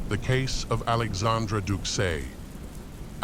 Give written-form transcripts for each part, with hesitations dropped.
The case of Alexandra Duxay.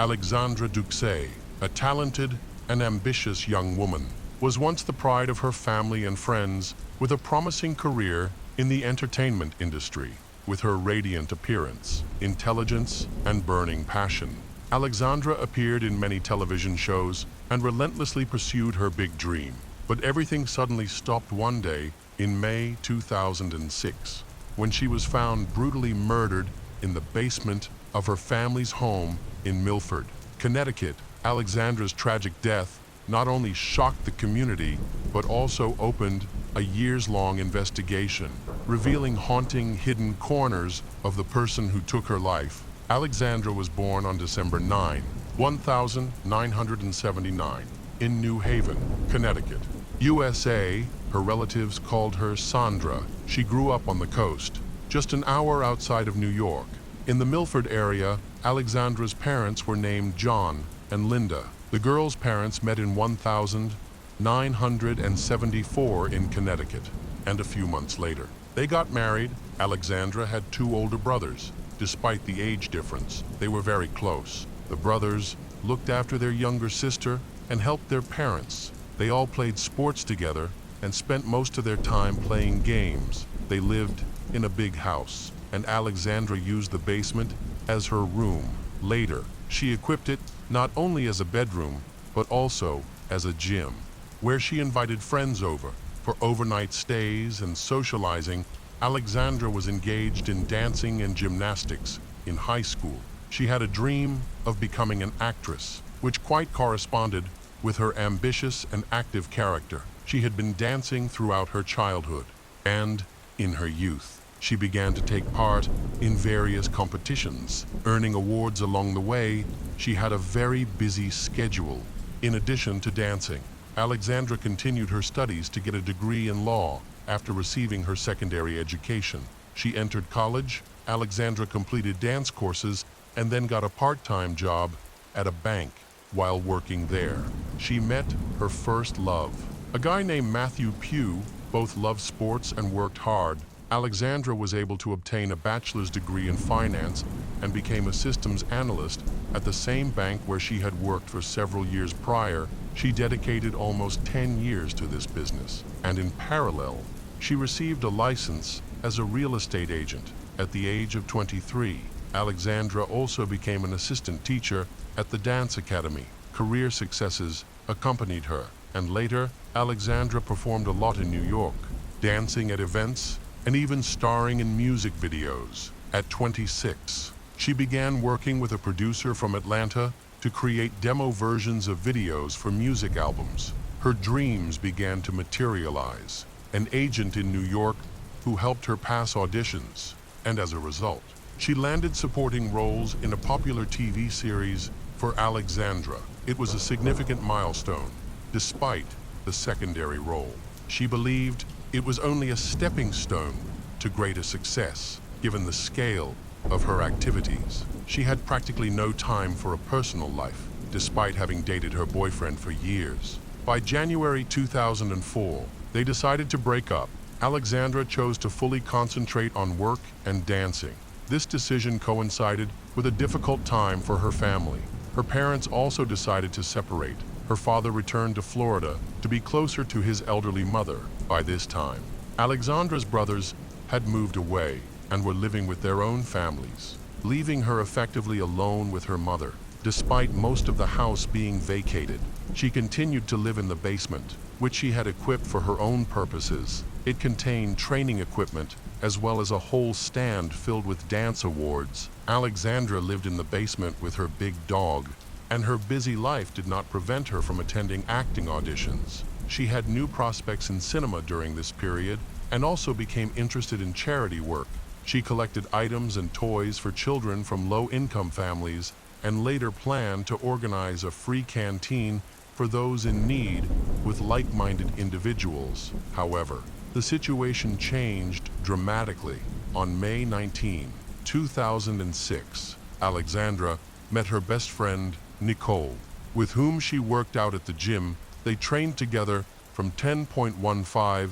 Alexandra Duxay, a talented and ambitious young woman, was once the pride of her family and friends with a promising career in the entertainment industry. With her radiant appearance, intelligence, and burning passion, Alexandra appeared in many television shows and relentlessly pursued her big dream. But everything suddenly stopped one day in May 2006, when she was found brutally murdered in the basement of her family's home in Milford, Connecticut. Alexandra's tragic death not only shocked the community, but also opened a years-long investigation, revealing haunting hidden corners of the person who took her life. Alexandra was born on December 9, 1979, in New Haven, Connecticut, USA. Her relatives called her Sandra. She grew up on the coast, just an hour outside of New York. In the Milford area, Alexandra's parents were named John and Linda. The girl's parents met in 1974 in Connecticut, and a few months later, they got married. Alexandra had two older brothers. Despite the age difference, they were very close. The brothers looked after their younger sister and helped their parents. They all played sports together and spent most of their time playing games. They lived in a big house, and Alexandra used the basement as her room. Later, she equipped it not only as a bedroom, but also as a gym, where she invited friends over for overnight stays and socializing. Alexandra was engaged in dancing and gymnastics in high school. She had a dream of becoming an actress, which quite corresponded with her ambitious and active character. She had been dancing throughout her childhood, and in her youth, she began to take part in various competitions, earning awards along the way. She had a very busy schedule. In addition to dancing, Alexandra continued her studies to get a degree in law. After receiving her secondary education, she entered college. Alexandra completed dance courses and then got a part-time job at a bank. While working there, she met her first love, a guy named Matthew Pugh. Both loved sports and worked hard. Alexandra was able to obtain a bachelor's degree in finance and became a systems analyst at the same bank where she had worked for several years prior. She dedicated almost 10 years to this business, and in parallel, she received a license as a real estate agent. At the age of 23, Alexandra also became an assistant teacher at the dance academy. Career successes accompanied her, and later, Alexandra performed a lot in New York, dancing at events and even starring in music videos. At 26, she began working with a producer from Atlanta to create demo versions of videos for music albums. Her dreams began to materialize. An agent in New York who helped her pass auditions, and as a result, she landed supporting roles in a popular TV series for Alexandra. It was a significant milestone. Despite the secondary role, she believed it was only a stepping stone to greater success. Given the scale of her activities, she had practically no time for a personal life, despite having dated her boyfriend for years. By January 2004, they decided to break up. Alexandra chose to fully concentrate on work and dancing. This decision coincided with a difficult time for her family. Her parents also decided to separate. Her father returned to Florida to be closer to his elderly mother. By this time, Alexandra's brothers had moved away and were living with their own families, leaving her effectively alone with her mother. Despite most of the house being vacated, she continued to live in the basement, which she had equipped for her own purposes. It contained training equipment as well as a whole stand filled with dance awards. Alexandra lived in the basement with her big dog, and her busy life did not prevent her from attending acting auditions. She had new prospects in cinema during this period and also became interested in charity work. She collected items and toys for children from low-income families and later planned to organize a free canteen for those in need with like-minded individuals. However, the situation changed dramatically. On May 19, 2006, Alexandra met her best friend, Nicole, with whom she worked out at the gym. They trained together from 10.15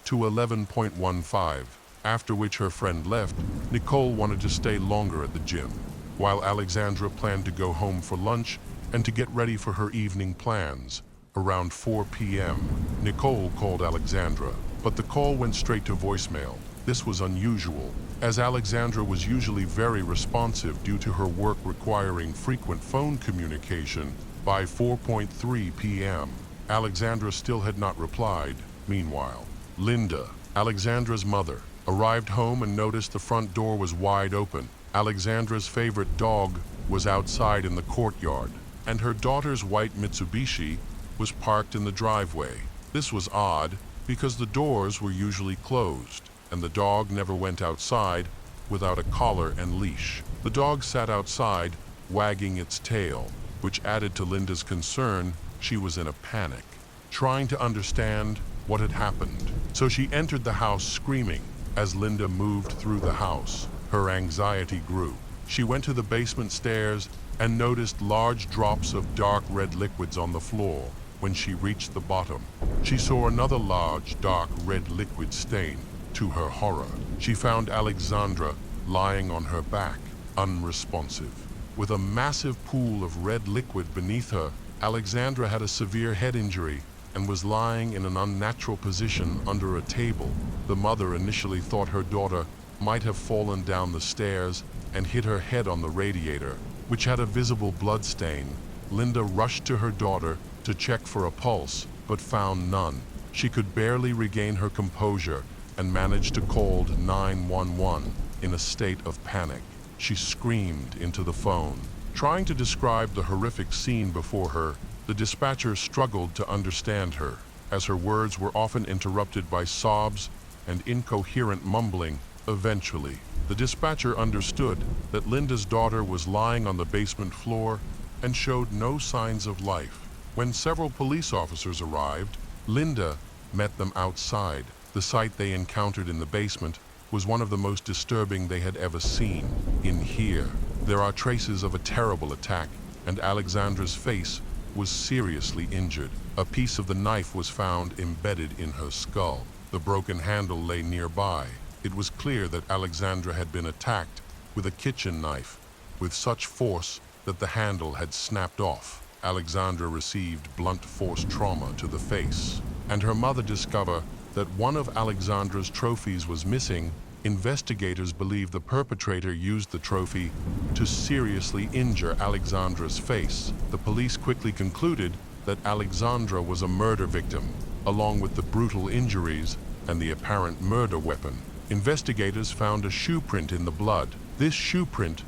to 11.15 After which her friend left, Nicole wanted to stay longer at the gym, while Alexandra planned to go home for lunch and to get ready for her evening plans. Around 4 p.m., Nicole called Alexandra, but the call went straight to voicemail. This was unusual, as Alexandra was usually very responsive due to her work requiring frequent phone communication. By 4:03 p.m., Alexandra still had not replied. Meanwhile, Linda, Alexandra's mother, arrived home and noticed the front door was wide open. Alexandra's favorite dog was outside in the courtyard, and her daughter's white Mitsubishi was parked in the driveway. This was odd because the doors were usually closed, and the dog never went outside without a collar and leash. The dog sat outside, wagging its tail, which added to Linda's concern. She was in a panic, trying to understand what had happened. So she entered the house screaming. As Linda moved through the house, her anxiety grew. She went to the basement stairs and noticed large drops of dark red liquids on the floor. When she reached the bottom, she saw another large dark red liquid stain. To her horror, she found Alexandra lying on her back, unresponsive. With a massive pool of red liquid beneath her, Alexandra had a severe head injury and was lying in an unnatural position under a table. The mother initially thought her daughter might have fallen down the stairs and hit her head on the radiator, which had a visible blood stain. Linda rushed to her daughter to check for a pulse, but found none. She could barely regain her composure and managed to call 911 in a state of panic. She screamed into the phone, trying to describe the horrific scene before her. The dispatcher struggled to understand her, as her words were often interrupted by sobs and incoherent mumbling. Eventually, the dispatcher understood that Linda's daughter was lying on the basement floor and showed no signs of life. When several police officers arrived, Linda met them outside. The sight they encountered in the basement was one of the most disturbing they had ever seen. In here, there are traces of a terrible attack, and Alexandra's face was seriously injured. A piece of the knife was found embedded in her skull. The broken handle lay nearby. It was clear that Alexandra had been attacked with a kitchen knife, with such force that the handle had snapped off. Alexandra received blunt force trauma to the face, and her mother discovered that one of Alexandra's trophies was missing. Investigators believe the perpetrator used the trophy to seriously injure Alexandra's face. The police quickly concluded that Alexandra was a murder victim, along with the brutal injuries and the apparent murder weapon. Investigators found a shoe print in the blood. This shoe print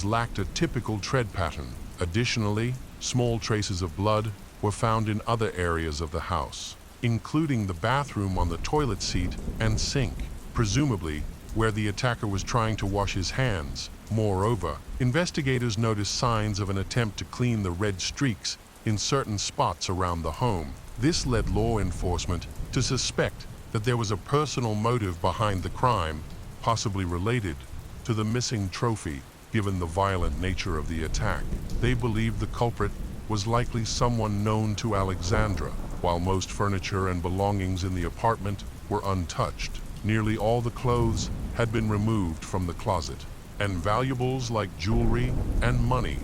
lacked a typical tread pattern. Additionally, small traces of blood were found in other areas of the house, including the bathroom on the toilet seat and sink, presumably where the attacker was trying to wash his hands. Moreover, investigators noticed signs of an attempt to clean the red streaks in certain spots around the home. This led law enforcement to suspect that there was a personal motive behind the crime, possibly related to the missing trophy. Given the violent nature of the attack, they believed the culprit was likely someone known to Alexandra. While most furniture and belongings in the apartment were untouched, nearly all the clothes had been removed from the closet, and valuables like jewelry and money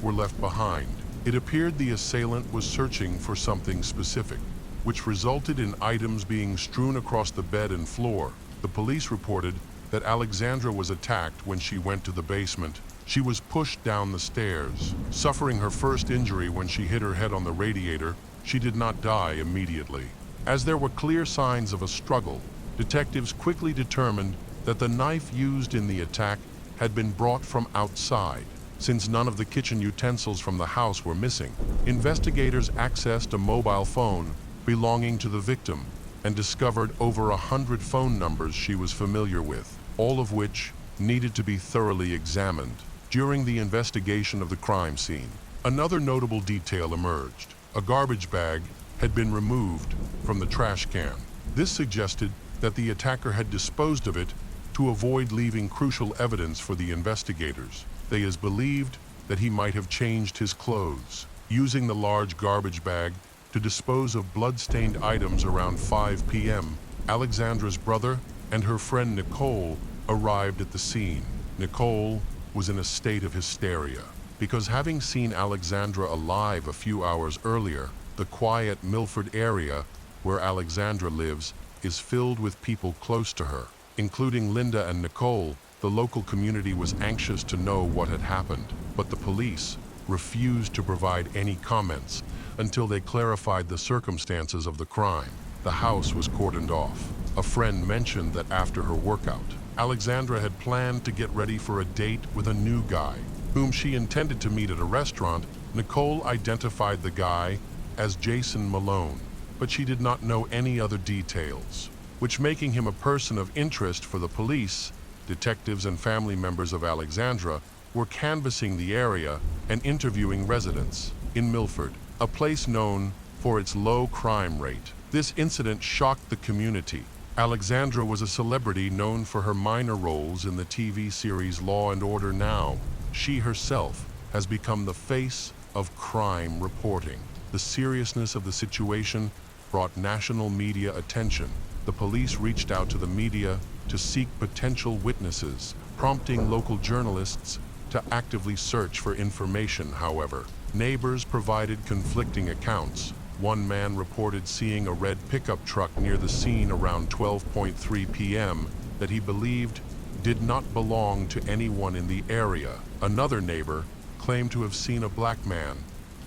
were left behind. It appeared the assailant was searching for something specific, which resulted in items being strewn across the bed and floor. The police reported that Alexandra was attacked when she went to the basement. She was pushed down the stairs, suffering her first injury when she hit her head on the radiator. She did not die immediately. As there were clear signs of a struggle, detectives quickly determined that the knife used in the attack had been brought from outside. Since none of the kitchen utensils from the house were missing, investigators accessed a mobile phone belonging to the victim and discovered over 100 phone numbers she was familiar with, all of which needed to be thoroughly examined. During the investigation of the crime scene, another notable detail emerged. A garbage bag had been removed from the trash can. This suggested that the attacker had disposed of it to avoid leaving crucial evidence for the investigators. They is believed that he might have changed his clothes, using the large garbage bag to dispose of blood-stained items around 5 p.m. Alexandra's brother and her friend Nicole arrived at the scene. Nicole was in a state of hysteria because, having seen Alexandra alive a few hours earlier, the quiet Milford area where Alexandra lives is filled with people close to her. Including Linda and Nicole, the local community was anxious to know what had happened, but the police refused to provide any comments until they clarified the circumstances of the crime. The house was cordoned off. A friend mentioned that after her workout, Alexandra had planned to get ready for a date with a new guy, whom she intended to meet at a restaurant. Nicole identified the guy as Jason Malone, but she did not know any other details, which, making him a person of interest for the police, detectives and family members of Alexandra were canvassing the area and interviewing residents in Milford, a place known for its low crime rate. This incident shocked the community. Alexandra was a celebrity known for her minor roles in the TV series Law and Order Now. She herself has become the face of crime reporting. The seriousness of the situation brought national media attention. The police reached out to the media to seek potential witnesses, prompting local journalists to actively search for information. However, neighbors provided conflicting accounts. One man reported seeing a red pickup truck near the scene around 12:03 p.m. that he believed did not belong to anyone in the area. Another neighbor claimed to have seen a black man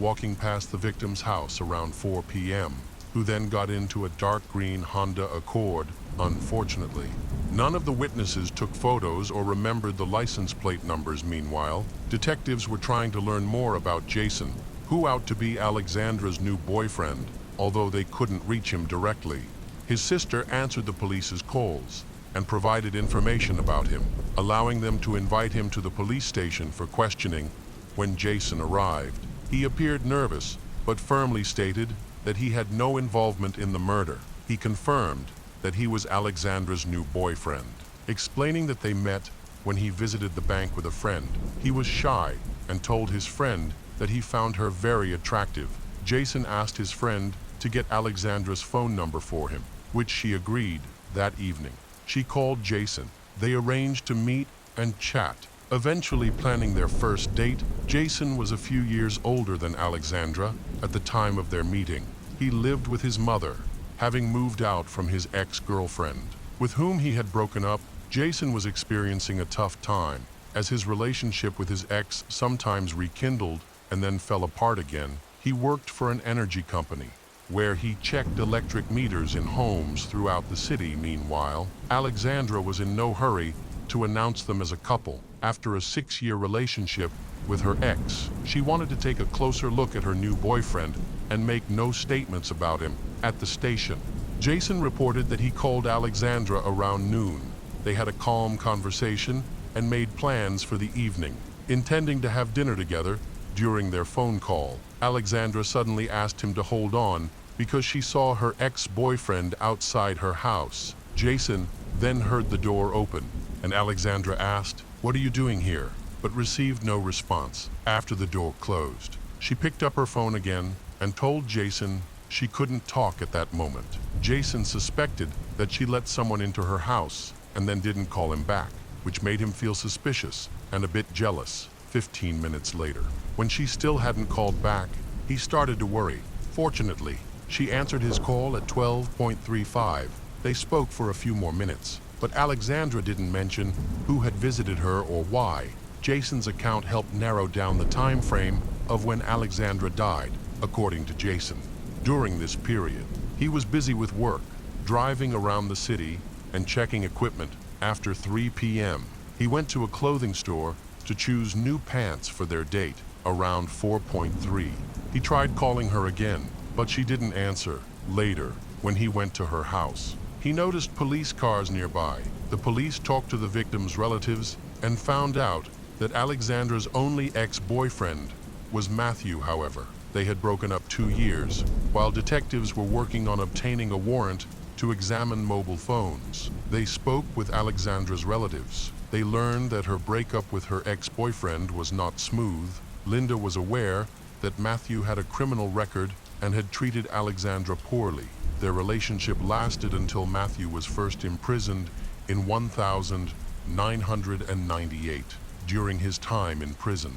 walking past the victim's house around 4 p.m., who then got into a dark green Honda Accord. Unfortunately, none of the witnesses took photos or remembered the license plate numbers. Meanwhile, detectives were trying to learn more about Jason, who out to be Alexandra's new boyfriend, although they couldn't reach him directly. His sister answered the police's calls and provided information about him, allowing them to invite him to the police station for questioning. When Jason arrived, he appeared nervous, but firmly stated that he had no involvement in the murder. He confirmed that he was Alexandra's new boyfriend, explaining that they met when he visited the bank with a friend. He was shy and told his friend that he found her very attractive. Jason asked his friend to get Alexandra's phone number for him, which she agreed. That evening, she called Jason. They arranged to meet and chat, eventually planning their first date. Jason was a few years older than Alexandra at the time of their meeting. He lived with his mother, having moved out from his ex-girlfriend, with whom he had broken up. Jason was experiencing a tough time, as his relationship with his ex sometimes rekindled and then fell apart again. He worked for an energy company, where he checked electric meters in homes throughout the city. Meanwhile, Alexandra was in no hurry to announce them as a couple. After a 6-year relationship with her ex, she wanted to take a closer look at her new boyfriend and make no statements about him. At the station, Jason reported that he called Alexandra around noon. They had a calm conversation and made plans for the evening, intending to have dinner together. During their phone call, Alexandra suddenly asked him to hold on because she saw her ex-boyfriend outside her house. Jason then heard the door open, and Alexandra asked, "What are you doing here?" but received no response. After the door closed, she picked up her phone again and told Jason she couldn't talk at that moment. Jason suspected that she let someone into her house and then didn't call him back, which made him feel suspicious and a bit jealous. 15 minutes later, when she still hadn't called back, he started to worry. Fortunately, she answered his call at 12:35. They spoke for a few more minutes, but Alexandra didn't mention who had visited her or why. Jason's account helped narrow down the time frame of when Alexandra died, according to Jason. During this period, he was busy with work, driving around the city and checking equipment. After 3 p.m., he went to a clothing store to choose new pants for their date. Around 4:3, he tried calling her again, but she didn't answer. Later, when he went to her house, he noticed police cars nearby. The police talked to the victim's relatives and found out that Alexandra's only ex-boyfriend was Matthew. However, they had broken up 2 years, while detectives were working on obtaining a warrant to examine mobile phones. They spoke with Alexandra's relatives. They learned that her breakup with her ex-boyfriend was not smooth. Linda was aware that Matthew had a criminal record and had treated Alexandra poorly. Their relationship lasted until Matthew was first imprisoned in 1998 during his time in prison.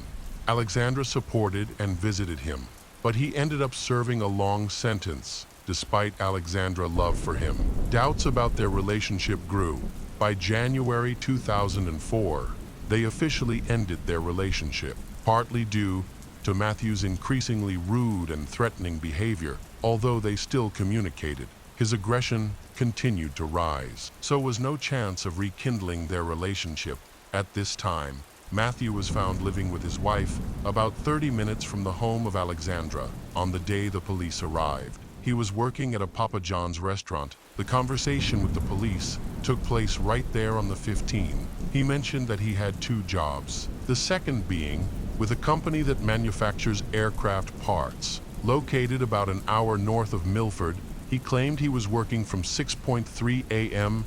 Alexandra supported and visited him, but he ended up serving a long sentence despite Alexandra's love for him. Doubts about their relationship grew. By January 2004, they officially ended their relationship, partly due to Matthew's increasingly rude and threatening behavior. Although they still communicated, his aggression continued to rise. So was no chance of rekindling their relationship. At this time, Matthew was found living with his wife about 30 minutes from the home of Alexandra on the day the police arrived. He was working at a Papa John's restaurant. The conversation with the police took place right there on the 15th. He mentioned that he had two jobs, the second being with a company that manufactures aircraft parts. Located about an hour north of Milford, he claimed he was working from 6:30 a.m.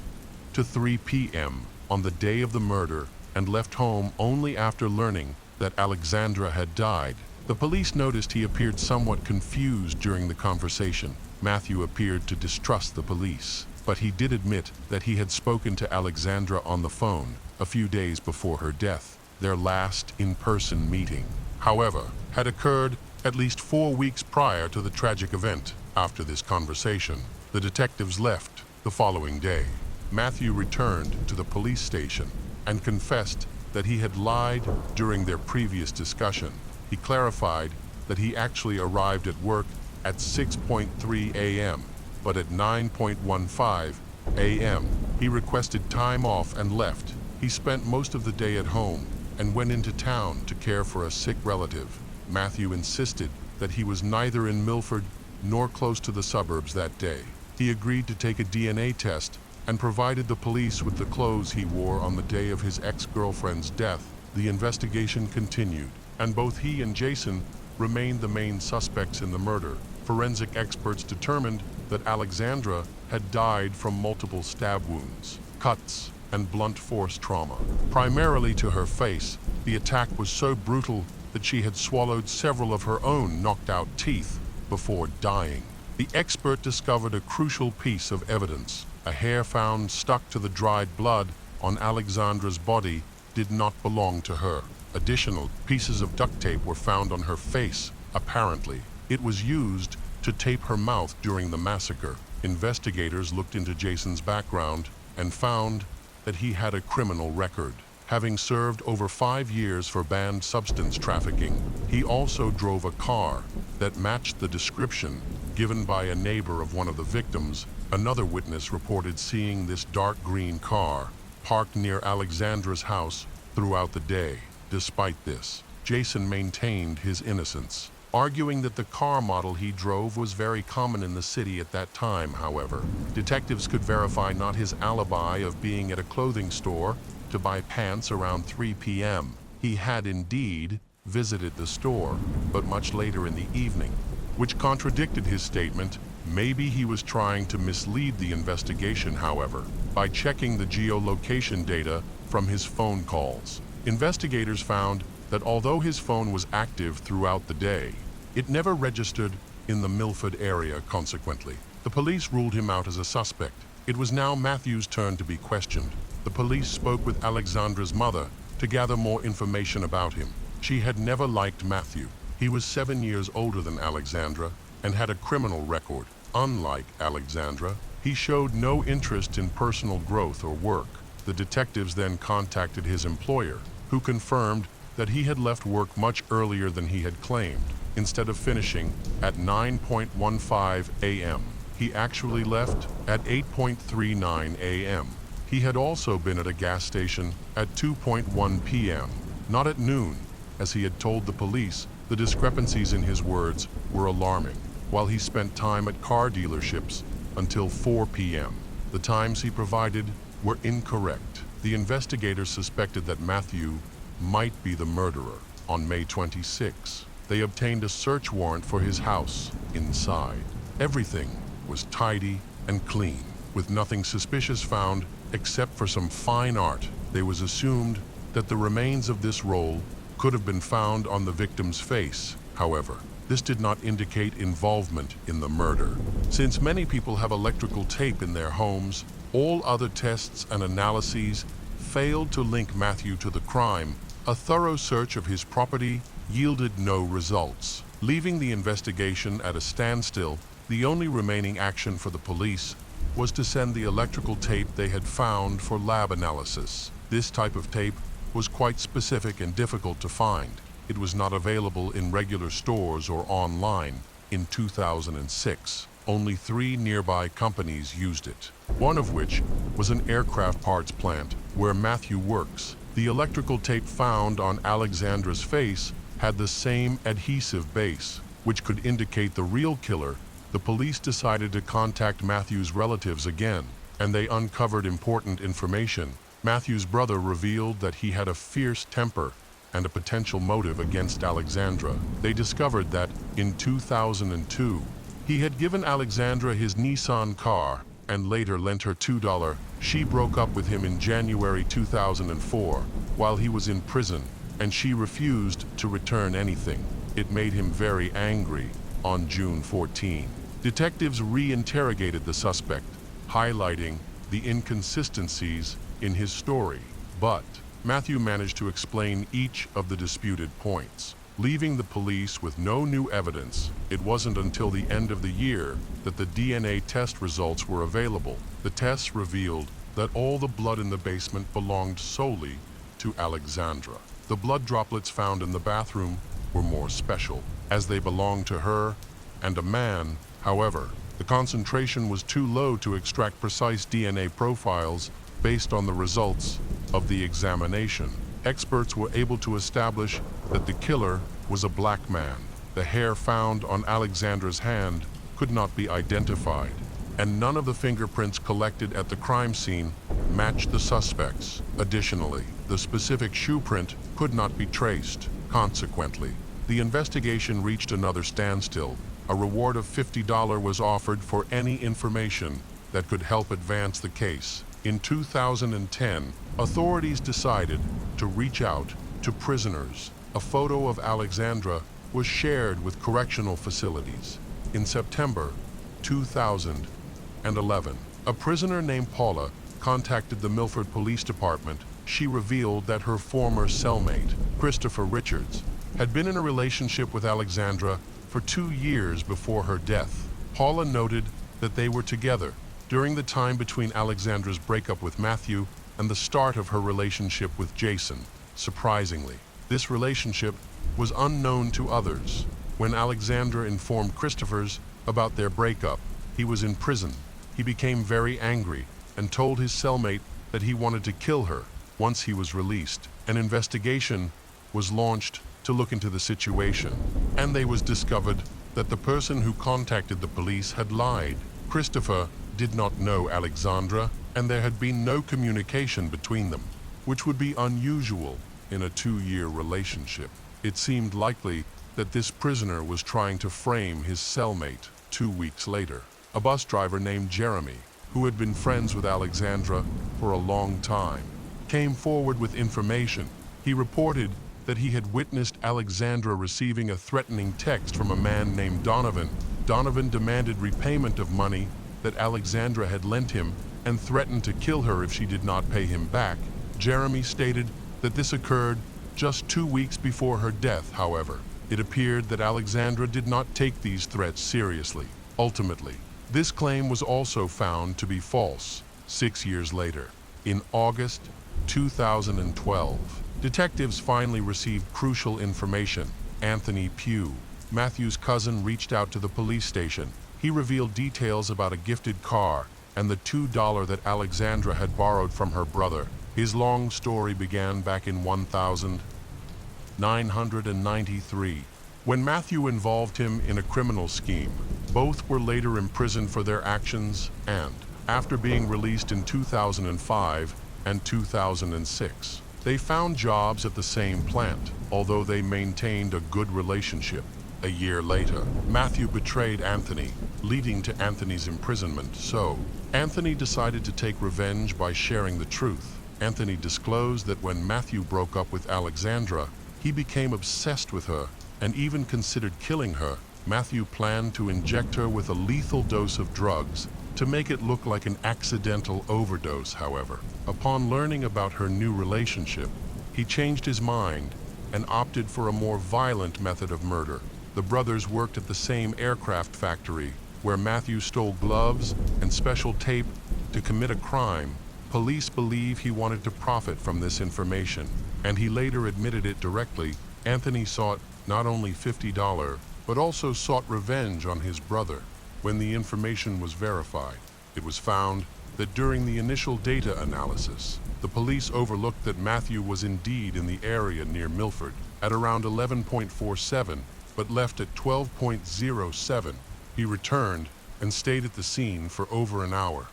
to 3 p.m. on the day of the murder and left home only after learning that Alexandra had died. The police noticed he appeared somewhat confused during the conversation. Matthew appeared to distrust the police, but he did admit that he had spoken to Alexandra on the phone a few days before her death. Their last in-person meeting, however, had occurred at least 4 weeks prior to the tragic event. After this conversation, the detectives left the following day. Matthew returned to the police station and confessed that he had lied during their previous discussion. He clarified that he actually arrived at work at 6:30 a.m., but at 9:15 a.m. he requested time off and left. He spent most of the day at home and went into town to care for a sick relative. Matthew insisted that he was neither in Milford nor close to the suburbs that day. He agreed to take a DNA test and provided the police with the clothes he wore on the day of his ex-girlfriend's death. The investigation continued, and both he and Jason remained the main suspects in the murder. Forensic experts determined that Alexandra had died from multiple stab wounds, cuts, and blunt force trauma. Primarily to her face, the attack was so brutal that she had swallowed several of her own knocked-out teeth before dying. The expert discovered a crucial piece of evidence. A hair found stuck to the dried blood on Alexandra's body did not belong to her. Additional pieces of duct tape were found on her face. Apparently, it was used to tape her mouth during the massacre. Investigators looked into Jason's background and found that he had a criminal record. Having served over 5 years for banned substance trafficking, he also drove a car that matched the description given by a neighbor of one of the victims. Another witness reported seeing this dark green car parked near Alexandra's house throughout the day. Despite this, Jason maintained his innocence, arguing that the car model he drove was very common in the city at that time. However, detectives could verify not his alibi of being at a clothing store to buy pants around 3 p.m. He had indeed visited the store, but much later in the evening, which contradicted his statement. Maybe he was trying to mislead the investigation, however, by checking the geolocation data from his phone calls. Investigators found that although his phone was active throughout the day, it never registered in the Milford area. Consequently, the police ruled him out as a suspect. It was now Matthew's turn to be questioned. The police spoke with Alexandra's mother to gather more information about him. She had never liked Matthew. He was 7 years older than Alexandra and had a criminal record. Unlike Alexandra, he showed no interest in personal growth or work. The detectives then contacted his employer, who confirmed that he had left work much earlier than he had claimed. Instead of finishing at 9:15 a.m., he actually left at 8:39 a.m. He had also been at a gas station at 2:1 p.m., not at noon, as he had told the police. The discrepancies in his words were alarming. While he spent time at car dealerships until 4 p.m., the times he provided were incorrect. The investigators suspected that Matthew might be the murderer. On May 26, they obtained a search warrant for his house. Inside, everything was tidy and clean, with nothing suspicious found except for some fine art. It was assumed that the remains of this roll could have been found on the victim's face. However, this did not indicate involvement in the murder. Since many people have electrical tape in their homes, All other tests and analyses failed to link Matthew to the crime. A thorough search of his property yielded no results. Leaving the investigation at a standstill, the only remaining action for the police was to send the electrical tape they had found for lab analysis. This type of tape was quite specific and difficult to find. It was not available in regular stores or online. In 2006, only 3 nearby companies used it, one of which was an aircraft parts plant where Matthew works. The electrical tape found on Alexandra's face had the same adhesive base, which could indicate the real killer. The police decided to contact Matthew's relatives again, and they uncovered important information. Matthew's brother revealed that he had a fierce temper and a potential motive against Alexandra. They discovered that, in 2002, he had given Alexandra his Nissan car and later lent her $2. She broke up with him in January 2004 while he was in prison, and she refused to return anything. It made him very angry. On June 14, detectives re-interrogated the suspect, highlighting the inconsistencies in his story. But Matthew managed to explain each of the disputed points, leaving the police with no new evidence. It wasn't until the end of the year that the DNA test results were available. The tests revealed that all the blood in the basement belonged solely to Alexandra. The blood droplets found in the bathroom were more special, as they belonged to her and a man. However, the concentration was too low to extract precise DNA profiles based on the results of the examination. Experts were able to establish that the killer was a black man. The hair found on Alexandra's hand could not be identified, and none of the fingerprints collected at the crime scene matched the suspects. Additionally, the specific shoe print could not be traced. Consequently, the investigation reached another standstill. A reward of $50 was offered for any information that could help advance the case. In 2010, authorities decided to reach out to prisoners. A photo of Alexandra was shared with correctional facilities. In September 2011, a prisoner named Paula contacted the Milford Police Department. She revealed that her former cellmate, Christopher Richards, had been in a relationship with Alexandra for 2 years before her death. Paula noted that they were together during the time between Alexandra's breakup with Matthew and the start of her relationship with Jason. Surprisingly, this relationship was unknown to others. When Alexandra informed Christopher's about their breakup, he was in prison. He became very angry and told his cellmate that he wanted to kill her. Once he was released, an investigation was launched to look into the situation, and it was discovered that the person who contacted the police had lied. Christopher did not know Alexandra, and there had been no communication between them, which would be unusual in a 2-year relationship. It seemed likely that this prisoner was trying to frame his cellmate. 2 weeks later, a bus driver named Jeremy, who had been friends with Alexandra for a long time, came forward with information. He reported that he had witnessed Alexandra receiving a threatening text from a man named Donovan. Donovan demanded repayment of money that Alexandra had lent him and threatened to kill her if she did not pay him back. Jeremy stated that this occurred just 2 weeks before her death. However, it appeared that Alexandra did not take these threats seriously. Ultimately, this claim was also found to be false. 6 years later, in August 2012, detectives finally received crucial information. Anthony Pugh, Matthew's cousin, reached out to the police station. He revealed details about a gifted car and the $2 that Alexandra had borrowed from her brother. His long story began back in 1993, when Matthew involved him in a criminal scheme. Both were later imprisoned for their actions, and after being released in 2005 and 2006, they found jobs at the same plant, although they maintained a good relationship. A year later, Matthew betrayed Anthony, leading to Anthony's imprisonment. So, Anthony decided to take revenge by sharing the truth. Anthony disclosed that when Matthew broke up with Alexandra, he became obsessed with her and even considered killing her. Matthew planned to inject her with a lethal dose of drugs to make it look like an accidental overdose, however. Upon learning about her new relationship, he changed his mind and opted for a more violent method of murder. The brothers worked at the same aircraft factory where Matthew stole gloves and special tape to commit a crime. Police believe he wanted to profit from this information, and he later admitted it directly. Anthony sought not only $50, but also sought revenge on his brother. When the information was verified, it was found that during the initial data analysis, the police overlooked that Matthew was indeed in the area near Milford at around 11.47, but left at 12.07. He returned and stayed at the scene for over an hour.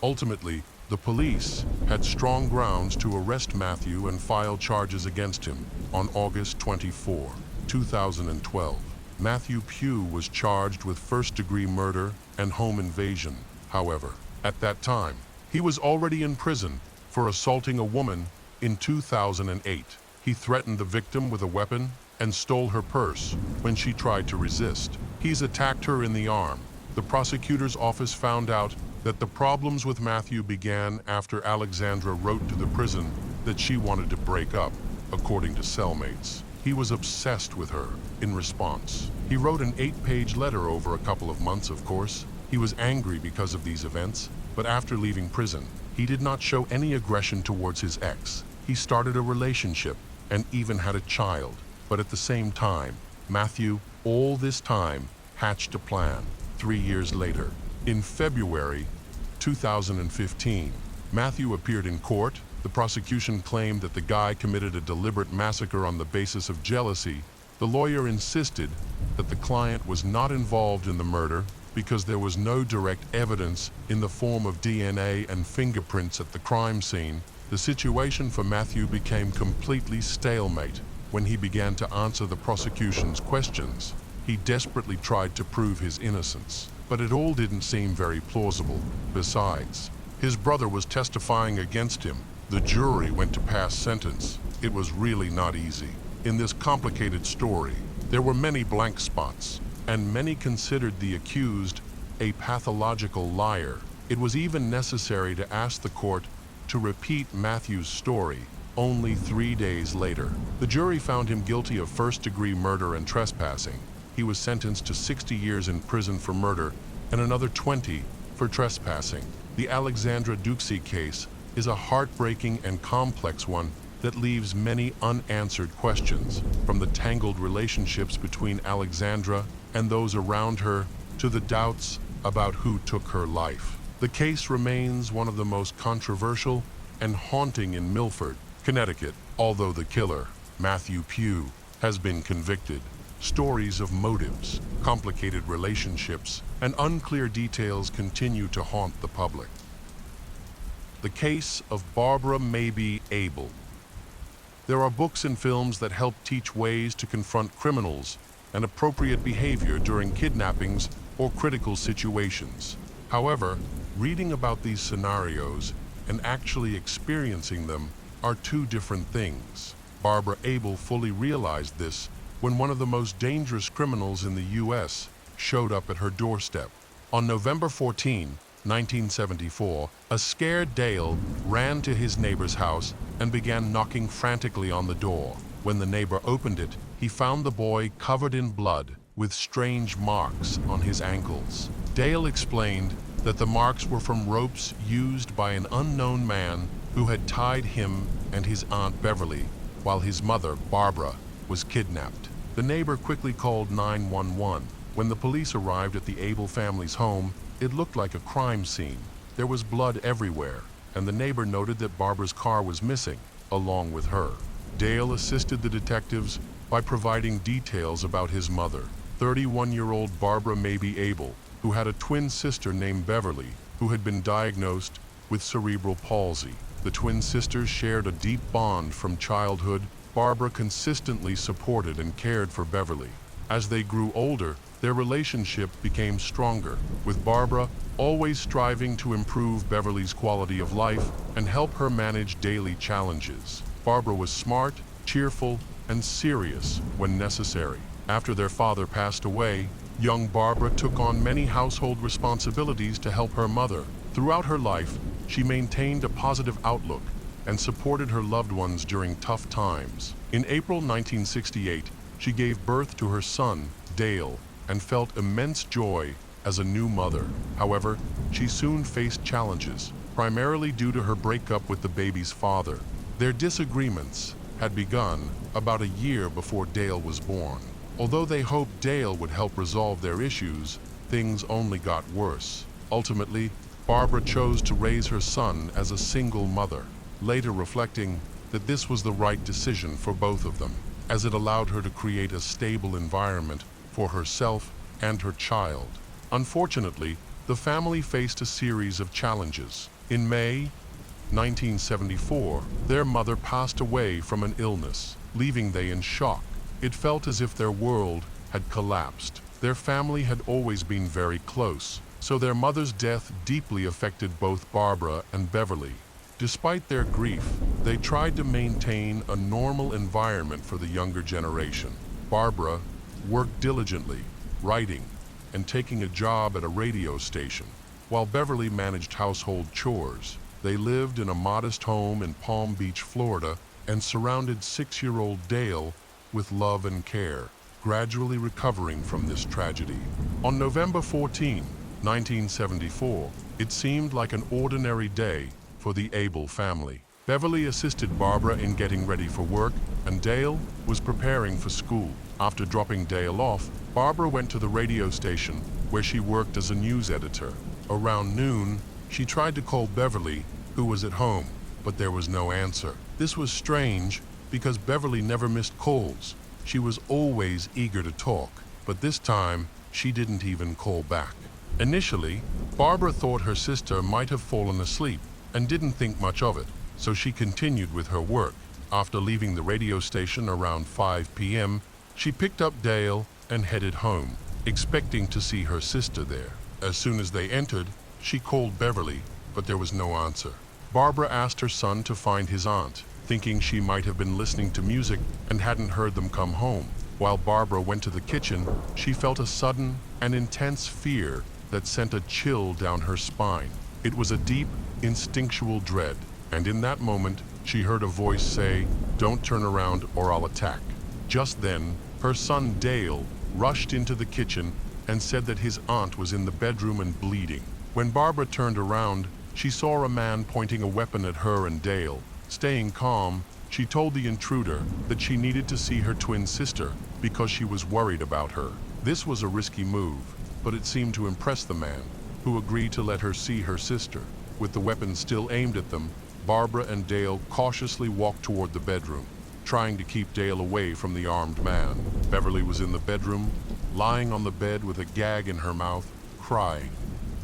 Ultimately, the police had strong grounds to arrest Matthew and file charges against him. On August 24, 2012, Matthew Pugh was charged with first-degree murder and home invasion. However, at that time, he was already in prison for assaulting a woman in 2008. He threatened the victim with a weapon and stole her purse when she tried to resist. He's attacked her in the arm. The prosecutor's office found out that the problems with Matthew began after Alexandra wrote to the prison that she wanted to break up, according to cellmates. He was obsessed with her. In response, he wrote an 8-page letter over a couple of months, of course. He was angry because of these events, but after leaving prison, he did not show any aggression towards his ex. He started a relationship and even had a child. But at the same time, Matthew, all this time, hatched a plan. 3 years later, in February 2015, Matthew appeared in court. The prosecution claimed that the guy committed a deliberate massacre on the basis of jealousy. The lawyer insisted that the client was not involved in the murder because there was no direct evidence in the form of DNA and fingerprints at the crime scene. The situation for Matthew became completely stalemate when he began to answer the prosecution's questions. He desperately tried to prove his innocence, but it all didn't seem very plausible. Besides, his brother was testifying against him. The jury went to pass sentence. It was really not easy. In this complicated story, there were many blank spots, and many considered the accused a pathological liar. It was even necessary to ask the court to repeat Matthew's story. Only 3 days later, the jury found him guilty of first-degree murder and trespassing. He was sentenced to 60 years in prison for murder and another 20 for trespassing. The Alexandra Duxie case is a heartbreaking and complex one that leaves many unanswered questions, from the tangled relationships between Alexandra and those around her to the doubts about who took her life. The case remains one of the most controversial and haunting in Milford, Connecticut. Although the killer, Matthew Pugh, has been convicted, stories of motives, complicated relationships, and unclear details continue to haunt the public. The case of Barbara Maybe Abel. There are books and films that help teach ways to confront criminals and appropriate behavior during kidnappings or critical situations. However, reading about these scenarios and actually experiencing them are two different things. Barbara Abel fully realized this when one of the most dangerous criminals in the U.S. showed up at her doorstep. On November 14, 1974, a scared Dale ran to his neighbor's house and began knocking frantically on the door. When the neighbor opened it, he found the boy covered in blood with strange marks on his ankles. Dale explained that the marks were from ropes used by an unknown man who had tied him and his Aunt Beverly while his mother, Barbara, was kidnapped. The neighbor quickly called 911. When the police arrived at the Abel family's home, it looked like a crime scene. There was blood everywhere, and the neighbor noted that Barbara's car was missing, along with her. Dale assisted the detectives by providing details about his mother, 31-year-old Barbara Maybe Abel, who had a twin sister named Beverly, who had been diagnosed with cerebral palsy. The twin sisters shared a deep bond from childhood. Barbara consistently supported and cared for Beverly. As they grew older, their relationship became stronger, with Barbara always striving to improve Beverly's quality of life and help her manage daily challenges. Barbara was smart, cheerful, and serious when necessary. After their father passed away, Young Barbara took on many household responsibilities to help her mother. Throughout her life, she maintained a positive outlook and supported her loved ones during tough times. In April 1968, she gave birth to her son, Dale, and felt immense joy as a new mother. However, she soon faced challenges, primarily due to her breakup with the baby's father. Their disagreements had begun about a year before Dale was born. Although they hoped Dale would help resolve their issues, things only got worse. Ultimately, Barbara chose to raise her son as a single mother, later reflecting that this was the right decision for both of them, as it allowed her to create a stable environment for herself and her child. Unfortunately, the family faced a series of challenges. In May 1974, their mother passed away from an illness, leaving they in shock. It felt as if their world had collapsed. Their family had always been very close, so their mother's death deeply affected both Barbara and Beverly. Despite their grief, they tried to maintain a normal environment for the younger generation. Barbara worked diligently, writing and taking a job at a radio station, while Beverly managed household chores. They lived in a modest home in Palm Beach, Florida, and surrounded 6-year-old Dale with love and care, gradually recovering from this tragedy. On November 14, 1974, it seemed like an ordinary day for the Abel family. Beverly assisted Barbara in getting ready for work, and Dale was preparing for school. After dropping Dale off, Barbara went to the radio station where she worked as a news editor. Around noon, she tried to call Beverly, who was at home, but there was no answer. This was strange because Beverly never missed calls. She was always eager to talk, but this time she didn't even call back. Initially, Barbara thought her sister might have fallen asleep and didn't think much of it, so she continued with her work. After leaving the radio station around 5 p.m., she picked up Dale and headed home, expecting to see her sister there. As soon as they entered, she called Beverly, but there was no answer. Barbara asked her son to find his aunt, thinking she might have been listening to music and hadn't heard them come home. While Barbara went to the kitchen, she felt a sudden and intense fear that sent a chill down her spine. It was a deep, instinctual dread, and in that moment, she heard a voice say, "Don't turn around or I'll attack." Just then, her son Dale rushed into the kitchen and said that his aunt was in the bedroom and bleeding. When Barbara turned around, she saw a man pointing a weapon at her and Dale. Staying calm, she told the intruder that she needed to see her twin sister because she was worried about her. This was a risky move, but it seemed to impress the man, who agreed to let her see her sister. With the weapon still aimed at them, Barbara and Dale cautiously walked toward the bedroom, trying to keep Dale away from the armed man. Beverly was in the bedroom, lying on the bed with a gag in her mouth, crying.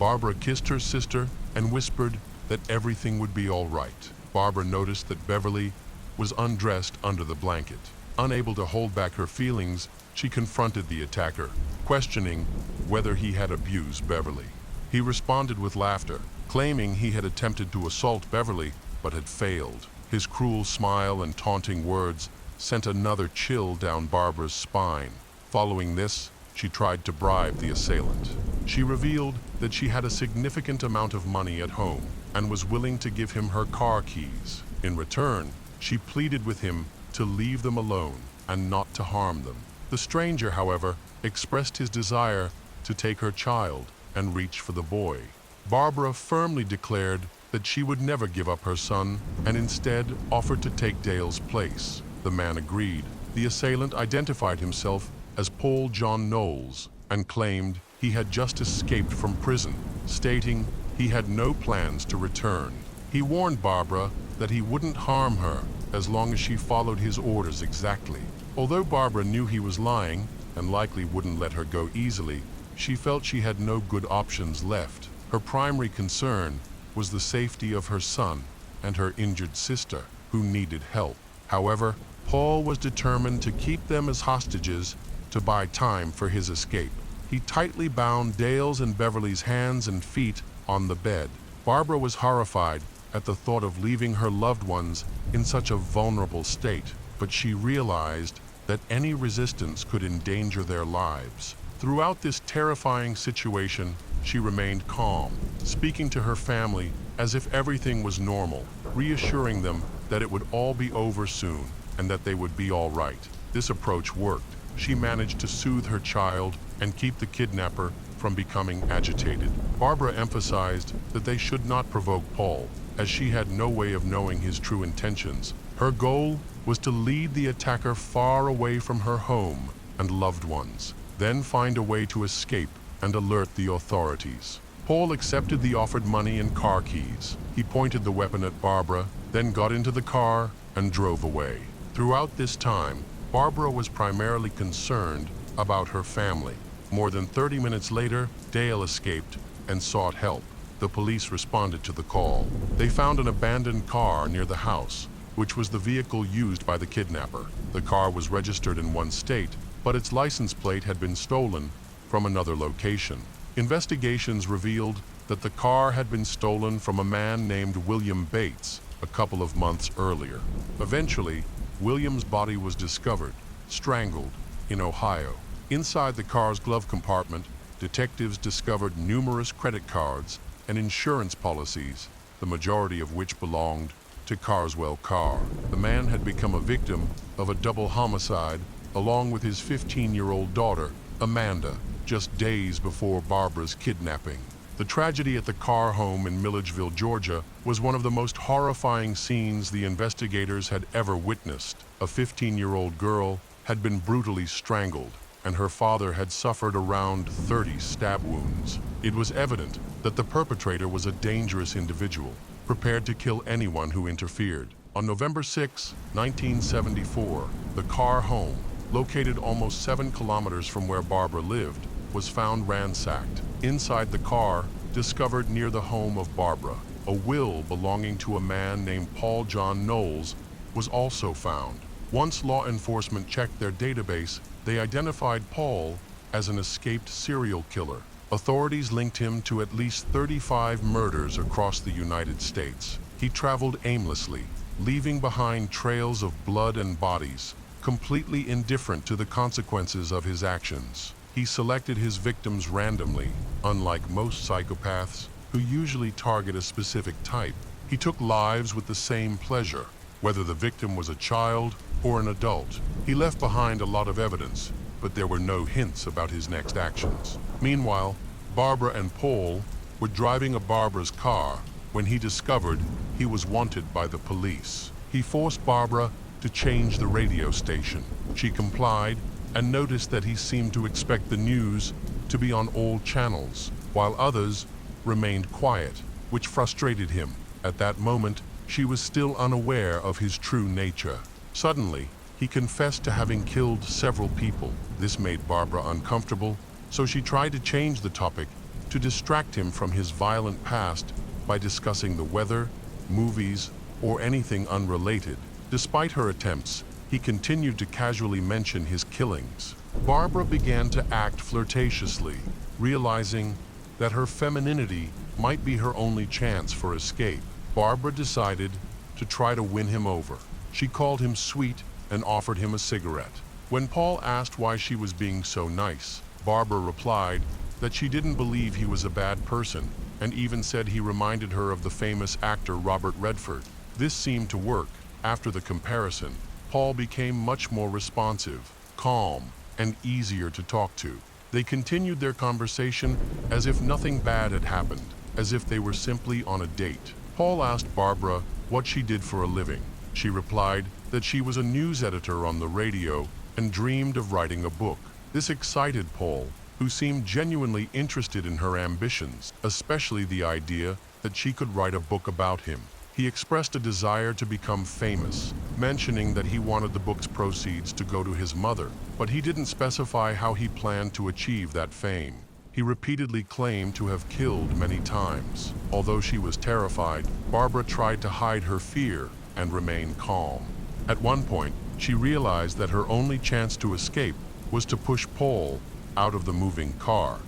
Barbara kissed her sister and whispered that everything would be all right. Barbara noticed that Beverly was undressed under the blanket. Unable to hold back her feelings, she confronted the attacker, questioning whether he had abused Beverly. He responded with laughter, claiming he had attempted to assault Beverly but had failed. His cruel smile and taunting words sent another chill down Barbara's spine. Following this, she tried to bribe the assailant. She revealed that she had a significant amount of money at home and was willing to give him her car keys. In return, she pleaded with him to leave them alone and not to harm them. The stranger, however, expressed his desire to take her child and reach for the boy. Barbara firmly declared that she would never give up her son and instead offered to take Dale's place. The man agreed. The assailant identified himself as Paul John Knowles and claimed he had just escaped from prison, stating he had no plans to return. He warned Barbara that he wouldn't harm her as long as she followed his orders exactly. Although Barbara knew he was lying and likely wouldn't let her go easily, she felt she had no good options left. Her primary concern was the safety of her son and her injured sister, who needed help. However, Paul was determined to keep them as hostages to buy time for his escape. He tightly bound Dale's and Beverly's hands and feet on the bed. Barbara was horrified at the thought of leaving her loved ones in such a vulnerable state, but she realized that any resistance could endanger their lives. Throughout this terrifying situation, she remained calm, speaking to her family as if everything was normal, reassuring them that it would all be over soon and that they would be all right. This approach worked. She managed to soothe her child and keep the kidnapper from becoming agitated. Barbara emphasized that they should not provoke Paul, as she had no way of knowing his true intentions. Her goal was to lead the attacker far away from her home and loved ones, then find a way to escape and alert the authorities. Paul accepted the offered money and car keys. He pointed the weapon at Barbara, then got into the car and drove away. Throughout this time, Barbara was primarily concerned about her family. More than 30 minutes later, Dale escaped and sought help. The police responded to the call. They found an abandoned car near the house, which was the vehicle used by the kidnapper. The car was registered in one state, but its license plate had been stolen from another location. Investigations revealed that the car had been stolen from a man named William Bates a couple of months earlier. Eventually, William's body was discovered, strangled, in Ohio. Inside the car's glove compartment, detectives discovered numerous credit cards and insurance policies, the majority of which belonged to Carswell Carr. The man had become a victim of a double homicide along with his 15-year-old daughter, Amanda, just days before Barbara's kidnapping. The tragedy at the Carr home in Milledgeville, Georgia, was one of the most horrifying scenes the investigators had ever witnessed. A 15-year-old girl had been brutally strangled, and her father had suffered around 30 stab wounds. It was evident that the perpetrator was a dangerous individual, prepared to kill anyone who interfered. On November 6, 1974, the Carr home, located almost 7 kilometers from where Barbara lived, was found ransacked. Inside the car, discovered near the home of Barbara, a will belonging to a man named Paul John Knowles was also found. Once law enforcement checked their database, they identified Paul as an escaped serial killer. Authorities linked him to at least 35 murders across the United States. He traveled aimlessly, leaving behind trails of blood and bodies, completely indifferent to the consequences of his actions. He selected his victims randomly, unlike most psychopaths who usually target a specific type. He took lives with the same pleasure, whether the victim was a child or an adult. He left behind a lot of evidence, but there were no hints about his next actions. Meanwhile, Barbara and Paul were driving Barbara's car when he discovered he was wanted by the police. He forced Barbara to change the radio station. She complied and noticed that he seemed to expect the news to be on all channels, while others remained quiet, which frustrated him. At that moment, she was still unaware of his true nature. Suddenly, he confessed to having killed several people. This made Barbara uncomfortable, so she tried to change the topic to distract him from his violent past by discussing the weather, movies, or anything unrelated. Despite her attempts, he continued to casually mention his killings. Barbara began to act flirtatiously, realizing that her femininity might be her only chance for escape. Barbara decided to try to win him over. She called him sweet and offered him a cigarette. When Paul asked why she was being so nice, Barbara replied that she didn't believe he was a bad person, and even said he reminded her of the famous actor Robert Redford. This seemed to work. After the comparison, Paul became much more responsive, calm, and easier to talk to. They continued their conversation as if nothing bad had happened, as if they were simply on a date. Paul asked Barbara what she did for a living. She replied that she was a news editor on the radio and dreamed of writing a book. This excited Paul, who seemed genuinely interested in her ambitions, especially the idea that she could write a book about him. He expressed a desire to become famous, mentioning that he wanted the book's proceeds to go to his mother, but he didn't specify how he planned to achieve that fame. He repeatedly claimed to have killed many times. Although she was terrified, Barbara tried to hide her fear and remain calm. At one point, she realized that her only chance to escape was to push Paul out of the moving car,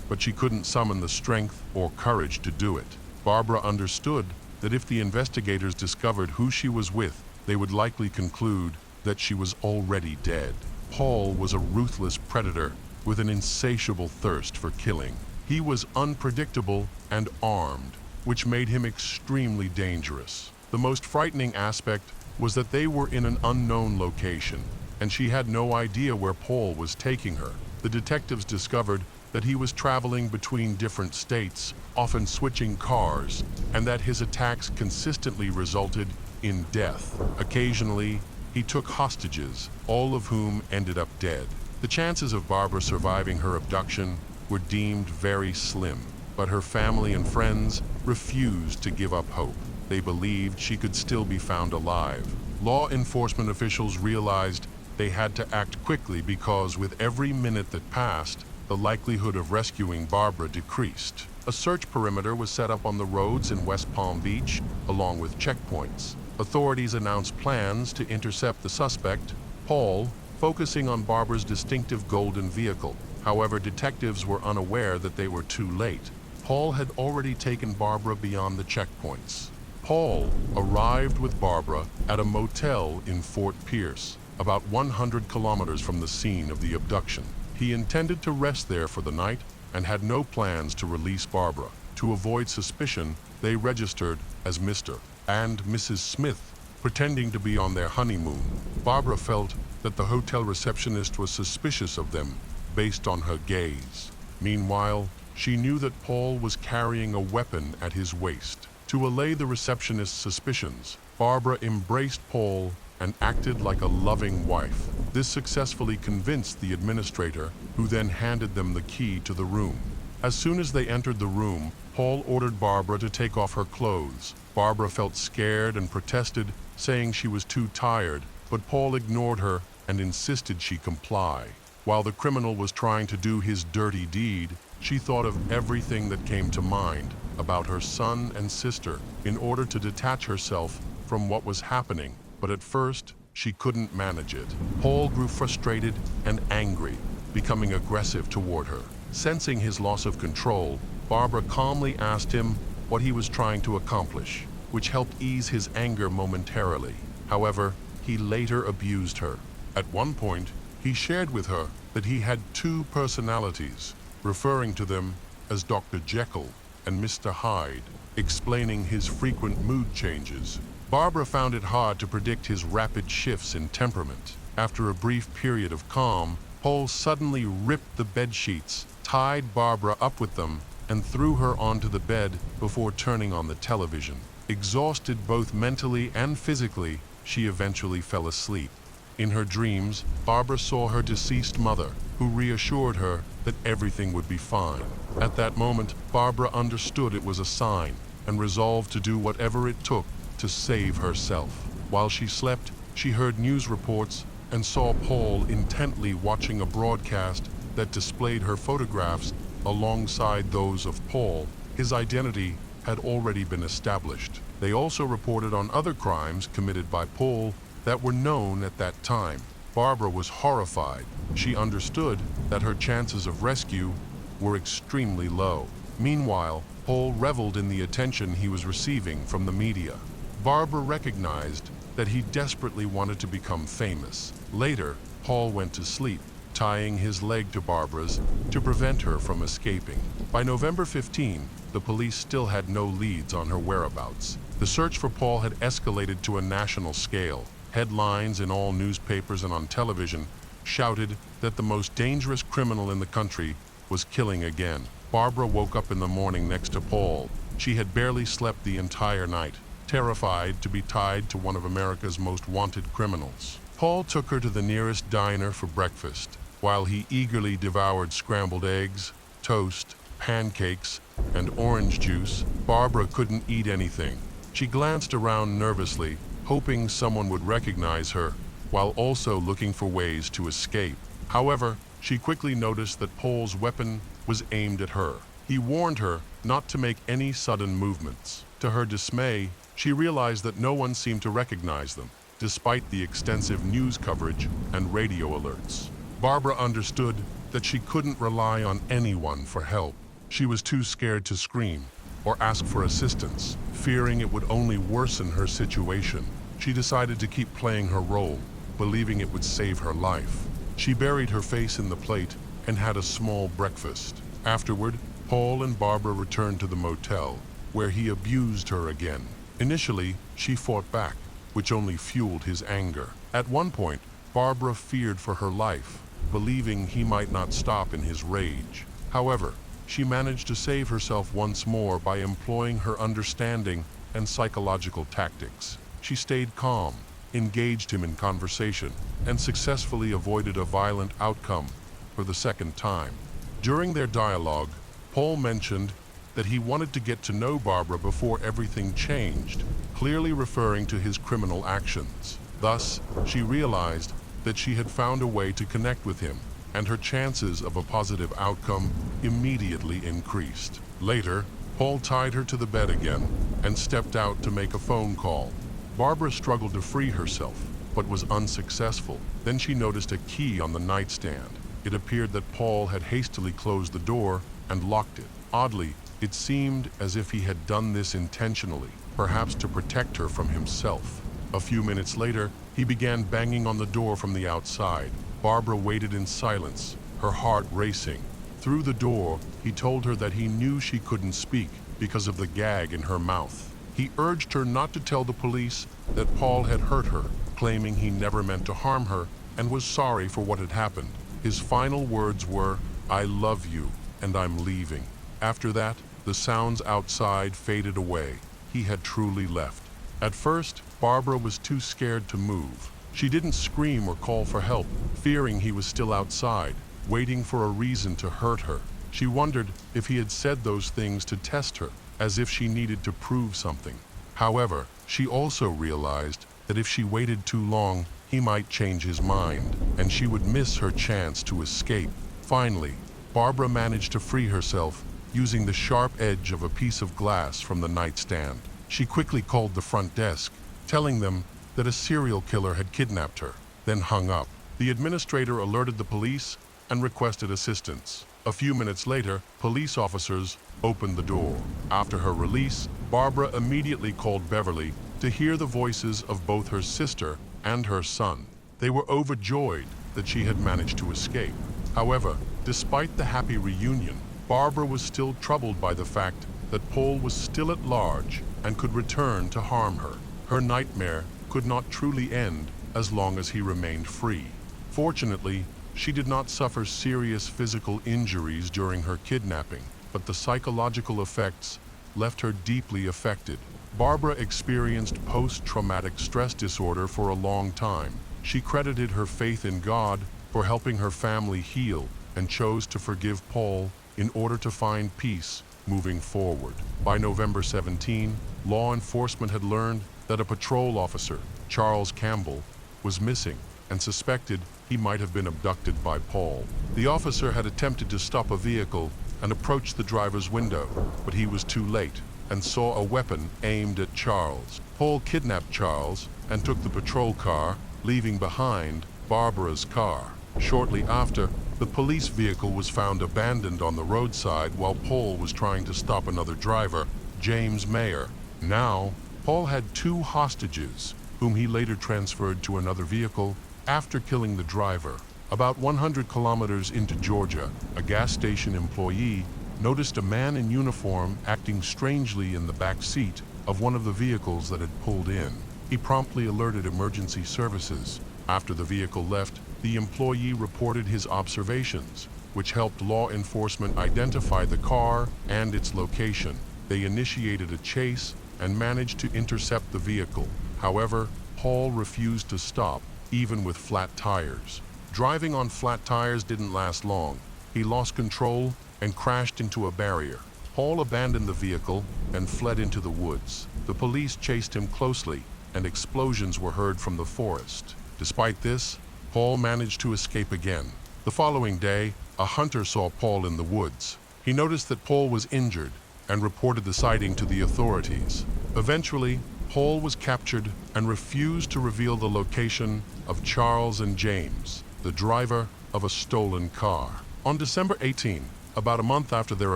but she couldn't summon the strength or courage to do it. Barbara understood that if the investigators discovered who she was with, they would likely conclude that she was already dead. Paul was a ruthless predator with an insatiable thirst for killing. He was unpredictable and armed, which made him extremely dangerous. The most frightening aspect was that they were in an unknown location, and she had no idea where Paul was taking her. The detectives discovered that he was traveling between different states, often switching cars, and that his attacks consistently resulted in death. Occasionally, he took hostages, all of whom ended up dead. The chances of Barbara surviving her abduction were deemed very slim, but her family and friends refused to give up hope. They believed she could still be found alive. Law enforcement officials realized they had to act quickly because with every minute that passed, the likelihood of rescuing Barbara decreased. A search perimeter was set up on the roads in West Palm Beach, along with checkpoints. Authorities announced plans to intercept the suspect, Paul, focusing on Barbara's distinctive golden vehicle. However, detectives were unaware that they were too late. Paul had already taken Barbara beyond the checkpoints. Paul arrived with Barbara at a motel in Fort Pierce, about 100 kilometers from the scene of the abduction. He intended to rest there for the night and had no plans to release Barbara. To avoid suspicion, they registered as Mr. and Mrs. Smith, pretending to be on their honeymoon. Barbara felt that the hotel receptionist was suspicious of them based on her gaze. Meanwhile, she knew that Paul was carrying a weapon at his waist. To allay the receptionist's suspicions, Barbara embraced Paul and acted like a loving wife. This successfully convinced the administrator, who then handed them the key to the room. As soon as they entered the room, Paul ordered Barbara to take off her clothes. Barbara felt scared and protested, saying she was too tired, but Paul ignored her and insisted she comply. While the criminal was trying to do his dirty deed, she thought of everything that came to mind about her son and sister in order to detach herself from what was happening, but at first, she couldn't manage it. Paul grew frustrated and angry, becoming aggressive toward her. Sensing his loss of control, Barbara calmly asked him what he was trying to accomplish, which helped ease his anger momentarily. However, he later abused her. At one point, he shared with her that he had two personalities, referring to them as Dr. Jekyll and Mr. Hyde, explaining his frequent mood changes. Barbara found it hard to predict his rapid shifts in temperament. After a brief period of calm, Paul suddenly ripped the bed sheets, tied Barbara up with them, and threw her onto the bed before turning on the television. Exhausted both mentally and physically, she eventually fell asleep. In her dreams, Barbara saw her deceased mother, who reassured her that everything would be fine. At that moment, Barbara understood it was a sign and resolved to do whatever it took to save herself. While she slept, she heard news reports and saw Paul intently watching a broadcast that displayed her photographs alongside those of Paul. His identity had already been established. They also reported on other crimes committed by Paul that were known at that time. Barbara was horrified. She understood that her chances of rescue were extremely low. Meanwhile, Paul reveled in the attention he was receiving from the media. Barbara recognized that he desperately wanted to become famous. Later, Paul went to sleep, tying his leg to Barbara's to prevent her from escaping. By November 15, the police still had no leads on her whereabouts. The search for Paul had escalated to a national scale. Headlines in all newspapers and on television shouted that the most dangerous criminal in the country was killing again. Barbara woke up in the morning next to Paul. She had barely slept the entire night, terrified to be tied to one of America's most wanted criminals. Paul took her to the nearest diner for breakfast. While he eagerly devoured scrambled eggs, toast, pancakes, and orange juice, Barbara couldn't eat anything. She glanced around nervously, hoping someone would recognize her, while also looking for ways to escape. However, she quickly noticed that Paul's weapon was aimed at her. He warned her not to make any sudden movements. To her dismay, she realized that no one seemed to recognize them, despite the extensive news coverage and radio alerts. Barbara understood that she couldn't rely on anyone for help. She was too scared to scream or ask for assistance, fearing it would only worsen her situation. She decided to keep playing her role, believing it would save her life. She buried her face in the plate and had a small breakfast. Afterward, Paul and Barbara returned to the motel, where he abused her again. Initially, she fought back, which only fueled his anger. At one point, Barbara feared for her life, believing he might not stop in his rage. However, she managed to save herself once more by employing her understanding and psychological tactics. She stayed calm, engaged him in conversation, and successfully avoided a violent outcome for the second time. During their dialogue, Paul mentioned that he wanted to get to know Barbara before everything changed, clearly referring to his criminal actions. Thus, she realized that she had found a way to connect with him, and her chances of a positive outcome immediately increased. Later, Paul tied her to the bed again and stepped out to make a phone call. Barbara struggled to free herself, but was unsuccessful. Then she noticed a key on the nightstand. It appeared that Paul had hastily closed the door and locked it. Oddly, it seemed as if he had done this intentionally, perhaps to protect her from himself. A few minutes later, he began banging on the door from the outside. Barbara waited in silence, her heart racing. Through the door, he told her that he knew she couldn't speak because of the gag in her mouth. He urged her not to tell the police that Paul had hurt her, claiming he never meant to harm her and was sorry for what had happened. His final words were, "I love you, and I'm leaving." After that, the sounds outside faded away. He had truly left. At first, Barbara was too scared to move. She didn't scream or call for help, fearing he was still outside, waiting for a reason to hurt her. She wondered if he had said those things to test her, as if she needed to prove something. However, she also realized that if she waited too long, he might change his mind, and she would miss her chance to escape. Finally, Barbara managed to free herself using the sharp edge of a piece of glass from the nightstand. She quickly called the front desk, telling them that a serial killer had kidnapped her, then hung up. The administrator alerted the police and requested assistance. A few minutes later, police officers opened the door. After her release, Barbara immediately called Beverly to hear the voices of both her sister and her son. They were overjoyed that she had managed to escape. However, despite the happy reunion, Barbara was still troubled by the fact that Paul was still at large and could return to harm her. Her nightmare could not truly end as long as he remained free. Fortunately, she did not suffer serious physical injuries during her kidnapping, but the psychological effects left her deeply affected. Barbara experienced post-traumatic stress disorder for a long time. She credited her faith in God for helping her family heal and chose to forgive Paul in order to find peace moving forward. By November 17, law enforcement had learned that a patrol officer, Charles Campbell, was missing and suspected he might have been abducted by Paul. The officer had attempted to stop a vehicle and approached the driver's window, but he was too late and saw a weapon aimed at Charles. Paul kidnapped Charles and took the patrol car, leaving behind Barbara's car. Shortly after, the police vehicle was found abandoned on the roadside while Paul was trying to stop another driver, James Mayer. Now, Paul had two hostages, whom he later transferred to another vehicle after killing the driver. About 100 kilometers into Georgia, a gas station employee noticed a man in uniform acting strangely in the back seat of one of the vehicles that had pulled in. He promptly alerted emergency services. After the vehicle left, the employee reported his observations, which helped law enforcement identify the car and its location. They initiated a chase and managed to intercept the vehicle. However, Paul refused to stop, even with flat tires. Driving on flat tires didn't last long. He lost control and crashed into a barrier. Paul abandoned the vehicle and fled into the woods. The police chased him closely, and explosions were heard from the forest. Despite this, Paul managed to escape again. The following day, a hunter saw Paul in the woods. He noticed that Paul was injured and reported the sighting to the authorities. Eventually, Paul was captured and refused to reveal the location of Charles and James, the driver of a stolen car. On December 18, about a month after their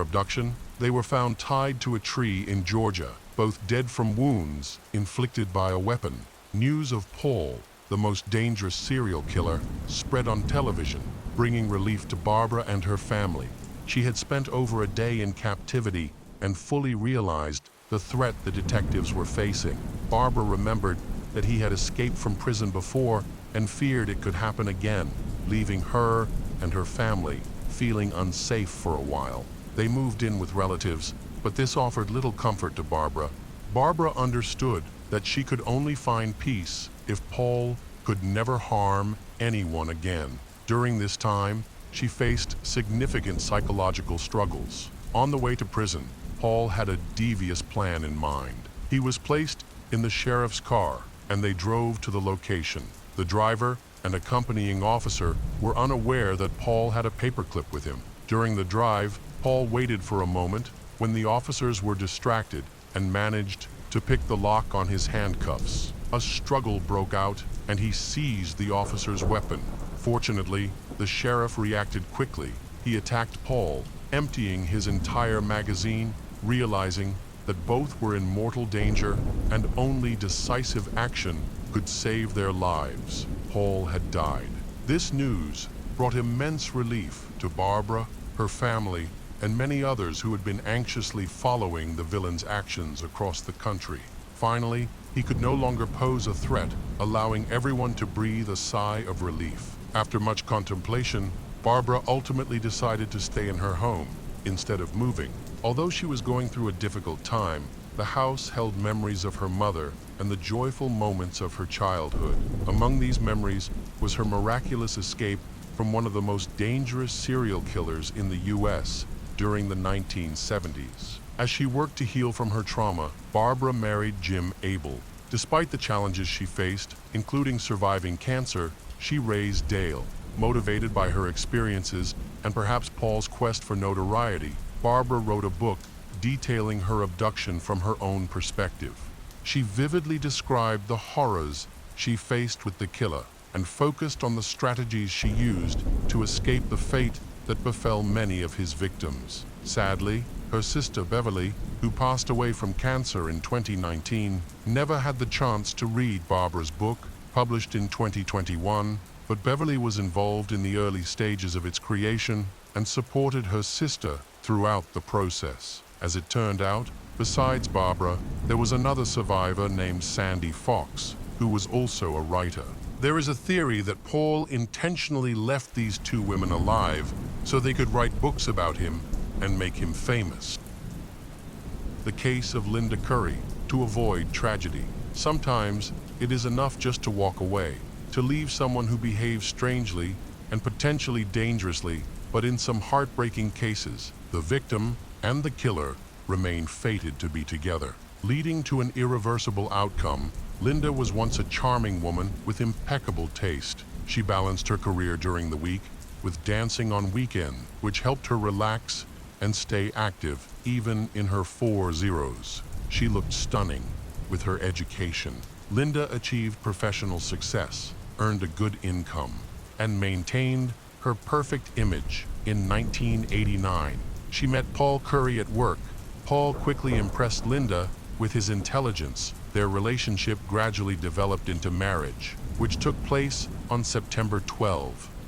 abduction, they were found tied to a tree in Georgia, both dead from wounds inflicted by a weapon. News of Paul, the most dangerous serial killer, spread on television, bringing relief to Barbara and her family. She had spent over a day in captivity and fully realized the threat the detectives were facing. Barbara remembered that he had escaped from prison before and feared it could happen again, leaving her and her family feeling unsafe for a while. They moved in with relatives, but this offered little comfort to Barbara. Barbara understood that she could only find peace if Paul could never harm anyone again. During this time, she faced significant psychological struggles. On the way to prison, Paul had a devious plan in mind. He was placed in the sheriff's car, and they drove to the location. The driver and accompanying officer were unaware that Paul had a paperclip with him. During the drive, Paul waited for a moment when the officers were distracted and managed to pick the lock on his handcuffs. A struggle broke out, and he seized the officer's weapon. Fortunately, the sheriff reacted quickly. He attacked Paul, emptying his entire magazine, realizing that both were in mortal danger and only decisive action could save their lives. Paul had died. This news brought immense relief to Barbara, her family, and many others who had been anxiously following the villain's actions across the country. Finally, he could no longer pose a threat, allowing everyone to breathe a sigh of relief. After much contemplation, Barbara ultimately decided to stay in her home instead of moving. Although she was going through a difficult time, the house held memories of her mother and the joyful moments of her childhood. Among these memories was her miraculous escape from one of the most dangerous serial killers in the U.S. during the 1970s. As she worked to heal from her trauma, Barbara married Jim Abel. Despite the challenges she faced, including surviving cancer, she raised Dale. Motivated by her experiences and perhaps Paul's quest for notoriety, Barbara wrote a book detailing her abduction from her own perspective. She vividly described the horrors she faced with the killer and focused on the strategies she used to escape the fate that befell many of his victims. Sadly, her sister Beverly, who passed away from cancer in 2019, never had the chance to read Barbara's book, published in 2021, but Beverly was involved in the early stages of its creation and supported her sister throughout the process. As it turned out, besides Barbara, there was another survivor named Sandy Fox, who was also a writer. There is a theory that Paul intentionally left these two women alive so they could write books about him and make him famous. The case of Linda Curry, to avoid tragedy. Sometimes it is enough just to walk away, to leave someone who behaves strangely and potentially dangerously, but in some heartbreaking cases, the victim and the killer remain fated to be together. Leading to an irreversible outcome, Linda was once a charming woman with impeccable taste. She balanced her career during the week with dancing on weekend, which helped her relax and stay active even in her 40s. She looked stunning with her education. Linda achieved professional success, earned a good income, and maintained her perfect image. In 1989, she met Paul Curry at work. Paul quickly impressed Linda with his intelligence. Their relationship gradually developed into marriage, which took place on September 12,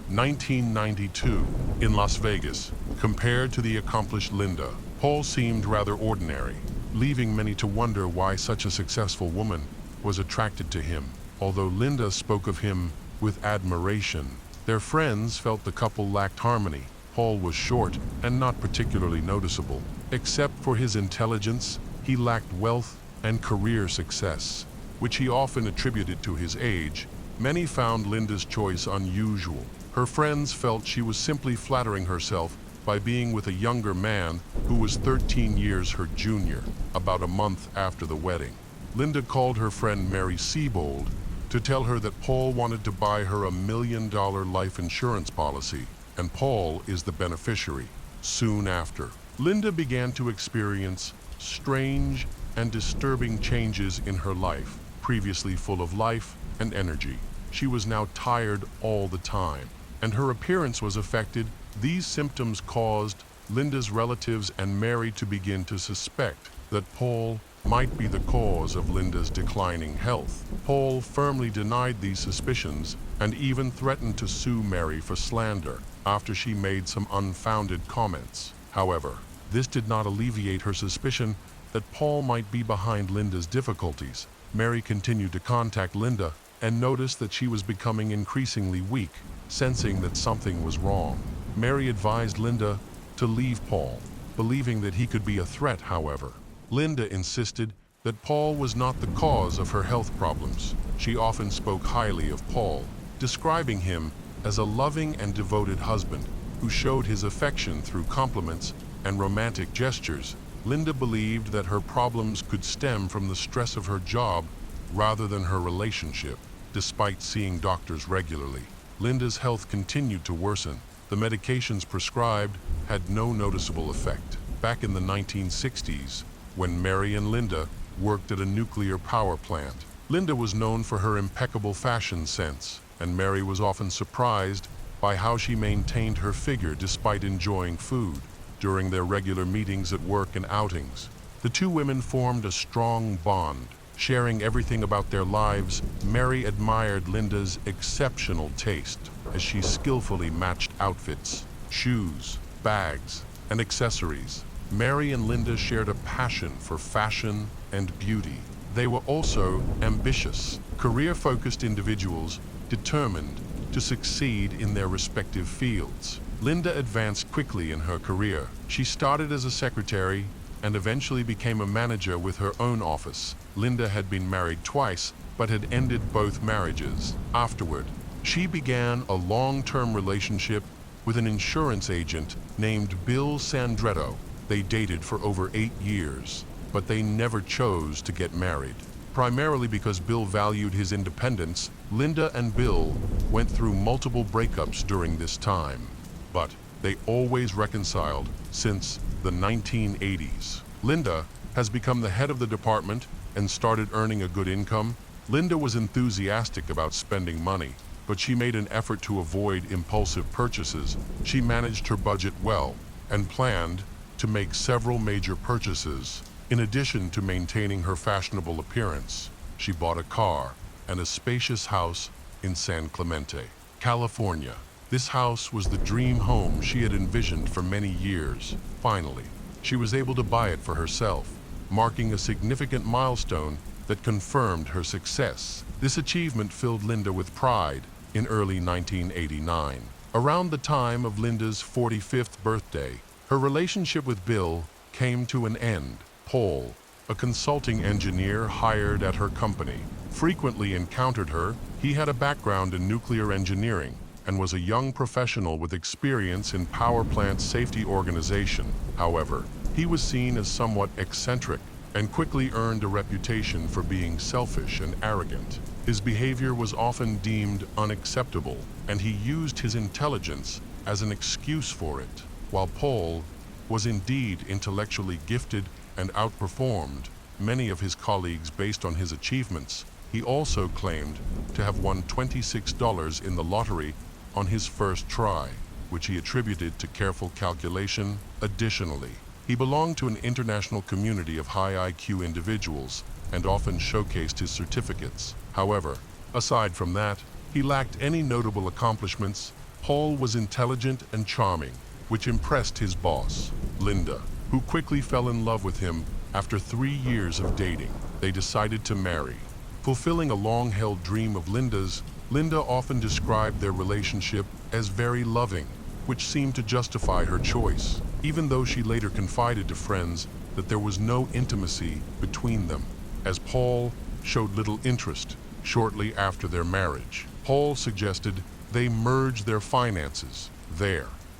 1992, in Las Vegas. Compared to the accomplished Linda, Paul seemed rather ordinary, leaving many to wonder why such a successful woman was attracted to him. Although Linda spoke of him with admiration, their friends felt the couple lacked harmony. Paul was short and not particularly noticeable. Except for his intelligence, he lacked wealth and career success, which he often attributed to his age. Many found Linda's choice unusual. Her friends felt she was simply flattering herself by being with a younger man who was 13 years her junior, about a month after the wedding. Linda called her friend Mary Siebold to tell her that Paul wanted to buy her $1 million life insurance policy, and Paul is the beneficiary. Soon after, Linda began to experience strange and disturbing changes in her life. Previously full of life and energy, she was now tired all the time, and her appearance was affected. These symptoms caused Linda's relatives and Mary to begin to suspect that Paul might be the cause of Linda's declining health. Paul firmly denied these suspicions and even threatened to sue Mary for slander after she made some unfounded comments. However, this did not alleviate her suspicion that Paul might be behind Linda's difficulties. Mary continued to contact Linda and noticed that she was becoming increasingly weak, sensing that something was wrong. Mary advised Linda to leave Paul, believing that he could be a threat, however. Linda insisted that Paul was not the cause of her health problems. She often spoke highly of Paul, describing him as a loving and devoted husband who showed his affection through compliments and romantic gestures. Linda believed that her problems could stem from the stress of her job rather than her relationship. Despite seeing doctors regularly, Linda's health continued to worsen. The medications prescribed had no noticeable effect. Back in the 1960s, when Mary and Linda worked at a nuclear power plant, Linda was known for her impeccable fashion sense, and Mary was often surprised by how she maintained her figure despite enjoying food. During their regular meetings at work and outings, the two women formed a strong bond. Sharing everything about their lives, Mary admired Linda's exceptional taste as she skillfully matched outfits, shoes, bags, and accessories. Mary and Linda shared a passion for fashion and beauty. They were also ambitious, career-focused individuals determined to succeed in their respective fields. Linda advanced quickly in her career. She started as a secretary and eventually became a manager with her own office. Linda had been married twice, but had ended both marriages. Afterward, she began a long-term relationship with an insurance agent named Bill Sandretto. They dated for over 8 years, but they never chose to get married. Primarily because Bill valued his independence, Linda and Bill went through multiple breakups during this time, but they always reconciled since the 1980s. Linda has become the head of the department and started earning a good income. Linda was enthusiastic about spending money, but she made an effort to avoid impulsive purchases. She managed her budget well and planned to make several major purchases. In addition to maintaining her fashionable appearance, she bought a car and a spacious house in San Clemente, California. This house was the dream home she had envisioned for many years. Finally, she was able to buy it for herself, marking a significant milestone that confirmed her success. This achievement filled Linda with pride. In early 1989, around the time of Linda's 45th birthday, her relationship with Bill came to an end. Paul, a consulting engineer hired at her company, frequently encountered her. He had a background in nuclear engineering and was a young professional with experience in power plant safety organization. However, he was seen as somewhat eccentric and quickly earned a reputation for being selfish and arrogant. His behavior was often deemed unacceptable, and he used his intelligence as an excuse for it. While Paul was indeed intellectually gifted and outperformed many of his colleagues based on his achievements, he also claimed to have won $26 in the lottery on his first try, which he attributed to careful calculation. Additionally, he belonged to an international community of high IQ individuals and often showcased his certificates. However, aside from that, he lacked any notable accomplishments. Paul was intelligent and charming, which impressed his boss, Linda, who quickly fell in love with him after 3 years of dating. They decided to marry. Fulfilling a long-held dream of Linda's, Linda often described their relationship as very loving, which seemed to justify her choice, even though she later confided to friends that there was no intimacy between them, as Paul showed little interest. Shortly after their marriage, Paul suggested they merge their finances.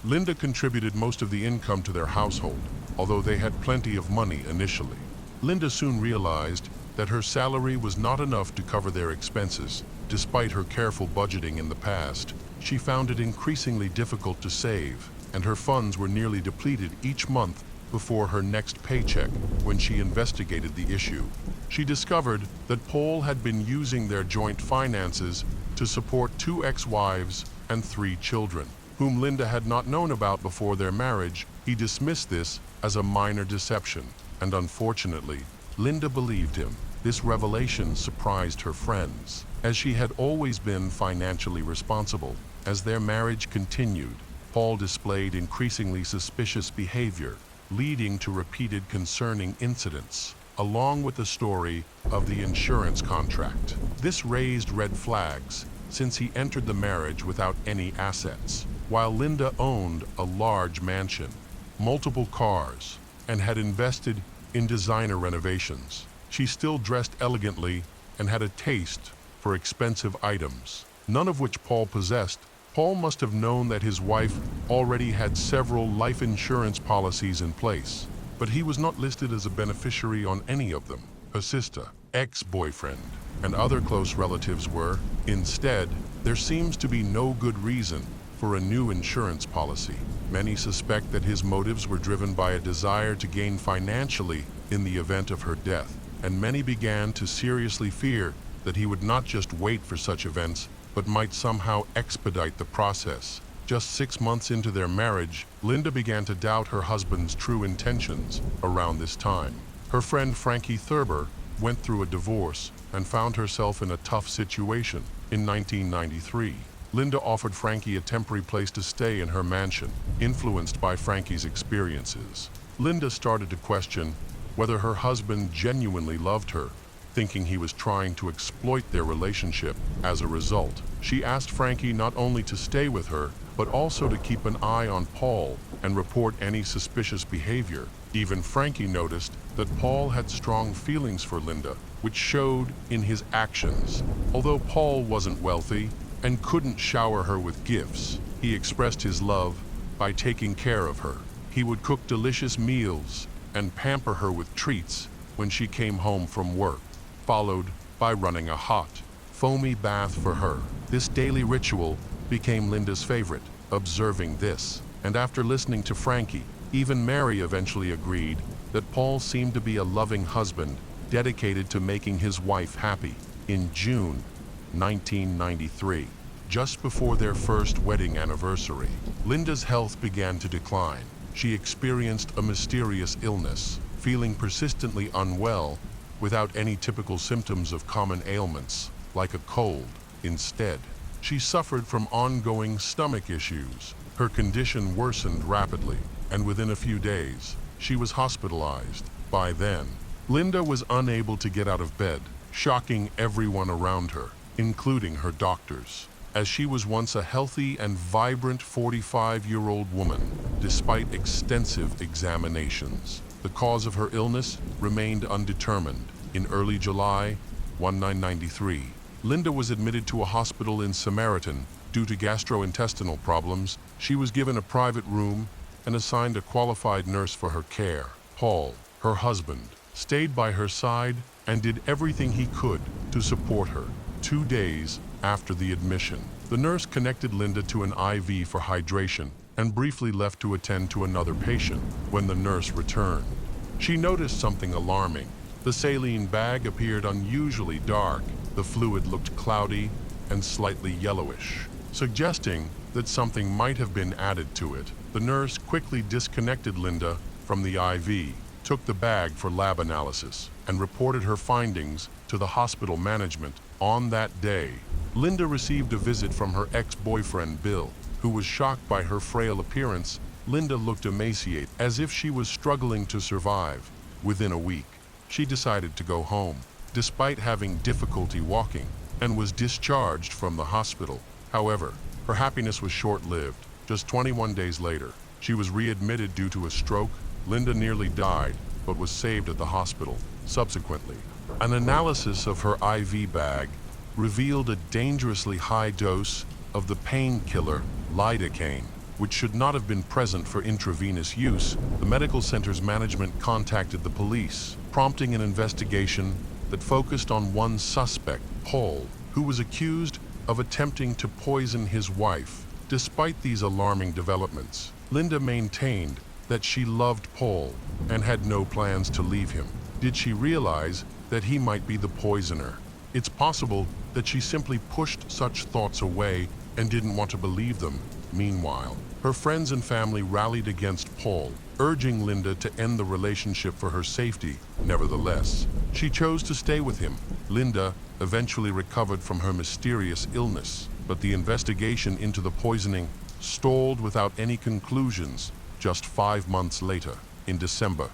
Linda contributed most of the income to their household, although they had plenty of money initially. Linda soon realized that her salary was not enough to cover their expenses. Despite her careful budgeting in the past, she found it increasingly difficult to save, and her funds were nearly depleted each month before her next paycheck. When she investigated the issue, she discovered that Paul had been using their joint finances to support 2 ex-wives and 3 children, whom Linda had not known about before their marriage. He dismissed this as a minor deception, and unfortunately, Linda believed him. This revelation surprised her friends, as she had always been financially responsible. As their marriage continued, Paul displayed increasingly suspicious behavior, leading to repeated concerning incidents, along with the story of the insurance contract. This raised red flags, since he entered the marriage without any assets. While Linda owned a large mansion, multiple cars, and had invested in designer renovations, she still dressed elegantly and had a taste for expensive items, none of which Paul possessed. Paul must have known that his wife already had several life insurance policies in place, but he was not listed as a beneficiary on any of them. Her sister, ex-boyfriend, and other close relatives were. Instead, there seems to be no good reason for a new insurance policy. Many suspect that his motives were driven by a desire to gain financially in the event of her death, and many began to seriously fear that he would not just wait for such events, but might somehow expedite the process. Just 6 months into their marriage, Linda began to doubt her husband's true intentions around this time. Her friend Frankie Thurber went through a divorce and found herself in a tough situation. In 1993, Linda offered Frankie a temporary place to stay in her mansion, influenced by Frankie's experiences. Linda started to question whether her husband genuinely loved her, thinking he was trying to exploit their relationship. As a result, she asked Frankie not only to stay with her, but also to keep an eye on Paul and report any suspicious behavior. Even Frankie noticed that Paul had strong feelings for Linda, which showed in his actions. Although Paul wasn't wealthy and couldn't shower her with gifts, he expressed his love by taking care of her. He would cook delicious meals and pamper her with treats when she came home from work, followed by running a hot, foamy bath for her. This daily ritual became Linda's favorite. Observing this, and after listening to Frankie, even Mary eventually agreed that Paul seemed to be a loving husband dedicated to making his wife happy. In June 1993, just before their first wedding anniversary, Linda's health began to decline. She experienced a mysterious illness, feeling persistently unwell without any typical symptoms of common ailments, like a cold. Instead, she suffered from ongoing stomach issues. Her condition worsened rapidly, and within a few days, she was hospitalized. By then, Linda was unable to get out of bed, shocking everyone around her, including her doctors, as she was once a healthy and vibrant 45-year-old woman. Despite extensive examinations, the cause of her illness remained undetermined. In early July 1993, Linda was admitted to a hospital in Samaritan due to gastrointestinal problems. She was given a private room and assigned a qualified nurse for her care. Paul, her husband, stayed by her side and did everything he could to support her. 2 days after the admission, the nurse connected Linda to an IV for hydration and briefly left to attend to another patient. When the nurse returned, she noticed something alarming. The saline bag appeared unusually dark. The fluid looked cloudy and slightly yellowish, suggesting that something might have been added to it. The nurse quickly disconnected Linda from the IV, took the bag for lab analysis, and reported her findings to the hospital management. On that day, Linda received a visit from her ex-boyfriend Bill, who was shocked by her frail appearance. Linda looked emaciated, as if she was struggling to survive. Within a week, she decided to go home, despite having difficulty walking, and was discharged from the hospital. However, her happiness was short-lived. Just 21 days later, she was readmitted due to a stroke. Linda nearly died, but was saved at the hospital. Subsequently, an analysis of her IV bag revealed a dangerously high dose of the painkiller lidocaine, which should not have been present for intravenous use. The medical center's management contacted the police, prompting an investigation that focused on one suspect, Paul, who was accused of attempting to poison his wife. Despite these alarming developments, Linda maintained that she loved Paul and had no plans to leave him. Did she realize that he might be the poisoner? It's possible that she simply pushed such thoughts away and didn't want to believe them. Meanwhile, her friends and family rallied against Paul, urging Linda to end the relationship for her safety. Nevertheless, she chose to stay with him. Linda eventually recovered from her mysterious illness, but the investigation into the poisoning stalled without any conclusions. Just 5 months later, in December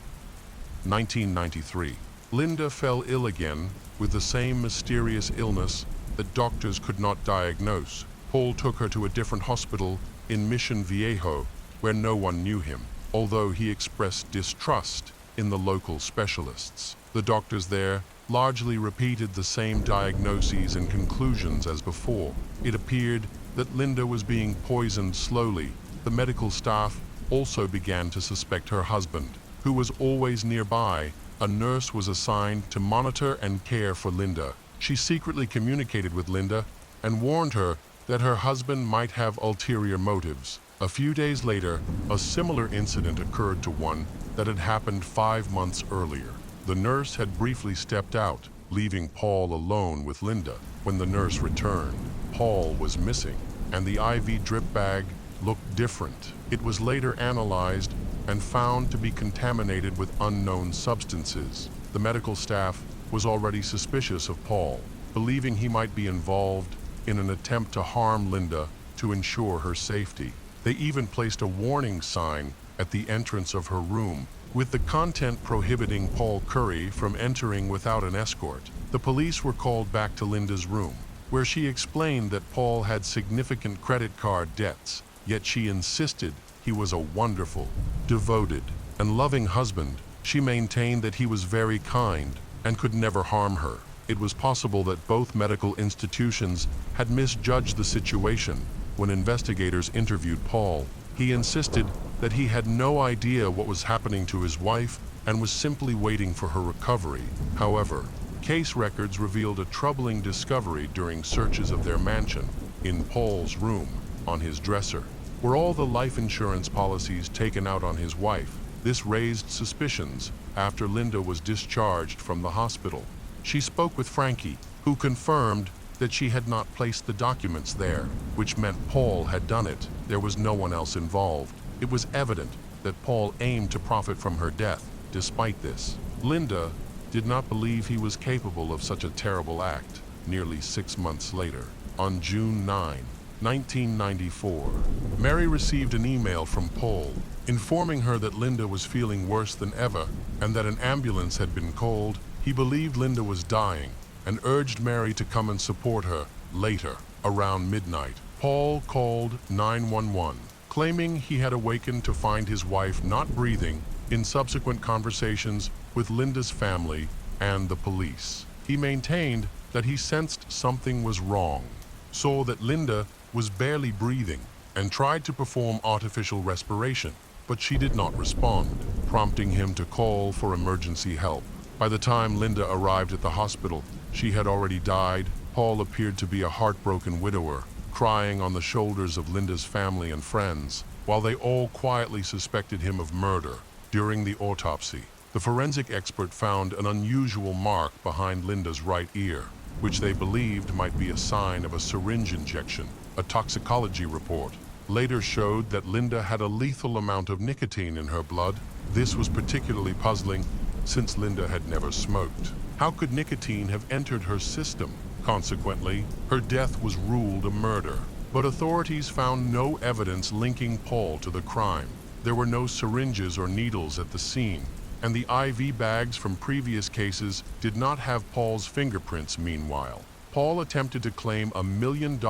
1993, Linda fell ill again with the same mysterious illness that doctors could not diagnose. Paul took her to a different hospital in Mission Viejo, where no one knew him, although he expressed distrust in the local specialists. The doctors there largely repeated the same diagnoses and conclusions as before. It appeared that Linda was being poisoned slowly. The medical staff also began to suspect her husband, who was always nearby. A nurse was assigned to monitor and care for Linda. She secretly communicated with Linda and warned her that her husband might have ulterior motives. A few days later, a similar incident occurred to one that had happened 5 months earlier. The nurse had briefly stepped out, leaving Paul alone with Linda. When the nurse returned, Paul was missing, and the IV drip bag looked different. It was later analyzed and found to be contaminated with unknown substances. The medical staff was already suspicious of Paul, believing he might be involved in an attempt to harm Linda to ensure her safety. They even placed a warning sign at the entrance of her room, with the content prohibiting Paul Curry from entering without an escort. The police were called back to Linda's room, where she explained that Paul had significant credit card debts, yet she insisted he was a wonderful, devoted, and loving husband. She maintained that he was very kind and could never harm her. It was possible that both medical institutions had misjudged the situation. When investigators interviewed Paul, he insisted that he had no idea what was happening to his wife and was simply waiting for her recovery. However, case records revealed a troubling discovery during searches of their mansion. In Paul's room, on his dresser, were all the life insurance policies taken out on his wife. This raised suspicions after Linda was discharged from the hospital. She spoke with Frankie, who confirmed that she had not placed the documents there, which meant Paul had done it. There was no one else involved. It was evident that Paul aimed to profit from her death. Despite this, Linda did not believe he was capable of such a terrible act. Nearly 6 months later, on June 9, 1994, Mary received an email from Paul informing her that Linda was feeling worse than ever and that an ambulance had been called. He believed Linda was dying and urged Mary to come and support her. Later, around midnight, Paul called 911, claiming he had awakened to find his wife not breathing. In subsequent conversations with Linda's family and the police, he maintained that he sensed something was wrong, saw that Linda was barely breathing, and tried to perform artificial respiration, but she did not respond, prompting him to call for emergency help. By the time Linda arrived at the hospital, she had already died. Paul appeared to be a heartbroken widower, crying on the shoulders of Linda's family and friends, while they all quietly suspected him of murder. During the autopsy, the forensic expert found an unusual mark behind Linda's right ear, which they believed might be a sign of a syringe injection. A toxicology report later showed that Linda had a lethal amount of nicotine in her blood. This was particularly puzzling since Linda had never smoked. How could nicotine have entered her system? Consequently, her death was ruled a murder. But authorities found no evidence linking Paul to the crime. There were no syringes or needles at the scene, and the IV bags from previous cases did not have Paul's fingerprints. Meanwhile, Paul attempted to claim $1 million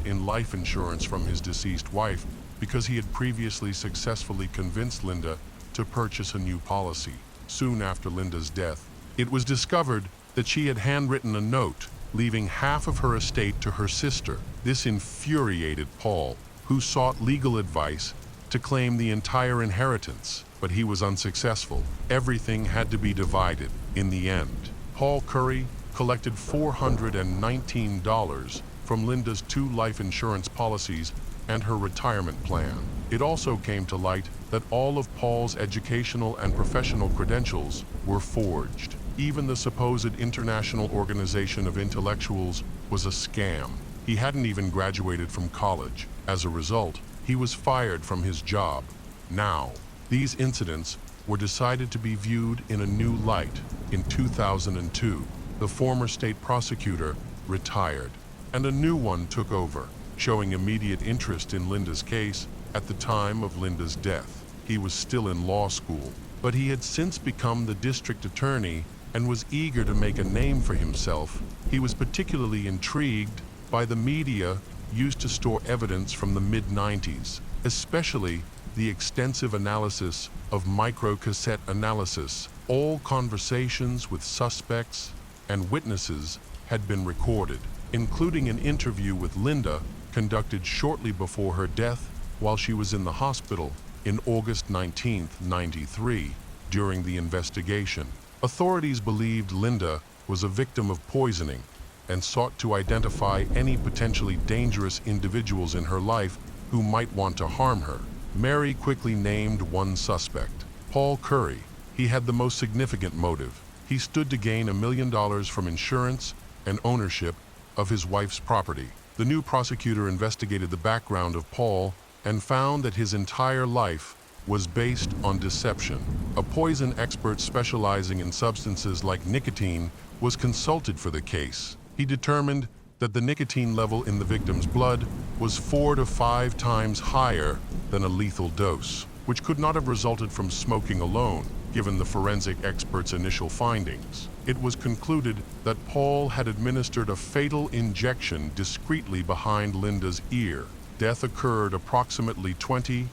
in life insurance from his deceased wife because he had previously successfully convinced Linda to purchase a new policy. Soon after Linda's death, it was discovered that she had handwritten a note, leaving half of her estate to her sister. This infuriated Paul, who sought legal advice to claim the entire inheritance, but he was unsuccessful. Everything had to be divided. In the end, Paul Curry collected $419 from Linda's 2 life insurance policies and her retirement plan. It also came to light that all of Paul's educational and professional credentials were forged. Even the supposed International Organization of Intellectuals was a scam. He hadn't even graduated from college. As a result, he was fired from his job. Now, these incidents were decided to be viewed in a new light. In 2002, the former state prosecutor retired, and a new one took over, showing immediate interest in Linda's case. At the time of Linda's death, he was still in law school, but he had since become the district attorney and was eager to make a name for himself. He was particularly intrigued by the media used to store evidence from the mid-90s, especially the extensive analysis of microcassette analysis. All conversations with suspects and witnesses had been recorded, including an interview with Linda conducted shortly before her death while she was in the hospital in August 1993. During the investigation, authorities believed Linda was a victim of poisoning and sought to identify any potentially dangerous individuals in her life who might want to harm her. Mary quickly named one suspect, Paul Curry. He had the most significant motive. He stood to gain $1 million from insurance and ownership of his wife's property. The new prosecutor investigated the background of Paul and found that his entire life was based on deception. A poison expert specializing in substances like nicotine was consulted for the case. He determined that the nicotine level in the victim's blood was 4 to 5 times higher than a lethal dose, which could not have resulted from smoking alone, given the forensic expert's initial findings. It was concluded that Paul had administered a fatal injection discreetly behind Linda's ear. Death occurred approximately 20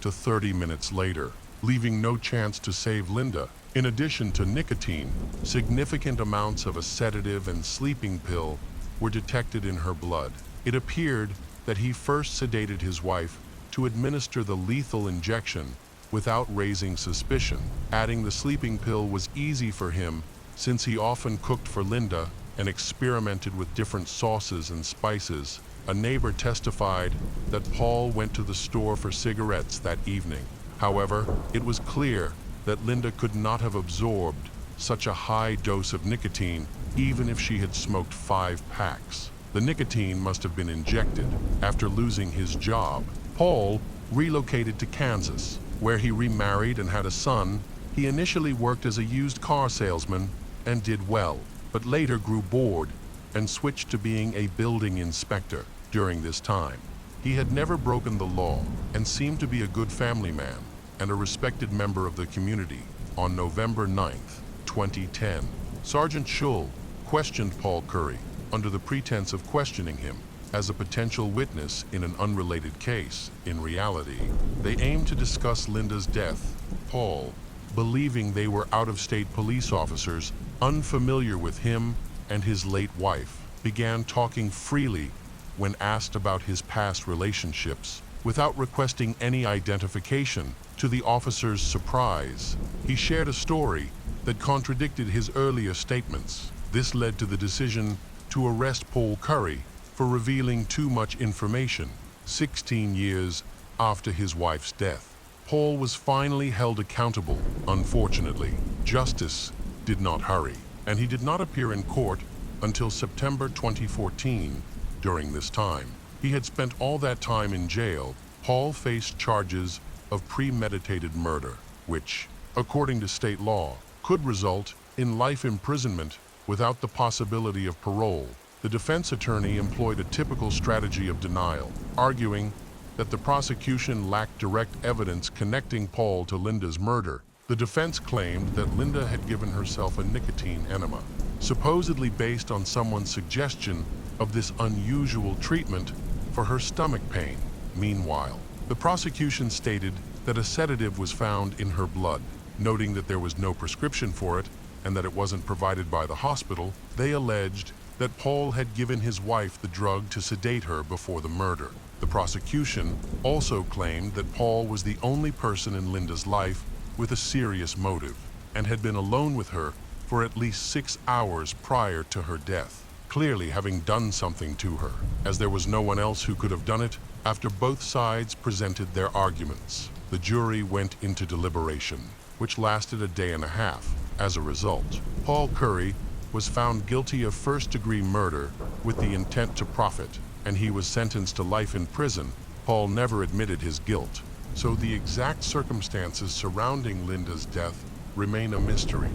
to 30 minutes later, leaving no chance to save Linda. In addition to nicotine, significant amounts of a sedative and sleeping pill were detected in her blood. It appeared that he first sedated his wife to administer the lethal injection without raising suspicion. Adding the sleeping pill was easy for him since he often cooked for Linda and experimented with different sauces and spices. A neighbor testified that Paul went to the store for cigarettes that evening. However, it was clear that Linda could not have absorbed such a high dose of nicotine even if she had smoked 5 packs. The nicotine must have been injected. After losing his job, Paul relocated to Kansas, where he remarried and had a son. He initially worked as a used car salesman and did well, but later grew bored and switched to being a building inspector. During this time, he had never broken the law and seemed to be a good family man and a respected member of the community. On November 9th, 2010, Sergeant Schull questioned Paul Curry under the pretense of questioning him as a potential witness in an unrelated case. In reality, they aimed to discuss Linda's death. Paul, believing they were out-of-state police officers unfamiliar with him and his late wife, began talking freely when asked about his past relationships, without requesting any identification. To the officer's surprise, he shared a story that contradicted his earlier statements. This led to the decision to arrest Paul Curry for revealing too much information. 16 years after his wife's death, Paul was finally held accountable. Unfortunately, justice did not hurry, and he did not appear in court until September 2014. During this time, he had spent all that time in jail. Paul faced charges of premeditated murder, which, according to state law, could result in life imprisonment without the possibility of parole. The defense attorney employed a typical strategy of denial, arguing that the prosecution lacked direct evidence connecting Paul to Linda's murder. The defense claimed that Linda had given herself a nicotine enema, supposedly based on someone's suggestion of this unusual treatment for her stomach pain. Meanwhile, the prosecution stated that a sedative was found in her blood. Noting that there was no prescription for it and that it wasn't provided by the hospital, they alleged that Paul had given his wife the drug to sedate her before the murder. The prosecution also claimed that Paul was the only person in Linda's life with a serious motive and had been alone with her for at least 6 hours prior to her death, clearly having done something to her, as there was no one else who could have done it. After both sides presented their arguments, the jury went into deliberation, which lasted a day and a half. As a result, Paul Curry was found guilty of first-degree murder with the intent to profit, and he was sentenced to life in prison Paul never admitted his guilt, so the exact circumstances surrounding Linda's death remain a mystery.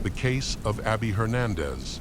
The case of Abby Hernandez.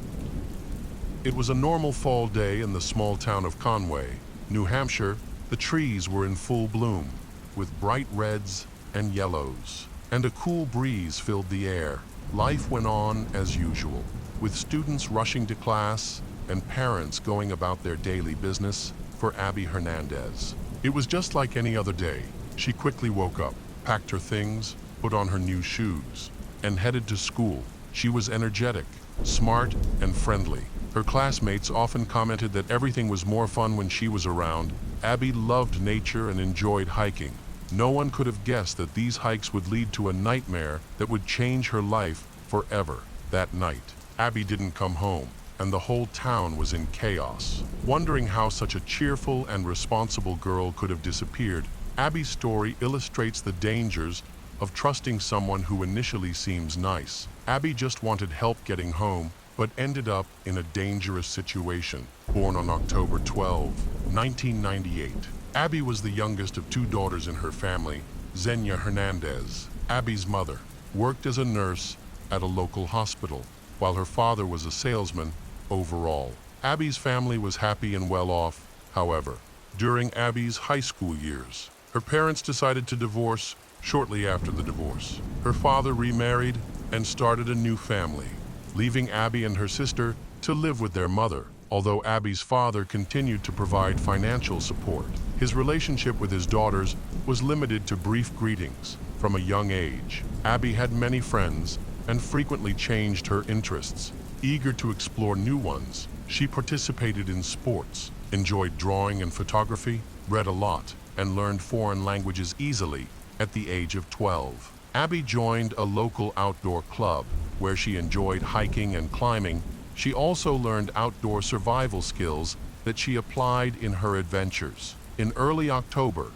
It was a normal fall day in the small town of Conway, New Hampshire. The trees were in full bloom, with bright reds and yellows, and a cool breeze filled the air. Life went on as usual, with students rushing to class and parents going about their daily business. For Abby Hernandez, it was just like any other day. She quickly woke up, packed her things, put on her new shoes, and headed to school. She was energetic, smart, and friendly. Her classmates often commented that everything was more fun when she was around. Abby loved nature and enjoyed hiking. No one could have guessed that these hikes would lead to a nightmare that would change her life forever. That night, Abby didn't come home, and the whole town was in chaos, wondering how such a cheerful and responsible girl could have disappeared. Abby's story illustrates the dangers of trusting someone who initially seems nice. Abby just wanted help getting home, but ended up in a dangerous situation. Born on October 12, 1998, Abby was the youngest of two daughters in her family. Xenia Hernandez, Abby's mother, worked as a nurse at a local hospital, while her father was a salesman. Overall, Abby's family was happy and well off. However, during Abby's high school years, her parents decided to divorce. Shortly after the divorce, her father remarried and started a new family, leaving Abby and her sister to live with their mother. Although Abby's father continued to provide financial support, his relationship with his daughters was limited to brief greetings. From a young age, Abby had many friends and frequently changed her interests. Eager to explore new ones, she participated in sports, enjoyed drawing and photography, read a lot, and learned foreign languages easily. At the age of 12, Abby joined a local outdoor club where she enjoyed hiking and climbing. She also learned outdoor survival skills that she applied in her adventures. In early October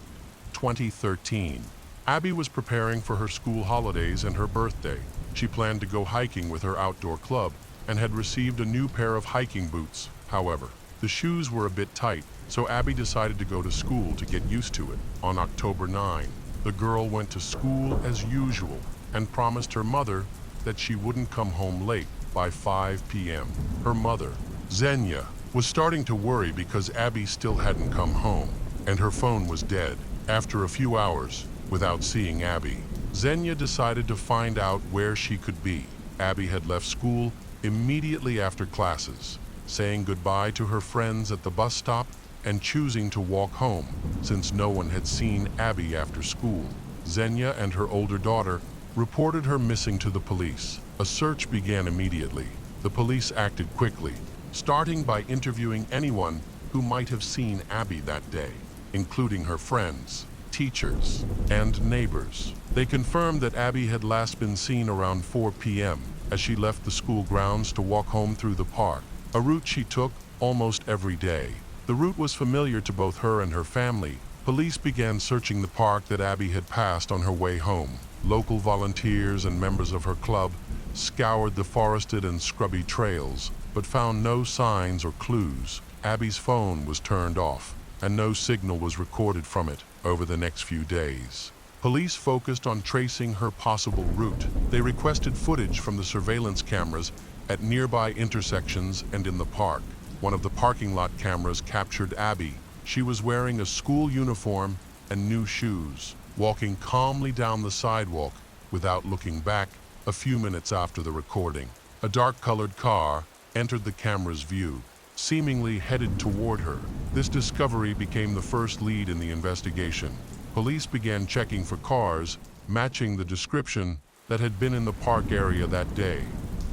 2013, Abby was preparing for her school holidays and her birthday. She planned to go hiking with her outdoor club and had received a new pair of hiking boots. However, the shoes were a bit tight, so Abby decided to go to school to get used to it. On October 9, the girl went to school as usual and promised her mother that she wouldn't come home late. By 5 p.m., her mother, Xenia, was starting to worry because Abby still hadn't come home, and her phone was dead. After a few hours, without seeing Abby, Xenia decided to find out where she could be. Abby had left school immediately after classes, saying goodbye to her friends at the bus stop and choosing to walk home since no one had seen Abby after school. Xenia and her older daughter reported her missing to the police. A search began immediately. The police acted quickly, starting by interviewing anyone who might have seen Abby that day, including her friends, teachers, and neighbors. They confirmed that Abby had last been seen around 4 p.m. as she left the school grounds to walk home through the park, a route she took almost every day. The route was familiar to both her and her family. Police began searching the park that Abby had passed on her way home. Local volunteers and members of her club scoured the forested and scrubby trails, but found no signs or clues. Abby's phone was turned off, and no signal was recorded from it over the next few days. Police focused on tracing her possible route. They requested footage from the surveillance cameras at nearby intersections and in the park. One of the parking lot cameras captured Abby. She was wearing a school uniform and new shoes, walking calmly down the sidewalk without looking back. A few minutes after the recording, a dark-colored car entered the camera's view, seemingly headed toward her. This discovery became the first lead in the investigation. Police began checking for cars matching the description that had been in the park area that day.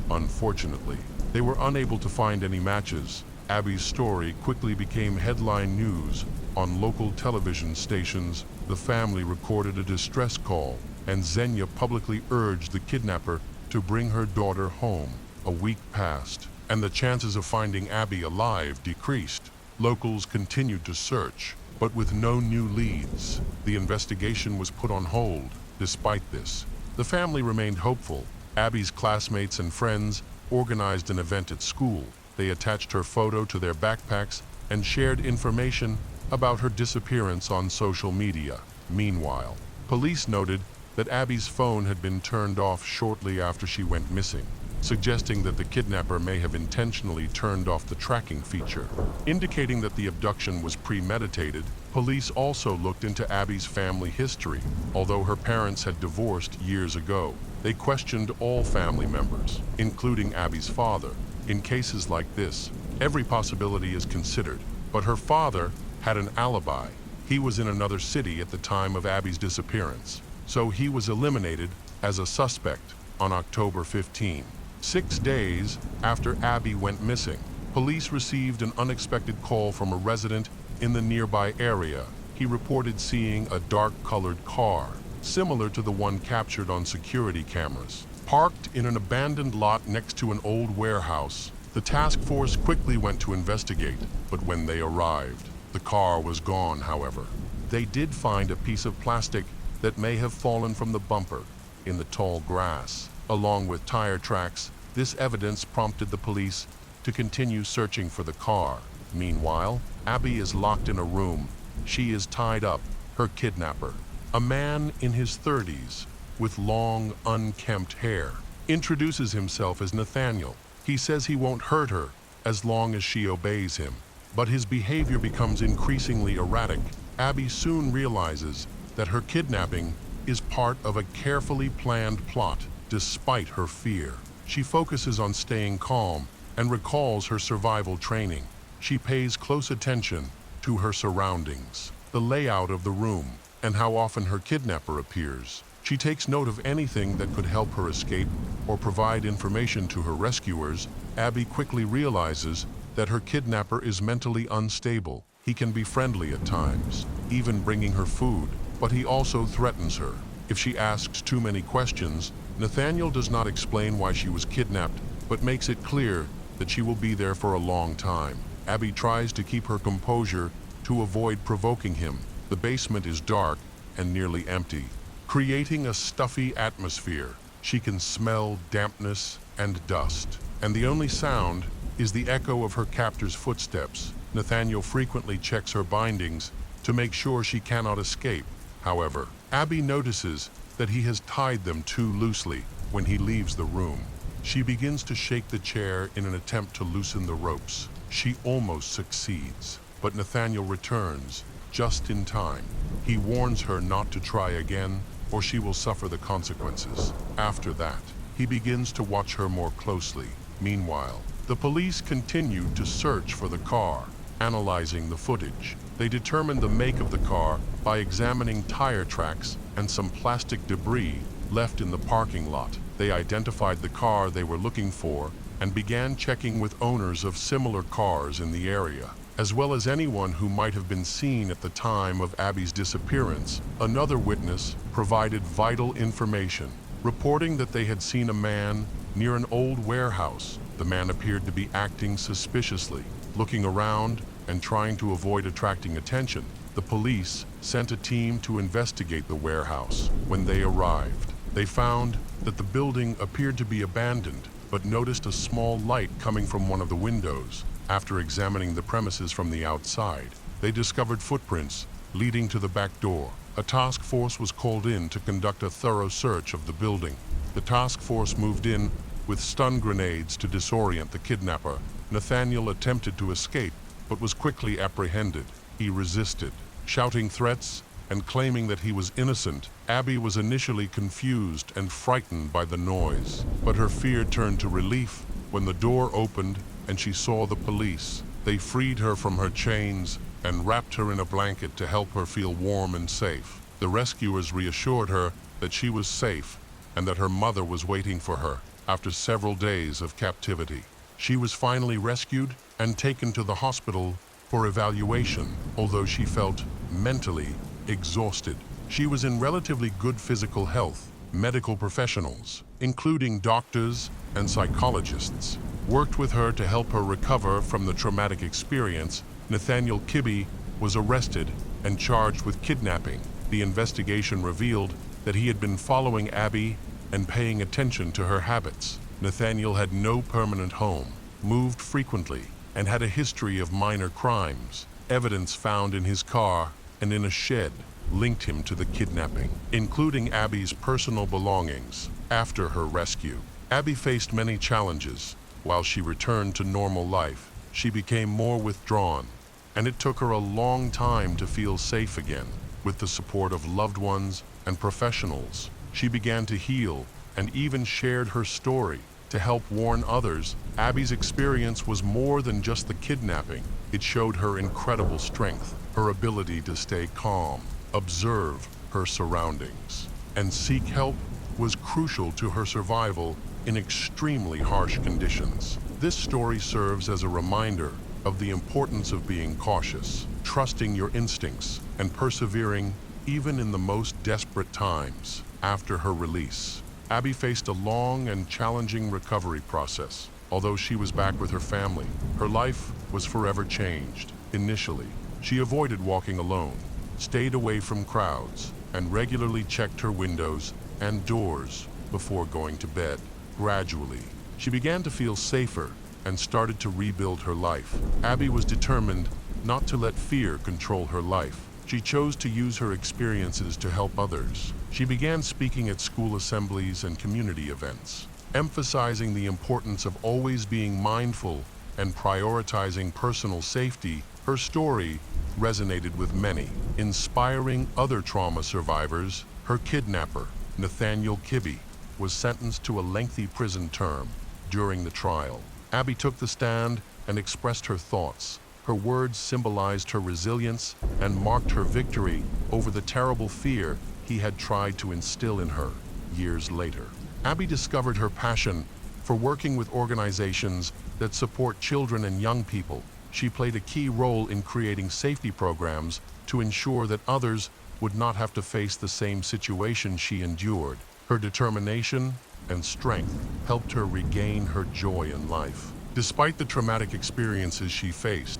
Unfortunately, they were unable to find any matches. Abby's story quickly became headline news on local television stations. The family recorded a distress call, and Xenia publicly urged the kidnapper to bring her daughter home. A week passed, and the chances of finding Abby alive decreased. Locals continued to search, but with no new leads. The investigation was put on hold. Despite this, the family remained hopeful. Abby's classmates and friends organized an event at school. They attached her photo to their backpacks and shared information about her disappearance on social media. Meanwhile, police noted that Abby's phone had been turned off shortly after she went missing, suggesting that the kidnapper may have intentionally turned off the tracking feature. Indicating that the abduction was premeditated, police also looked into Abby's family history. Although her parents had divorced years ago, they questioned all family members, including Abby's father. In cases like this, every possibility is considered, but her father had an alibi. He was in another city at the time of Abby's disappearance, so he was eliminated as a suspect on October 15. 6 days after Abby went missing, police received an unexpected call from a resident in the nearby area. He reported seeing a dark-colored car, similar to the one captured on security cameras, parked in an abandoned lot next to an old warehouse. The task force quickly went to investigate, but when they arrived, the car was gone, however. They did find a piece of plastic that may have fallen from the bumper in the tall grass. Along with tire tracks, this evidence prompted the police to continue searching for the car. Meanwhile, Abby is locked in a room. She is tied up. Her kidnapper, a man in his 30s with long, unkempt hair, introduces himself as Nathaniel. He says he won't hurt her as long as she obeys him, but his behavior becomes increasingly erratic. Abby soon realizes that her kidnapping is part of a carefully planned plot. Despite her fear, she focuses on staying calm and recalls her survival training. She pays close attention to her surroundings, the layout of the room, and how often her kidnapper appears. She takes note of anything that could help her escape or provide information to her rescuers. Abby quickly realizes that her kidnapper is mentally unstable. He can be friendly at times, even bringing her food, but he also threatens her. If she asks too many questions, Nathaniel does not explain why she was kidnapped, but makes it clear that she will be there for a long time. Abby tries to keep her composure to avoid provoking him. The basement is dark and nearly empty, creating a stuffy atmosphere. She can smell dampness and dust, and the only sound is the echo of her captor's footsteps. Nathaniel frequently checks her bindings to make sure she cannot escape. However, Abby notices that he has tied them too loosely when he leaves the room. She begins to shake the chair in an attempt to loosen the ropes. She almost succeeds, but Nathaniel returns just in time. He warns her not to try again, or she will suffer the consequences. After that, he begins to watch her more closely. Meanwhile, the police continue to search for the car. Analyzing the footage, they determined the make of the car by examining tire tracks and some plastic debris left in the parking lot. They identified the car they were looking for and began checking with owners of similar cars in the area, as well as anyone who might have been seen at the time of Abby's disappearance. Another witness provided vital information, reporting that they had seen a man near an old warehouse. The man appeared to be acting suspiciously, looking around and trying to avoid attracting attention. The police sent a team to investigate the warehouse. When they arrived, they found that the building appeared to be abandoned, but noticed a small light coming from one of the windows. After examining the premises from the outside, they discovered footprints leading to the back door. A task force was called in to conduct a thorough search of the building. The task force moved in with stun grenades to disorient the kidnapper. Nathaniel attempted to escape, but was quickly apprehended. He resisted, shouting threats and claiming that he was innocent. Abby was initially confused and frightened by the noise, but her fear turned to relief when the door opened and she saw the police. They freed her from her chains and wrapped her in a blanket to help her feel warm and safe. The rescuers reassured her that she was safe and that her mother was waiting for her. After several days of captivity, she was finally rescued and taken to the hospital for evaluation. Although she felt mentally exhausted, she was in relatively good physical health. Medical professionals, including doctors and psychologists, worked with her to help her recover from the traumatic experience. Nathaniel Kibbe was arrested and charged with kidnapping. The investigation revealed that he had been following Abby and paying attention to her habits. Nathaniel had no permanent home, moved frequently, and had a history of minor crimes. Evidence found in his car and in a shed linked him to the kidnapping, including Abby's personal belongings. After her rescue, Abby faced many challenges. While she returned to normal life, she became more withdrawn, and it took her a long time to feel safe again. With the support of loved ones and professionals, she began to heal and even shared her story to help warn others. Abby's experience was more than just the kidnapping. It showed her incredible strength, her ability to stay calm, observe her surroundings, and seek help was crucial to her survival in extremely harsh conditions. This story serves as a reminder of the importance of being cautious, trusting your instincts, and persevering even in the most desperate times. After her release, Abby faced a long and challenging recovery process. Although she was back with her family, her life was forever changed. Initially, she avoided walking alone, stayed away from crowds, and regularly checked her windows and doors before going to bed. Gradually, she began to feel safer and started to rebuild her life. Abby was determined not to let fear control her life. She chose to use her experiences to help others. She began speaking at school assemblies and community events, emphasizing the importance of always being mindful and prioritizing personal safety. Her story resonated with many, inspiring other trauma survivors. Her kidnapper, Nathaniel Kibbe, was sentenced to a lengthy prison term. During the trial, Abby took the stand and expressed her thoughts. Her words symbolized her resilience and marked her victory over the terrible fear he had tried to instill in her. Years later, Abby discovered her passion for working with organizations that support children and young people. She played a key role in creating safety programs to ensure that others would not have to face the same situation she endured. Her determination and strength helped her regain her joy in life, despite the traumatic experiences she faced.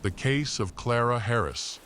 The case of Clara Harris.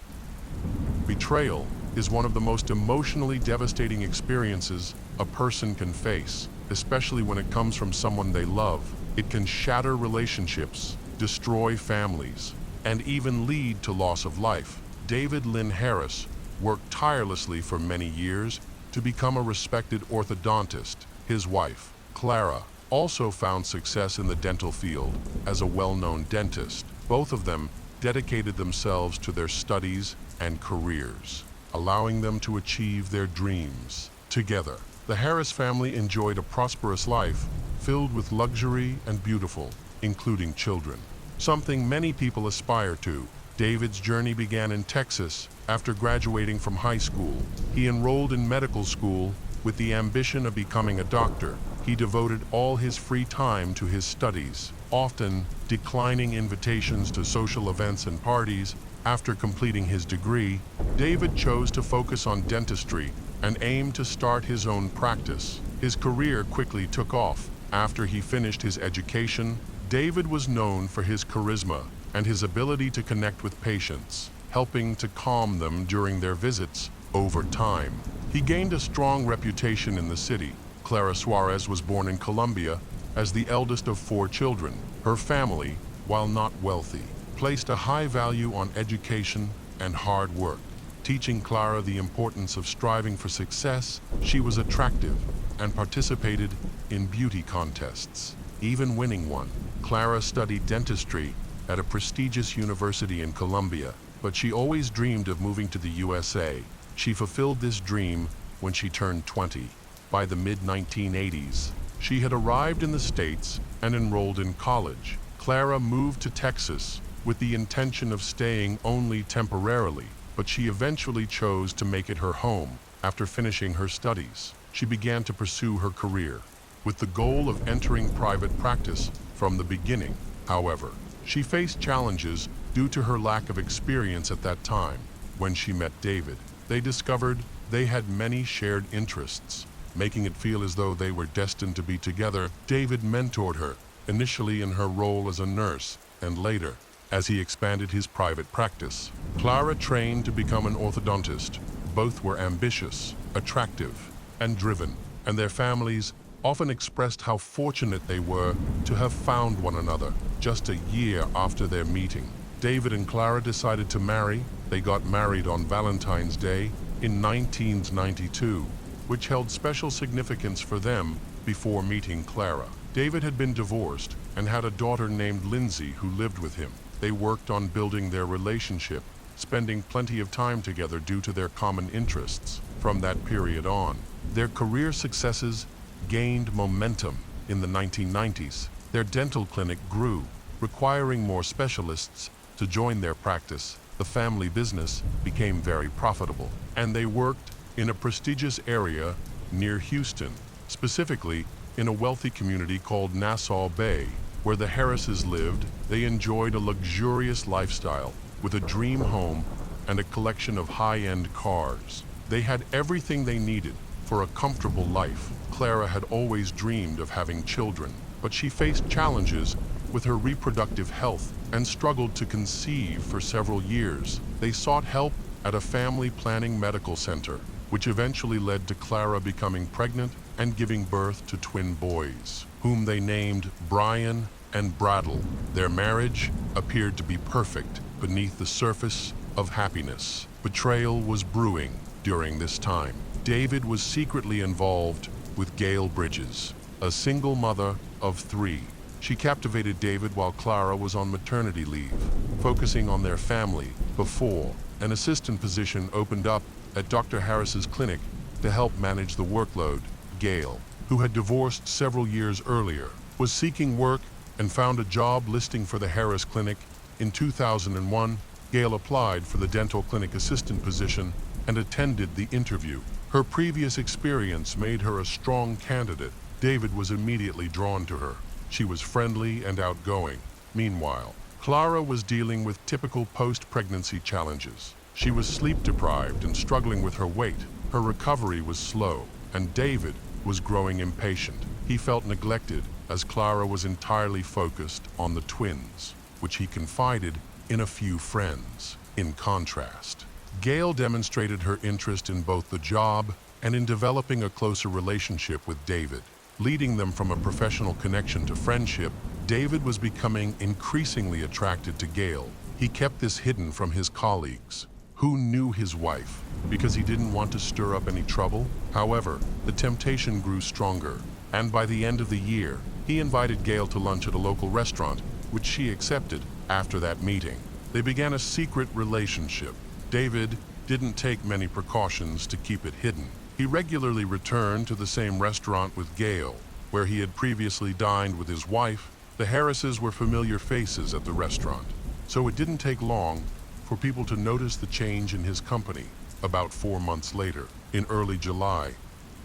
Betrayal is one of the most emotionally devastating experiences a person can face, especially when it comes from someone they love. It can shatter relationships, destroy families, and even lead to loss of life. David Lynn Harris worked tirelessly for many years to become a respected orthodontist. His wife, Clara, also found success in the dental field as a well-known dentist. Both of them dedicated themselves to their studies and careers, allowing them to achieve their dreams. Together, the Harris family enjoyed a prosperous life filled with luxury and beautiful, including children, something many people aspire to. David's journey began in Texas. After graduating from high school, he enrolled in medical school with the ambition of becoming a doctor. He devoted all his free time to his studies, often declining invitations to social events and parties. After completing his degree, David chose to focus on dentistry and aimed to start his own practice. His career quickly took off. After he finished his education, David was known for his charisma and his ability to connect with patients, helping to calm them during their visits. Over time, he gained a strong reputation in the city. Clara Suarez was born in Colombia as the eldest of 4 children. Her family, while not wealthy, placed a high value on education and hard work, teaching Clara the importance of striving for success. She was attractive and participated in beauty contests, even winning one. Clara studied dentistry at a prestigious university in Colombia, but she always dreamed of moving to the USA. She fulfilled this dream when she turned 20. By the mid-1980s, she had arrived in the States and enrolled in college. Clara moved to Texas with the intention of staying only temporarily, but she eventually chose to make it her home. After finishing her studies, she began to pursue her career with the goal of entering private practice from the beginning. However, she faced challenges due to her lack of experience at that time. When she met David, they discovered they had many shared interests, making it feel as though they were destined to be together. David mentored her, initially in her role as a nurse, and later, as he expanded his private practice. Clara trained to become an orthodontist. Both were ambitious, attractive, and driven, and their families often expressed how fortunate they were to have found one another. Just a year after their meeting, David and Clara decided to marry. They got married on Valentine's Day in 1992, which held special significance for them before meeting Clara. David had been divorced and had a daughter named Lindsay who lived with him. They worked on building their relationship, spending plenty of time together due to their common interests. From that period on, their career successes gained momentum. In the 1990s, their dental clinic grew, requiring more specialists to join their practice. The family business became very profitable, and they worked in a prestigious area near Houston, specifically in a wealthy community called Nassau Bay, where the Harrises lived. They enjoyed a luxurious lifestyle with a dream home and a collection of high-end cars. They had everything they needed for a comfortable life. Clara had always dreamed of having children, but she faced challenges with her reproductive health and struggled to conceive for several years. They sought help at a family planning medical center, which eventually led to Clara becoming pregnant and giving birth to twin boys, whom they named Brian and Bradley. Their marriage appeared to be perfect beneath the surface of happiness. Betrayal was brewing during this time. David was secretly involved with Gail Bridges, a single mother of 3. She captivated David while Clara was on maternity leave, focusing on their family before an assistant position opened up at Dr. Harris's clinic to help manage the workload. Gail, who had divorced several years earlier, was seeking work and found a job listing for the Harris Clinic. In 2001, Gail applied for the dental clinic assistant position and attended the interview. Her previous experience made her a strong candidate. David was immediately drawn to her. She was friendly and outgoing. Meanwhile, Clara was dealing with typical post-pregnancy challenges. She was sleep-deprived and struggling with her weight. Her recovery was slow, and David was growing impatient. He felt neglected as Clara was entirely focused on the twins, which he confided in a few friends. In contrast, Gail demonstrated her interest in both the job and in developing a closer relationship with David. Leading them from a professional connection to friendship, David was becoming increasingly attracted to Gail. He kept this hidden from his colleagues, who knew his wife, because he didn't want to stir up any trouble. However, the temptation grew stronger, and by the end of the year, he invited Gail to lunch at a local restaurant, which she accepted. After that meeting, they began a secret relationship. David didn't take many precautions to keep it hidden. He regularly returned to the same restaurant with Gail, where he had previously dined with his wife. The Harrises were familiar faces at the restaurant, so it didn't take long for people to notice the change in his company. About 4 months later, in early July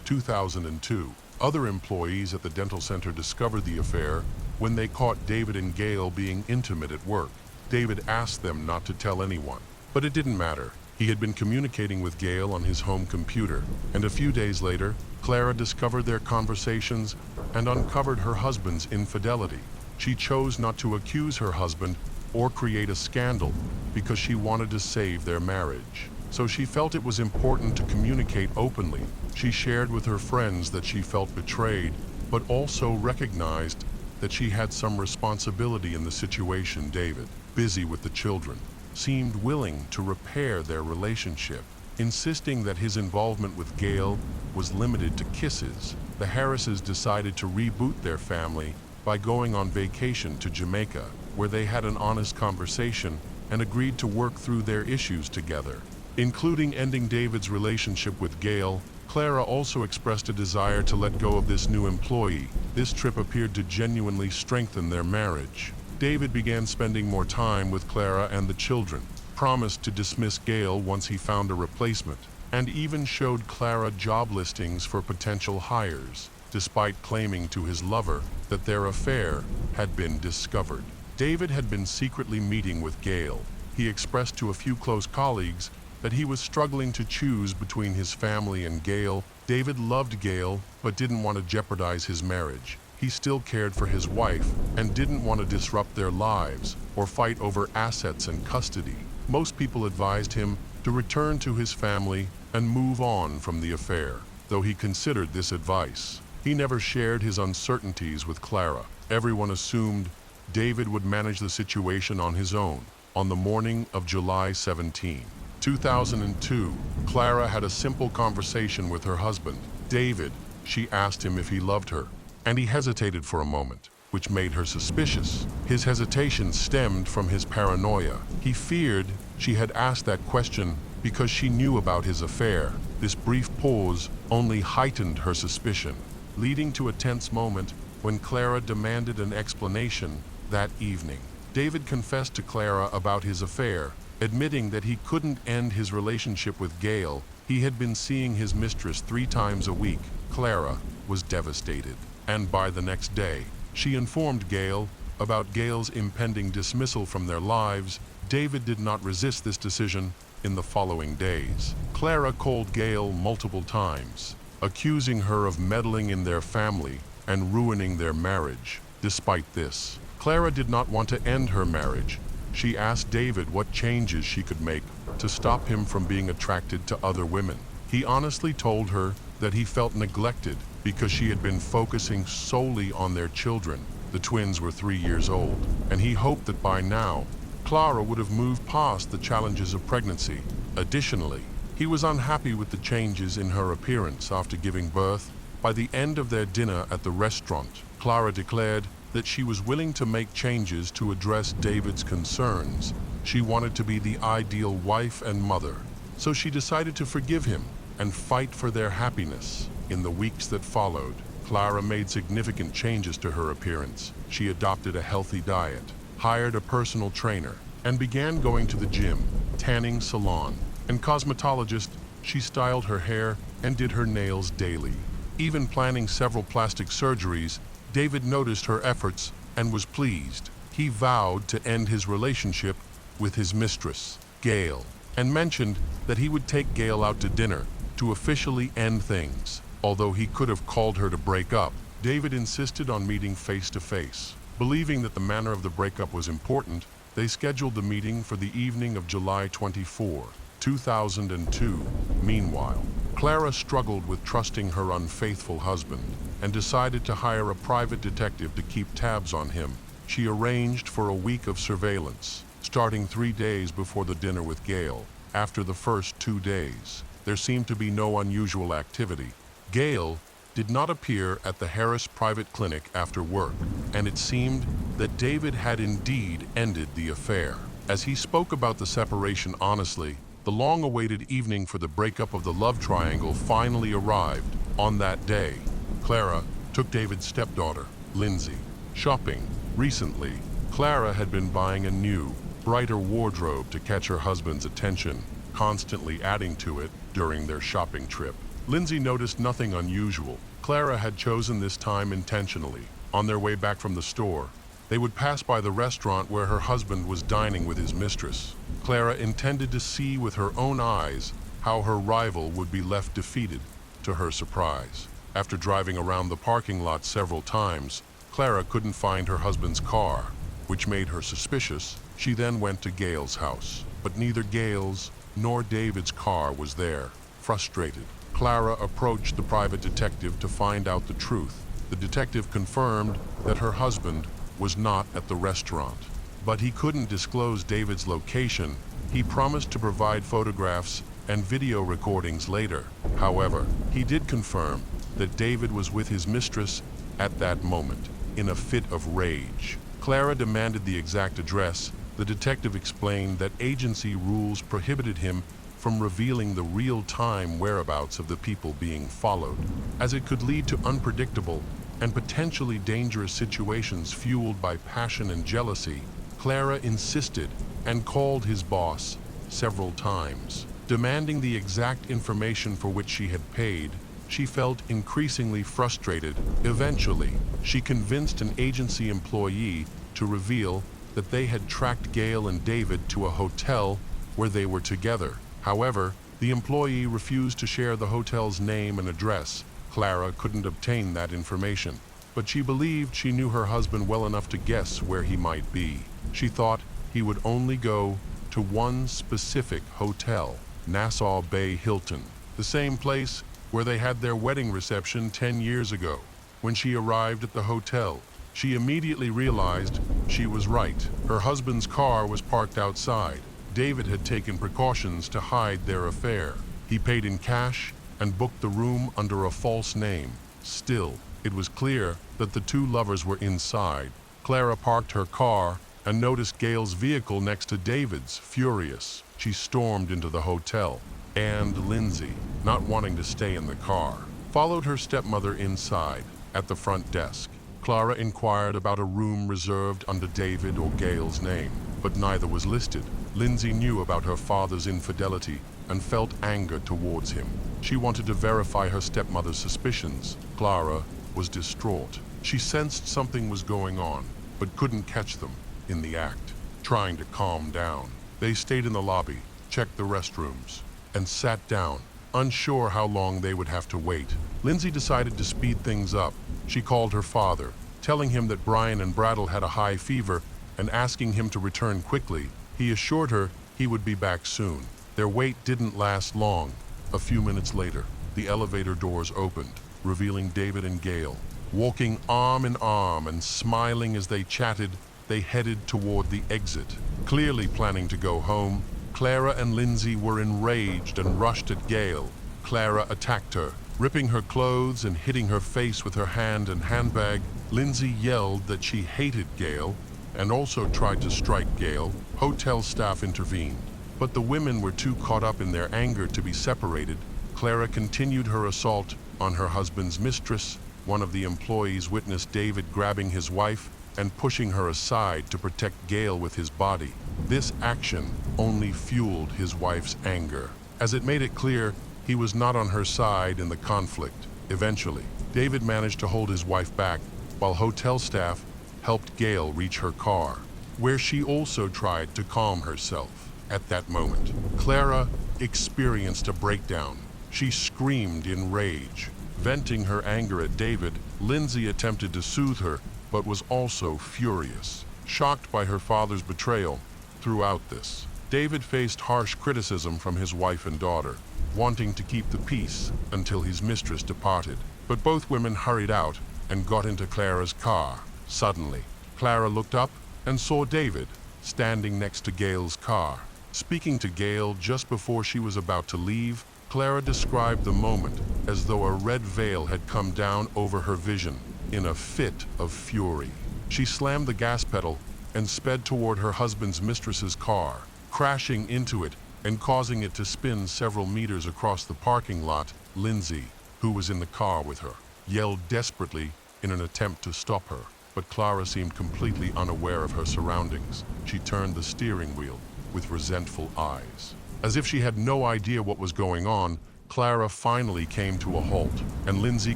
2002, other employees at the dental center discovered the affair when they caught David and Gail being intimate at work. David asked them not to tell anyone, but it didn't matter. He had been communicating with Gail on his home computer, and a few days later, Clara discovered their conversations and uncovered her husband's infidelity. She chose not to accuse her husband or create a scandal because she wanted to save their marriage. So she felt it was important to communicate openly. She shared with her friends that she felt betrayed, but also recognized that she had some responsibility in the situation. David, busy with the children, seemed willing to repair their relationship, insisting that his involvement with Gail was limited to kisses. The Harrises decided to reboot their family by going on vacation to Jamaica, where they had an honest conversation and agreed to work through their issues together, including ending David's relationship with Gail. Clara also expressed a desire to let go of this new employee. This trip appeared to genuinely strengthen their marriage. David began spending more time with Clara and the children, promised to dismiss Gail once he found a replacement, and even showed Clara job listings for potential hires, despite claiming to his lover that their affair had been discovered. David had been secretly meeting with Gail. He expressed to a few close colleagues that he was struggling to choose between his family and Gail. David loved Gail, but didn't want to jeopardize his marriage. He still cared for his wife and didn't want to disrupt their lives or fight over assets and custody. Most people advised him to return to his family and move on from the affair. Though he considered this advice, he never shared his uncertainties with Clara. Everyone assumed David would manage the situation on his own. On the morning of July 17, 2002, Clara had a simple conversation with her husband, David. She asked him if he loved her, and he hesitated for a moment, which made her suspicious. His hesitation stemmed from his paranoia. He feared she had asked that question because she knew about his affair. This brief pause only heightened her suspicion, leading to a tense moment when Clara demanded an explanation that evening. David confessed to Clara about his affair, admitting that he couldn't end his relationship with Gail. He had been seeing his mistress 3 times a week. Clara was devastated, and by the next day, she informed Gail about Gail's impending dismissal from their lives. David did not resist this decision. In the following days, Clara called Gail multiple times, accusing her of meddling in their family and ruining their marriage. Despite this, Clara did not want to end her marriage. She asked David what changes she could make to stop him from being attracted to other women. He honestly told her that he felt neglected because she had been focusing solely on their children. The twins were 3 years old, and he hoped that by now, Clara would have moved past the challenges of pregnancy. Additionally, he was unhappy with the changes in her appearance after giving birth. By the end of their dinner at the restaurant, Clara declared that she was willing to make changes to address David's concerns. She wanted to be the ideal wife and mother, so she decided to forgive him and fight for their happiness. In the weeks that followed, Clara made significant changes to her appearance. She adopted a healthy diet, hired a personal trainer, and began going to the gym, tanning salon, and cosmetologist. She styled her hair and did her nails daily, even planning several plastic surgeries. David noticed her efforts and was pleased. He vowed to end his relationship with his mistress, Gail, and mentioned that he would take Gail out to dinner to officially end things. Although he could have called her to break up, David insisted on meeting face to face. Believing that the manner of the breakup was important, they scheduled the meeting for the evening of July 24, 2002. Meanwhile, Clara struggled with trusting her unfaithful husband and decided to hire a private detective to keep tabs on him. She arranged for a week of surveillance, starting 3 days before the dinner with Gail. After the first 2 days, there seemed to be no unusual activity. Gail did not appear at the Harris private clinic after work, and it seemed that David had indeed ended the affair. As he spoke about the separation honestly, the long-awaited evening for the breakup of the love triangle finally arrived. On that day, Clara took David's stepdaughter, Lindsay, shopping. Recently, Clara had been buying a new, brighter wardrobe to catch her husband's attention, constantly adding to it during their shopping trip. Lindsay noticed nothing unusual. Clara had chosen this time intentionally. On their way back from the store, they would pass by the restaurant where her husband was dining with his mistress. Clara intended to see with her own eyes how her rival would be left defeated. To her surprise, after driving around the parking lot several times, Clara couldn't find her husband's car, which made her suspicious. She then went to Gail's house, but neither Gail's nor David's car was there. Frustrated, Clara approached the private detective to find out the truth. The detective confirmed that her husband was not at the restaurant, but he couldn't disclose David's location. He promised to provide photographs and video recordings later. However, he did confirm that David was with his mistress at that moment, in a fit of rage. Clara demanded the exact address. The detective explained that agency rules prohibited him from revealing the real-time whereabouts of the people being followed, as it could lead to unpredictable and potentially dangerous situations fueled by passion and jealousy. Clara insisted and called his boss several times, demanding the exact information for which she had paid. She felt increasingly frustrated. Eventually, she convinced an agency employee to reveal that they had tracked Gail and David to a hotel where they were together. However, the employee refused to share the hotel's name and address. Clara couldn't obtain that information, but she believed she knew her husband well enough to guess where he might be. She thought he would only go to one specific hotel, Nassau Bay Hilton, the same place where they had their wedding reception 10 years ago. When she arrived at the hotel, She immediately realized she was right. Her husband's car was parked outside. David had taken precautions to hide their affair. He paid in cash and booked the room under a false name. Still, it was clear that the two lovers were inside. Clara parked her car and noticed Gail's vehicle next to David's. Furious, she stormed into the hotel. And Lindsay, not wanting to stay in the car, followed her stepmother inside. At the front desk, Clara inquired about a room reserved under David or Gail's name, but neither was listed. Lindsay knew about her father's infidelity and felt anger towards him. She wanted to verify her stepmother's suspicions. Clara was distraught. She sensed something was going on, but couldn't catch them in the act. Trying to calm down, they stayed in the lobby, checked the restrooms, and sat down, unsure how long they would have to wait. Lindsay decided to speed things up. She called her father, telling him that Brian and Brattle had a high fever and asking him to return quickly. He assured her he would be back soon. Their wait didn't last long. A few minutes later, the elevator doors opened, revealing David and Gail. Walking arm in arm and smiling as they chatted, they headed toward the exit. Clearly planning to go home, Clara and Lindsay were enraged and rushed at Gail. Clara attacked her, ripping her clothes and hitting her face with her hand and handbag. Lindsay yelled that she hated Gail and also tried to strike Gail. Hotel staff intervened, but the women were too caught up in their anger to be separated. Clara continued her assault on her husband's mistress. One of the employees witnessed David grabbing his wife and pushing her aside to protect Gail with his body. This action only fueled his wife's anger, as it made it clear he was not on her side in the conflict. Eventually, David managed to hold his wife back while hotel staff helped Gail reach her car, where she also tried to calm herself. At that moment, Clara experienced a breakdown. She screamed in rage, venting her anger at David. Lindsay attempted to soothe her, but was also furious, shocked by her father's betrayal. Throughout this, David faced harsh criticism from his wife and daughter, wanting to keep the peace until his mistress departed. But both women hurried out and got into Clara's car. Suddenly, Clara looked up and saw David standing next to Gail's car. Speaking to Gail just before she was about to leave, Clara described the moment as though a red veil had come down over her vision. In a fit of fury, she slammed the gas pedal and sped toward her husband's mistress's car, crashing into it and causing it to spin several meters across the parking lot. Lindsay, who was in the car with her, yelled desperately in an attempt to stop her, but Clara seemed completely unaware of her surroundings. She turned the steering wheel with resentful eyes. As if she had no idea what was going on, Clara finally came to a halt, and Lindsay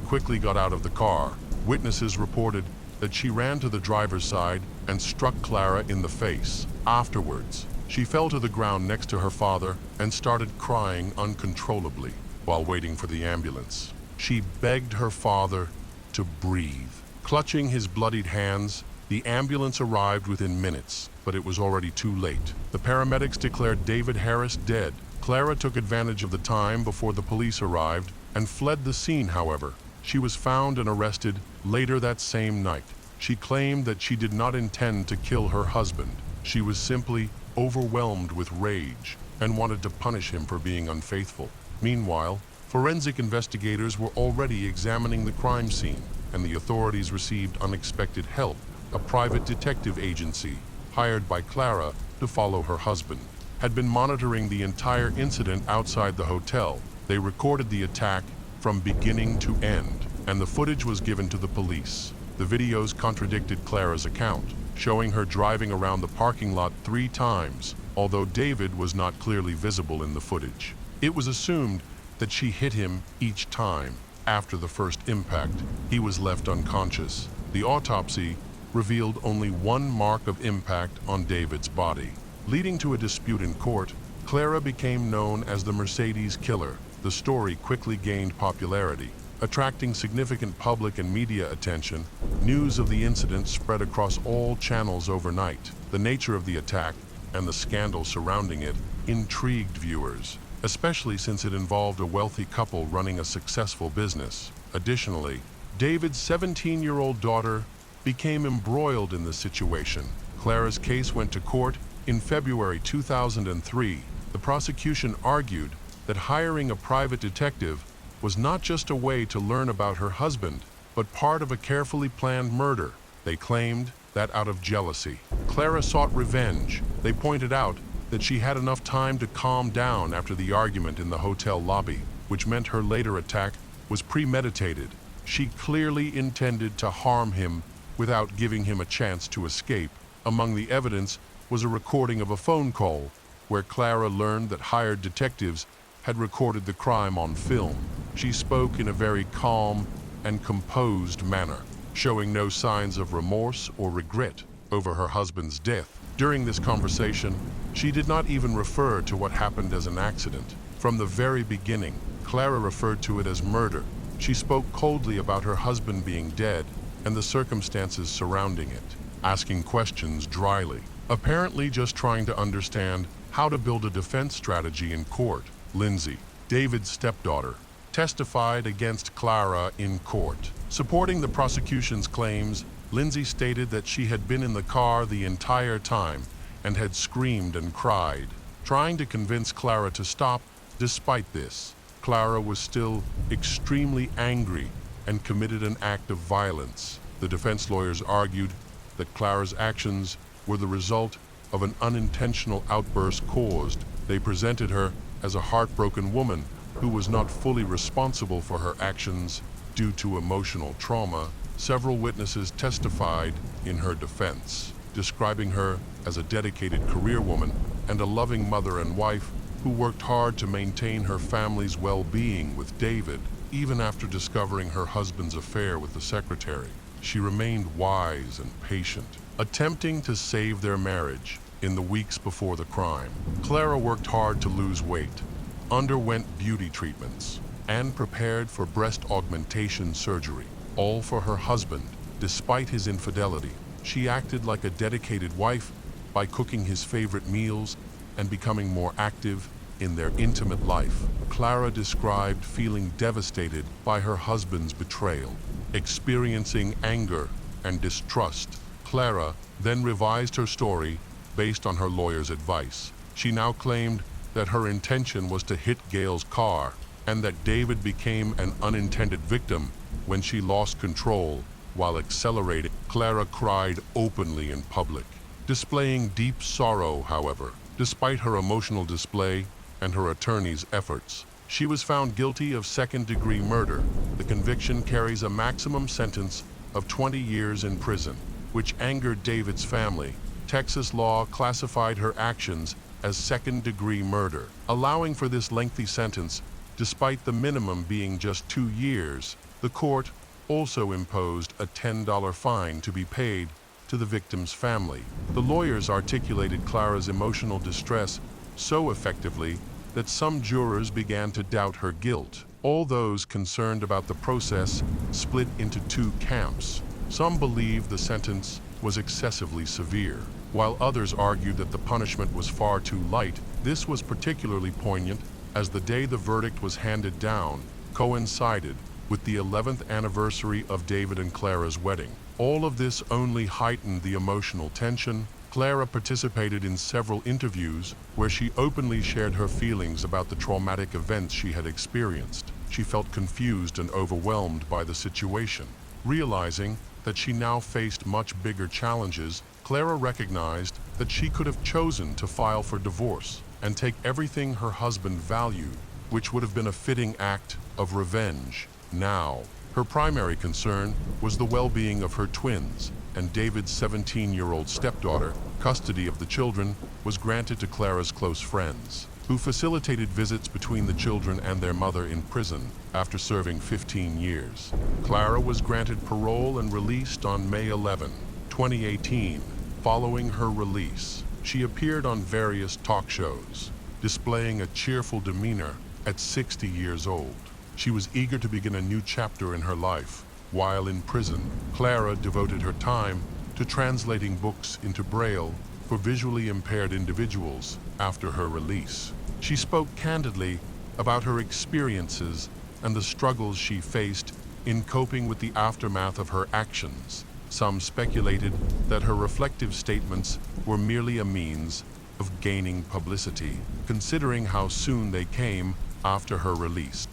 quickly got out of the car. Witnesses reported that she ran to the driver's side and struck Clara in the face. Afterwards, she fell to the ground next to her father and started crying uncontrollably. While waiting for the ambulance, she begged her father to breathe. Clutching his bloodied hands, the ambulance arrived within minutes, but it was already too late. The paramedics declared David Harris dead. Clara took advantage of the time before the police arrived and fled the scene. However, she was found and arrested later that same night. She claimed that she did not intend to kill her husband. She was simply overwhelmed with rage and wanted to punish him for being unfaithful. Meanwhile, forensic investigators were already examining the crime scene, and the authorities received unexpected help. A private detective agency, hired by Clara to follow her husband, had been monitoring the entire incident outside the hotel. They recorded the attack from beginning to end, and the footage was given to the police. The videos contradicted Clara's account, showing her driving around the parking lot 3 times, although David was not clearly visible in the footage. It was assumed that she hit him each time. After the first impact, he was left unconscious. The autopsy revealed only one mark of impact on David's body. Leading to a dispute in court, Clara became known as the Mercedes Killer. The story quickly gained popularity, attracting significant public and media attention. News of the incident spread across all channels overnight. The nature of the attack and the scandal surrounding it intrigued viewers, especially since it involved a wealthy couple running a successful business. Additionally, David's 17-year-old daughter became embroiled in the situation. Clara's case went to court in February 2003. The prosecution argued that hiring a private detective was not just a way to learn about her husband, but part of a carefully planned murder. They claimed that out of jealousy, Clara sought revenge. They pointed out that she had enough time to calm down after the argument in the hotel lobby, which meant her later attack was premeditated. She clearly intended to harm him without giving him a chance to escape. Among the evidence was a recording of a phone call where Clara learned that hired detectives had recorded the crime on film. She spoke in a very calm and composed manner, showing no signs of remorse or regret over her husband's death. During this conversation, she did not even refer to what happened as an accident. From the very beginning, Clara referred to it as murder. She spoke coldly about her husband being dead and the circumstances surrounding it, asking questions dryly, apparently just trying to understand how to build a defense strategy in court. Lindsay, David's stepdaughter, testified against Clara in court. Supporting the prosecution's claims, Lindsay stated that she had been in the car the entire time and had screamed and cried, trying to convince Clara to stop. Despite this, Clara was still extremely angry and committed an act of violence. The defense lawyers argued that Clara's actions were the result of an unintentional outburst caused. They presented her as a heartbroken woman who was not fully responsible for her actions due to emotional trauma. Several witnesses testified in her defense, describing her as a dedicated career woman and a loving mother and wife who worked hard to maintain her family's well-being with David. Even after discovering her husband's affair with the secretary, she remained wise and patient, attempting to save their marriage. In the weeks before the crime, Clara worked hard to lose weight, underwent beauty treatments, and prepared for breast augmentation surgery, all for her husband. Despite his infidelity, she acted like a dedicated wife by cooking his favorite meals and becoming more active in their intimate life. Clara described feeling devastated by her husband's betrayal, experiencing anger and distrust. Clara then revised her story based on her lawyer's advice. She now claimed that her intention was to hit Gail's car and that David became an unintended victim when she lost control while accelerating. Clara cried openly in public, displaying deep sorrow. However, despite her emotional display and her attorney's efforts, she was found guilty of second-degree murder. The conviction carries a maximum sentence of 20 years in prison, which angered David's family. Texas law classified her actions as second-degree murder, allowing for this lengthy sentence despite the minimum being just 2 years. The court also imposed a $10 fine to be paid to the victim's family. The lawyers articulated Clara's emotional distress so effectively that some jurors began to doubt her guilt. All those concerned about the process split into two camps. Some believed the sentence was excessively severe, while others argued that the punishment was far too light. This was particularly poignant as the day the verdict was handed down coincided with the 11th anniversary of David and Clara's wedding. All of this only heightened the emotional tension. Clara participated in several interviews where she openly shared her feelings about the traumatic events she had experienced. She felt confused and overwhelmed by the situation. Realizing that she now faced much bigger challenges, Clara recognized that she could have chosen to file for divorce and take everything her husband valued, which would have been a fitting act of revenge. Now, her primary concern was the well-being of her twins, and David's 17-year-old stepdaughter. Custody of the children was granted to Clara's close friends, who facilitated visits between the children and their mother in prison after serving 15 years. Clara was granted parole and released on May 11, 2018. Following her release, she appeared on various talk shows, displaying a cheerful demeanor at 60 years old. She was eager to begin a new chapter in her life. While in prison, Clara devoted her time to translating books into Braille for visually impaired individuals. After her release, she spoke candidly about her experiences and the struggles she faced in coping with the aftermath of her actions. Some speculated that her reflective statements were merely a means of gaining publicity, considering how soon they came after her release.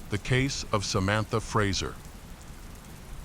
The case of Samantha Fraser.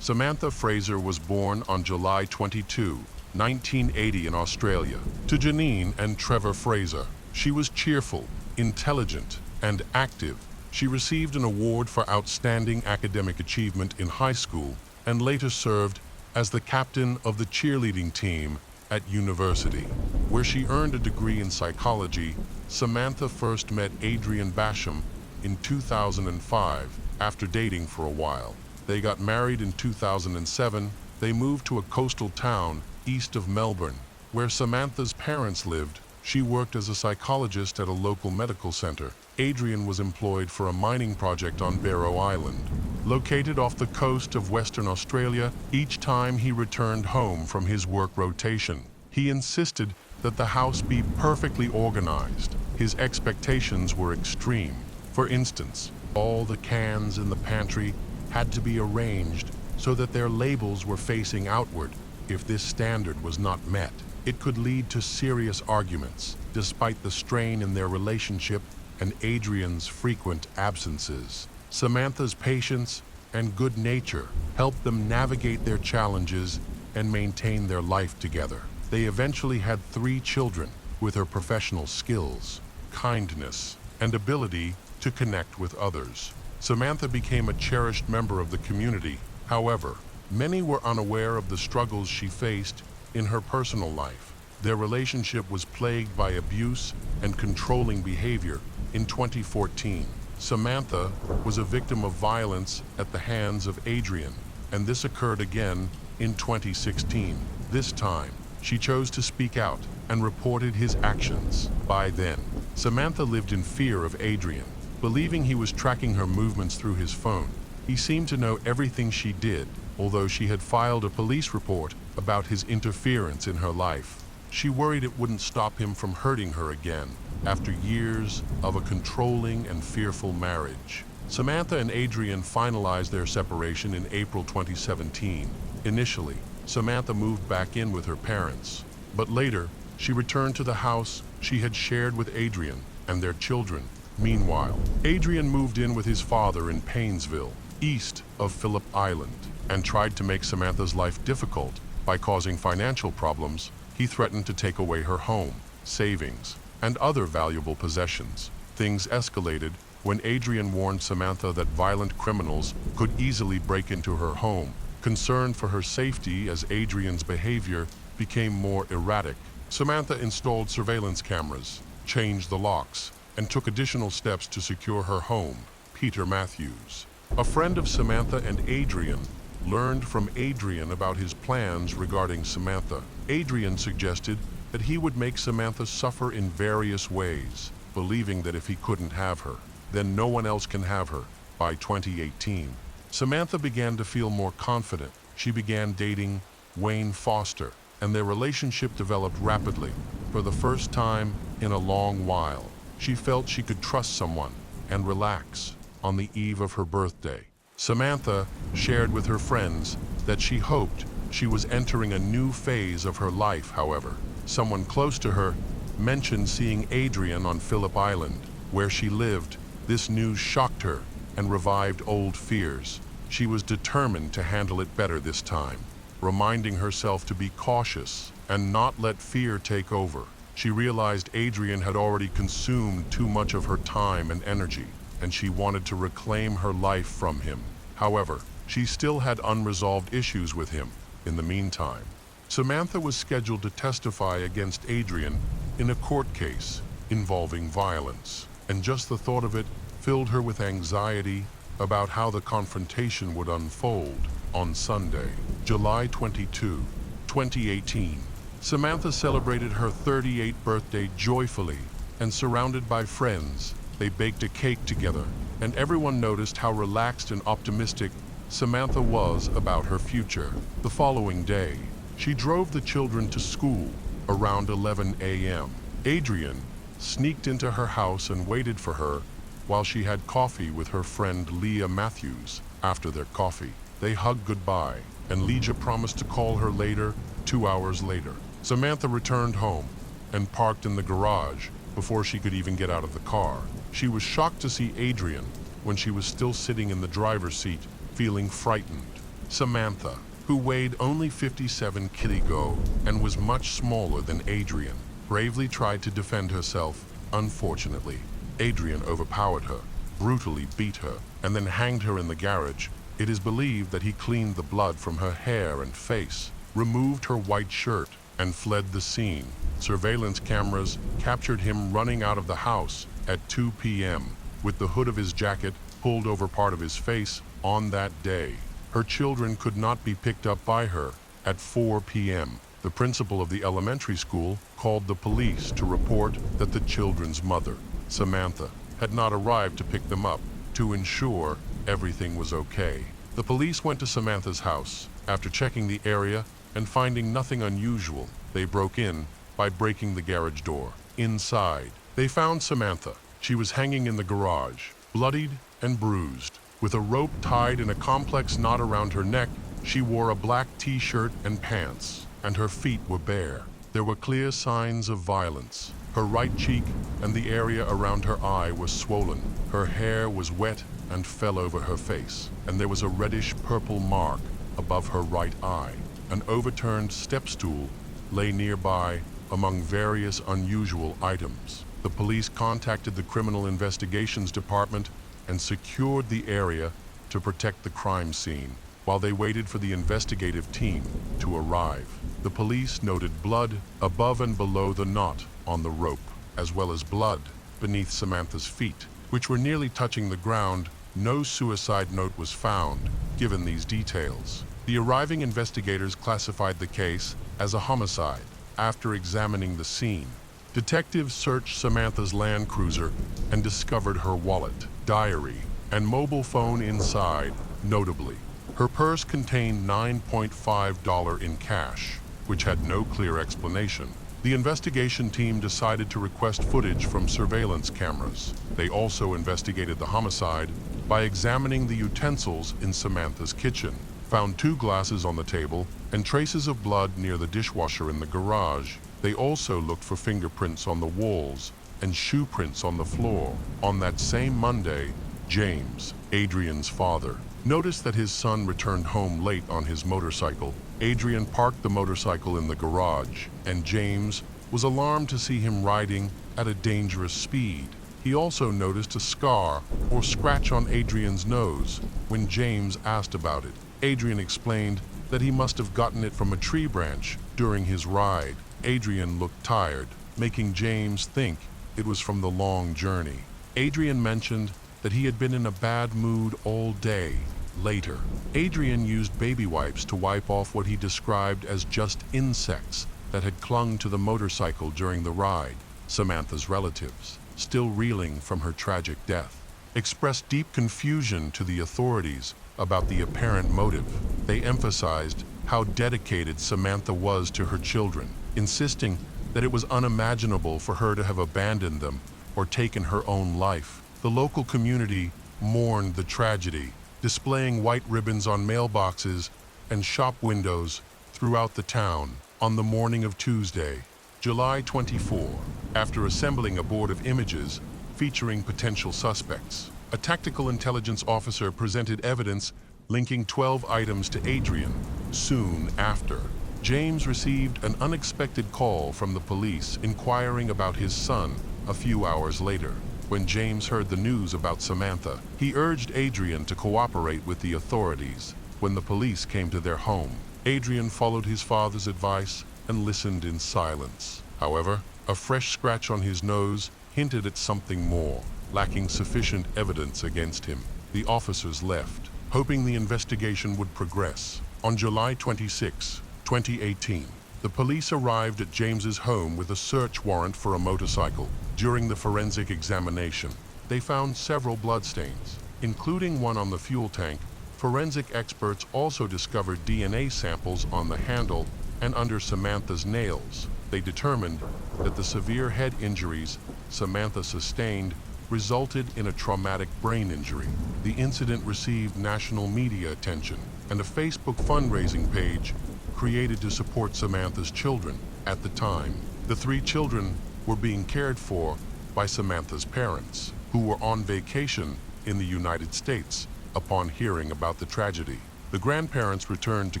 Samantha Fraser was born on July 22, 1980 in Australia, to Janine and Trevor Fraser. She was cheerful, intelligent, and active. She received an award for outstanding academic achievement in high school and later served as the captain of the cheerleading team at university, where she earned a degree in psychology. Samantha first met Adrian Basham in 2005 after dating for a while. They got married in 2007. They moved to a coastal town east of Melbourne, where Samantha's parents lived. She worked as a psychologist at a local medical center. Adrian was employed for a mining project on Barrow Island, located off the coast of Western Australia. Each time he returned home from his work rotation, he insisted that the house be perfectly organized. His expectations were extreme. For instance, all the cans in the pantry had to be arranged so that their labels were facing outward. If this standard was not met, it could lead to serious arguments. Despite the strain in their relationship and Adrian's frequent absences, Samantha's patience and good nature helped them navigate their challenges and maintain their life together. They eventually had 3 children. With her professional skills, kindness, and ability to connect with others, Samantha became a cherished member of the community. However, many were unaware of the struggles she faced in her personal life. Their relationship was plagued by abuse and controlling behavior. In 2014, Samantha was a victim of violence at the hands of Adrian, and this occurred again in 2016. This time, she chose to speak out and reported his actions. By then, Samantha lived in fear of Adrian, believing he was tracking her movements through his phone. He seemed to know everything she did, although she had filed a police report about his interference in her life. She worried it wouldn't stop him from hurting her again after years of a controlling and fearful marriage. Samantha and Adrian finalized their separation in April 2017. Initially, Samantha moved back in with her parents, but later, she returned to the house she had shared with Adrian and their children. Meanwhile, Adrian moved in with his father in Paynesville, east of Phillip Island, and tried to make Samantha's life difficult by causing financial problems. He threatened to take away her home, savings, and other valuable possessions. Things escalated when Adrian warned Samantha that violent criminals could easily break into her home. Concerned for her safety as Adrian's behavior became more erratic, Samantha installed surveillance cameras, changed the locks, and took additional steps to secure her home. Peter Matthews, a friend of Samantha and Adrian, learned from Adrian about his plans regarding Samantha. Adrian suggested that he would make Samantha suffer in various ways, believing that if he couldn't have her, then no one else can have her. By 2018, Samantha began to feel more confident. She began dating Wayne Foster, and their relationship developed rapidly. For the first time in a long while, she felt she could trust someone and relax. On the eve of her birthday, Samantha shared with her friends that she hoped she was entering a new phase of her life. However, someone close to her mentioned seeing Adrian on Phillip Island, where she lived. This news shocked her and revived old fears. She was determined to handle it better this time, reminding herself to be cautious and not let fear take over. She realized Adrian had already consumed too much of her time and energy, and she wanted to reclaim her life from him. However, she still had unresolved issues with him. In the meantime, Samantha was scheduled to testify against Adrian in a court case involving violence, and just the thought of it filled her with anxiety about how the confrontation would unfold. On Sunday, July 22, 2018, Samantha celebrated her 38th birthday joyfully and surrounded by friends. They baked a cake together, and everyone noticed how relaxed and optimistic Samantha was about her future. The following day, she drove the children to school around 11 a.m. Adrian sneaked into her house and waited for her while she had coffee with her friend Leah Matthews. After their coffee, they hugged goodbye and Legia promised to call her later, 2 hours later. Samantha returned home and parked in the garage before she could even get out of the car. She was shocked to see Adrian when she was still sitting in the driver's seat, feeling frightened. Samantha, who weighed only 57 kg and was much smaller than Adrian, bravely tried to defend herself. Unfortunately, Adrian overpowered her, brutally beat her, and then hanged her in the garage. It is believed that he cleaned the blood from her hair and face, removed her white shirt, and fled the scene. Surveillance cameras captured him running out of the house at 2 p.m. with the hood of his jacket pulled over part of his face. On that day, her children could not be picked up by her. At 4 p.m., the principal of the elementary school called the police to report that the children's mother, Samantha, had not arrived to pick them up to ensure everything was okay. The police went to Samantha's house. After checking the area and finding nothing unusual, they broke in by breaking the garage door. Inside, they found Samantha. She was hanging in the garage, bloodied and bruised. With a rope tied in a complex knot around her neck, she wore a black t-shirt and pants, and her feet were bare. There were clear signs of violence. Her right cheek and the area around her eye was swollen. Her hair was wet and fell over her face, and there was a reddish-purple mark above her right eye. An overturned step stool lay nearby among various unusual items. The police contacted the Criminal Investigations Department and secured the area to protect the crime scene. While they waited for the investigative team to arrive, the police noted blood above and below the knot on the rope, as well as blood beneath Samantha's feet, which were nearly touching the ground. No suicide note was found, given these details. The arriving investigators classified the case as a homicide. After examining the scene, detectives searched Samantha's Land Cruiser and discovered her wallet, diary, and mobile phone inside. Notably, her purse contained $9.5 in cash, which had no clear explanation. The investigation team decided to request footage from surveillance cameras. They also investigated the homicide by examining the utensils in Samantha's kitchen, found 2 glasses on the table and traces of blood near the dishwasher in the garage. They also looked for fingerprints on the walls and shoe prints on the floor. On that same Monday, James, Adrian's father, noticed that his son returned home late on his motorcycle. Adrian parked the motorcycle in the garage, and James was alarmed to see him riding at a dangerous speed. He also noticed a scar or scratch on Adrian's nose. When James asked about it, Adrian explained that he must have gotten it from a tree branch during his ride. Adrian looked tired, making James think it was from the long journey. Adrian mentioned that he had been in a bad mood all day. Later, Adrian used baby wipes to wipe off what he described as just insects that had clung to the motorcycle during the ride. Samantha's relatives, still reeling from her tragic death, expressed deep confusion to the authorities about the apparent motive. They emphasized how dedicated Samantha was to her children, insisting that it was unimaginable for her to have abandoned them or taken her own life. The local community mourned the tragedy, displaying white ribbons on mailboxes and shop windows throughout the town. On the morning of Tuesday, July 24, after assembling a board of images featuring potential suspects, a tactical intelligence officer presented evidence linking 12 items to Adrian. Soon after, James received an unexpected call from the police inquiring about his son. A few hours later, when James heard the news about Samantha, he urged Adrian to cooperate with the authorities. When the police came to their home, Adrian followed his father's advice and listened in silence. However, a fresh scratch on his nose hinted at something more. Lacking sufficient evidence against him, the officers left, hoping the investigation would progress. On July 26, 2018, the police arrived at James's home with a search warrant for a motorcycle. During the forensic examination, they found several bloodstains, including one on the fuel tank. Forensic experts also discovered DNA samples on the handle and under Samantha's nails. They determined that the severe head injuries Samantha sustained resulted in a traumatic brain injury. The incident received national media attention, and a Facebook fundraising page created to support Samantha's children. At the time, the three children were being cared for by Samantha's parents, who were on vacation in the United States upon hearing about the tragedy. The grandparents returned to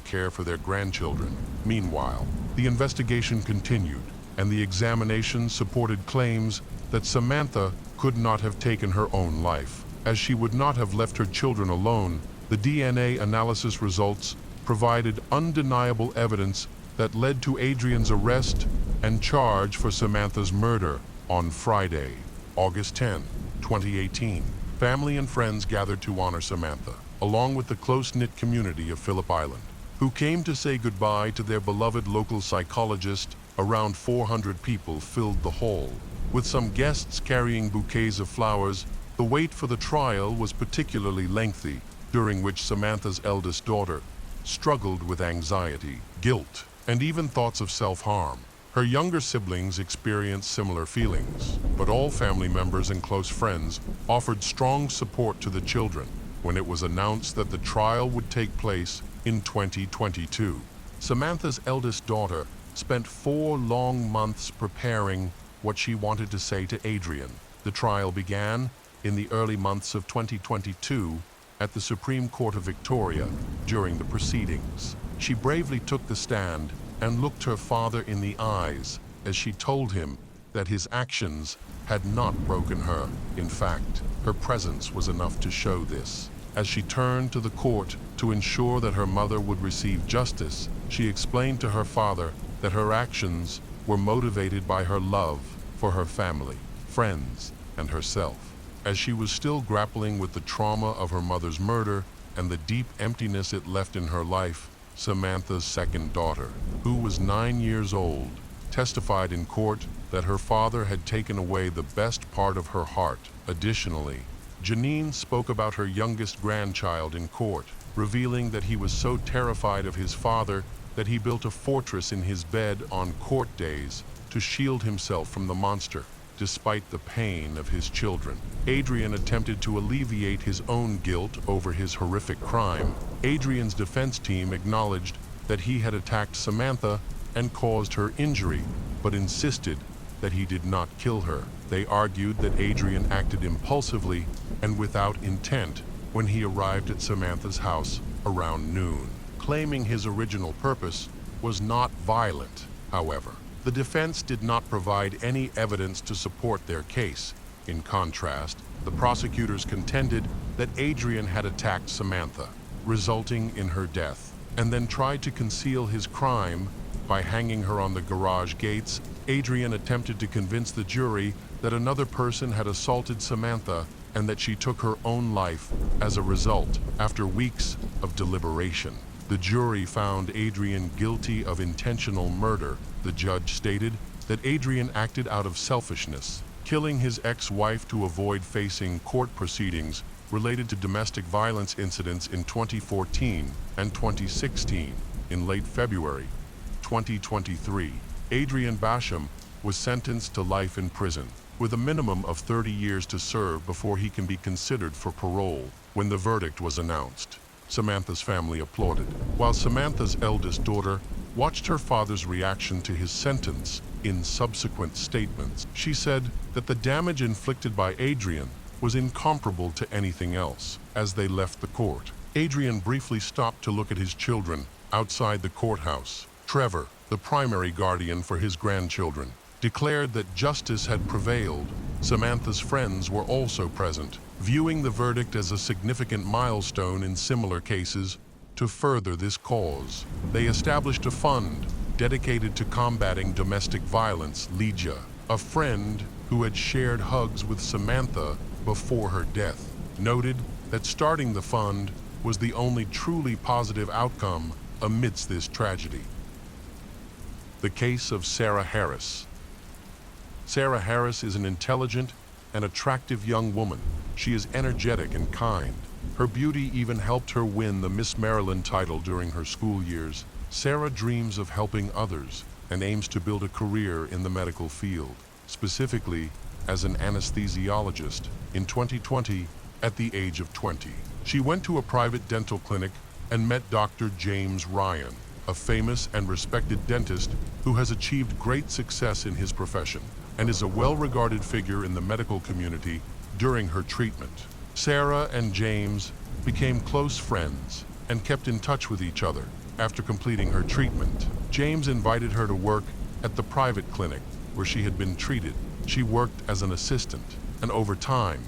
care for their grandchildren. Meanwhile, the investigation continued, and the examination supported claims that Samantha could not have taken her own life, as she would not have left her children alone. The DNA analysis results provided undeniable evidence that led to Adrian's arrest and charge for Samantha's murder on Friday, August 10, 2018. Family and friends gathered to honor Samantha, along with the close-knit community of Phillip Island, who came to say goodbye to their beloved local psychologist. Around 400 people filled the hall, with some guests carrying bouquets of flowers. The wait for the trial was particularly lengthy, during which Samantha's eldest daughter struggled with anxiety, guilt, and even thoughts of self-harm. Her younger siblings experienced similar feelings, but all family members and close friends offered strong support to the children when it was announced that the trial would take place in 2022. Samantha's eldest daughter spent 4 long months preparing what she wanted to say to Adrian. The trial began in the early months of 2022 at the Supreme Court of Victoria. During the proceedings, she bravely took the stand and looked her father in the eyes as she told him that his actions had not broken her. In fact, her presence was enough to show this. As she turned to the court to ensure that her mother would receive justice, she explained to her father that her actions were motivated by her love for her family, friends, and herself. As she was still grappling with the trauma of her mother's murder and the deep emptiness it left in her life, Samantha's second daughter, who was 9 years old, testified in court that her father had taken away the best part of her heart. Additionally, Janine spoke about her youngest grandchild in court, revealing that he was so terrified of his father that he built a fortress in his bed on court days to shield himself from the monster. Despite the pain of his children, Adrian attempted to alleviate his own guilt over his horrific crime. Adrian's defense team acknowledged that he had attacked Samantha and caused her injury, but insisted that he did not kill her. They argued that Adrian acted impulsively and without intent when he arrived at Samantha's house around noon, claiming his original purpose was not violent. However, the defense did not provide any evidence to support their case. In contrast, the prosecutors contended that Adrian had attacked Samantha, resulting in her death, and then tried to conceal his crime by hanging her on the garage gates. Adrian attempted to convince the jury that another person had assaulted Samantha and that she took her own life as a result. After weeks of deliberation, the jury found Adrian guilty of intentional murder. The judge stated that Adrian acted out of selfishness, killing his ex-wife to avoid facing court proceedings related to domestic violence incidents in 2014 and 2016. In late February 2023, Adrian Basham was sentenced to life in prison, with a minimum of 30 years to serve before he can be considered for parole. When the verdict was announced, Samantha's family applauded, while Samantha's eldest daughter watched her father's reaction to his sentence. In subsequent statements, she said that the damage inflicted by Adrian was incomparable to anything else. As they left the court, Adrian briefly stopped to look at his children outside the courthouse. Trevor, the primary guardian for his grandchildren, declared that justice had prevailed. Samantha's friends were also present, viewing the verdict as a significant milestone in similar cases. To further this cause, they established a fund dedicated to combating domestic violence. Lydia, a friend who had shared hugs with Samantha before her death, noted that starting the fund was the only truly positive outcome amidst this tragedy. The case of Sarah Harris. Sarah Harris is an intelligent and attractive young woman. She is energetic and kind. Her beauty even helped her win the Miss Maryland title during her school years. Sarah dreams of helping others and aims to build a career in the medical field, specifically as an anesthesiologist. In 2020, at the age of 20, she went to a private dental clinic and met Dr. James Ryan, a famous and respected dentist who has achieved great success in his profession and is a well-regarded figure in the medical community during her treatment. Sarah and James became close friends and kept in touch with each other. After completing her treatment, James invited her to work at the private clinic where she had been treated. She worked as an assistant, and over time,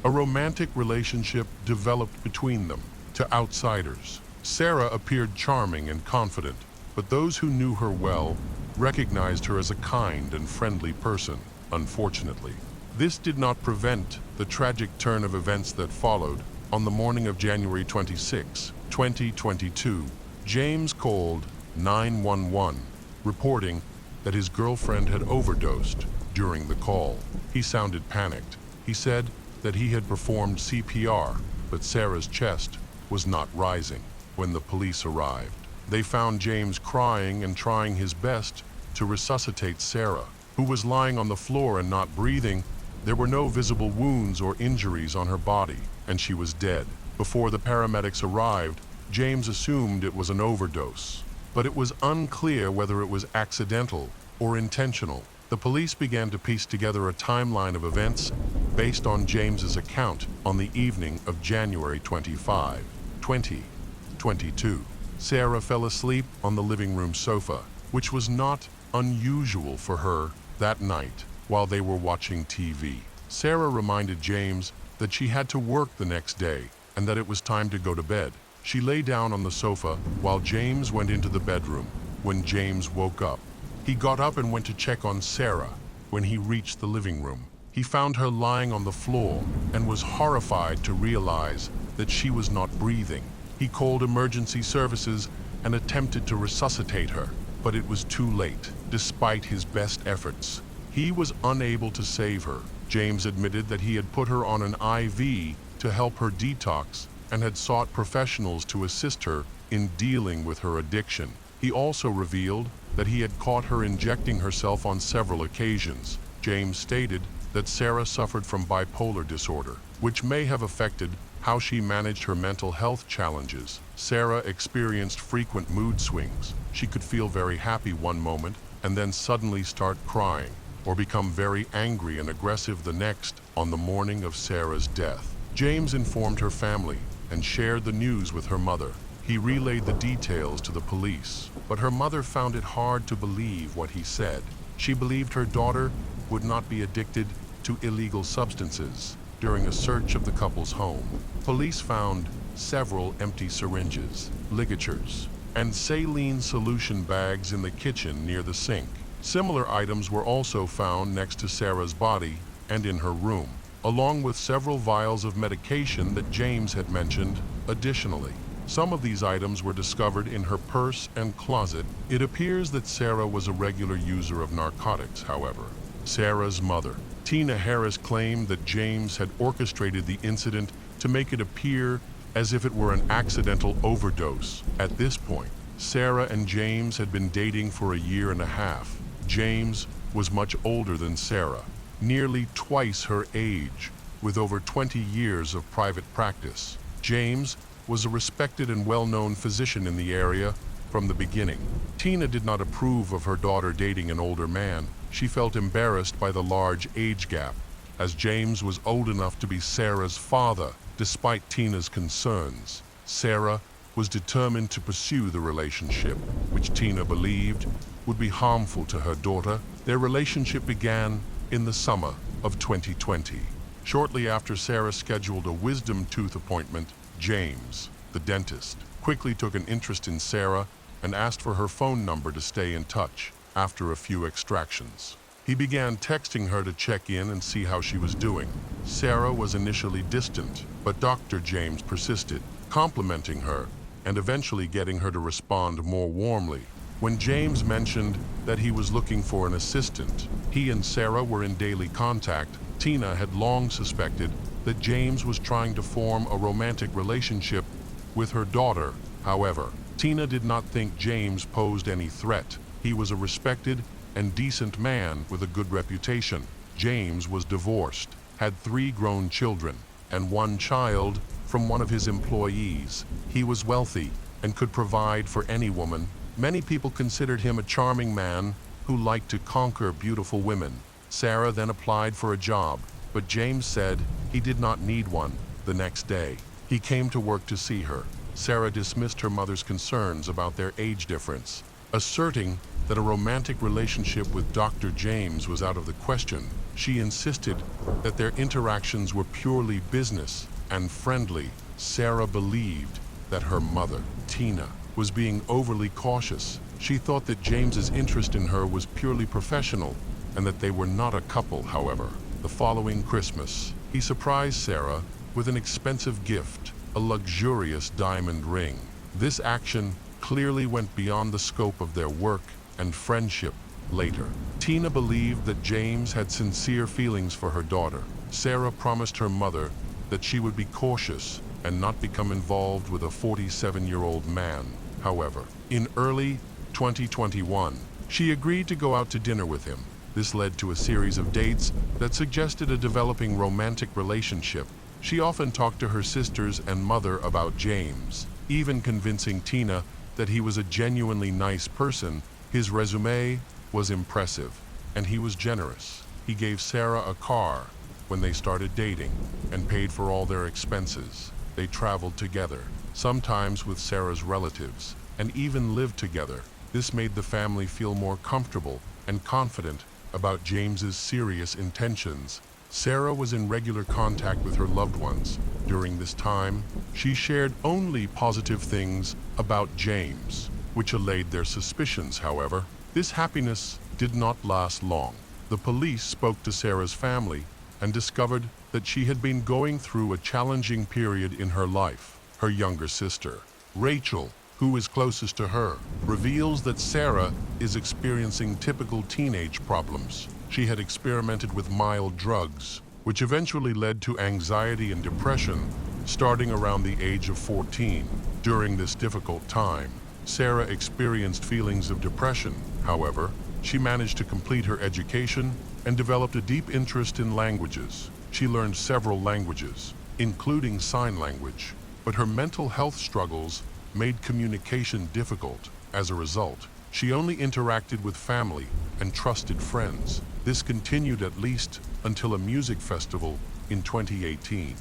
a romantic relationship developed between them. To outsiders, Sarah appeared charming and confident, but those who knew her well recognized her as a kind and friendly person. Unfortunately, this did not prevent the tragic turn of events that followed. On the morning of January 26, 2022, James called 911, reporting that his girlfriend had overdosed. During the call, he sounded panicked. He said that he had performed CPR, but Sarah's chest was not rising. When the police arrived, they found James crying and trying his best to resuscitate Sarah, who was lying on the floor and not breathing. There were no visible wounds or injuries on her body, and she was dead. Before the paramedics arrived, James assumed it was an overdose, but it was unclear whether it was accidental or intentional. The police began to piece together a timeline of events based on James's account on the evening of January 25, 2022. Sarah fell asleep on the living room sofa, which was not unusual for her that night while they were watching TV. Sarah reminded James that she had to work the next day and that it was time to go to bed. She lay down on the sofa while James went into the bedroom. When James woke up, he got up and went to check on Sarah. When he reached the living room, he found her lying on the floor and was horrified to realize that she was not breathing. He called emergency services and attempted to resuscitate her, but it was too late. Despite his best efforts, he was unable to save her. James admitted that he had put her on an IV to help her detox and had sought professionals to assist her in dealing with her addiction. He also revealed that he had caught her injecting herself on several occasions. James stated that Sarah suffered from bipolar disorder, which may have affected how she managed her mental health challenges. Sarah experienced frequent mood swings. She could feel very happy one moment and then suddenly start crying or become very angry and aggressive the next. On the morning of Sarah's death, James informed her family and shared the news with her mother. He relayed the details to the police, but her mother found it hard to believe what he said. She believed her daughter would not be addicted to illegal substances. During a search of the couple's home, police found several empty syringes, ligatures, and saline solution bags in the kitchen near the sink. Similar items were also found next to Sarah's body and in her room, along with several vials of medication that James had mentioned. Additionally, some of these items were discovered in her purse and closet. It appears that Sarah was a regular user of narcotics, however. Sarah's mother, Tina Harris, claimed that James had orchestrated the incident to make it appear as if it were an accidental overdose. At this point, Sarah and James had been dating for a year and a half. James was much older than Sarah, nearly twice her age, with over 20 years of private practice. James was a respected and well-known physician in the area from the beginning. Tina did not approve of her daughter dating an older man. She felt embarrassed by the large age gap, as James was old enough to be Sarah's father. Despite Tina's concerns, Sarah was determined to pursue the relationship, which Tina believed would be harmful to her daughter. Their relationship began in the summer of 2020. Shortly after Sarah scheduled a wisdom tooth appointment, James, the dentist, quickly took an interest in Sarah and asked for her phone number to stay in touch. After a few extractions, he began texting her to check in and see how she was doing. Sarah was initially distant, but Dr. James persisted, complimenting her and eventually getting her to respond more warmly. When James mentioned that he was looking for an assistant, he and Sarah were in daily contact. Tina had long suspected that James was trying to form a romantic relationship with her daughter. However, Tina did not think James posed any threat. He was a respected and decent man with a good reputation. James was divorced, had 3 grown children, and 1 child from one of his employees. He was wealthy and could provide for any woman. Many people considered him a charming man who liked to conquer beautiful women. Sarah then applied for a job, but James said he did not need one. The next day, he came to work to see her. Sarah dismissed her mother's concerns about their age difference, asserting that a romantic relationship with Dr. James was out of the question. She insisted that their interactions were purely business and friendly. Sarah believed that her mother, Tina, was being overly cautious. She thought that James's interest in her was purely professional and that they were not a couple, however. The following Christmas, he surprised Sarah with an expensive gift, a luxurious diamond ring. This action clearly went beyond the scope of their work and friendship. Later, Tina believed that James had sincere feelings for her daughter. Sarah promised her mother that she would be cautious and not become involved with a 47-year-old man. However, in early 2021, she agreed to go out to dinner with him. This led to a series of dates that suggested a developing romantic relationship. She often talked to her sisters and mother about James, even convincing Tina that he was a genuinely nice person. His resume was impressive, and he was generous. He gave Sarah a car when they started dating and paid for all their expenses. They traveled together, sometimes with Sarah's relatives, and even lived together. This made the family feel more comfortable and confident about James's serious intentions. Sarah was in regular contact with her loved ones. During this time, she shared only positive things about James, which allayed their suspicions, however. This happiness did not last long. The police spoke to Sarah's family and discovered that she had been going through a challenging period in her life. Her younger sister, Rachel, who is closest to her, reveals that Sarah is experiencing typical teenage problems. She had experimented with mild drugs, which eventually led to anxiety and depression starting around the age of 14. During this difficult time, Sarah experienced feelings of depression. However, she managed to complete her education and developed a deep interest in languages. She learned several languages, including sign language, but her mental health struggles made communication difficult. As a result, she only interacted with family and trusted friends. This continued at least until a music festival in 2018,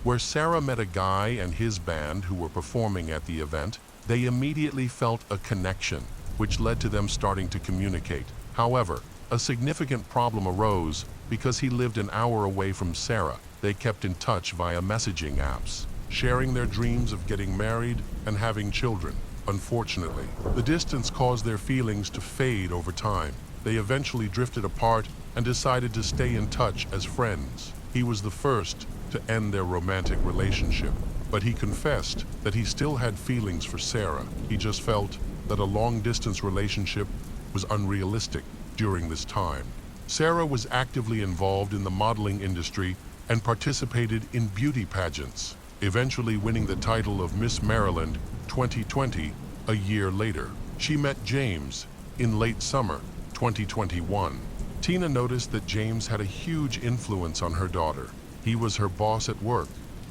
where Sarah met a guy and his band who were performing at the event. They immediately felt a connection, which led to them starting to communicate. However, a significant problem arose because he lived an hour away from Sarah. They kept in touch via messaging apps, sharing their dreams of getting married and having children. Unfortunately, the distance caused their feelings to fade over time. They eventually drifted apart and decided to stay in touch as friends. He was the first to end their romantic relationship, but he confessed that he still had feelings for Sarah. He just felt that a long-distance relationship was unrealistic during this time. Sarah was actively involved in the modeling industry and participated in beauty pageants, eventually winning the title of Miss Maryland 2020 a year later. She met James in late summer 2021. Tina noticed that James had a huge influence on her daughter. He was her boss at work,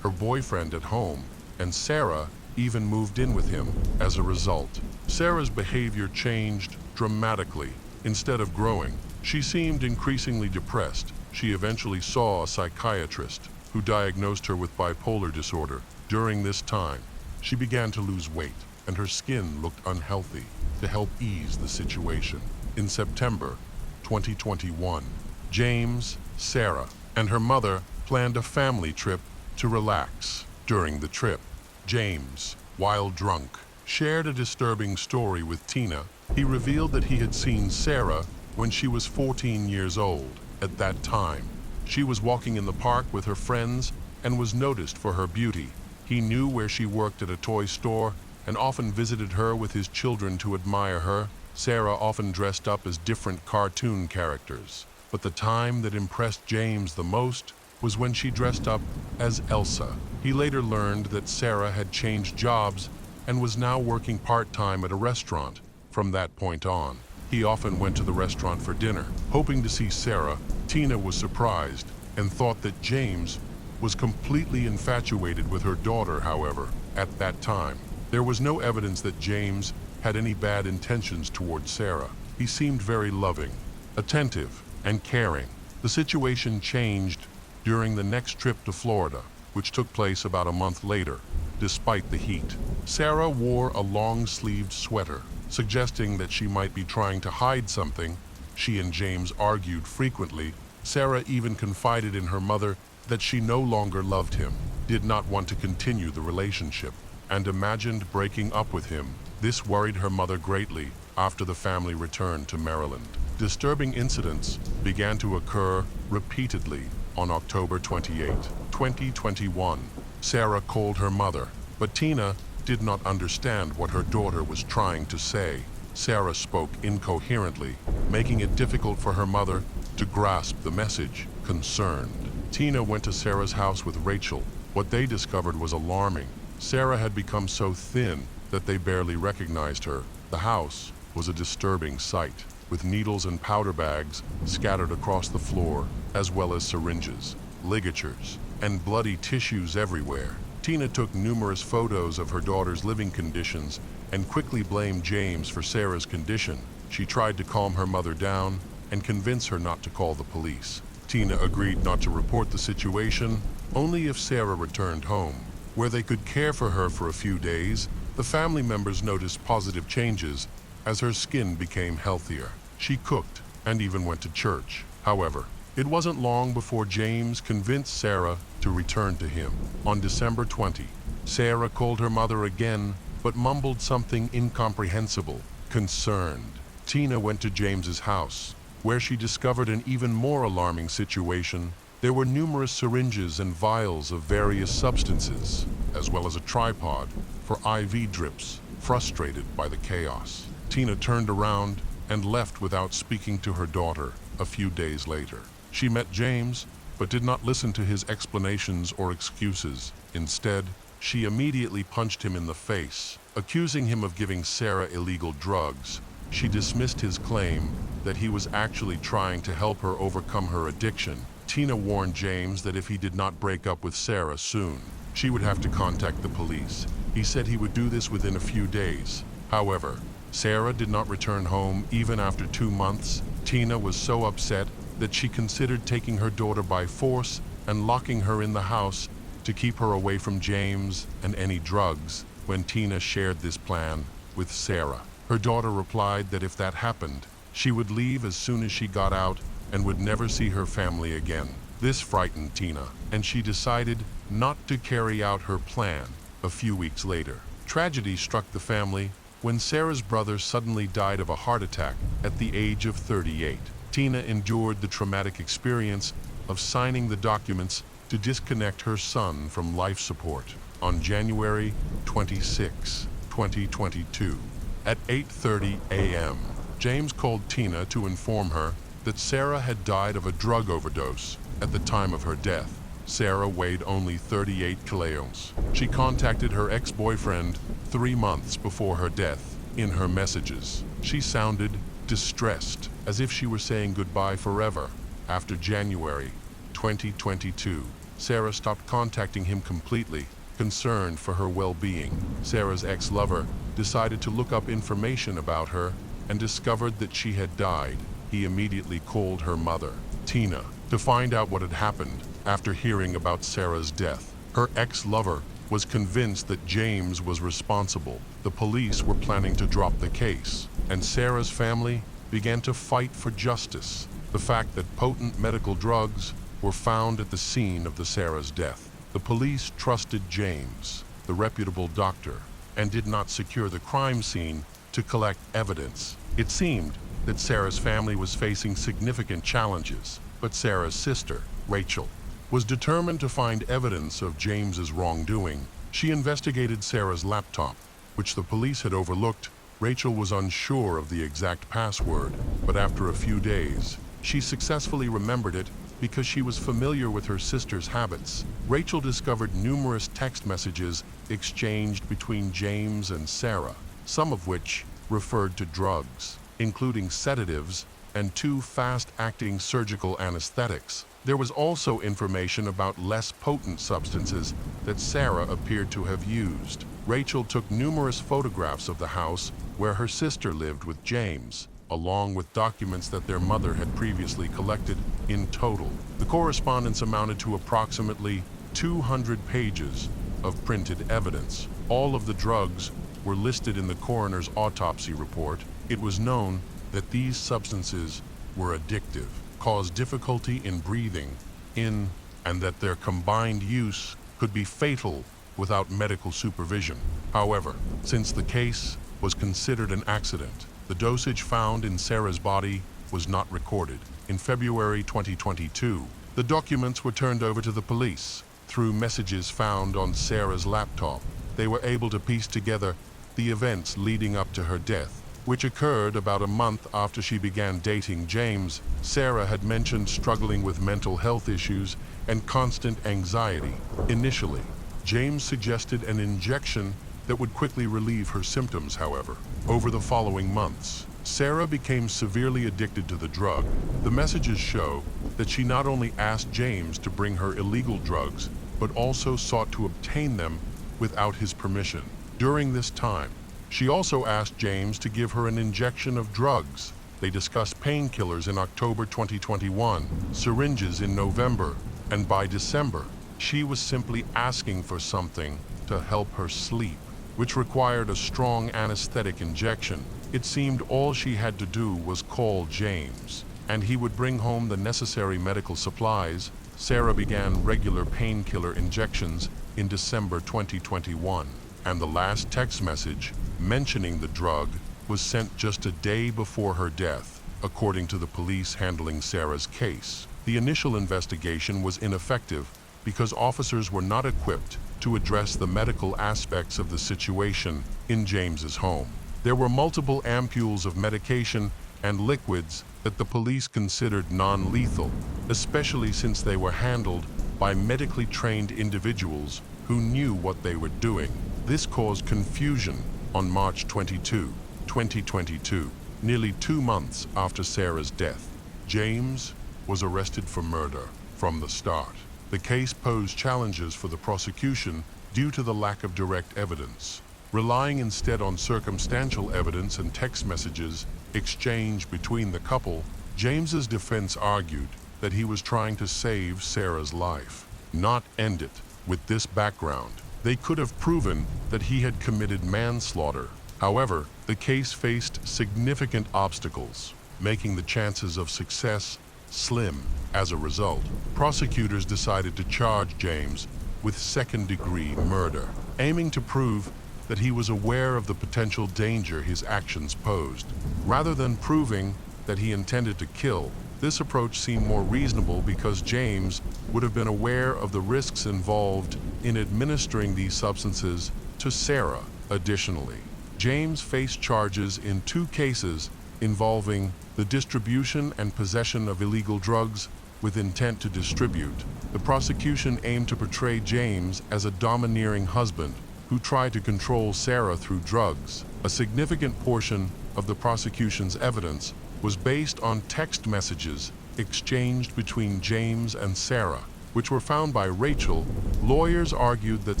her boyfriend at home, and Sarah even moved in with him. As a result, Sarah's behavior changed dramatically. Instead of growing, she seemed increasingly depressed. She eventually saw a psychiatrist who diagnosed her with bipolar disorder. During this time, she began to lose weight and her skin looked unhealthy. To help ease the situation, in September 2021, James, Sarah, and her mother planned a family trip to relax. During the trip, James, while drunk, shared a disturbing story with Tina. He revealed that he had seen Sarah when she was 14 years old. At that time, she was walking in the park with her friends and was noticed for her beauty. He knew where she worked at a toy store and often visited her with his children to admire her. Sarah often dressed up as different cartoon characters, but the time that impressed James the most was when she dressed up as Elsa. He later learned that Sarah had changed jobs and was now working part-time at a restaurant. From that point on, he often went to the restaurant for dinner, hoping to see Sarah. Tina was surprised and thought that James was completely infatuated with her daughter. However, at that time, There was no evidence that James had any bad intentions towards Sarah. He seemed very loving, attentive, and caring. The situation changed during the next trip to Florida, which took place about a month later, despite the heat. Sarah wore a long-sleeved sweater, suggesting that she might be trying to hide something. She and James argued frequently. Sarah even confided in her mother that she no longer loved him, did not want to continue the relationship, and imagined breaking up with him. This worried her mother greatly after the family returned to Maryland. Disturbing incidents began to occur repeatedly. On October 28, 2021, Sarah called her mother, but Tina did not understand what her daughter was trying to say. Sarah spoke incoherently, making it difficult for her mother to grasp the message. Concerned, Tina went to Sarah's house with Rachel. What they discovered was alarming. Sarah had become so thin that they barely recognized her. The house was a disturbing sight, with needles and powder bags scattered across the floor, as well as syringes, ligatures, and bloody tissues everywhere. Tina took numerous photos of her daughter's living conditions and quickly blamed James for Sarah's condition. She tried to calm her mother down and convince her not to call the police. Tina agreed not to report the situation, only if Sarah returned home, where they could care for her for a few days. The family members noticed positive changes as her skin became healthier. She cooked and even went to church. However, it wasn't long before James convinced Sarah to return to him. On December 20, Sarah called her mother again, but mumbled something incomprehensible. Concerned, Tina went to James's house, where she discovered an even more alarming situation. There were numerous syringes and vials of various substances, as well as a tripod for IV drips. Frustrated by the chaos, Tina turned around and left without speaking to her daughter. A few days later, she met James, but did not listen to his explanations or excuses. Instead, she immediately punched him in the face, accusing him of giving Sarah illegal drugs. She dismissed his claim that he was actually trying to help her overcome her addiction. Tina warned James that if he did not break up with Sarah soon, she would have to contact the police. He said he would do this within a few days. However, Sarah did not return home even after 2 months. Tina was so upset that she considered taking her daughter by force and locking her in the house to keep her away from James and any drugs. When Tina shared this plan with Sarah, her daughter replied that if that happened, she would leave as soon as she got out and would never see her family again. This frightened Tina, and she decided not to carry out her plan. A few weeks later, tragedy struck the family when Sarah's brother suddenly died of a heart attack at the age of 38. Tina endured the traumatic experience of signing the documents to disconnect her son from life support. On January 26, 2022, at 8:30 a.m., James called Tina to inform her that Sarah had died of a drug overdose at the time of her death. Sarah weighed only 38 kilos. She contacted her ex-boyfriend 3 months before her death. In her messages, she sounded distressed, as if she were saying goodbye forever. After January 2022, Sarah stopped contacting him completely, concerned for her well-being. Sarah's ex-lover decided to look up information about her and discovered that she had died. He immediately called her mother, Tina, to find out what had happened. After hearing about Sarah's death, her ex-lover was convinced that James was responsible. The police were planning to drop the case, and Sarah's family began to fight for justice. The fact that potent medical drugs were found at the scene of Sarah's death. The police trusted James, the reputable doctor, and did not secure the crime scene to collect evidence. It seemed that Sarah's family was facing significant challenges, but Sarah's sister, Rachel, was determined to find evidence of James's wrongdoing. She investigated Sarah's laptop, which the police had overlooked. Rachel was unsure of the exact password, but after a few days, she successfully remembered it because she was familiar with her sister's habits. Rachel discovered numerous text messages exchanged between James and Sarah, some of which referred to drugs, including sedatives and 2 fast-acting surgical anesthetics. There was also information about less potent substances that Sarah appeared to have used. Rachel took numerous photographs of the house where her sister lived with James, along with documents that their mother had previously collected. In total, the correspondence amounted to approximately 200 pages of printed evidence. All of the drugs were listed in the coroner's autopsy report. It was known that these substances were addictive, caused difficulty in breathing in, and that their combined use could be fatal without medical supervision. However, since the case was considered an accident, the dosage found in Sarah's body was not recorded. In February 2022, the documents were turned over to the police. Through messages found on Sarah's laptop, they were able to piece together the events leading up to her death, which occurred about a month after she began dating James. Sarah had mentioned struggling with mental health issues and constant anxiety. Initially, James suggested an injection that would quickly relieve her symptoms. However, over the following months, Sarah became severely addicted to the drug. The messages show that she not only asked James to bring her illegal drugs, but also sought to obtain them without his permission. During this time, she also asked James to give her an injection of drugs. They discussed painkillers in October 2021, syringes in November, and by December, she was simply asking for something to help her sleep, which required a strong anesthetic injection. It seemed all she had to do was call James, and he would bring home the necessary medical supplies. Sarah began regular painkiller injections in December 2021, and the last text message mentioning the drug was sent just a day before her death, according to the police handling Sarah's case. The initial investigation was ineffective because officers were not equipped to address the medical aspects of the situation in James's home. There were multiple ampules of medication and liquids that the police considered non-lethal, especially since they were handled by medically trained individuals who knew what they were doing. This caused confusion on March 22, 2022, nearly 2 months after Sarah's death. James was arrested for murder from the start. The case posed challenges for the prosecution due to the lack of direct evidence. Relying instead on circumstantial evidence and text messages exchanged between the couple, James's defense argued that he was trying to save Sarah's life, not end it. With this background, they could have proven that he had committed manslaughter. However, the case faced significant obstacles, making the chances of success slim. As a result, prosecutors decided to charge James with second-degree murder, aiming to prove that he was aware of the potential danger his actions posed. Rather than proving that he intended to kill, this approach seemed more reasonable because James would have been aware of the risks involved in administering these substances to Sarah. Additionally, James faced charges in 2 cases involving the distribution and possession of illegal drugs with intent to distribute. The prosecution aimed to portray James as a domineering husband who tried to control Sarah through drugs. A significant portion of the prosecution's evidence was based on text messages exchanged between James and Sarah, which were found by Rachel. Lawyers argued that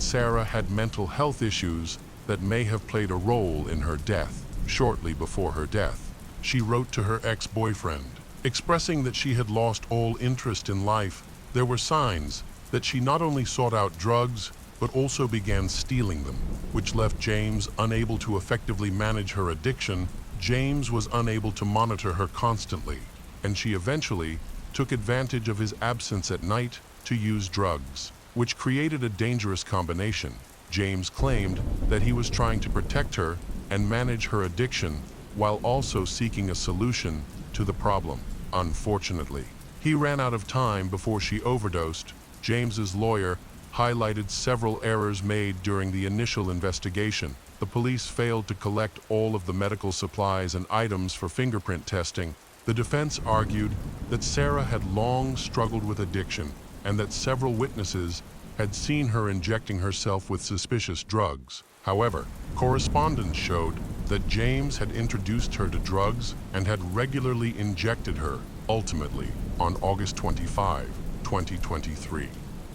Sarah had mental health issues that may have played a role in her death. Shortly before her death, she wrote to her ex-boyfriend, expressing that she had lost all interest in life. There were signs that she not only sought out drugs, but also began stealing them, which left James unable to effectively manage her addiction. James was unable to monitor her constantly, and she eventually took advantage of his absence at night to use drugs, which created a dangerous combination. James claimed that he was trying to protect her and manage her addiction while also seeking a solution to the problem. Unfortunately, he ran out of time before she overdosed. James's lawyer highlighted several errors made during the initial investigation. The police failed to collect all of the medical supplies and items for fingerprint testing. The defense argued that Sarah had long struggled with addiction and that several witnesses had seen her injecting herself with suspicious drugs. However, correspondence showed that James had introduced her to drugs and had regularly injected her. Ultimately, on August 25, 2023,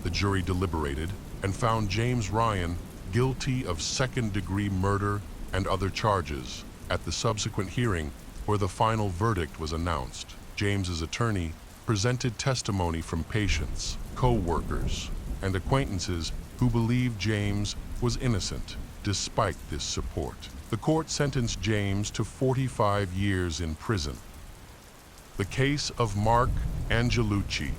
the jury deliberated and found James Ryan guilty of second-degree murder and other charges. At the subsequent hearing, where the final verdict was announced, James's attorney presented testimony from patients, co-workers, and acquaintances who believed James was innocent. Despite this support, the court sentenced James to 45 years in prison. The case of Mark Angelucci.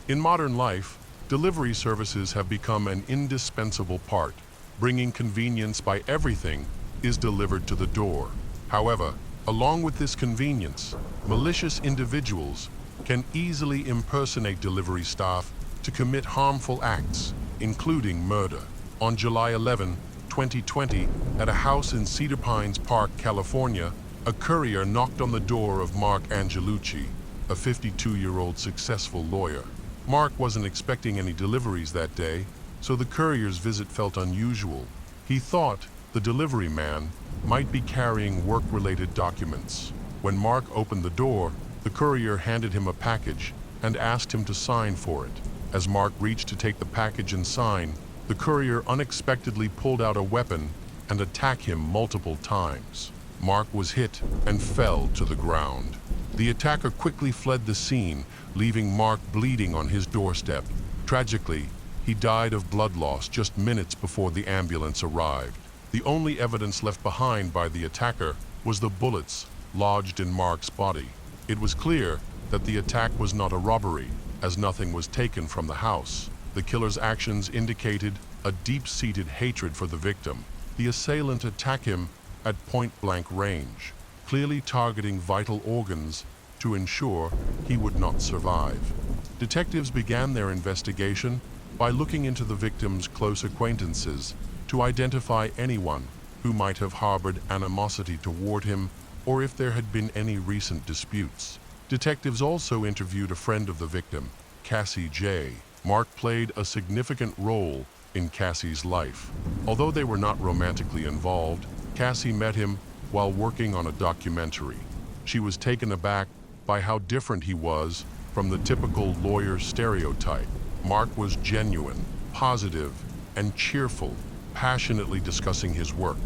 In modern life, delivery services have become an indispensable part. Bringing convenience by everything is delivered to the door. However, along with this convenience, malicious individuals can easily impersonate delivery staff to commit harmful acts, including murder. On July 11, 2020, at a house in Cedar Pines Park, California, a courier knocked on the door of Mark Angelucci, a 52-year-old successful lawyer. Mark wasn't expecting any deliveries that day, so the courier's visit felt unusual. He thought the delivery man might be carrying work-related documents. When Mark opened the door, the courier handed him a package and asked him to sign for it. As Mark reached to take the package and sign, the courier unexpectedly pulled out a weapon and attacked him multiple times. Mark was hit and fell to the ground. The attacker quickly fled the scene, leaving Mark bleeding on his doorstep. Tragically, he died of blood loss just minutes before the ambulance arrived. The only evidence left behind by the attacker was the bullets lodged in Mark's body. It was clear that the attack was not a robbery, as nothing was taken from the house. The killer's actions indicated a deep-seated hatred for the victim. The assailant attacked him at point-blank range, clearly targeting vital organs to ensure he would not survive. Detectives began their investigation by looking into the victim's close acquaintances to identify anyone who might have harbored animosity toward him or if there had been any recent disputes. Detectives also interviewed a friend of the victim, Cassie J. Mark played a significant role in Cassie's life. Although they were not romantically involved, Cassie met him while working on a documentary. She was taken aback by how different he was from the typical lawyer stereotype. Mark was genuine, positive, and cheerful, passionately discussing his work.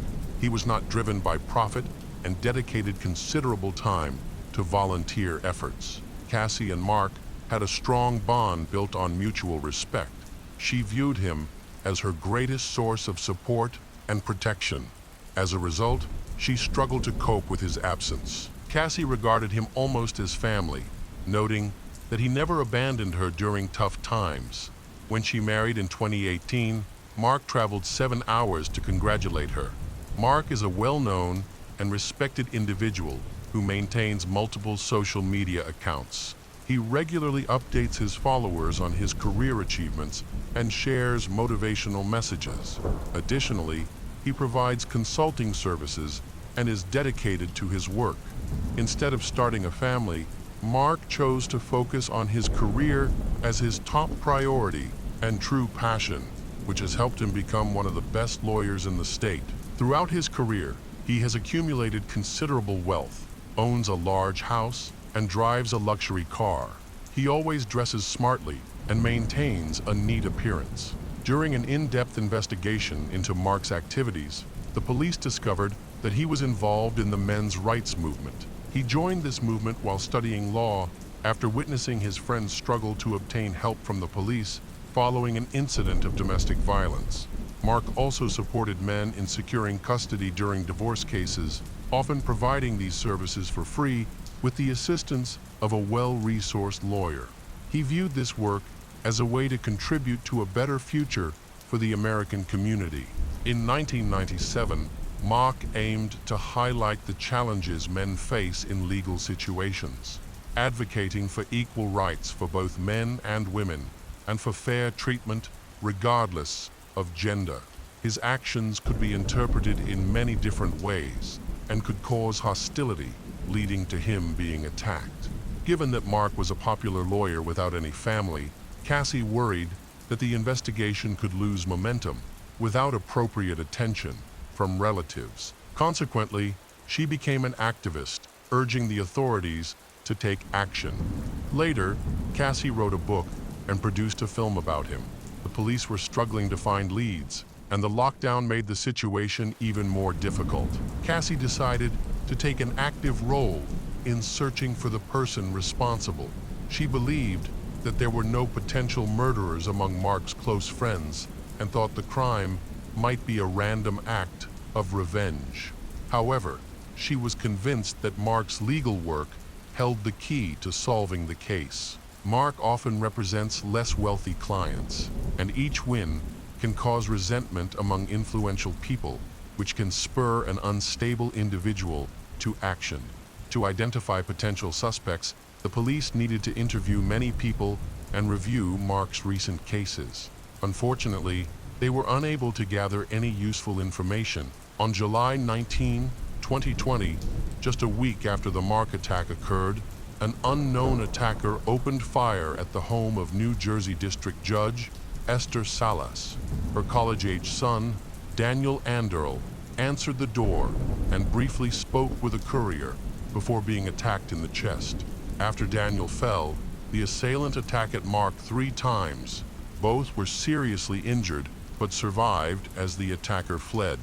He was not driven by profit and dedicated considerable time to volunteer efforts. Cassie and Mark had a strong bond built on mutual respect. She viewed him as her greatest source of support and protection. As a result, she struggled to cope with his absence. Cassie regarded him almost as family, noting that he never abandoned her during tough times. When she married in 2018, Mark traveled 7 hours to congratulate her. Mark is a well-known and respected individual who maintains multiple social media accounts. He regularly updates his followers on his career achievements and shares motivational messages. Additionally, he provides consulting services and is dedicated to his work. Instead of starting a family, Mark chose to focus on his career as his top priority and true passion, which has helped him become one of the best lawyers in the state. Throughout his career, he has accumulated considerable wealth, owns a large house, and drives a luxury car. He always dresses smartly and maintains a neat appearance. During an in-depth investigation into Mark's activities, the police discovered that he was involved in the men's rights movement. He joined this movement while studying law after witnessing his friends struggle to obtain help from the police following an incident of domestic violence. Mark also supported men in securing custody during divorce cases, often providing these services for free with the assistance of a well-resourced lawyer. He viewed this work as a way to contribute to a better future for the American community. In 1997, Mark aimed to highlight the challenges men face in legal situations, advocating for equal rights for both men and women, and for fair treatment regardless of gender. His actions could be interpreted in many different ways and could cause hostility, leading to him being attacked. Given that Mark was a popular lawyer without any family, Cassie worried that the investigation could lose momentum without appropriate attention from relatives. Consequently, she became an activist, urging the authorities to take action. Later, Cassie wrote a book and produced a film about him. The police were struggling to find leads, and the lockdown made the situation even more difficult. Cassie decided to take an active role in searching for the person responsible. She believed that there were no potential murderers among Mark's close friends and thought the crime might be a random act of revenge. However, she was convinced that Mark's legal work held the key to solving the case. Mark often represents less wealthy clients, and each win can cause resentment among influential people, which can spur an unstable individual to action. To identify potential suspects, the police needed to interview many people and review Mark's recent cases. Unfortunately, they were unable to gather any useful information. On July 19, 2020, just a week after the Mark attack occurred, an unknown attacker opened fire at the home of New Jersey District Judge Esther Salas. Her college-age son, Daniel Anderl, answered the door and briefly spoke with a courier before being attacked in the chest. After Daniel fell, the assailant attacked Mark 3 times. Both were seriously injured but survived as the attacker fled.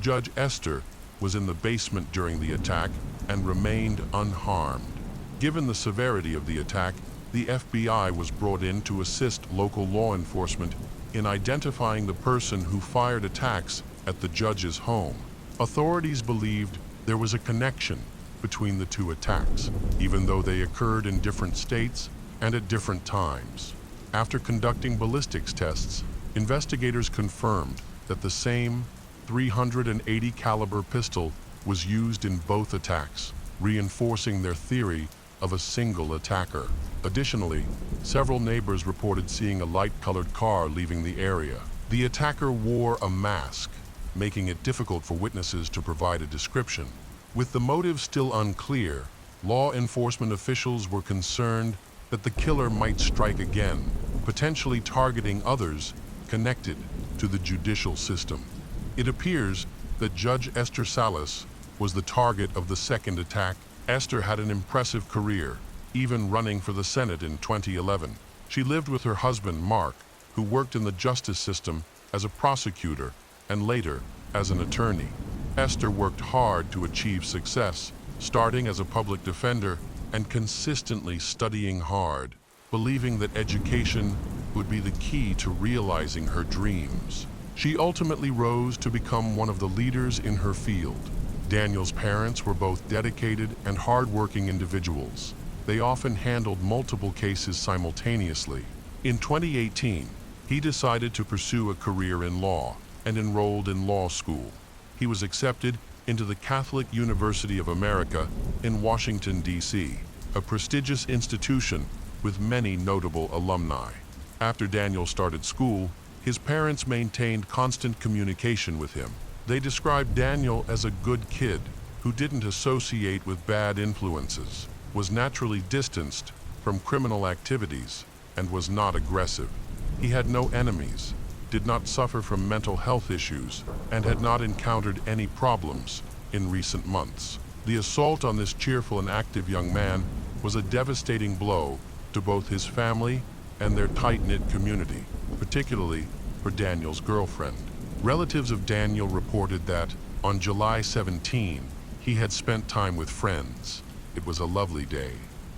Judge Esther was in the basement during the attack and remained unharmed. Given the severity of the attack, the FBI was brought in to assist local law enforcement in identifying the person who fired attacks at the judge's home. Authorities believed there was a connection between the two attacks, even though they occurred in different states and at different times. After conducting ballistics tests, investigators confirmed that the same .380 caliber pistol was used in both attacks, reinforcing their theory of a single attacker. Additionally, several neighbors reported seeing a light-colored car leaving the area. The attacker wore a mask, making it difficult for witnesses to provide a description. With the motive still unclear, law enforcement officials were concerned that the killer might strike again, potentially targeting others connected to the judicial system. It appears that Judge Esther Salas was the target of the second attack. Esther had an impressive career, even running for the Senate in 2011. She lived with her husband, Mark, who worked in the justice system as a prosecutor and later as an attorney. Esther worked hard to achieve success, starting as a public defender and consistently studying hard, believing that education would be the key to realizing her dreams. She ultimately rose to become one of the leaders in her field. Daniel's parents were both dedicated and hard-working individuals. They often handled multiple cases simultaneously. In 2018, he decided to pursue a career in law and enrolled in law school. He was accepted into the Catholic University of America in Washington, D.C., a prestigious institution with many notable alumni. After Daniel started school, his parents maintained constant communication with him. They described Daniel as a good kid who didn't associate with bad influences, was naturally distanced from criminal activities, and was not aggressive. He had no enemies, did not suffer from mental health issues, and had not encountered any problems in recent months. The assault on this cheerful and active young man was a devastating blow to both his family and their tight-knit community, particularly for Daniel's girlfriend. Relatives of Daniel reported that on July 17, he had spent time with friends. It was a lovely day,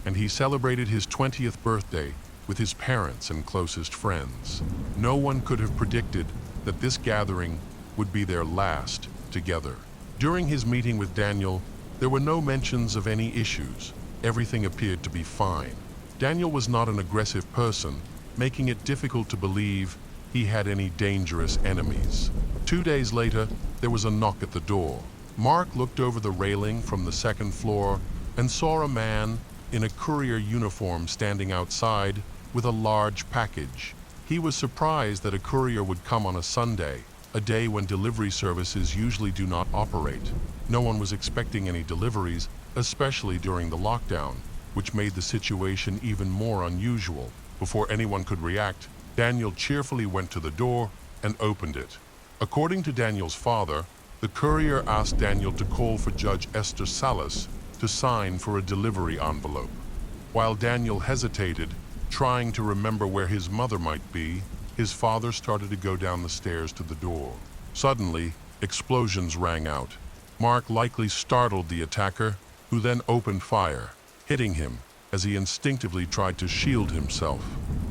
and he celebrated his 20th birthday with his parents and closest friends. No one could have predicted that this gathering would be their last together. During his meeting with Daniel, there were no mentions of any issues. Everything appeared to be fine. Daniel was not an aggressive person, making it difficult to believe he had any dangerous enemies. 2 days later, there was a knock at the door. Mark looked over the railing from the second floor and saw a man in a courier uniform standing outside with a large package. He was surprised that a courier would come on a Sunday, a day when delivery services usually do not operate. No one was expecting any deliveries, especially during the lockdown, which made the situation even more unusual. Before anyone could react, Daniel cheerfully went to the door and opened it. According to Daniel's father, the courier asked Daniel to call for Judge Esther Salas to sign for a delivery envelope. While Daniel hesitated, trying to remember where his mother might be, his father started to go down the stairs to the door. Suddenly, explosions rang out. Mark likely startled the attacker, who then opened fire, hitting him as he instinctively tried to shield himself.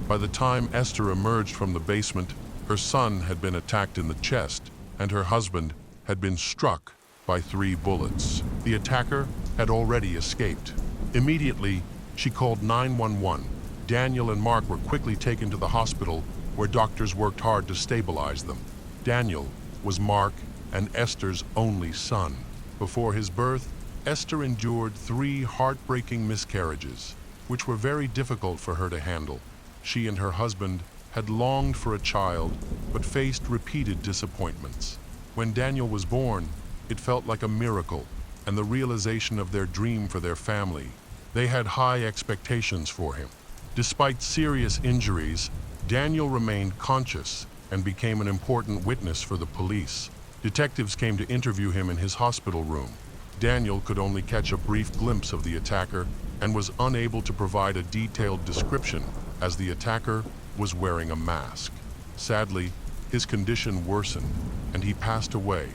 By the time Esther emerged from the basement, her son had been attacked in the chest, and her husband had been struck by 3 bullets. The attacker had already escaped. Immediately, she called 911. Daniel and Mark were quickly taken to the hospital, where doctors worked hard to stabilize them. Daniel was Mark and Esther's only son. Before his birth, Esther endured 3 heartbreaking miscarriages, which were very difficult for her to handle. She and her husband had longed for a child, but faced repeated disappointments. When Daniel was born, it felt like a miracle and the realization of their dream for their family. They had high expectations for him. Despite serious injuries, Daniel remained conscious and became an important witness for the police. Detectives came to interview him in his hospital room. Daniel could only catch a brief glimpse of the attacker and was unable to provide a detailed description, as the attacker was wearing a mask. Sadly, his condition worsened and he passed away,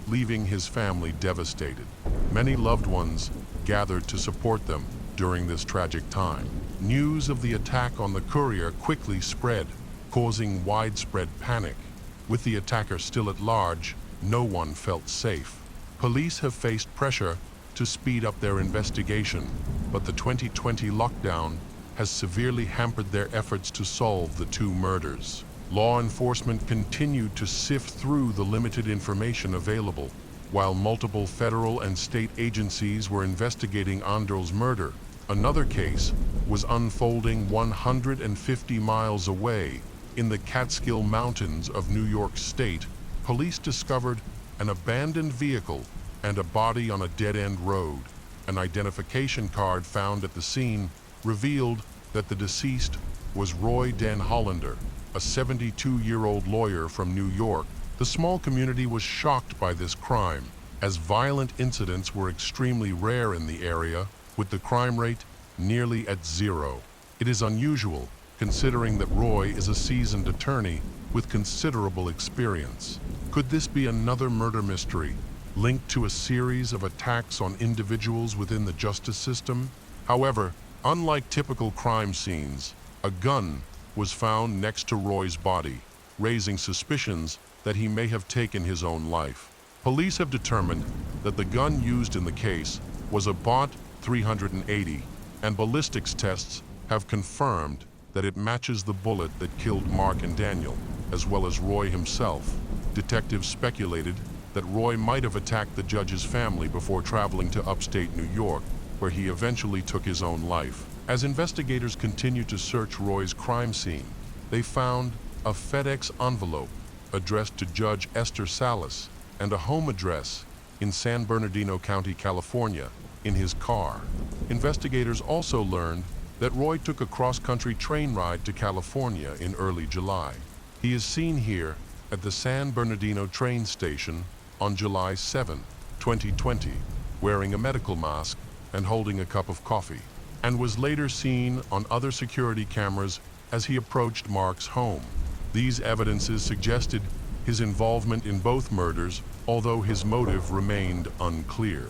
leaving his family devastated. Many loved ones gathered to support them during this tragic time. News of the attack on the courier quickly spread, causing widespread panic. With the attacker still at large, no one felt safe. Police have faced pressure to speed up their investigation, but the 2020 lockdown has severely hampered their efforts to solve the 2 murders. Law enforcement continued to sift through the limited information available. While multiple federal and state agencies were investigating Andrel's murder, another case was unfolding 150 miles away in the Catskill Mountains of New York State. Police discovered an abandoned vehicle and a body on a dead-end road. An identification card found at the scene revealed that the deceased was Roy Den Hollander, a 72-year-old lawyer from New York. The small community was shocked by this crime, as violent incidents were extremely rare in the area, with the crime rate nearly at 0. It is unusual, considering that Roy is a seasoned attorney with considerable experience. Could this be another murder mystery linked to a series of attacks on individuals within the justice system? However, unlike typical crime scenes, a gun was found next to Roy's body, raising suspicions that he may have taken his own life. Police have determined that the gun used in the case was a .380, and ballistics tests have confirmed that it matches the bullet that killed Mark and Daniel, as well as Roy himself. Detectives speculated that Roy might have attacked the judge's family before traveling to upstate New York, where he eventually took his own life. As investigators continued to search Roy's crime scene, they found a FedEx envelope addressed to Judge Esther Salas and a home address in San Bernardino County, California, in his car. Investigators also learned that Roy took a cross-country train ride to California in early July. He is seen here at the San Bernardino train station on July 7, 2020, wearing a medical mask and holding a cup of coffee, and was later seen on other security cameras as he approached Mark's home. These evidences suggested his involvement in both murders, although his motive remained unclear.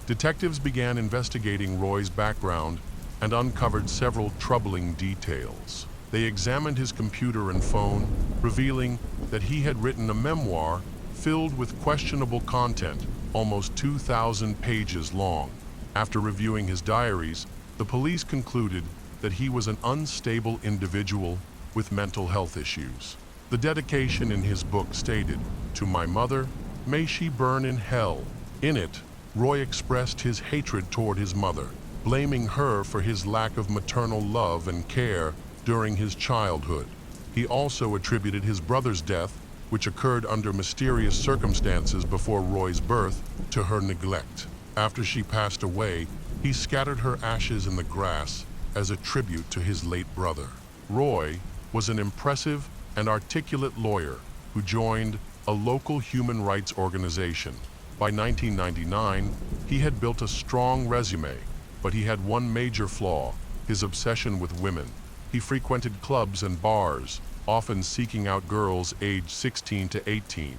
Detectives began investigating Roy's background and uncovered several troubling details. They examined his computer and phone, revealing that he had written a memoir filled with questionable content, almost 2,000 pages long. After reviewing his diaries, the police concluded that he was an unstable individual with mental health issues. The dedication in his book stated, "To my mother, may she burn in hell." In it, Roy expressed his hatred toward his mother, blaming her for his lack of maternal love and care during his childhood. He also attributed his brother's death, which occurred under mysterious circumstances before Roy's birth, to her neglect. After she passed away, he scattered her ashes in the grass as a tribute to his late brother. Roy was an impressive and articulate lawyer who joined a local human rights organization. By 1999, he had built a strong resume, but he had one major flaw: his obsession with women. He frequented clubs and bars, often seeking out girls aged 16 to 18.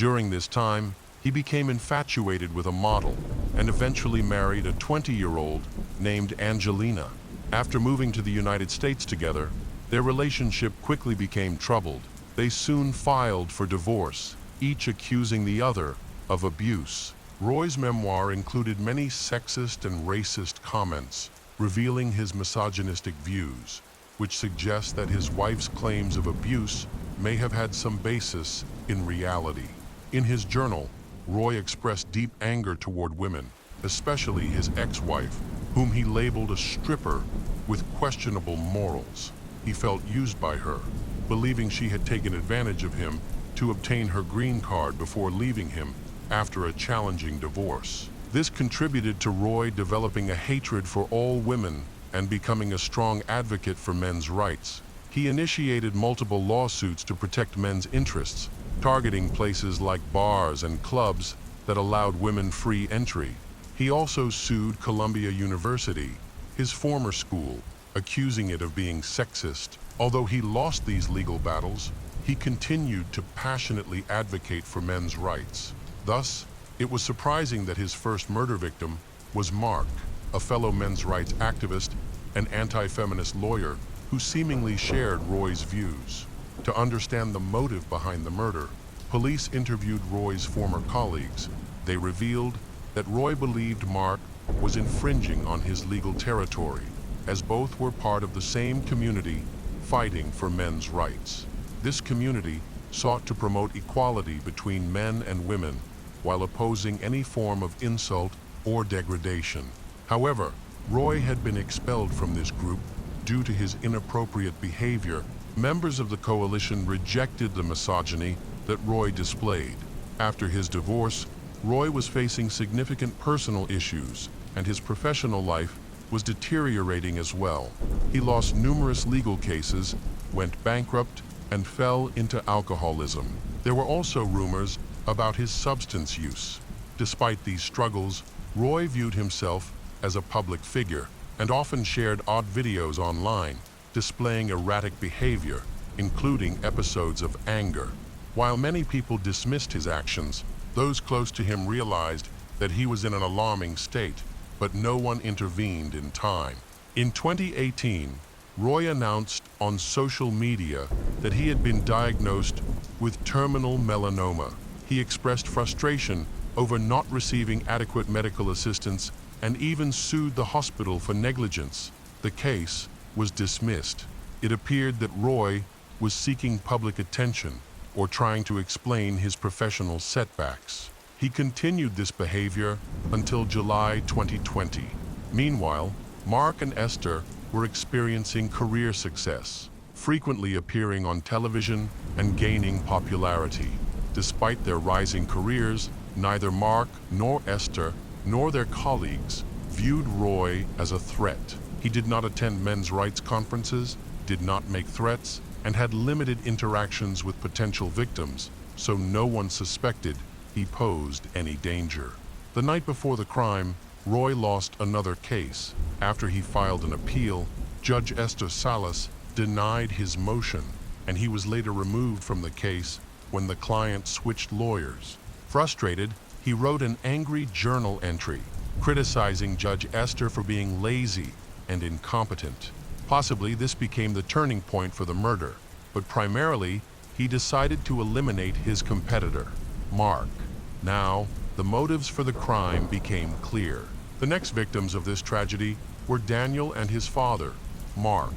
During this time, he became infatuated with a model and eventually married a 20-year-old named Angelina. After moving to the United States together, their relationship quickly became troubled. They soon filed for divorce, each accusing the other of abuse. Roy's memoir included many sexist and racist comments, revealing his misogynistic views, which suggests that his wife's claims of abuse may have had some basis in reality. In his journal, Roy expressed deep anger toward women, especially his ex-wife, whom he labeled a stripper with questionable morals. He felt used by her, believing she had taken advantage of him to obtain her green card before leaving him after a challenging divorce. This contributed to Roy developing a hatred for all women and becoming a strong advocate for men's rights. He initiated multiple lawsuits to protect men's interests, targeting places like bars and clubs that allowed women free entry. He also sued Columbia University, his former school, accusing it of being sexist. Although he lost these legal battles, he continued to passionately advocate for men's rights. Thus, it was surprising that his first murder victim was Mark, a fellow men's rights activist and anti-feminist lawyer who seemingly shared Roy's views. To understand the motive behind the murder, police interviewed Roy's former colleagues. They revealed that Roy believed Mark was infringing on his legal territory, as both were part of the same community fighting for men's rights. This community sought to promote equality between men and women while opposing any form of insult or degradation. However, Roy had been expelled from this group due to his inappropriate behavior. Members of the coalition rejected the misogyny that Roy displayed. After his divorce, Roy was facing significant personal issues, and his professional life was deteriorating as well. He lost numerous legal cases, went bankrupt, and fell into alcoholism. There were also rumors about his substance use. Despite these struggles, Roy viewed himself as a public figure and often shared odd videos online, displaying erratic behavior, including episodes of anger. While many people dismissed his actions, those close to him realized that he was in an alarming state, but no one intervened in time. In 2018, Roy announced on social media that he had been diagnosed with terminal melanoma. He expressed frustration over not receiving adequate medical assistance and even sued the hospital for negligence. The case was dismissed. It appeared that Roy was seeking public attention or trying to explain his professional setbacks. He continued this behavior until July 2020. Meanwhile, Mark and Esther were experiencing career success, frequently appearing on television and gaining popularity. Despite their rising careers, neither Mark nor Esther nor their colleagues viewed Roy as a threat. He did not attend men's rights conferences, did not make threats, and had limited interactions with potential victims, so no one suspected he posed any danger. The night before the crime, Roy lost another case. After he filed an appeal, Judge Esther Salas denied his motion, and he was later removed from the case when the client switched lawyers. Frustrated, he wrote an angry journal entry, criticizing Judge Esther for being lazy and incompetent. Possibly this became the turning point for the murder, but primarily, he decided to eliminate his competitor, Mark. Now, the motives for the crime became clear. The next victims of this tragedy were Daniel and his father, Mark.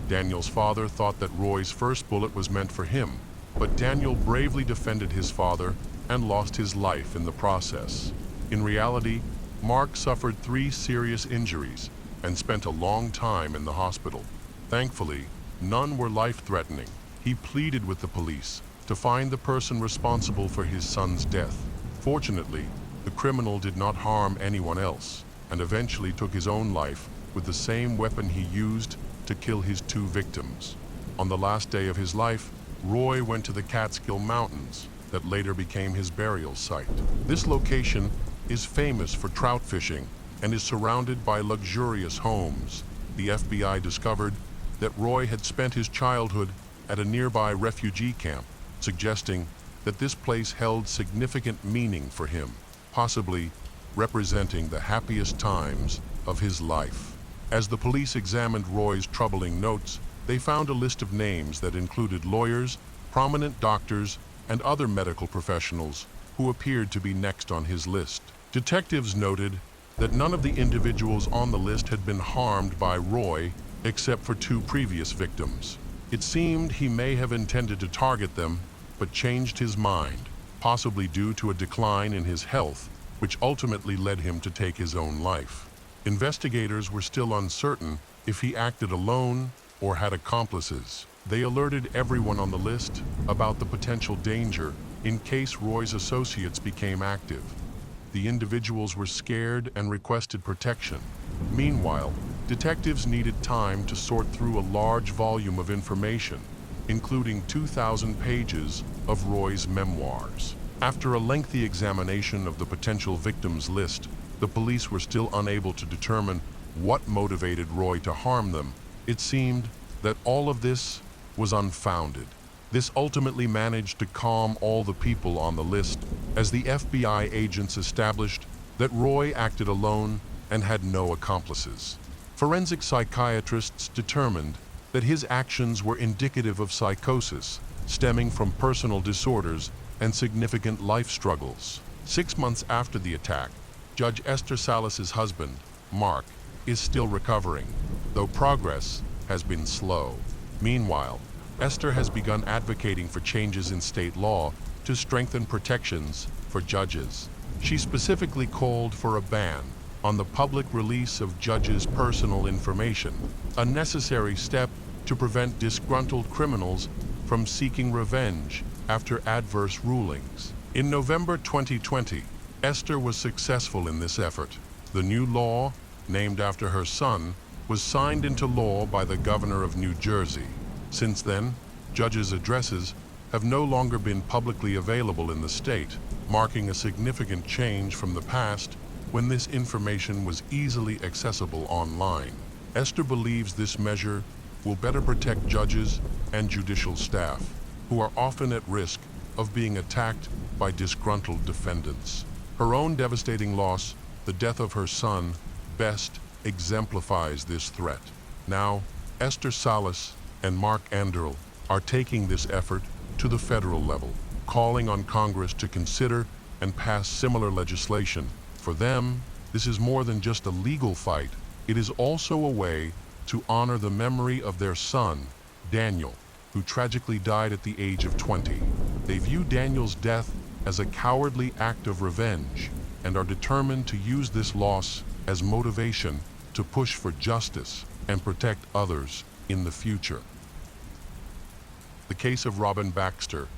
Daniel's father thought that Roy's first bullet was meant for him, but Daniel bravely defended his father and lost his life in the process. In reality, Mark suffered 3 serious injuries and spent a long time in the hospital. Thankfully, none were life-threatening. He pleaded with the police to find the person responsible for his son's death. Fortunately, the criminal did not harm anyone else and eventually took his own life with the same weapon he used to kill his 2 victims. On the last day of his life, Roy went to the Catskill Mountains that later became his burial site. This location is famous for trout fishing and is surrounded by luxurious homes. The FBI discovered that Roy had spent his childhood at a nearby refugee camp, suggesting that this place held significant meaning for him, possibly representing the happiest times of his life. As the police examined Roy's troubling notes, they found a list of names that included lawyers, prominent doctors, and other medical professionals who appeared to be next on his list. Detectives noted that none of the individuals on the list had been harmed by Roy except for 2 previous victims. It seemed he may have intended to target them, but changed his mind, possibly due to a decline in his health, which ultimately led him to take his own life. Investigators were still uncertain if he acted alone or had accomplices. They alerted everyone on the list about the potential danger in case Roy's associates became active. The individuals were scared and requested protection. Meanwhile, detectives needed time to sort through a large volume of information, including 2,000 pages of Roy's memoirs. After a lengthy examination of the potential victims list, the police were still unable to determine what motivated Roy to harm them. It seemed that all of this was unfounded. This ultimately managed to calm all the people on the list, as the FBI agents established that Roy acted alone and had no accomplices. Forensic psychiatrists determined that his actions were indicative of psychosis, stemming from personal disorders and significant life struggles. 6 months after the attack, Judge Esther Salas's husband, Mark, is still recovering, though progress has been slow. Meanwhile, Esther has begun advocating for changes in state law to strengthen protections for judges. She specifically called for a ban on the public release of judges' personal information, a necessary step to prevent disgruntled criminals from seeking revenge after adverse rulings. In November 2020, Esther was successful in this effort. The new law, named after her son, was signed into law by the governor of New Jersey. Since then, judges' addresses have no longer been publicly available in the state, marking a significant change from the past when this information was easily accessible online. Esther believes this measure will better protect judges and judicial staff, who are often at risk of being attacked by disgruntled defendants. Her own devastating loss, the death of her son, best exemplifies this threat. Now, Esther Salas and Mark Anderl are taking this effort to the federal level, calling on Congress to consider and pass similar legislation. For them, this is more than just a legal fight. It is also a way to honor the memory of their son, Daniel, who tragically died at the age of 20. They view Daniel's death as a cowardly act of revenge and are determined to use this loss as motivation to push for justice and protect others in the future. The case of Robin Baxter.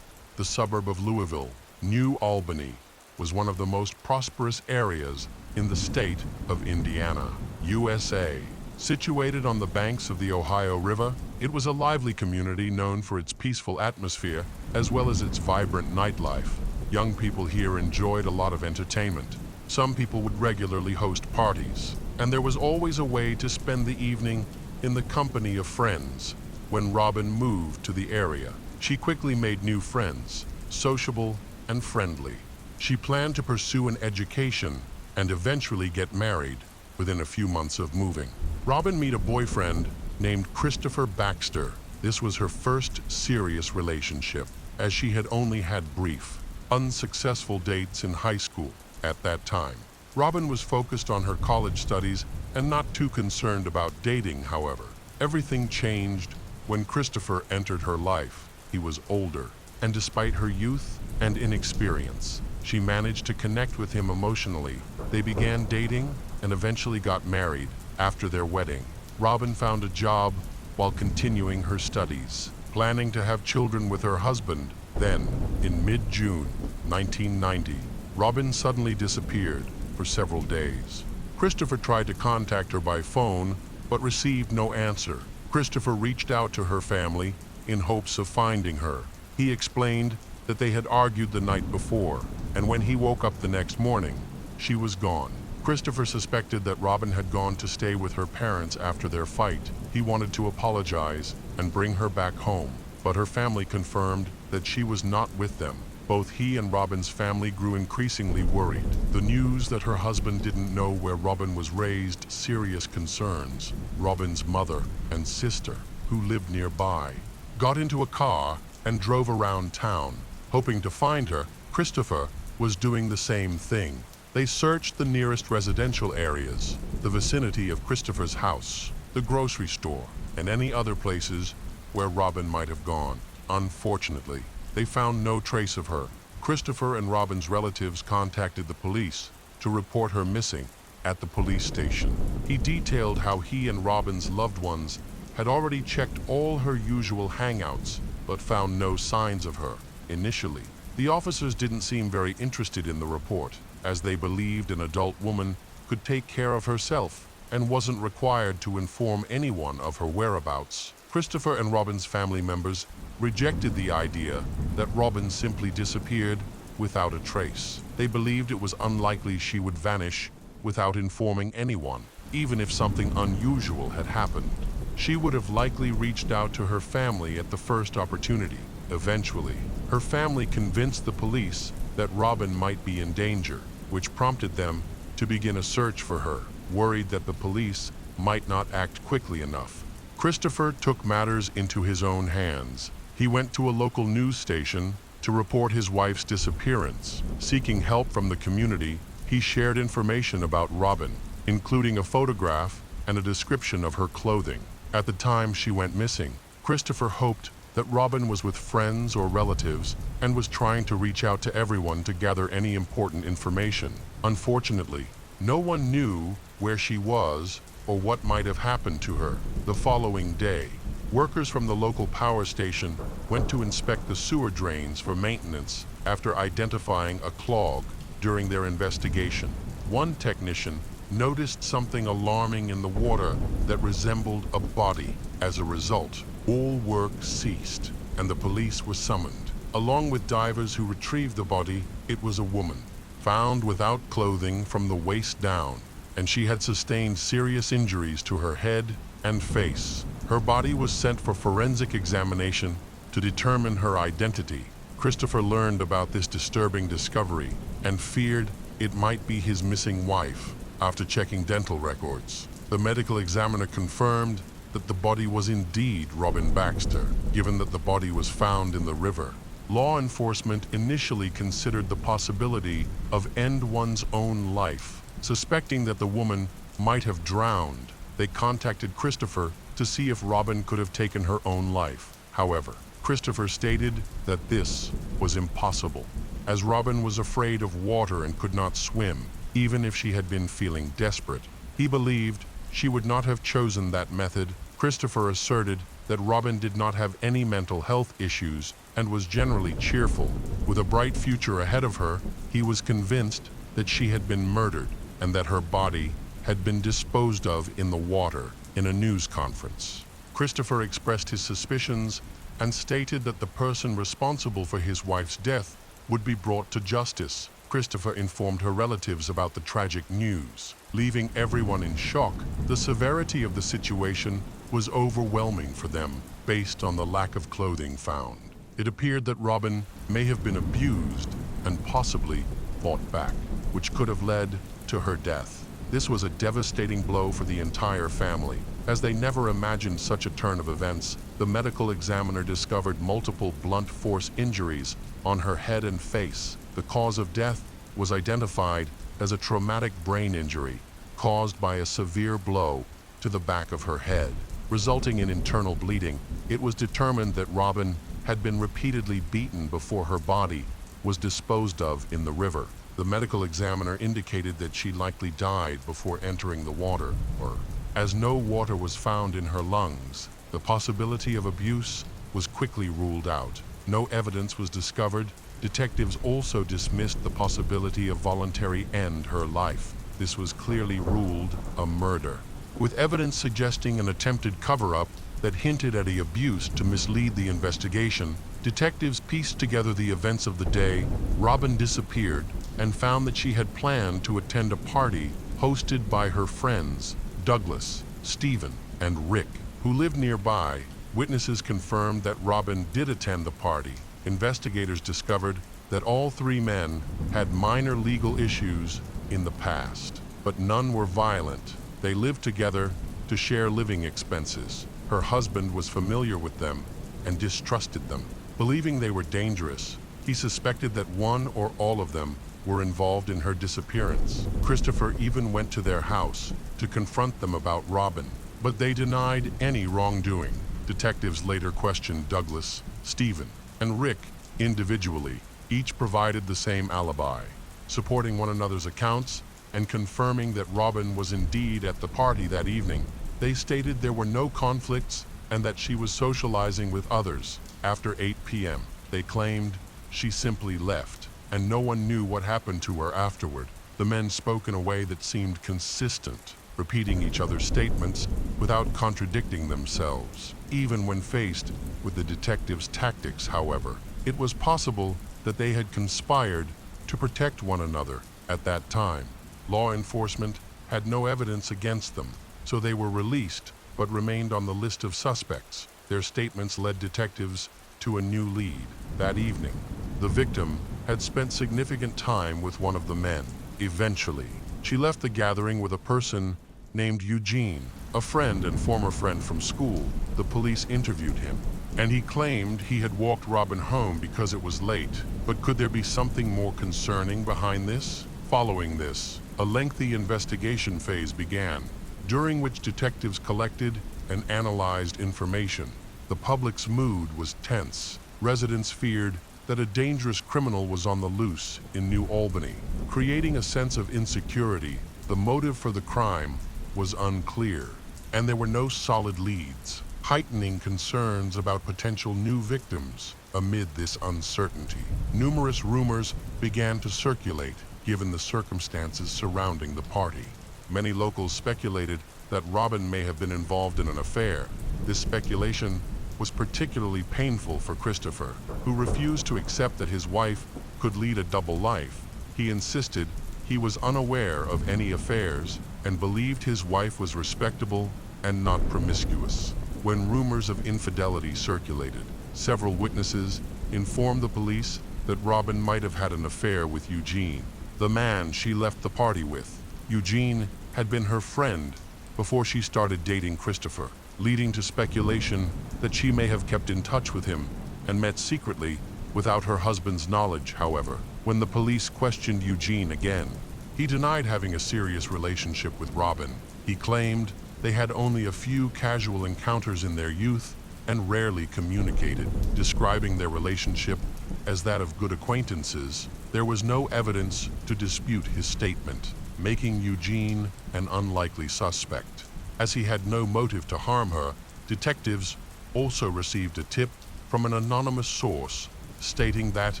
The suburb of Louisville, New Albany, was one of the most prosperous areas in the state of Indiana, USA. Situated on the banks of the Ohio River, it was a lively community known for its peaceful atmosphere as well as its vibrant nightlife. Young people here enjoyed a lot of entertainment. Some people would regularly host parties, and there was always a way to spend the evening in the company of friends. When Robin moved to the area, she quickly made new friends, sociable and friendly. She planned to pursue an education and eventually get married within a few months of moving. Robin met a boyfriend named Christopher Baxter. This was her first serious relationship, as she had only had brief, unsuccessful dates in high school at that time. Robin was focused on her college studies and not too concerned about dating, however. Everything changed when Christopher entered her life. He was older, and despite her youth and inexperience, she managed to connect with him emotionally. They began dating and eventually got married after their wedding. Robin found a job while continuing her studies, planning to have children with her husband. Then, in mid-June 1990, Robin suddenly disappeared for several days. Christopher tried to contact her by phone, but received no answer. Christopher reached out to her family in hopes of finding her. He explained that they had argued the night before, and when he woke up the next morning, she was gone. Christopher suspected that Robin had gone to stay with her parents after their fight. He wanted to apologize and bring her back home, but her family confirmed that she was not with them. Both he and Robin's family grew increasingly worried. The news that her husband didn't know where Robin was raised serious concerns. Robin's mother and sister, who lived nearby, got into a car and drove around town, hoping to find her. Christopher was doing the same thing. They searched the nearest residential areas, the vicinity of Christopher's house, the grocery store, and any other places where Robin might have gone. Unfortunately, they found no trace of her. Christopher and Robin's relatives contacted the police to report her missing at the police station. He detailed how he and Robin's loved ones had already checked all her usual hangouts, but found no signs of her. Initially, the officers didn't seem very interested in the report, as they believed an adult woman could take care of herself and wasn't required to inform anyone of her whereabouts. Christopher and Robin's family members rejected the idea that Robin simply disappeared without a trace. They believed it was unlikely she would vanish without informing anyone. Even if something unusual had happened, she would have likely reached out to her family at the first opportunity. Eventually, her family convinced the police that Robin might be in danger, which prompted them to begin a search for her, worried that the police might not act quickly enough. Christopher took matters into his own hands. He went to a local news station to report his wife's disappearance. Seeking help from the community, he shared information about Robin, including a photograph and a description of her clothing. At the time she went missing, Christopher hoped that Robin was with friends or relatives and was trying to reach out to everyone to gather any important information. Unfortunately, no one knew where she was or what might have happened to her. The following day, workers from the local power station went to inspect the sewer drains for maintenance after identifying a clog during their investigation. One technician noticed something alarming in the water that resembled a body. As a result, all work ceased and the police were summoned. Along with divers who retrieved the body, it was a woman, found without clothing from the waist down, and she had sustained serious injuries to her head and face. Her body was sent for forensic examination to determine her identity. Christopher learned about this disturbing discovery and feared it might be his missing wife. After checking dental records, the medical examiner confirmed that the body was indeed Robin Baxter, given that the body was found in the river. Law enforcement initially considered the possibility of ending one's own life. Suspecting that the woman might have drowned, they contacted Christopher to see if Robin could have taken her own life. However, Christopher stated that this was impossible, as Robin was afraid of water and could not swim, even if she had been feeling desperate. He believed she would not have chosen that method. Christopher asserted that Robin did not have any mental health issues and was generally cheerful. With a bright future ahead of her, he was convinced that she had been murdered and that her body had been disposed of in the water. In a news conference, Christopher expressed his suspicions and stated that the person responsible for his wife's death would be brought to justice. Christopher informed her relatives about the tragic news, leaving everyone in shock. The severity of the situation was overwhelming for them based on the lack of clothing found. It appeared that Robin may have been abused and possibly fought back, which could have led to her death. This was a devastating blow for the entire family, as they never imagined such a turn of events. The medical examiner discovered multiple blunt force injuries on her head and face. The cause of death was identified as a traumatic brain injury caused by a severe blow to the back of her head, resulting in internal bleeding. It was determined that Robin had been repeatedly beaten before her body was disposed of in the river. The medical examiner indicated that she likely died before entering the water, or as no water was found in her lungs, the possibility of abuse was quickly ruled out. No evidence was discovered. Detectives also dismissed the possibility of voluntary end her life. This was clearly ruled a murder, with evidence suggesting an attempted cover-up that hinted at the abuse to mislead the investigation. Detectives pieced together the events of the day Robin disappeared and found that she had planned to attend a party hosted by her friends, Douglas, Stephen, and Rick, who lived nearby. Witnesses confirmed that Robin did attend the party. Investigators discovered that all three men had minor legal issues in the past, but none were violent. They lived together to share living expenses. Her husband was familiar with them and distrusted them. Believing they were dangerous, he suspected that one or all of them were involved in her disappearance. Christopher even went to their house to confront them about Robin, but they denied any wrongdoing. Detectives later questioned Douglas, Stephen, and Rick individually. Each provided the same alibi, supporting one another's accounts and confirming that Robin was indeed at the party that evening. They stated there were no conflicts and that she was socializing with others. After 8 p.m., they claimed she simply left, and no one knew what happened to her afterward. The men spoke in a way that seemed consistent, repeating each other's statements without contradicting themselves. Even when faced with the detectives' tactics, however, it was possible that they had conspired to protect one another. At that time, law enforcement had no evidence against them, so they were released but remained on the list of suspects. Their statements led detectives to a new lead. That evening, the victim had spent significant time with one of the men. Eventually, she left the gathering with a person named Eugene, a friend and former friend from school. The police interviewed him, and he claimed he had walked Robin home because it was late. But could there be something more concerning behind this? Following this, a lengthy investigation phase began, during which detectives collected and analyzed information. The public's mood was tense. Residents feared that a dangerous criminal was on the loose in New Albany, creating a sense of insecurity. The motive for the crime was unclear, and there were no solid leads, heightening concerns about potential new victims. Amid this uncertainty, numerous rumors began to circulate, given the circumstances surrounding the party. Many locals speculated that Robin may have been involved in an affair. This speculation was particularly painful for Christopher, who refused to accept that his wife could lead a double life. He insisted he was unaware of any affairs and believed his wife was respectable and not promiscuous. When rumors of infidelity circulated, several witnesses informed the police that Robin might have had an affair with Eugene, the man she left the party with. Eugene had been her friend before she started dating Christopher, leading to speculation that she may have kept in touch with him and met secretly without her husband's knowledge. However, when the police questioned Eugene again, he denied having a serious relationship with Robin. He claimed they had only a few casual encounters in their youth and rarely communicated, describing their relationship as that of good acquaintances. There was no evidence to dispute his statement, making Eugene an unlikely suspect. As he had no motive to harm her, detectives also received a tip from an anonymous source stating that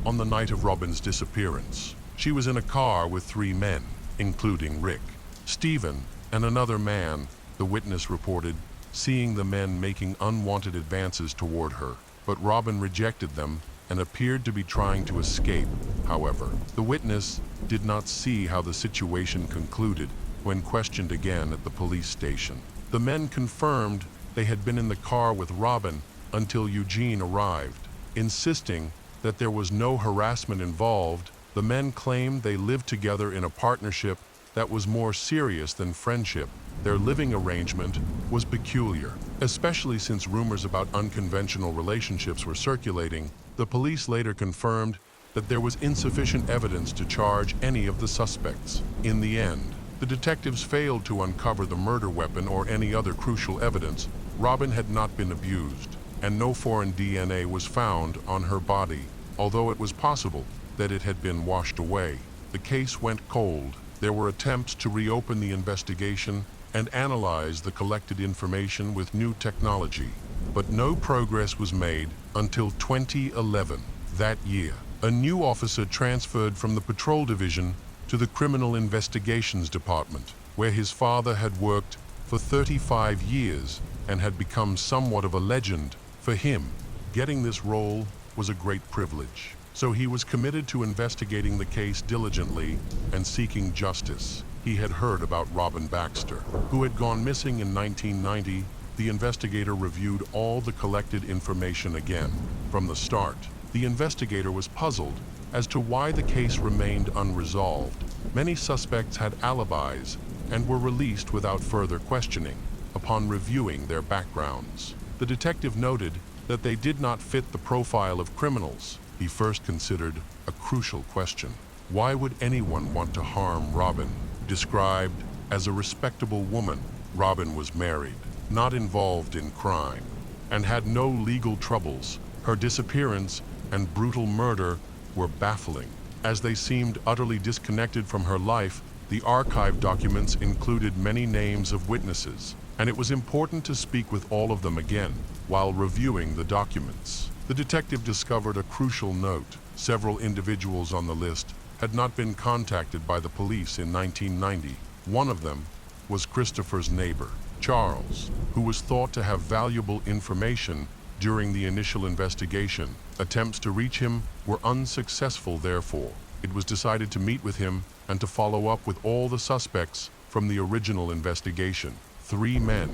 on the night of Robin's disappearance, she was in a car with 3 men, including Rick, Stephen, and another man. The witness reported seeing the men making unwanted advances toward her, but Robin rejected them and appeared to be trying to escape. However, the witness did not see how the situation concluded when questioned again at the police station. The men confirmed they had been in the car with Robin until Eugene arrived, insisting that there was no harassment involved. The men claimed they lived together in a partnership that was more serious than friendship. Their living arrangement was peculiar, especially since rumors about unconventional relationships were circulating. The police later confirmed that there was insufficient evidence to charge any of the suspects. In the end, the detectives failed to uncover the murder weapon or any other crucial evidence. Robin had not been abused, and no foreign DNA was found on her body, although it was possible that it had been washed away. The case went cold. There were attempts to reopen the investigation and analyze the collected information with new technology, but no progress was made until 2011. That year, a new officer transferred from the patrol division to the criminal investigations department, where his father had worked for 35 years and had become somewhat of a legend. For him, getting this role was a great privilege, so he was committed to investigating the case diligently and seeking justice. He had heard about Robin Baxter, who had gone missing in 1990 the investigator reviewed all the collected information again. From the start, the investigator was puzzled as to why the case remained unresolved. Many suspects had alibis and were released without further questioning upon reviewing their backgrounds. The detective noted that they did not fit the profile of criminals. He first considered a crucial question. Why would anyone want to harm Robin? Described as a respectable woman, Robin was married, not involved in crime, and had no legal troubles. Her disappearance and brutal murder were baffling. As they seemed utterly disconnected from her life, the archive documents included many names of witnesses, and it was important to speak with all of them again while reviewing the documents. The detective discovered a crucial note. Several individuals on the list had not been contacted by the police in 1990. One of them was Christopher's neighbor, Charles, who was thought to have valuable information during the initial investigation. Attempts to reach him were unsuccessful, therefore. It was decided to meet with him and to follow up with all the suspects from the original investigation. 3 men,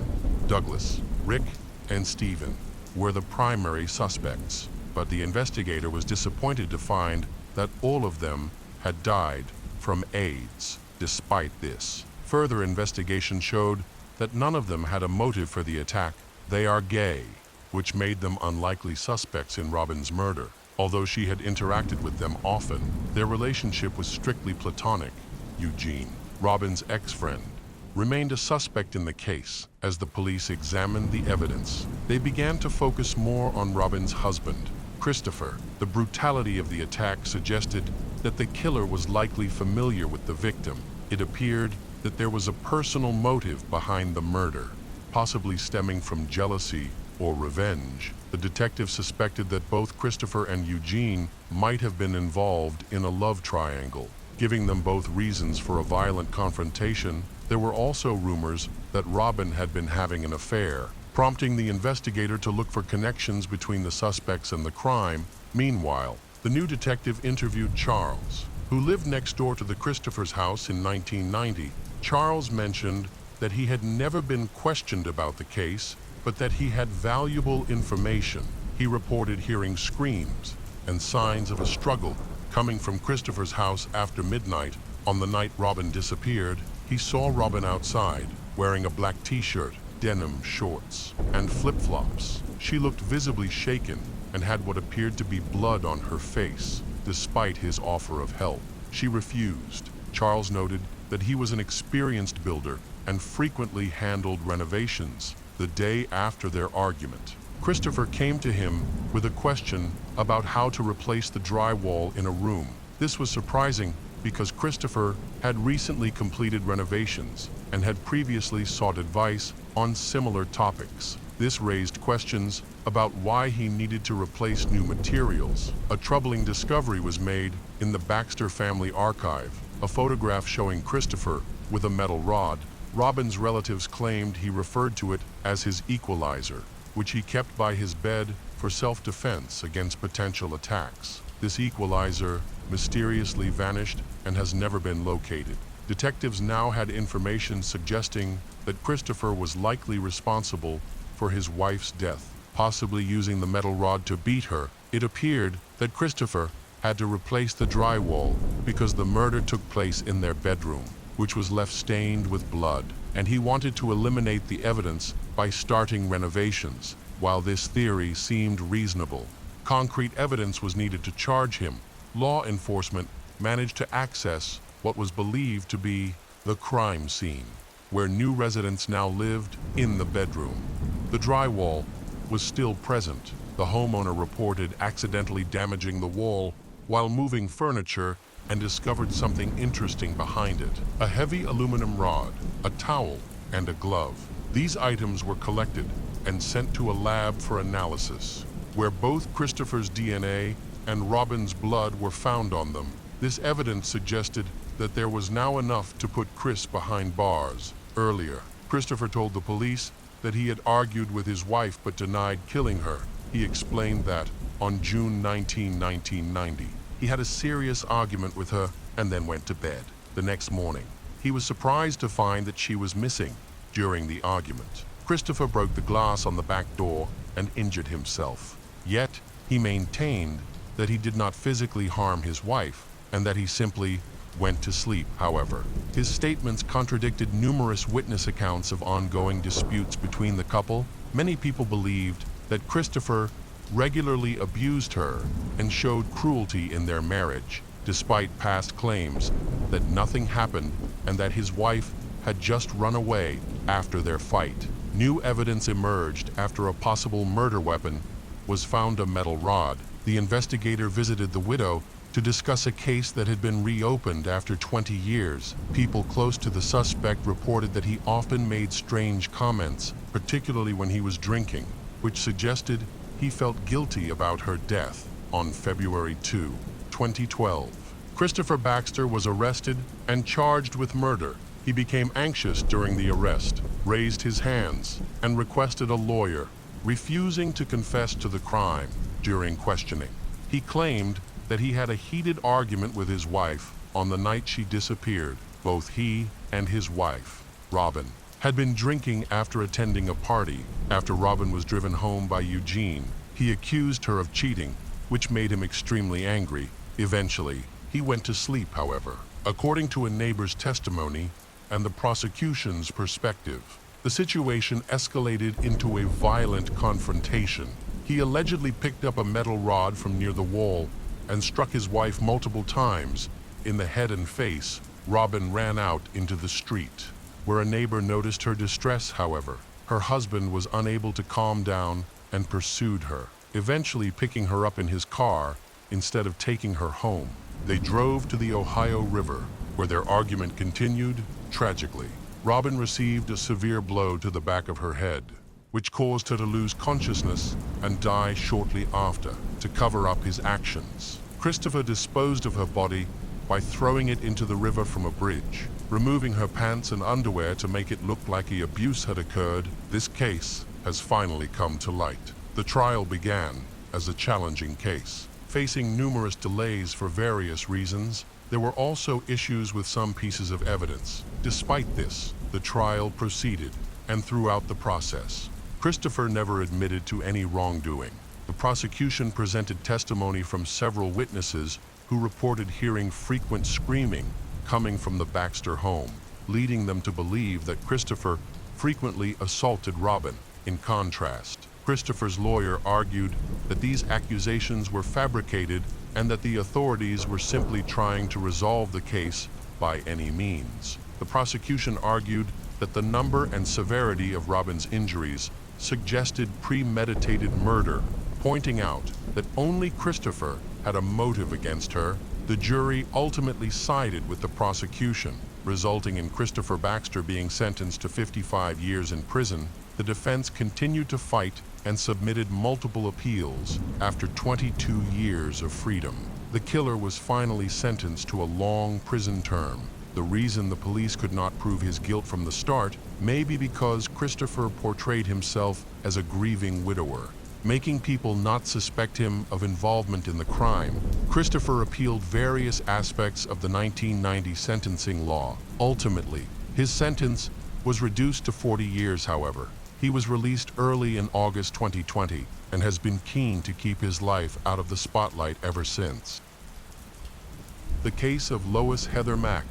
Douglas, Rick, and Stephen, were the primary suspects, but the investigator was disappointed to find that all of them had died from AIDS. Despite this, further investigation showed that none of them had a motive for the attack. They are gay, which made them unlikely suspects in Robin's murder. Although she had interacted with them often, their relationship was strictly platonic. Eugene, Robin's ex-friend, remained a suspect in the case. As the police examined the evidence, they began to focus more on Robin's husband, Christopher. The brutality of the attack suggested that the killer was likely familiar with the victim. It appeared that there was a personal motive behind the murder, possibly stemming from jealousy or revenge. The detective suspected that both Christopher and Eugene might have been involved in a love triangle, giving them both reasons for a violent confrontation. There were also rumors that Robin had been having an affair, prompting the investigator to look for connections between the suspects and the crime. Meanwhile, the new detective interviewed Charles, who lived next door to the Christopher's house in 1990. Charles mentioned that he had never been questioned about the case, but that he had valuable information. He reported hearing screams and signs of a struggle coming from Christopher's house after midnight. On the night Robin disappeared, he saw Robin outside, wearing a black t-shirt, denim shorts, and flip-flops. She looked visibly shaken and had what appeared to be blood on her face. Despite his offer of help, she refused. Charles noted that he was an experienced builder and frequently handled renovations. The day after their argument, Christopher came to him with a question about how to replace the drywall in a room. This was surprising because Christopher had recently completed renovations and had previously sought advice on similar topics. This raised questions about why he needed to replace new materials. A troubling discovery was made in the Baxter family archive, a photograph showing Christopher with a metal rod. Robin's relatives claimed he referred to it as his equalizer, which he kept by his bed for self-defense against potential attacks. This equalizer mysteriously vanished and has never been located. Detectives now had information suggesting that Christopher was likely responsible for his wife's death, possibly using the metal rod to beat her. It appeared that Christopher had to replace the drywall because the murder took place in their bedroom, which was left stained with blood, and he wanted to eliminate the evidence by starting renovations. While this theory seemed reasonable, concrete evidence was needed to charge him. Law enforcement managed to access what was believed to be the crime scene, where new residents now lived in the bedroom. The drywall was still present. The homeowner reported accidentally damaging the wall while moving furniture and discovered something interesting behind it: a heavy aluminum rod, a towel, and a glove. These items were collected and sent to a lab for analysis, where both Christopher's DNA and Robin's blood were found on them. This evidence suggested that there was now enough to put Chris behind bars. Earlier, Christopher told the police that he had argued with his wife but denied killing her. He explained that on June 19, 1990, he had a serious argument with her and then went to bed. The next morning, he was surprised to find that she was missing during the argument. Christopher broke the glass on the back door and injured himself. Yet, he maintained that he did not physically harm his wife and that he simply went to sleep. However, his statements contradicted numerous witness accounts of ongoing disputes between the couple. Many people believed that Christopher regularly abused her and showed cruelty in their marriage, despite past claims that nothing happened and that his wife had just run away after their fight. New evidence emerged after a possible murder weapon was found: a metal rod. The investigator visited the widow to discuss a case that had been reopened after 20 years. People close to the suspect reported that he often made strange comments, particularly when he was drinking, which suggested he felt guilty about her death. On February 2, 2012, Christopher Baxter was arrested and charged with murder. He became anxious during the arrest, raised his hands, and requested a lawyer, refusing to confess to the crime. During questioning, he claimed that he had a heated argument with his wife on the night she disappeared. Both he and his wife, Robin, had been drinking after attending a party. After Robin was driven home by Eugene, he accused her of cheating, which made him extremely angry. Eventually, he went to sleep, however. According to a neighbor's testimony and the prosecution's perspective, the situation escalated into a violent confrontation. He allegedly picked up a metal rod from near the wall and struck his wife multiple times in the head and face. Robin ran out into the street, where a neighbor noticed her distress. However, her husband was unable to calm down and pursued her, eventually picking her up in his car instead of taking her home. They drove to the Ohio River, where their argument continued. Tragically, Robin received a severe blow to the back of her head, which caused her to lose consciousness and die shortly after. To cover up his actions, Christopher disposed of her body by throwing it into the river from a bridge, removing her pants and underwear to make it look like the abuse had occurred. This case has finally come to light. The trial began as a challenging case, facing numerous delays for various reasons. There were also issues with some pieces of evidence. Despite this, the trial proceeded, and throughout the process, Christopher never admitted to any wrongdoing. The prosecution presented testimony from several witnesses who reported hearing frequent screaming coming from the Baxter home, leading them to believe that Christopher frequently assaulted Robin. In contrast, Christopher's lawyer argued that these accusations were fabricated and that the authorities were simply trying to resolve the case by any means. The prosecution argued that the number and severity of Robin's injuries suggested premeditated murder, pointing out that only Christopher had a motive against her. The jury ultimately sided with the prosecution, resulting in Christopher Baxter being sentenced to 55 years in prison. The defense continued to fight and submitted multiple appeals. After 22 years of freedom, the killer was finally sentenced to a long prison term. The reason the police could not prove his guilt from the start may be because Christopher portrayed himself as a grieving widower, making people not suspect him of involvement in the crime. Christopher appealed various aspects of the 1990 sentencing law. Ultimately, his sentence was reduced to 40 years, however. He was released early in August 2020 and has been keen to keep his life out of the spotlight ever since. The case of Lois Heather Mack.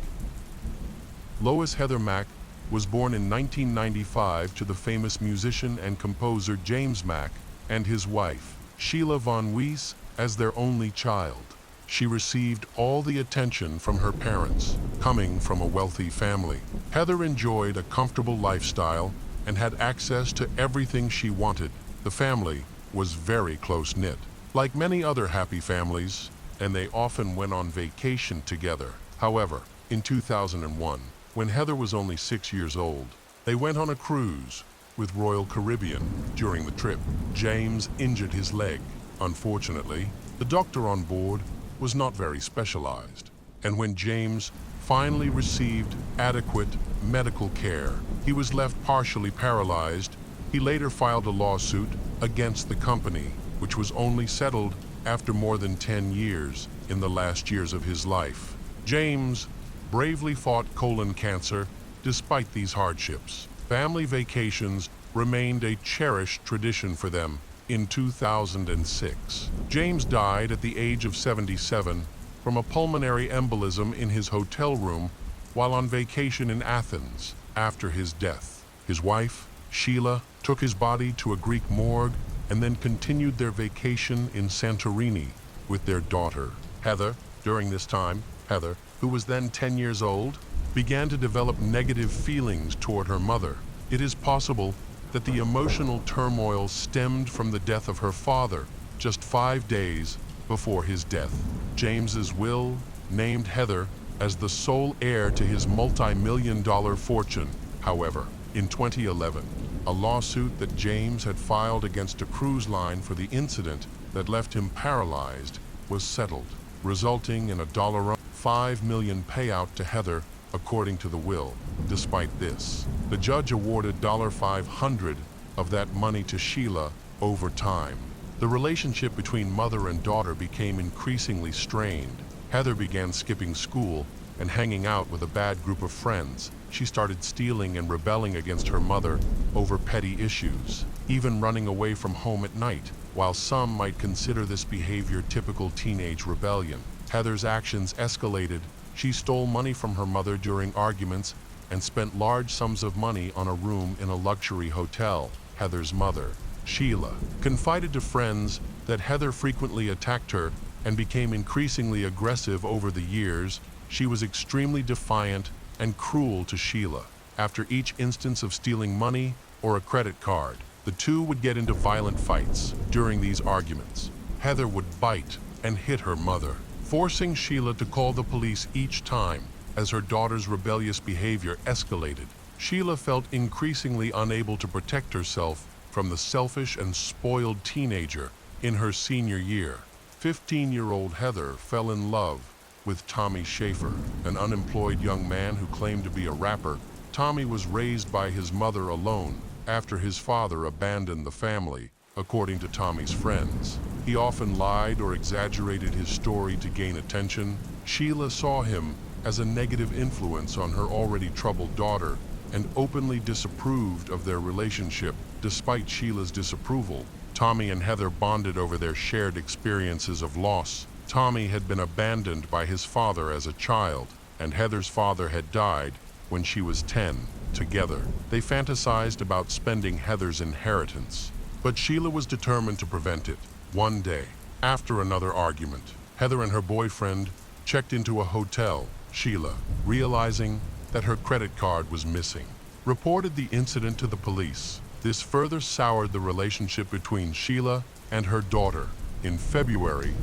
Lois Heather Mack was born in 1995 to the famous musician and composer James Mack and his wife, Sheila Von Weiss, as their only child. She received all the attention from her parents, coming from a wealthy family. Heather enjoyed a comfortable lifestyle and had access to everything she wanted. The family was very close-knit, like many other happy families, and they often went on vacation together. However, in 2001, when Heather was only 6 years old, they went on a cruise with Royal Caribbean. During the trip, James injured his leg. Unfortunately, the doctor on board was not very specialized, and when James finally received adequate medical care, he was left partially paralyzed. He later filed a lawsuit against the company, which was only settled after more than 10 years in the last years of his life. James bravely fought colon cancer despite these hardships. Family vacations remained a cherished tradition for them in 2006. James died at the age of 77 from a pulmonary embolism in his hotel room while on vacation in Athens after his death. His wife, Sheila, took his body to a Greek morgue and then continued their vacation in Santorini with their daughter, Heather. During this time, Heather, who was then 10 years old, began to develop negative feelings toward her mother. It is possible that the emotional turmoil stemmed from the death of her father just 5 days before his death. James's will named Heather as the sole heir to his multi-million-dollar fortune. However, in 2011, a lawsuit that James had filed against a cruise line for the incident that left him paralyzed was settled, resulting in a $5 million payout to Heather according to the will. Despite this, the judge awarded $500 of that money to Sheila over time. The relationship between mother and daughter became increasingly strained. Heather began skipping school and hanging out with a bad group of friends. She started stealing and rebelling against her mother over petty issues, even running away from home at night. While some might consider this behavior typical teenage rebellion, Heather's actions escalated. She stole money from her mother during arguments and spent large sums of money on a room in a luxury hotel. Heather's mother, Sheila, confided to friends that Heather frequently attacked her and became increasingly aggressive over the years. She was extremely defiant and cruel to Sheila. After each instance of stealing money or a credit card, the two would get into violent fights. During these arguments, Heather would bite and hit her mother, forcing Sheila to call the police each time. As her daughter's rebellious behavior escalated, Sheila felt increasingly unable to protect herself from the selfish and spoiled teenager. In her senior year, 15-year-old Heather fell in love with Tommy Schaefer, an unemployed young man who claimed to be a rapper. Tommy was raised by his mother alone after his father abandoned the family, according to Tommy's friends. He often lied or exaggerated his story to gain attention. Sheila saw him as a negative influence on her already troubled daughter and openly disapproved of their relationship. Despite Sheila's disapproval, Tommy and Heather bonded over their shared experiences of loss. Tommy had been abandoned by his father as a child, and Heather's father had died when she was 10. Together, they fantasized about spending Heather's inheritance, but Sheila was determined to prevent it. One day, after another argument, Heather and her boyfriend checked into a hotel. Sheila, realizing that her credit card was missing, reported the incident to the police. This further soured the relationship between Sheila and her daughter. In February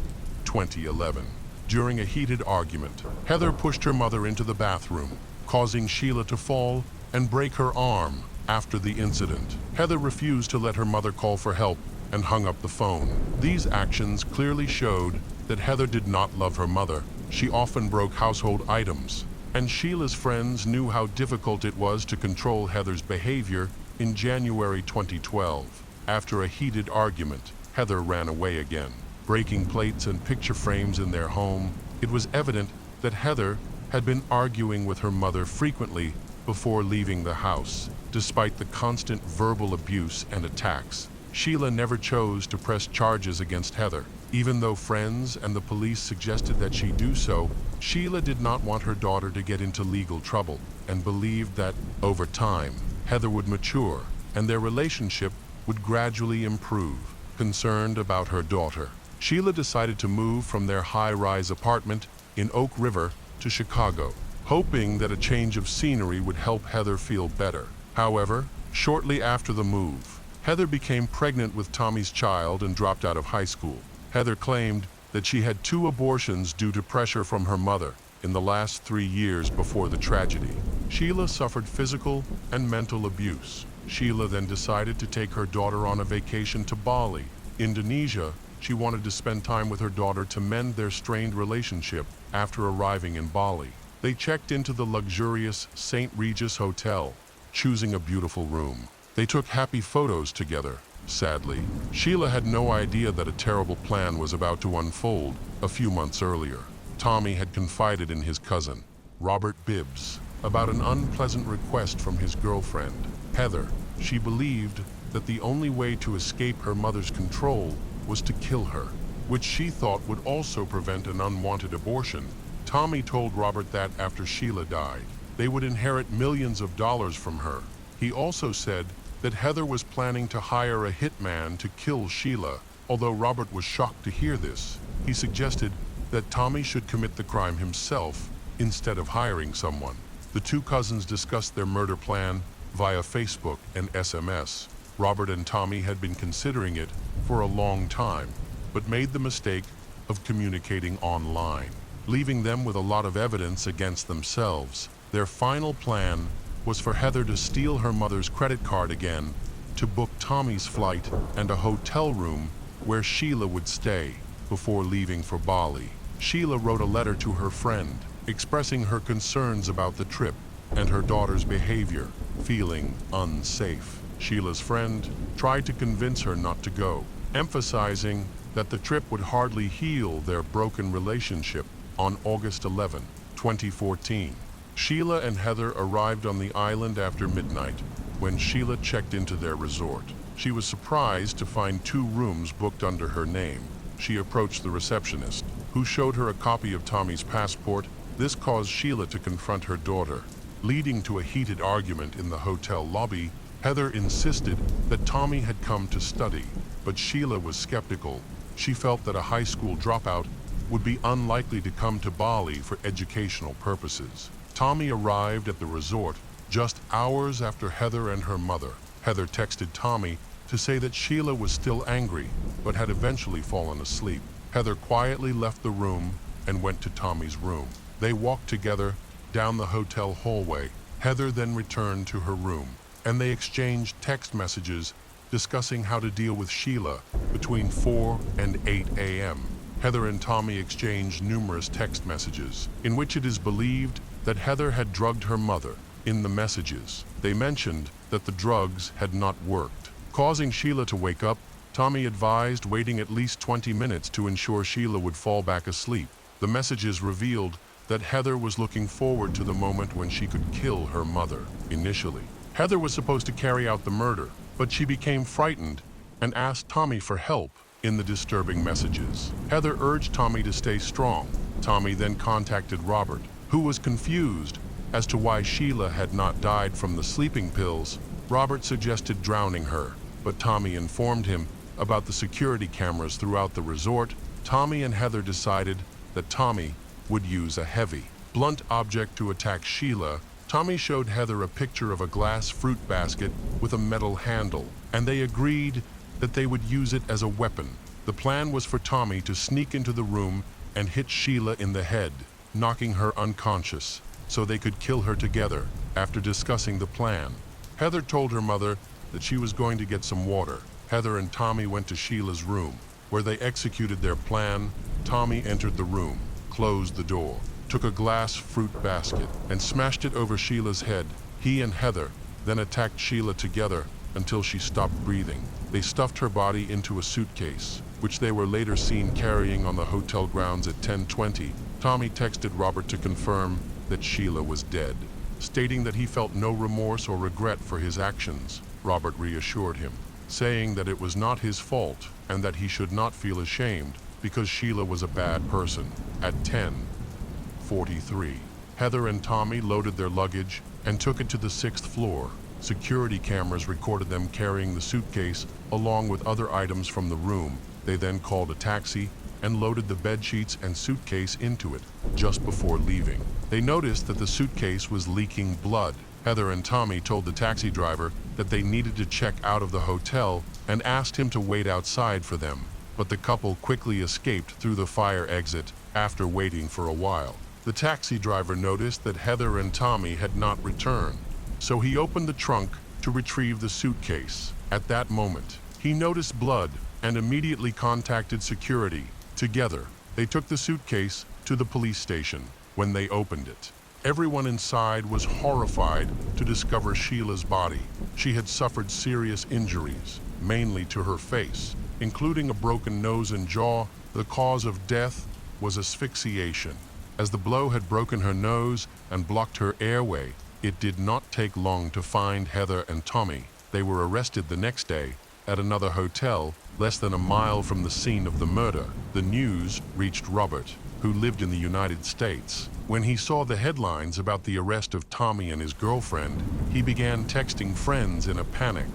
2011, during a heated argument, Heather pushed her mother into the bathroom, causing Sheila to fall and break her arm. After the incident, Heather refused to let her mother call for help and hung up the phone. These actions clearly showed that Heather did not love her mother. She often broke household items, and Sheila's friends knew how difficult it was to control Heather's behavior. In January 2012, after a heated argument, Heather ran away again, breaking plates and picture frames in their home. It was evident that Heather had been arguing with her mother frequently before leaving the house. Despite the constant verbal abuse and attacks, Sheila never chose to press charges against Heather. Even though friends and the police suggested that she do so, Sheila did not want her daughter to get into legal trouble and believed that, over time, Heather would mature and their relationship would gradually improve. Concerned about her daughter, Sheila decided to move from their high-rise apartment in Oak River to Chicago, hoping that a change of scenery would help Heather feel better. However, shortly after the move, Heather became pregnant with Tommy's child and dropped out of high school. Heather claimed that she had 2 abortions due to pressure from her mother in the last 3 years before the tragedy. Sheila suffered physical and mental abuse. Sheila then decided to take her daughter on a vacation to Bali, Indonesia. She wanted to spend time with her daughter to mend their strained relationship. After arriving in Bali, they checked into the luxurious St. Regis Hotel, choosing a beautiful room. They took happy photos together. Sadly, Sheila had no idea that a terrible plan was about to unfold. A few months earlier, Tommy had confided in his cousin, Robert Bibbs, about an unpleasant request from his girlfriend, Heather. She believed that the only way to escape her mother's control was to kill her, which she thought would also prevent an unwanted abortion. Tommy told Robert that after Sheila died, they would inherit millions of dollars from her. He also said that Heather was planning to hire a hitman to kill Sheila. Although Robert was shocked to hear this, he suggested that Tommy should commit the crime himself instead of hiring someone. The two cousins discussed their murder plan via Facebook and SMS. Robert and Tommy had been considering it for a long time, but made the mistake of communicating online, leaving them with a lot of evidence against themselves. Their final plan was for Heather to steal her mother's credit card again, to book Tommy's flight and a hotel room where Sheila would stay before leaving for Bali. Sheila wrote a letter to her friend, expressing her concerns about the trip and her daughter's behavior, feeling unsafe. Sheila's friend tried to convince her not to go, emphasizing that the trip would hardly heal their broken relationship. On August 11, 2014, Sheila and Heather arrived on the island after midnight when Sheila checked into their resort. She was surprised to find 2 rooms booked under her name. She approached the receptionist, who showed her a copy of Tommy's passport. This caused Sheila to confront her daughter, leading to a heated argument in the hotel lobby. Heather insisted that Tommy had come to study, but Sheila was skeptical. She felt that a high school dropout would be unlikely to come to Bali for educational purposes. Tommy arrived at the resort just hours after Heather and her mother. Heather texted Tommy to say that Sheila was still angry, but had eventually fallen asleep. Heather quietly left the room and went to Tommy's room. They walked together down the hotel hallway. Heather then returned to her room, and they exchanged text messages discussing how to deal with Sheila between 4 and 8 a.m. Heather and Tommy exchanged numerous text messages, in which it is believed that Heather had drugged her mother. In the messages, they mentioned that the drugs had not worked, causing Sheila to wake up. Tommy advised waiting at least 20 minutes to ensure Sheila would fall back asleep. The messages revealed that Heather was looking forward to the moment when she could kill her mother. Initially, Heather was supposed to carry out the murder, but she became frightened and asked Tommy for help. In the disturbing messages, Heather urged Tommy to stay strong. Tommy then contacted Robert, who was confused as to why Sheila had not died from the sleeping pills. Robert suggested drowning her, but Tommy informed him about the security cameras throughout the resort. Tommy and Heather decided that Tommy would use a heavy, blunt object to attack Sheila. Tommy showed Heather a picture of a glass fruit basket with a metal handle, and they agreed that they would use it as a weapon. The plan was for Tommy to sneak into the room and hit Sheila in the head, knocking her unconscious, so they could kill her together. After discussing the plan, Heather told her mother that she was going to get some water. Heather and Tommy went to Sheila's room, where they executed their plan. Tommy entered the room, closed the door, took a glass fruit basket, and smashed it over Sheila's head. He and Heather then attacked Sheila together until she stopped breathing. They stuffed her body into a suitcase, which they were later seen carrying on the hotel grounds at 10:20. Tommy texted Robert to confirm that Sheila was dead, stating that he felt no remorse or regret for his actions. Robert reassured him, saying that it was not his fault and that he should not feel ashamed because Sheila was a bad person. At 10:43, Heather and Tommy loaded their luggage and took it to the 6th floor. Security cameras recorded them carrying the suitcase along with other items from the room. They then called a taxi and loaded the bed sheets and suitcase into it. Just before leaving, they noticed that the suitcase was leaking blood. Heather and Tommy told the taxi driver that they needed to check out of the hotel and asked him to wait outside for them, but the couple quickly escaped through the fire exit after waiting for a while. The taxi driver noticed that Heather and Tommy had not returned, so he opened the trunk to retrieve the suitcase. At that moment, he noticed blood and immediately contacted security. Together, they took the suitcase to the police station. When they opened it, everyone inside was horrified to discover Sheila's body. She had suffered serious injuries, mainly to her face, including a broken nose and jaw. The cause of death was asphyxiation. As the blow had broken her nose and blocked her airway, it did not take long to find Heather and Tommy. They were arrested the next day at another hotel less than a mile from the scene of the murder. The news reached Robert, who lived in the United States. When he saw the headlines about the arrest of Tommy and his girlfriend, he began texting friends in a panic,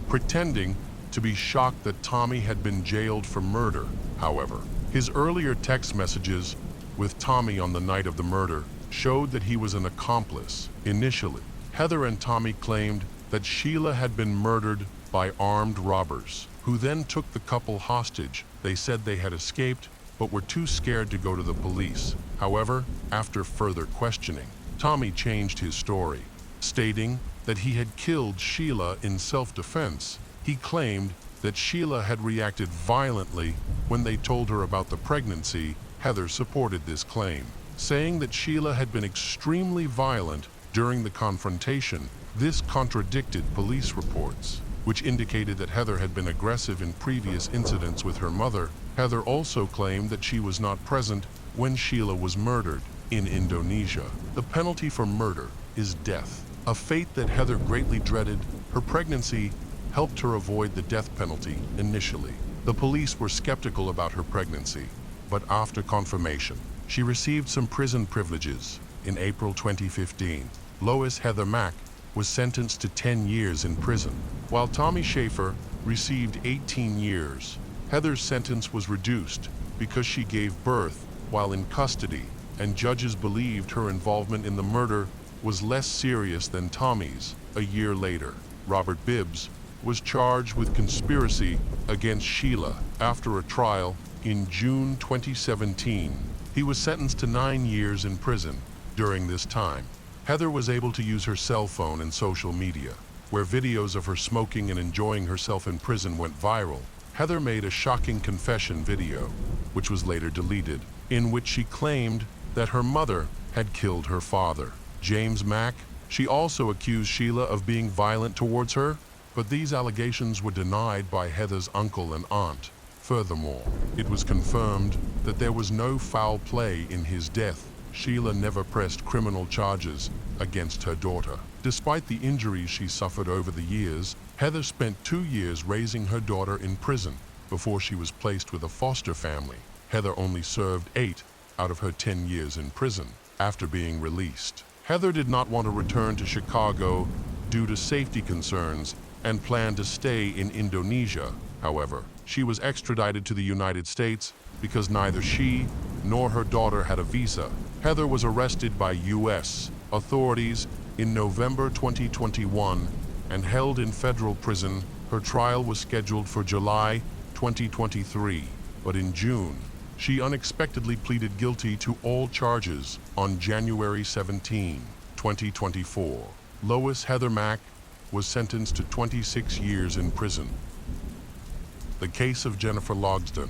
pretending to be shocked that Tommy had been jailed for murder. However, his earlier text messages with Tommy on the night of the murder showed that he was an accomplice. Initially, Heather and Tommy claimed that Sheila had been murdered by armed robbers, who then took the couple hostage. They said they had escaped, but were too scared to go to the police. However, after further questioning, Tommy changed his story, stating that he had killed Sheila in self-defense. He claimed that Sheila had reacted violently when they told her about the pregnancy. Heather supported this claim, saying that Sheila had been extremely violent during the confrontation. This contradicted police reports, which indicated that Heather had been aggressive in previous incidents with her mother. Heather also claimed that she was not present when Sheila was murdered. In Indonesia, the penalty for murder is death, a fate that Heather greatly dreaded. Her pregnancy helped her avoid the death penalty initially. The police were skeptical about her pregnancy, but after confirmation, she received some prison privileges. In April 2015, Lois Heather Mack was sentenced to 10 years in prison, while Tommy Schaefer received 18 years. Heather's sentence was reduced because she gave birth while in custody, and judges believed her involvement in the murder was less serious than Tommy's. A year later, Robert Bibbs was charged with conspiracy against Sheila. After a trial in June 2017, he was sentenced to 9 years in prison. During this time, Heather was able to use her cell phone and social media, where videos of her smoking and enjoying herself in prison went viral. Heather made a shocking confession video, which was later deleted, in which she claimed that her mother had killed her father, James Mack. She also accused Sheila of being violent towards her, but these allegations were denied by Heather's uncle and aunt. Furthermore, it was confirmed that there was no foul play in his death. Sheila never pressed criminal charges against her daughter. Despite the injuries she suffered over the years, Heather spent 2 years raising her daughter in prison before she was placed with a foster family. Heather only served 8 out of her 10 years in prison after being released. Heather did not want to return to Chicago due to safety concerns and planned to stay in Indonesia. However, she was extradited to the United States because neither she nor her daughter had a visa. Heather was arrested by U.S. authorities in November 2021 and held in federal prison. Her trial was scheduled for July 2023, but in June, she unexpectedly pleaded guilty to all charges. On January 17, 2024, Lois Heather Mack was sentenced to 26 years in prison. The case of Jennifer Logsdon.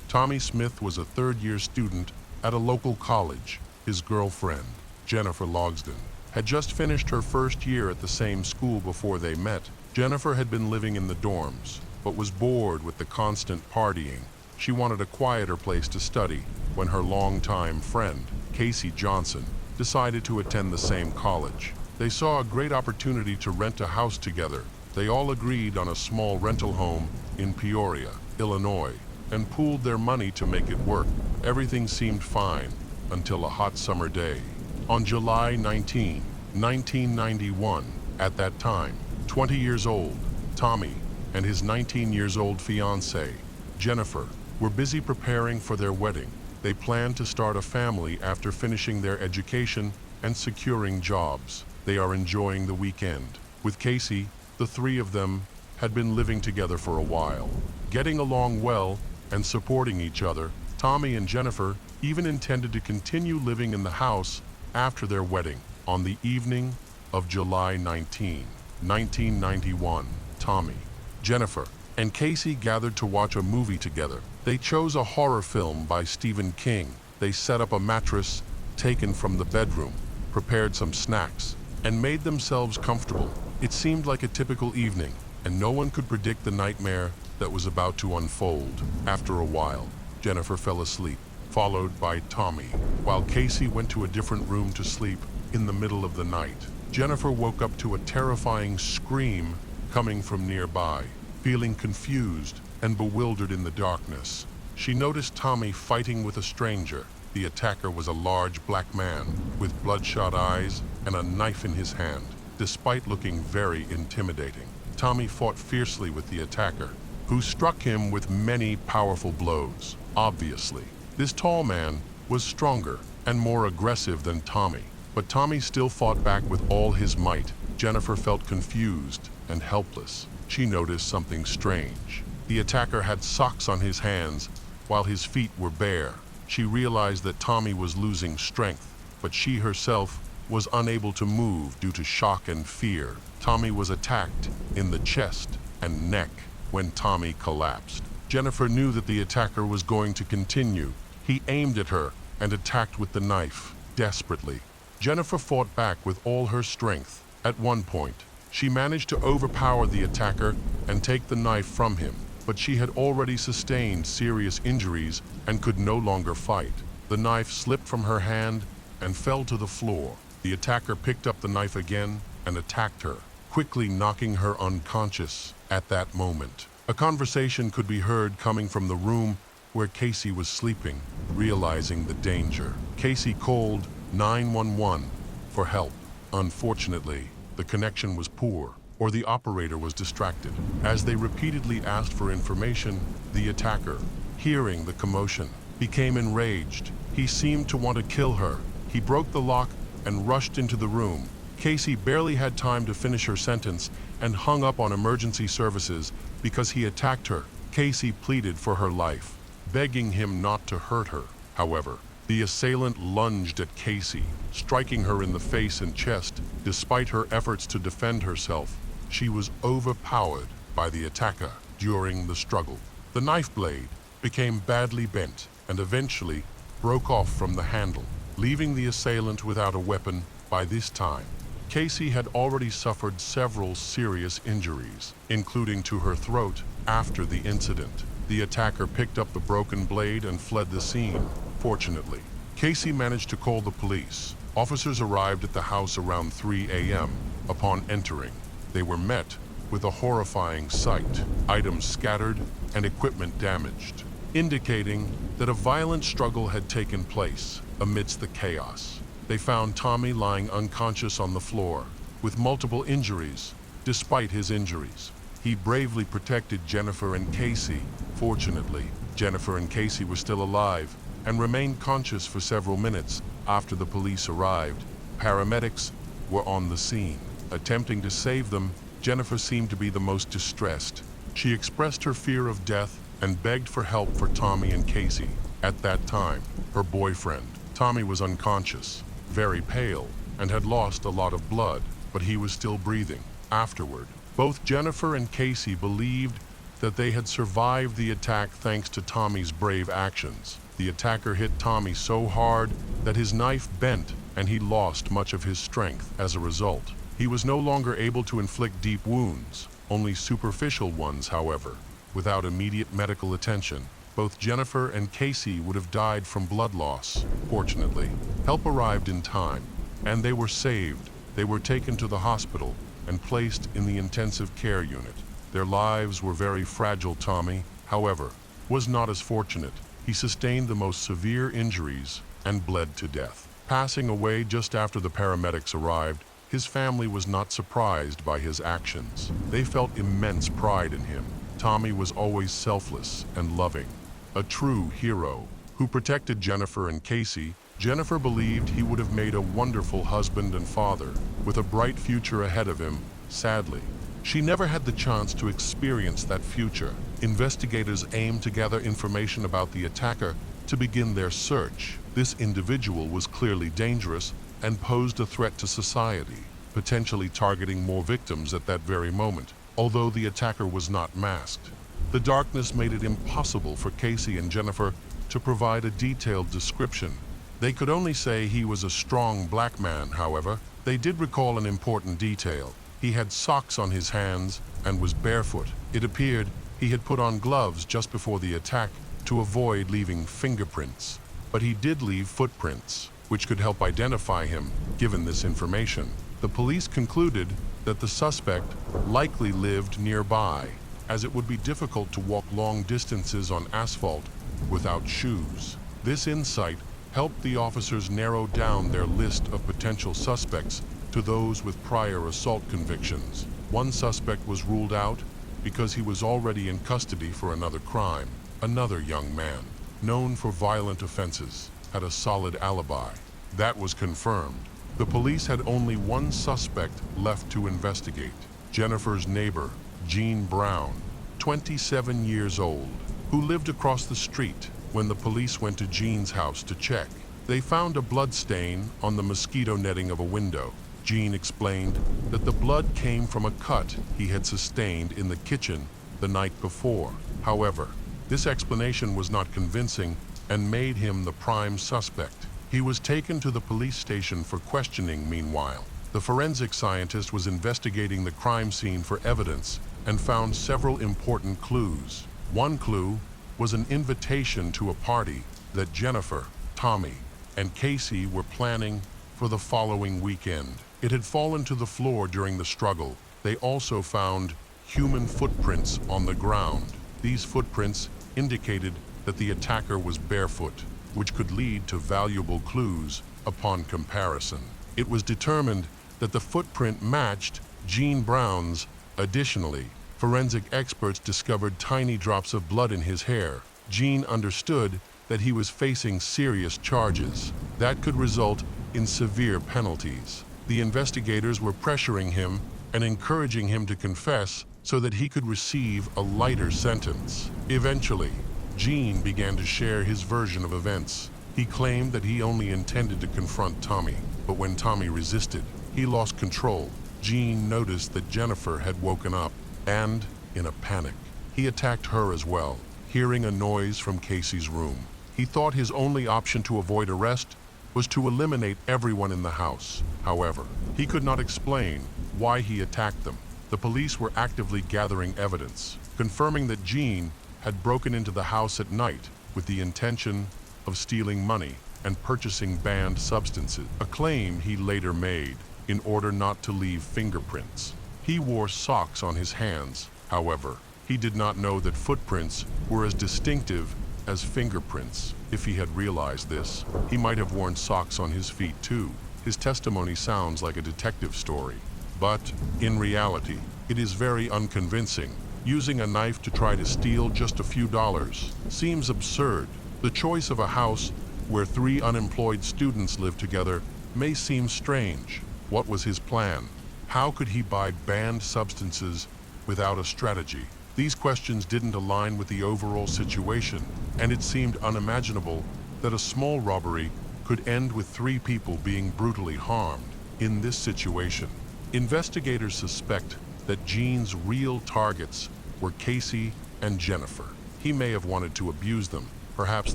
Tommy Smith was a third-year student at a local college. His girlfriend, Jennifer Logsdon, had just finished her first year at the same school before they met. Jennifer had been living in the dorms, but was bored with the constant partying. She wanted a quieter place to study when her longtime friend, Casey Johnson, decided to attend the same college. They saw a great opportunity to rent a house together. They all agreed on a small rental home in Peoria, Illinois, and pooled their money to make it work. Everything seemed fine until a hot summer day. On July 19, 1991, at that time, 20 years old, Tommy and his 19-year-old fiancée, Jennifer, were busy preparing for their wedding. They planned to start a family after finishing their education and securing jobs. They are enjoying the weekend. With Casey, the three of them had been living together for a while, getting along well and supporting each other. Tommy and Jennifer even intended to continue living in the house after their wedding. On the evening of July 19, 1991, Tommy, Jennifer, and Casey gathered to watch a movie together. They chose a horror film by Stephen King. They set up a mattress taken from the bedroom, prepared some snacks, and made themselves comfortable. It seemed like a typical evening, and no one could predict the nightmare that was about to unfold. After a while, Jennifer fell asleep, followed by Tommy, while Casey went to a different room to sleep. In the middle of the night, Jennifer woke up to a terrifying scream coming from nearby. Feeling confused and bewildered in the darkness, she noticed Tommy fighting with a stranger. The attacker was a large black man with bloodshot eyes and a knife in his hand. Despite looking very intimidating, Tommy fought fiercely with the attacker, who struck him with many powerful blows. Obviously, this tall man was stronger and more aggressive than Tommy, but Tommy still fought back with all his might. Jennifer felt confused and helpless. She noticed something strange. The attacker had socks on his hands while his feet were bare. She realized that Tommy was losing strength, but she herself was unable to move due to shock and fear. Tommy was attacked in the chest and neck when Tommy collapsed. Jennifer knew that the attacker was going to continue. He aimed at her and attacked with the knife, desperately. Jennifer fought back with all her strength. At one point, she managed to overpower the attacker and take the knife from him, but she had already sustained serious injuries and could no longer fight. The knife slipped from her hand and fell to the floor. The attacker picked up the knife again and attacked her, quickly knocking her unconscious at that moment. A conversation could be heard coming from the room where Casey was sleeping. Realizing the danger, Casey called 911 for help. Unfortunately, the connection was poor, or the operator was distracted. As they repeatedly asked for information, the attacker, hearing the commotion, became enraged. He seemed to want to kill her. He broke the lock and rushed into the room. Casey barely had time to finish her sentence and hung up on emergency services because he attacked her. Casey pleaded for her life, begging him not to hurt her. However, the assailant lunged at Casey, striking her in the face and chest. Despite her efforts to defend herself, she was overpowered by the attacker during the struggle. The knife blade became badly bent and eventually broke off from the handle, leaving the assailant without a weapon. By this time, Casey had already suffered several serious injuries, including to her throat. After the incident, the attacker picked up the broken blade and fled the scene. Fortunately, Casey managed to call the police. Officers arrived at the house around 3 a.m. Upon entering, they were met with a horrifying sight: items scattered and equipment damaged, indicating that a violent struggle had taken place. Amidst the chaos, they found Tommy lying unconscious on the floor with multiple injuries. Despite his injuries, he bravely protected Jennifer and Casey. Fortunately, Jennifer and Casey were still alive and remained conscious for several minutes. After the police arrived, paramedics were on the scene. Attempting to save them, Jennifer seemed to be the most distressed. She expressed her fear of death and begged for help for Tommy and Casey. At that time, her boyfriend, Tommy, was unconscious, very pale, and had lost a lot of blood, but he was still breathing. Afterward, both Jennifer and Casey believed that they had survived the attack thanks to Tommy's brave actions. The attacker hit Tommy so hard that his knife bent and he lost much of his strength. As a result, he was no longer able to inflict deep wounds, only superficial ones. However, without immediate medical attention, both Jennifer and Casey would have died from blood loss. Fortunately, help arrived in time, and they were saved. They were taken to the hospital and placed in the intensive care unit. Their lives were very fragile. Tommy, however, was not as fortunate. He sustained the most severe injuries and bled to death. Passing away just after the paramedics arrived, his family was not surprised by his actions. They felt immense pride in him. Tommy was always selfless and loving, a true hero who protected Jennifer and Casey. Jennifer believed he would have made a wonderful husband and father, with a bright future ahead of him. Sadly, she never had the chance to experience that future. Investigators aimed to gather information about the attacker to begin their search. This individual was clearly dangerous and posed a threat to society, potentially targeting more victims at that very moment. Although the attacker was not masked, the darkness made it impossible for Casey and Jennifer to provide a detailed description. They could only say he was a strong black man. However, they did recall an important detail. He had socks on his hands and was barefoot. It appeared he had put on gloves just before the attack to avoid leaving fingerprints, but he did leave footprints. which could help identify him. Given this information, the police concluded that the suspect likely lived nearby, as it would be difficult to walk long distances on asphalt without shoes. This insight helped the officers narrow down their list of potential suspects to those with prior assault convictions. One suspect was ruled out because he was already in custody for another crime. Another young man, known for violent offenses, had a solid alibi. That was confirmed. The police had only one suspect left to investigate: Jennifer's neighbor, Jean Brown, 27 years old, who lived across the street. When the police went to Jean's house to check, they found a blood stain on the mosquito netting of a window. Jean explained that the blood came from a cut he had sustained in the kitchen the night before. However, this explanation was not convincing and made him the prime suspect. He was taken to the police station for questioning. Meanwhile, the forensic scientist was investigating the crime scene for evidence and found several important clues. One clue was an invitation to a party that Jennifer, Tommy, and Casey were planning for the following weekend. It had fallen to the floor during the struggle. They also found human footprints on the ground. These footprints indicated that the attacker was barefoot, which could lead to valuable clues upon comparison. It was determined that the footprint matched Jean Brown's. Additionally, forensic experts discovered tiny drops of blood in his hair. Jean understood that he was facing serious charges that could result in severe penalties. The investigators were pressuring him and encouraging him to confess so that he could receive a lighter sentence. Eventually, Jean began to share his version of events. He claimed that he only intended to confront Tommy, but when Tommy resisted, he lost control. Jean noticed that Jennifer had woken up, and, in a panic, he attacked her as well. Hearing a noise from Casey's room, he thought his only option to avoid arrest was to eliminate everyone in the house. However, he could not explain why he attacked them. The police were actively gathering evidence, confirming that Jean had broken into the house at night with the intention of stealing money and purchasing banned substances, a claim he later made in order not to leave fingerprints. He wore socks on his hands. However, he did not know that footprints were as distinctive as fingerprints. If he had realized this, he might have worn socks on his feet too. His testimony sounds like a detective story, but in reality, it is very unconvincing. Using a knife to try to steal just a few dollars seems absurd. The choice of a house where 3 unemployed students live together may seem strange. What was his plan? How could he buy banned substances without a strategy? These questions didn't align with the overall situation, and it seemed unimaginable that a small robbery could end with 3 people being brutally harmed. In this situation, investigators suspect that Jean's real targets were Casey and Jennifer. He may have wanted to abuse them. Perhaps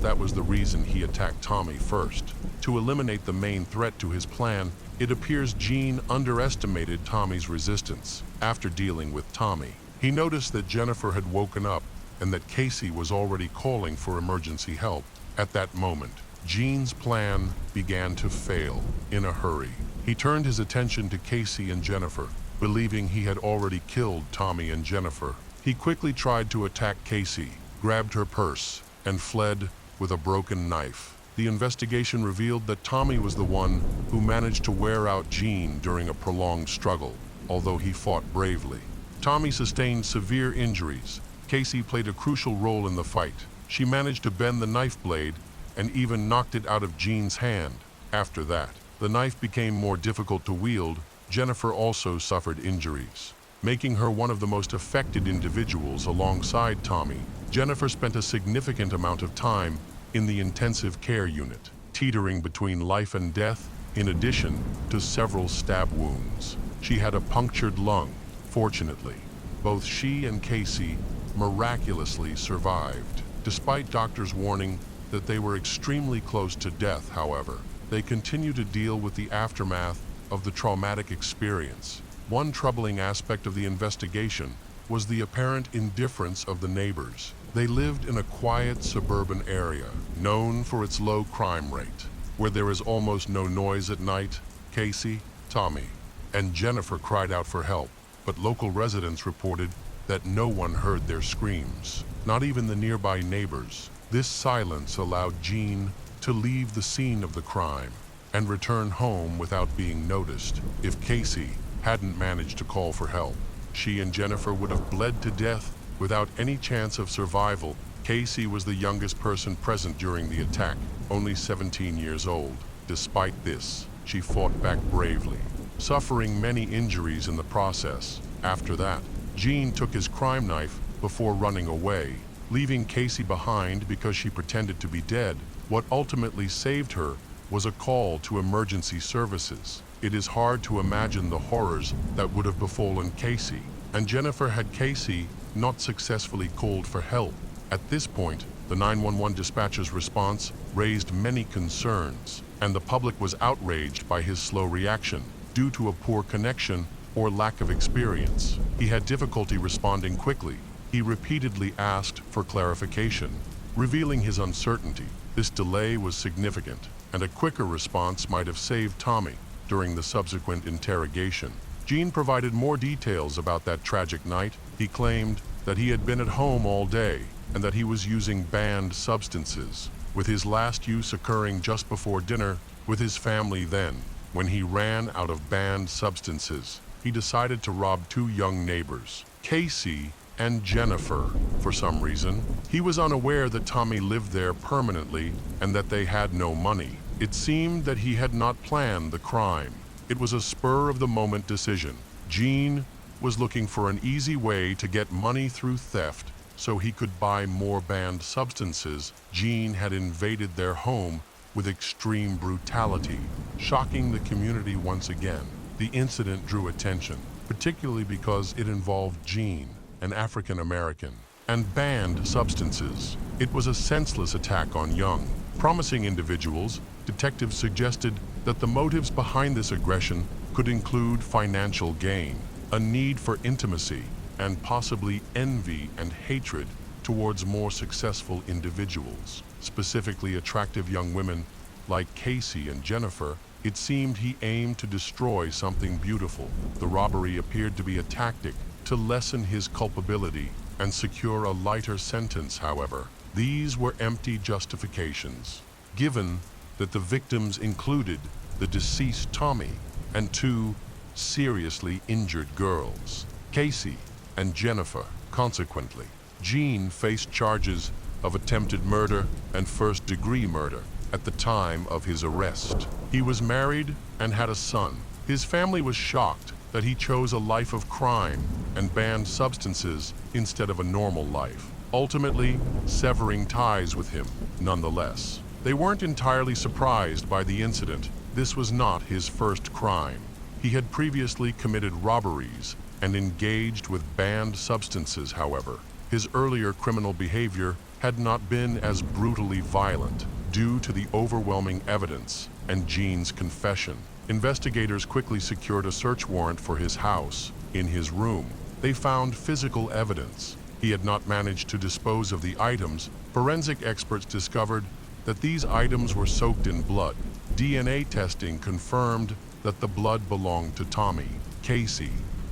that was the reason he attacked Tommy first. To eliminate the main threat to his plan, it appears Jean underestimated Tommy's resistance. After dealing with Tommy, he noticed that Jennifer had woken up and that Casey was already calling for emergency help. At that moment, Jean's plan began to fail. In a hurry, he turned his attention to Casey and Jennifer, believing he had already killed Tommy and Jennifer. He quickly tried to attack Casey, grabbed her purse, and fled with a broken knife. The investigation revealed that Tommy was the one who managed to wear out Jean during a prolonged struggle, although he fought bravely. Tommy sustained severe injuries. Casey played a crucial role in the fight. She managed to bend the knife blade and even knocked it out of Jean's hand. After that, the knife became more difficult to wield. Jennifer also suffered injuries, making her one of the most affected individuals alongside Tommy. Jennifer spent a significant amount of time in the intensive care unit, teetering between life and death, in addition to several stab wounds. She had a punctured lung. Fortunately, both she and Casey miraculously survived. Despite doctors' warning that they were extremely close to death, however, they continue to deal with the aftermath of the traumatic experience. One troubling aspect of the investigation was the apparent indifference of the neighbors. They lived in a quiet suburban area, known for its low crime rate. where there is almost no noise at night, Casey, Tommy, and Jennifer cried out for help, but local residents reported that no one heard their screams, not even the nearby neighbors. This silence allowed Jean to leave the scene of the crime and return home without being noticed. If Casey hadn't managed to call for help, she and Jennifer would have bled to death without any chance of survival. Casey was the youngest person present during the attack, only 17 years old. Despite this, she fought back bravely, suffering many injuries in the process. After that, Jean took his crime knife before running away, leaving Casey behind because she pretended to be dead. What ultimately saved her was a call to emergency services. It is hard to imagine the horrors that would have befallen Casey, and Jennifer had Casey not successfully called for help. At this point, the 911 dispatcher's response raised many concerns, and the public was outraged by his slow reaction due to a poor connection or lack of experience. He had difficulty responding quickly. He repeatedly asked for clarification, revealing his uncertainty. This delay was significant, and a quicker response might have saved Tommy. During the subsequent interrogation, Jean provided more details about that tragic night. He claimed that he had been at home all day and that he was using banned substances, with his last use occurring just before dinner with his family. Then, when he ran out of banned substances, he decided to rob two young neighbors, Casey and Jennifer. For some reason, he was unaware that Tommy lived there permanently and that they had no money. It seemed that he had not planned the crime. It was a spur-of-the-moment decision. Jean was looking for an easy way to get money through theft so he could buy more banned substances. Jean had invaded their home with extreme brutality, shocking the community once again. The incident drew attention, particularly because it involved Jean, an African American, and banned substances. It was a senseless attack on young, promising individuals. Detectives suggested that the motives behind this aggression could include financial gain, a need for intimacy, and possibly envy and hatred towards more successful individuals, specifically attractive young women like Casey and Jennifer. It seemed he aimed to destroy something beautiful. The robbery appeared to be a tactic to lessen his culpability and secure a lighter sentence. However, these were empty justifications, given that the victims included the deceased Tommy and two seriously injured girls, Casey and Jennifer. Consequently, Jean faced charges of attempted murder and first-degree murder at the time of his arrest. He was married and had a son. His family was shocked that he chose a life of crime and banned substances instead of a normal life, ultimately severing ties with him. Nonetheless, they weren't entirely surprised by the incident. This was not his first crime. He had previously committed robberies and engaged with banned substances. However, his earlier criminal behavior had not been as brutally violent due to the overwhelming evidence and Jean's confession. Investigators quickly secured a search warrant for his house. In his room, they found physical evidence. He had not managed to dispose of the items. Forensic experts discovered that these items were soaked in blood. DNA testing confirmed that the blood belonged to Tommy, Casey,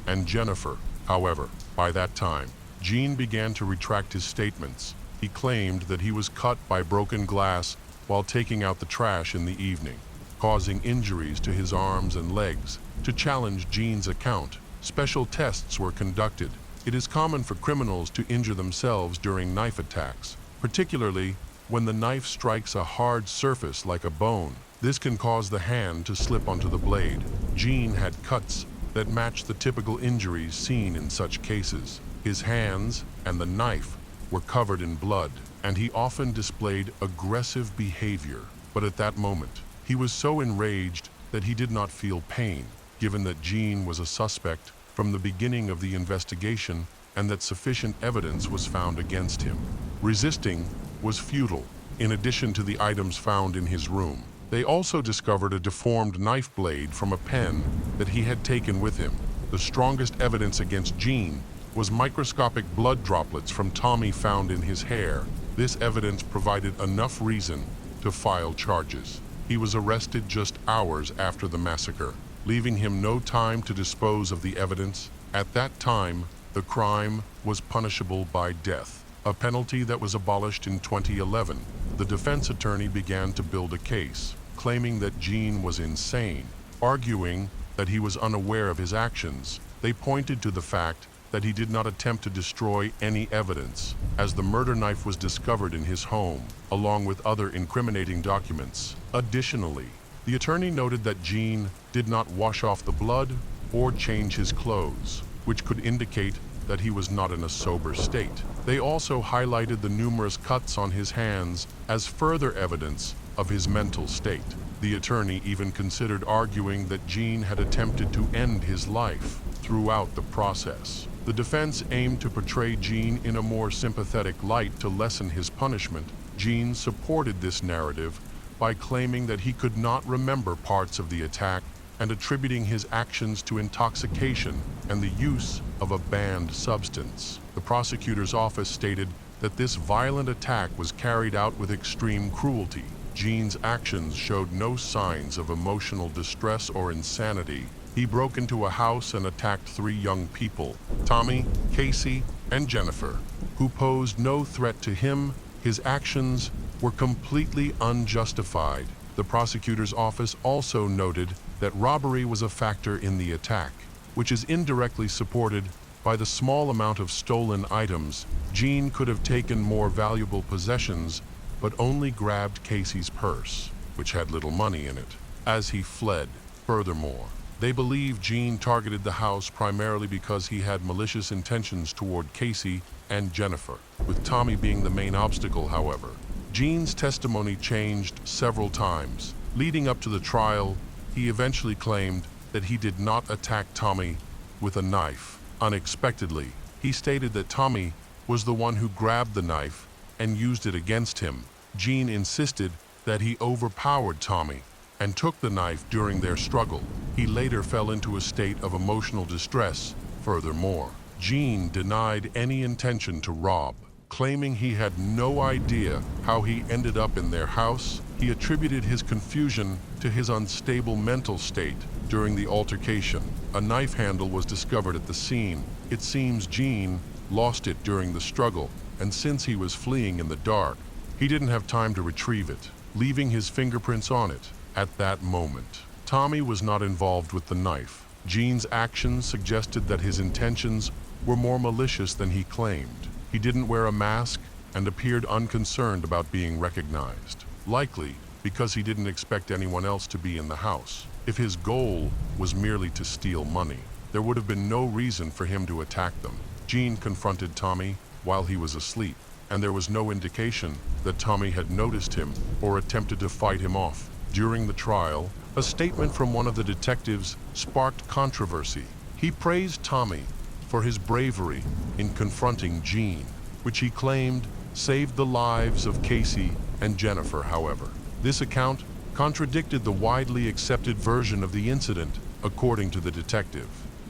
and Jennifer. However, by that time, Jean began to retract his statements. He claimed that he was cut by broken glass while taking out the trash in the evening, causing injuries to his arms and legs. To challenge Jean's account, special tests were conducted. It is common for criminals to injure themselves during knife attacks, particularly when the knife strikes a hard surface like a bone. This can cause the hand to slip onto the blade. Jean had cuts that matched the typical injuries seen in such cases. His hands and the knife were covered in blood, and he often displayed aggressive behavior. But at that moment, he was so enraged that he did not feel pain, given that Jean was a suspect from the beginning of the investigation and that sufficient evidence was found against him. Resisting was futile. In addition to the items found in his room, they also discovered a deformed knife blade from a pen that he had taken with him. The strongest evidence against Jean was microscopic blood droplets from Tommy found in his hair. This evidence provided enough reason to file charges. He was arrested just hours after the massacre, leaving him no time to dispose of the evidence. At that time, the crime was punishable by death, a penalty that was abolished in 2011. The defense attorney began to build a case, claiming that Jean was insane, arguing that he was unaware of his actions. They pointed to the fact that he did not attempt to destroy any evidence, as the murder knife was discovered in his home, along with other incriminating documents. Additionally, the attorney noted that Jean did not wash off the blood or change his clothes, which could indicate that he was not in a sober state. They also highlighted the numerous cuts on his hands as further evidence of his mental state. The attorney even considered arguing that Jean had attempted to end his life throughout the process. The defense aimed to portray Jean in a more sympathetic light to lessen his punishment. Jean supported this narrative by claiming that he could not remember parts of the attack and attributing his actions to intoxication and the use of a banned substance. The prosecutor's office stated that this violent attack was carried out with extreme cruelty. Jean's actions showed no signs of emotional distress or insanity. He broke into a house and attacked 3 young people, Tommy, Casey, and Jennifer, who posed no threat to him. His actions were completely unjustified. The prosecutor's office also noted that robbery was a factor in the attack, which is indirectly supported by the small amount of stolen items. Jean could have taken more valuable possessions, but only grabbed Casey's purse, which had little money in it, as he fled. Furthermore, they believe Jean targeted the house primarily because he had malicious intentions toward Casey and Jennifer, with Tommy being the main obstacle, however. Jean's testimony changed several times. Leading up to the trial, he eventually claimed that he did not attack Tommy with a knife. Unexpectedly, he stated that Tommy was the one who grabbed the knife and used it against him. Jean insisted that he overpowered Tommy and took the knife during their struggle. He later fell into a state of emotional distress. Furthermore, Jean denied any intention to rob, claiming he had no idea how he ended up in their house. He attributed his confusion to his unstable mental state during the altercation. A knife handle was discovered at the scene. It seems Jean lost it during the struggle, and since he was fleeing in the dark, he didn't have time to retrieve it, leaving his fingerprints on it. At that moment, Tommy was not involved with the knife. Jean's actions suggested that his intentions were more malicious than he claimed. He didn't wear a mask and appeared unconcerned about being recognized, likely because he didn't expect anyone else to be in the house. If his goal was merely to steal money, there would have been no reason for him to attack them. Jean confronted Tommy while he was asleep, and there was no indication that Tommy had noticed him or attempted to fight him off. During the trial, a statement from one of the detectives sparked controversy. He praised Tommy for his bravery in confronting Jean, which he claimed saved the lives of Casey and Jennifer. However, this account contradicted the widely accepted version of the incident. According to the detective,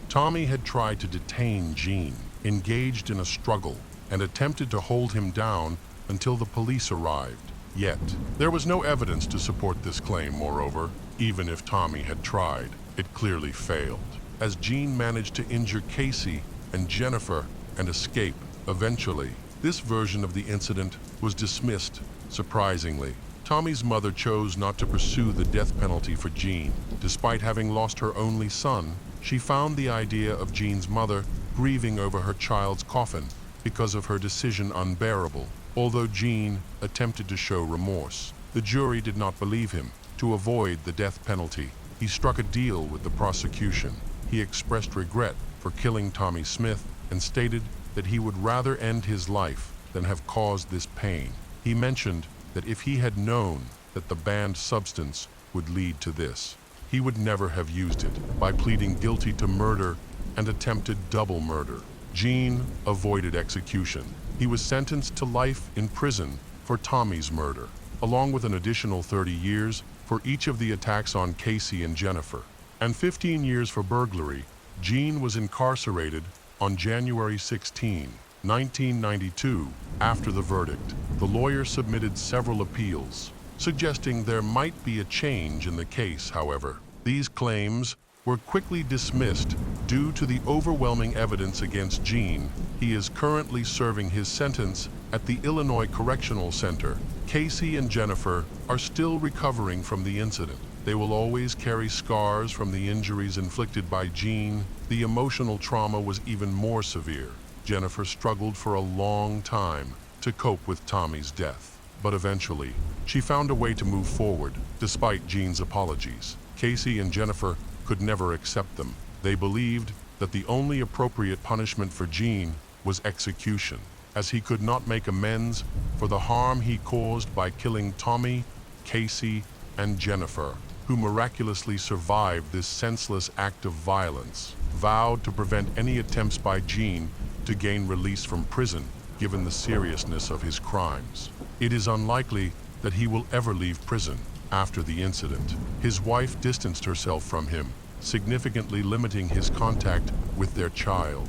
Tommy had tried to detain Jean, engaged in a struggle, and attempted to hold him down until the police arrived. Yet, there was no evidence to support this claim. Moreover, even if Tommy had tried, it clearly failed, as Jean managed to injure Casey and Jennifer and escape. Eventually, this version of the incident was dismissed. Surprisingly, Tommy's mother chose not to pursue the death penalty for Jean. Despite having lost her only son, she found the idea of Jean's mother grieving over her child's coffin because of her decision unbearable. Although Jean attempted to show remorse, the jury did not believe him. To avoid the death penalty, he struck a deal with the prosecution. He expressed regret for killing Tommy Smith and stated that he would rather end his life than have caused this pain. He mentioned that if he had known that the banned substance would lead to this, he would never have used it. By pleading guilty to murder and attempted double murder, Jean avoided execution. He was sentenced to life in prison for Tommy's murder, along with an additional 30 years for each of the attacks on Casey and Jennifer, and 15 years for burglary. Jean was incarcerated on January 16, 1992. After the verdict, the lawyer submitted several appeals, suggesting there might be a change in the case, however. These claims were quickly dismissed due to the overwhelming evidence against Gene. He is currently serving his sentence at the Illinois Correctional Center. Casey and Jennifer are still recovering from the incident. They will always carry scars from the injuries inflicted by Gene. The emotional trauma was even more severe. Jennifer struggled for a long time to cope with Tommy's death, but eventually, she found a way to move forward, despite Gene's apologies. Casey and Jennifer could never accept them. They believed that the only appropriate punishment for Gene was execution, as he could not make amends for the harm he caused by killing Tommy, Casey, and Jennifer, who miraculously survived this senseless act of violence. Vowed to prevent any attempts by Gene to gain release from prison, given the seriousness of his crimes. It is unlikely that he will ever leave prison after the incident. His wife distanced herself from him, significantly limiting his contact with their child.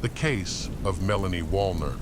The case of Melanie Wallner.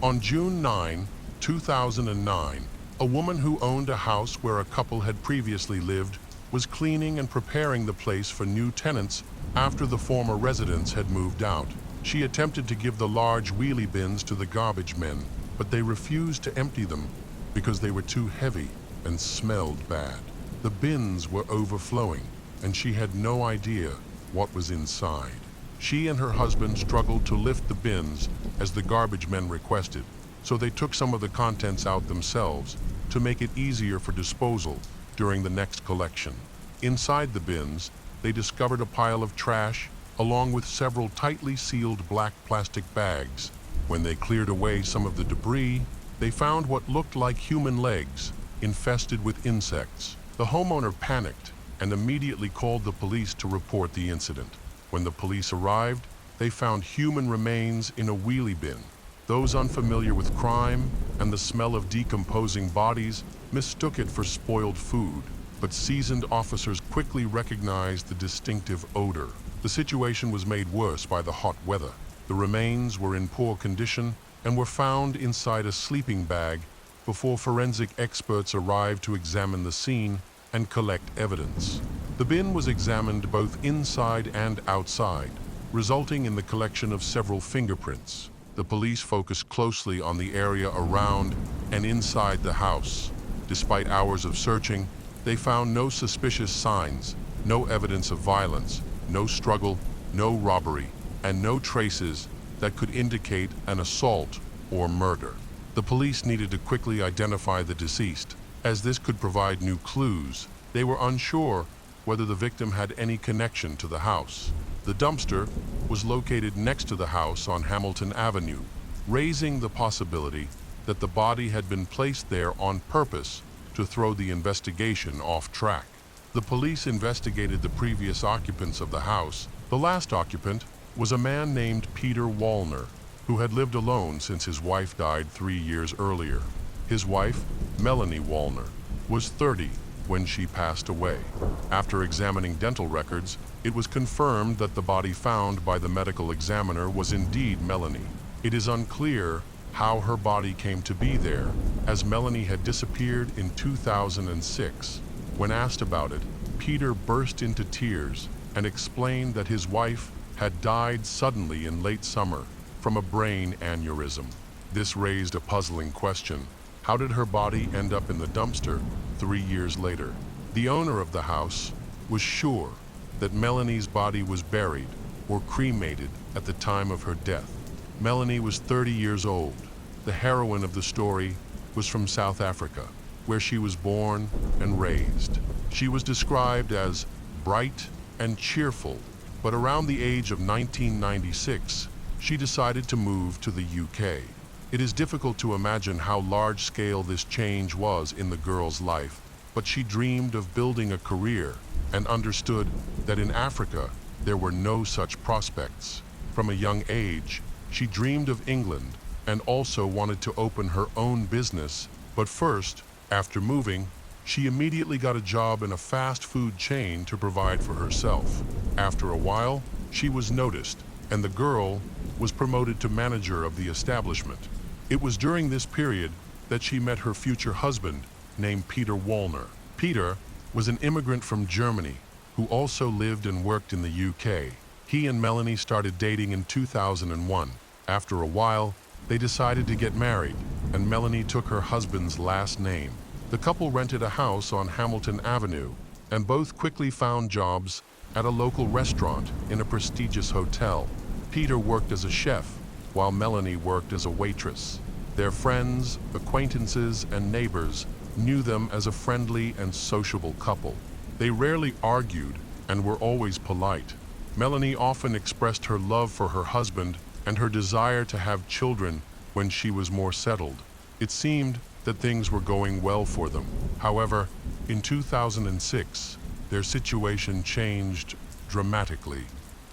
On June 9, 2009, a woman who owned a house where a couple had previously lived was cleaning and preparing the place for new tenants after the former residents had moved out. She attempted to give the large wheelie bins to the garbage men, but they refused to empty them because they were too heavy and smelled bad. The bins were overflowing, and she had no idea what was inside. She and her husband struggled to lift the bins as the garbage men requested, so they took some of the contents out themselves to make it easier for disposal during the next collection. Inside the bins, they discovered a pile of trash along with several tightly sealed black plastic bags. When they cleared away some of the debris, they found what looked like human legs infested with insects. The homeowner panicked and immediately called the police to report the incident. When the police arrived, they found human remains in a wheelie bin. Those unfamiliar with crime and the smell of decomposing bodies mistook it for spoiled food, but seasoned officers quickly recognized the distinctive odor. The situation was made worse by the hot weather. The remains were in poor condition and were found inside a sleeping bag before forensic experts arrived to examine the scene and collect evidence. The bin was examined both inside and outside, resulting in the collection of several fingerprints. The police focused closely on the area around and inside the house. Despite hours of searching, they found no suspicious signs, no evidence of violence, no struggle, no robbery, and no traces that could indicate an assault or murder. The police needed to quickly identify the deceased, as this could provide new clues. They were unsure whether the victim had any connection to the house. The dumpster was located next to the house on Hamilton Avenue, raising the possibility that the body had been placed there on purpose to throw the investigation off track. The police investigated the previous occupants of the house. The last occupant was a man named Peter Wallner, who had lived alone since his wife died 3 years earlier. His wife, Melanie Wallner, was 30 when she passed away. After examining dental records, it was confirmed that the body found by the medical examiner was indeed Melanie. It is unclear how her body came to be there, as Melanie had disappeared in 2006. When asked about it, Peter burst into tears and explained that his wife had died suddenly in late summer from a brain aneurysm. This raised a puzzling question. How did her body end up in the dumpster 3 years later? The owner of the house was sure that Melanie's body was buried or cremated at the time of her death. Melanie was 30 years old. The heroine of the story was from South Africa, where she was born and raised. She was described as bright and cheerful, but around the age of 1996, she decided to move to the UK. It is difficult to imagine how large-scale this change was in the girl's life, but she dreamed of building a career and understood that in Africa there were no such prospects. From a young age, she dreamed of England and also wanted to open her own business, but first, after moving, she immediately got a job in a fast food chain to provide for herself. After a while, she was noticed, and the girl was promoted to manager of the establishment. It was during this period that she met her future husband, named Peter Wallner. Peter was an immigrant from Germany who also lived and worked in the UK. He and Melanie started dating in 2001. After a while, they decided to get married, and Melanie took her husband's last name. The couple rented a house on Hamilton Avenue, and both quickly found jobs at a local restaurant in a prestigious hotel. Peter worked as a chef, while Melanie worked as a waitress. Their friends, acquaintances, and neighbors knew them as a friendly and sociable couple. They rarely argued and were always polite. Melanie often expressed her love for her husband and her desire to have children when she was more settled. It seemed that things were going well for them. However, in 2006, their situation changed dramatically.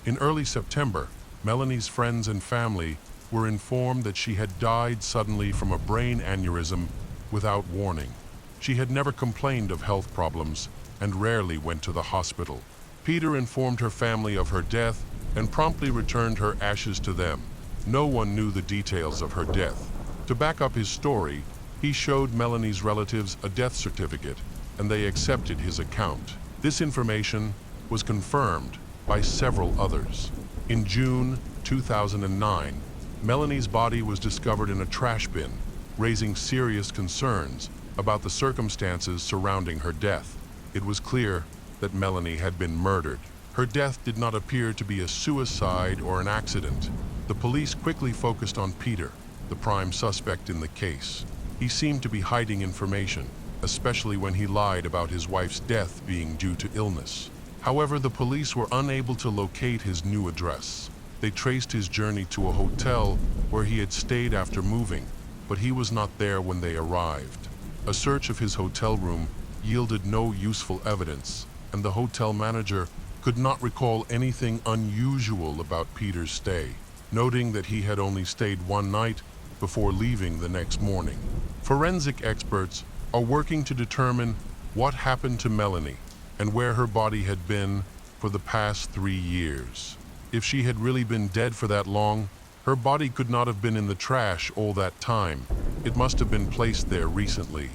In early September, Melanie's friends and family were informed that she had died suddenly from a brain aneurysm without warning. She had never complained of health problems and rarely went to the hospital. Peter informed her family of her death and promptly returned her ashes to them. No one knew the details of her death. To back up his story, he showed Melanie's relatives a death certificate, and they accepted his account. This information was confirmed by several others. In June 2009, Melanie's body was discovered in a trash bin, raising serious concerns about the circumstances surrounding her death. It was clear that Melanie had been murdered. Her death did not appear to be a suicide or an accident. The police quickly focused on Peter, the prime suspect in the case. He seemed to be hiding information, especially when he lied about his wife's death being due to illness. However, the police were unable to locate his new address. They traced his journey to a hotel where he had stayed after moving, but he was not there when they arrived. A search of his hotel room yielded no useful evidence, and the hotel manager could not recall anything unusual about Peter's stay, noting that he had only stayed one night before leaving the next morning. Forensic experts are working to determine what happened to Melanie and where her body had been for the past 3 years. If she had really been dead for that long, her body could not have been in the trash all that time. It must have been placed there recently.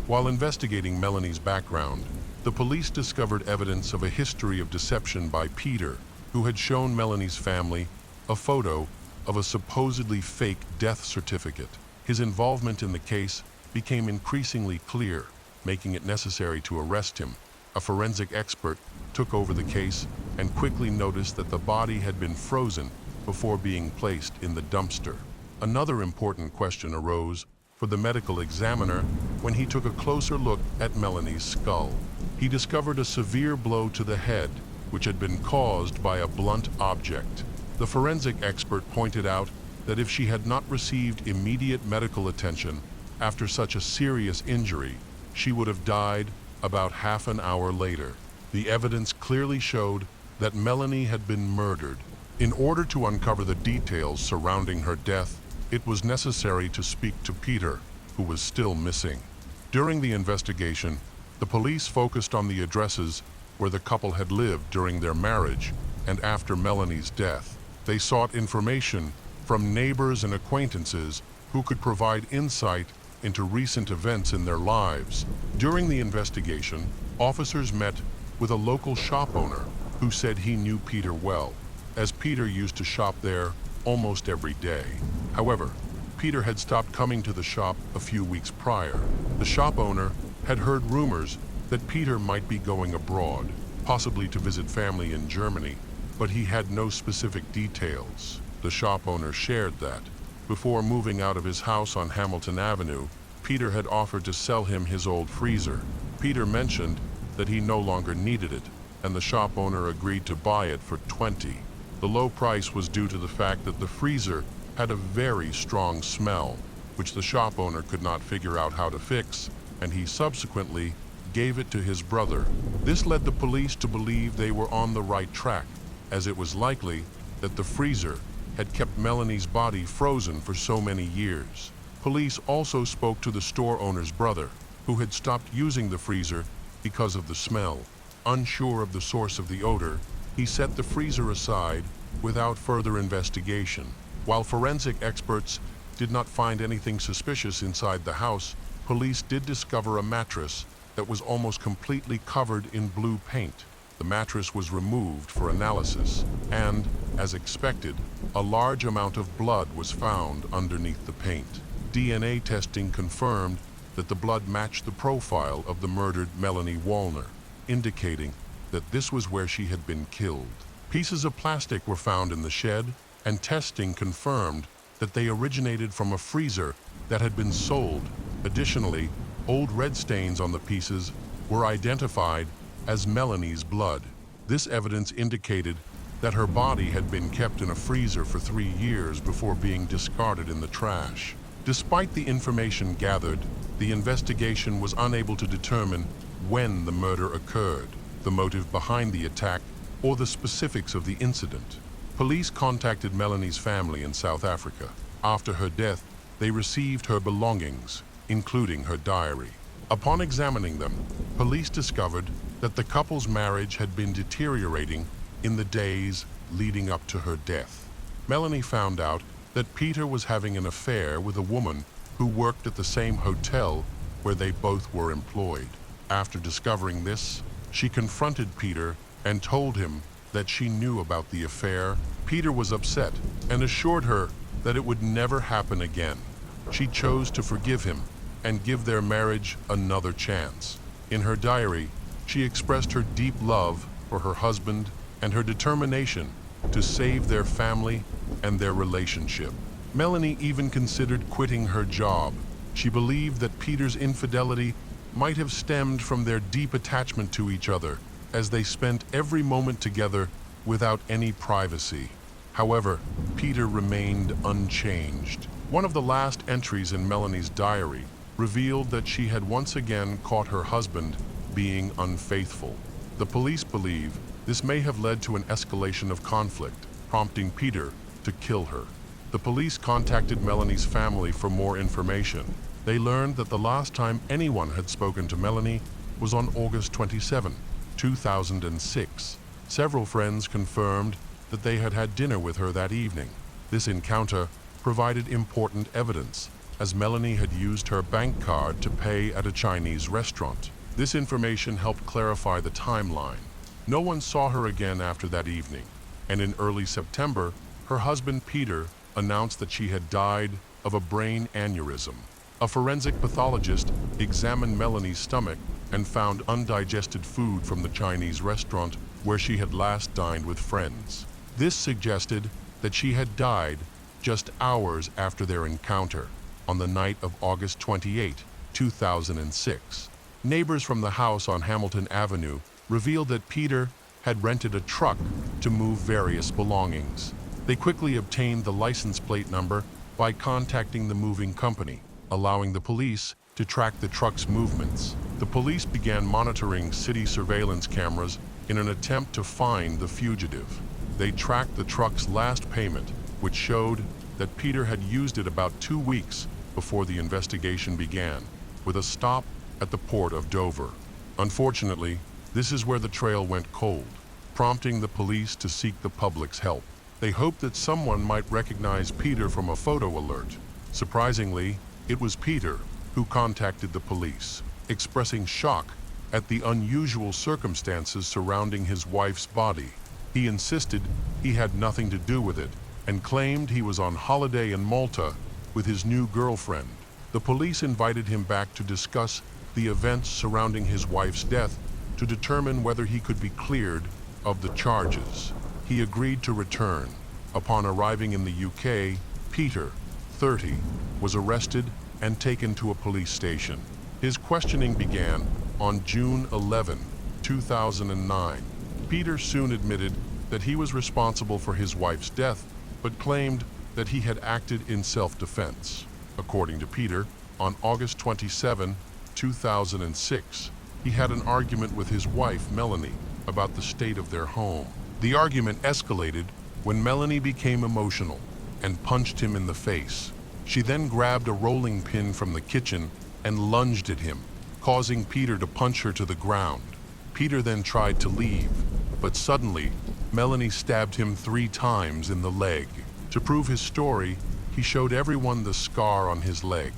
While investigating Melanie's background, the police discovered evidence of a history of deception by Peter, who had shown Melanie's family a photo of a supposedly fake death certificate. His involvement in the case became increasingly clear, making it necessary to arrest him. A forensic expert took over the case and quickly noticed that the body had been frozen before being placed in the dumpster. Another important question arose for the medical examiner when he took a closer look at Melanie's skull. He discovered a severe blow to the head, which had been caused by a blunt object. The forensic expert pointed out that if she had not received immediate medical attention after such a serious injury, she would have died about half an hour later. The evidence clearly showed that Melanie had been murdered. In order to uncover the details surrounding her death, it was necessary to speak to Peter, who was still missing. During the investigation, the police focused on the addresses where the couple had lived during their marriage and after Melanie's death. They sought information from neighbors and acquaintances who could provide insight into recent events in their lives. During the investigation, officers met with a local shop owner who said he knew Peter well, as Peter used to shop there almost every day. However, Peter had stopped coming to the shop a few weeks prior. The shop owner had heard rumors that Peter might be going abroad, possibly to visit family in Germany, but he had no specific details. The shop owner shared that, before moving out of his house on Hamilton Avenue, Peter had offered to sell him his old freezer. Peter mentioned that he no longer needed it, and the shop owner agreed to buy it for $20. The low price was due to the fact that the freezer had a very strong smell, which the shop owner could not figure out how to fix, and he subsequently gave it to his brother. This led the police to believe they were on the right track, as it was likely that the freezer had kept Melanie's body frozen for so many years. Police also spoke to the store owner's brother, who had stopped using the freezer because of the smell. Unsure of the source of the odor, he set the freezer aside without further investigation. While forensic experts did not find anything suspicious inside the house, police did discover a mattress that was almost completely covered in blue paint. The mattress was removed for analysis, and, as expected, a large amount of blood was found underneath the paint. DNA testing confirmed that the blood matched the profile of the murdered Melanie Wallner, indicating that this was where she had been killed. Pieces of plastic were found in the shed, and testing confirmed that they originated from a freezer that had been sold. Additionally, old red stains on the pieces were identified as Melanie's blood. This evidence indicated that her body had been kept in a freezer for 3 years before being discarded in the trash. Despite the information gathered, the investigation was unable to determine when the murder occurred, the motive behind the attack, or the specifics of the incident. Police contacted Melanie's family in South Africa. After her death, they received her belongings, including her diary. Upon examining them, police discovered that the couple's marriage had been deteriorating in the days leading up to her death. Melanie found out that Peter was having an affair with a woman who worked at the same hotel where they both were employed. After discovering this, she confronted Peter and told him that she knew about the affair. Peter was upset and assured her that it would never happen again. She chose to forgive him and give their marriage another chance. In her diary, she expressed her deep love for her husband and her determination to save their family and their relationship. Melanie even considered quitting her job. She believed that Peter's infidelity might have stemmed from their deep attachment to each other, as they spent every moment together without any privacy. However, Peter remained unchanged. One of the last entries in Melanie's diary revealed that she had once again caught her husband being unfaithful. The police believe this may have led to an escalation of conflict, prompting Peter to kill her. The police contacted Melanie's family for more information. They learned that the last time anyone had spoken to Melanie was on August 27, 2006. Several friends confirmed that they had had dinner with her that evening. This encounter provided important evidence, as Melanie had used her bank card to pay at a Chinese restaurant. This information helped clarify the timeline. No one saw her again after that evening, and in early September, her husband Peter announced that she had died of a brain aneurysm. A forensic pathologist examined Melanie's stomach and found undigested food from the Chinese restaurant where she had last dined with friends. This suggested that she had died just hours after their encounter, on the night of August 28, 2006. Neighbors from the house on Hamilton Avenue revealed that Peter had rented a truck to move various belongings. They quickly obtained the license plate number by contacting the moving company, allowing the police to track the truck's movements. The police began monitoring city surveillance cameras in an attempt to find the fugitive. They tracked the truck's last payment, which showed that Peter had used it about 2 weeks before the investigation began, with a stop at the port of Dover. Unfortunately, this is where the trail went cold, prompting the police to seek the public's help. They hoped that someone might recognize Peter from a photo alert. Surprisingly, it was Peter who contacted the police, expressing shock at the unusual circumstances surrounding his wife's body. He insisted he had nothing to do with it and claimed he was on holiday in Malta with his new girlfriend. The police invited him back to discuss the events surrounding his wife's death to determine whether he could be cleared of the charges. He agreed to return. Upon arriving in the UK, Peter, 30, was arrested and taken to a police station. His questioning began on June 11, 2009. Peter soon admitted that he was responsible for his wife's death, but claimed that he had acted in self-defense. According to Peter, on August 27, 2006, he had an argument with his wife, Melanie, about the state of their home. The argument escalated when Melanie became emotional and punched him in the face. She then grabbed a rolling pin from the kitchen and lunged at him, causing Peter to punch her to the ground. Peter then tried to leave, but suddenly, Melanie stabbed him 3 times in the leg. To prove his story, He showed everyone the scar on his leg.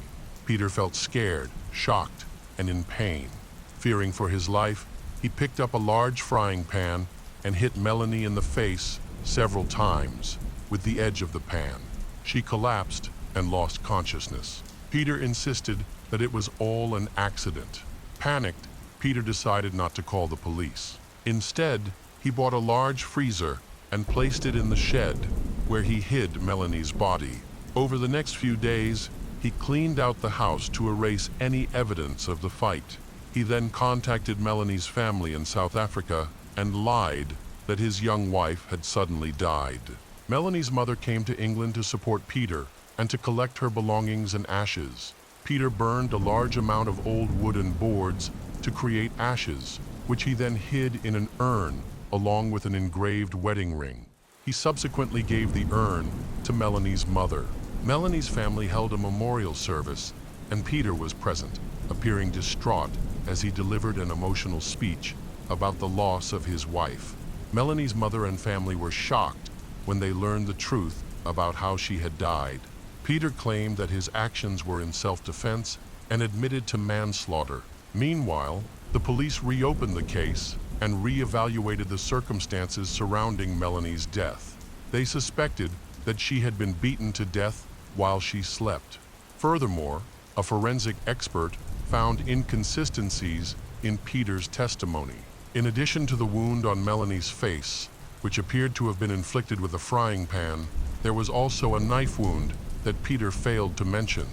Peter felt scared, shocked, and in pain. Fearing for his life, he picked up a large frying pan and hit Melanie in the face several times with the edge of the pan. She collapsed and lost consciousness. Peter insisted that it was all an accident. Panicked, Peter decided not to call the police. Instead, he bought a large freezer and placed it in the shed, where he hid Melanie's body. Over the next few days, he cleaned out the house to erase any evidence of the fight. He then contacted Melanie's family in South Africa and lied that his young wife had suddenly died. Melanie's mother came to England to support Peter and to collect her belongings and ashes. Peter burned a large amount of old wooden boards to create ashes, which he then hid in an urn along with an engraved wedding ring. He subsequently gave the urn to Melanie's mother. Melanie's family held a memorial service, and Peter was present, appearing distraught as he delivered an emotional speech about the loss of his wife. Melanie's mother and family were shocked when they learned the truth about how she had died. Peter claimed that his actions were in self-defense and admitted to manslaughter. Meanwhile, the police reopened the case and re-evaluated the circumstances surrounding Melanie's death. They suspected that she had been beaten to death while she slept. Furthermore, a forensic expert found inconsistencies in Peter's testimony. In addition to the wound on Melanie's face, which appeared to have been inflicted with a frying pan, there was also a knife wound that Peter failed to mention.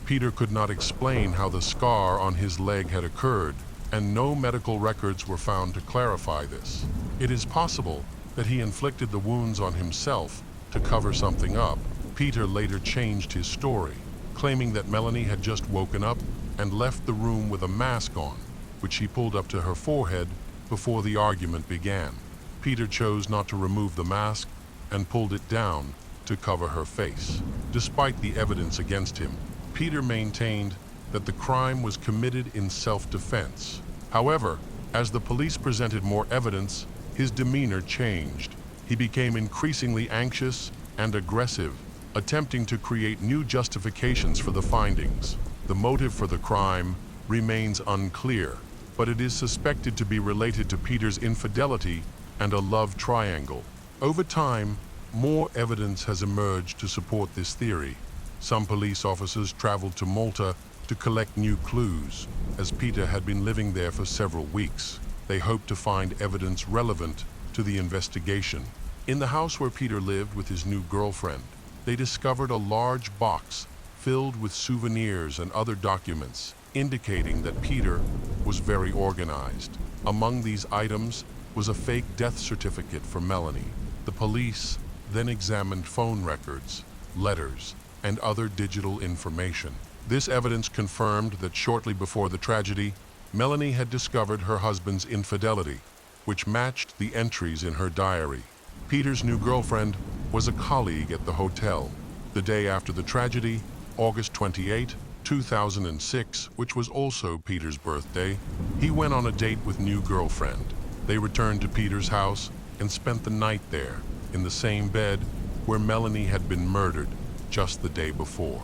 Peter could not explain how the scar on his leg had occurred, and no medical records were found to clarify this. It is possible that he inflicted the wounds on himself to cover something up. Peter later changed his story, claiming that Melanie had just woken up and left the room with a mask on, which she pulled up to her forehead before the argument began. Peter chose not to remove the mask and pulled it down to cover her face. Despite the evidence against him, Peter maintained that the crime was committed in self-defense. However, as the police presented more evidence, his demeanor changed. He became increasingly anxious and aggressive, attempting to create new justifications for the findings. The motive for the crime remains unclear, but it is suspected to be related to Peter's infidelity and a love triangle. Over time, more evidence has emerged to support this theory. Some police officers traveled to Malta to collect new clues, as Peter had been living there for several weeks. They hoped to find evidence relevant to the investigation. In the house where Peter lived with his new girlfriend, they discovered a large box filled with souvenirs and other documents, indicating that Peter was very organized. Among these items was a fake death certificate for Melanie. The police then examined phone records, letters, and other digital information. This evidence confirmed that shortly before the tragedy, Melanie had discovered her husband's infidelity, which matched the entries in her diary. Peter's new girlfriend was a colleague at the hotel. The day after the tragedy, August 28, 2006, which was also Peter's birthday, he went on a date with new girlfriend. They returned to Peter's house and spent the night there, in the same bed where Melanie had been murdered just the day before.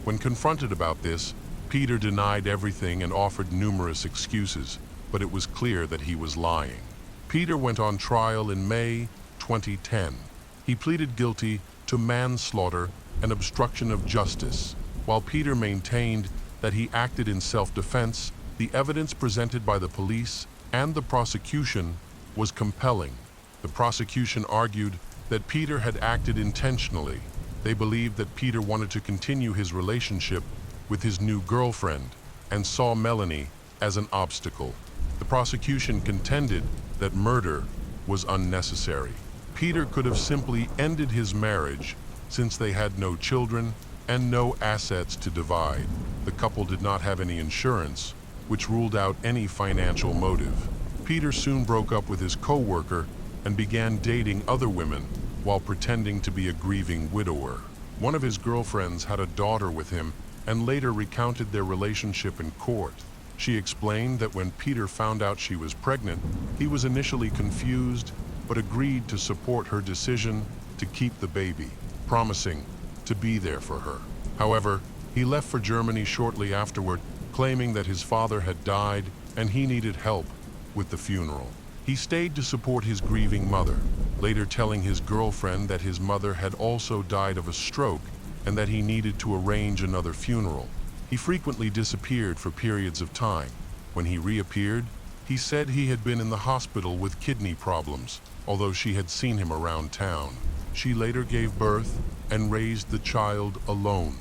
When confronted about this, Peter denied everything and offered numerous excuses, but it was clear that he was lying. Peter went on trial in May 2010. He pleaded guilty to manslaughter and obstruction of justice. While Peter maintained that he acted in self-defense, the evidence presented by the police and the prosecution was compelling. The prosecution argued that Peter had acted intentionally. They believed that Peter wanted to continue his relationship with his new girlfriend and saw Melanie as an obstacle. The prosecution contended that murder was unnecessary. Peter could have simply ended his marriage since they had no children and no assets to divide. The couple did not have any insurance, which ruled out any financial motive. Peter soon broke up with his co-worker and began dating other women while pretending to be a grieving widower. One of his girlfriends had a daughter with him and later recounted their relationship in court. She explained that when Peter found out she was pregnant, he was initially confused but agreed to support her decision to keep the baby, promising to be there for her. However, he left for Germany shortly afterward, claiming that his father had died and he needed help with the funeral. He stayed to support his grieving mother, later telling his girlfriend that his mother had also died of a stroke and that he needed to arrange another funeral. He frequently disappeared for periods of time. When he reappeared, he said he had been in the hospital with kidney problems, although she had seen him around town. She later gave birth and raised the child alone.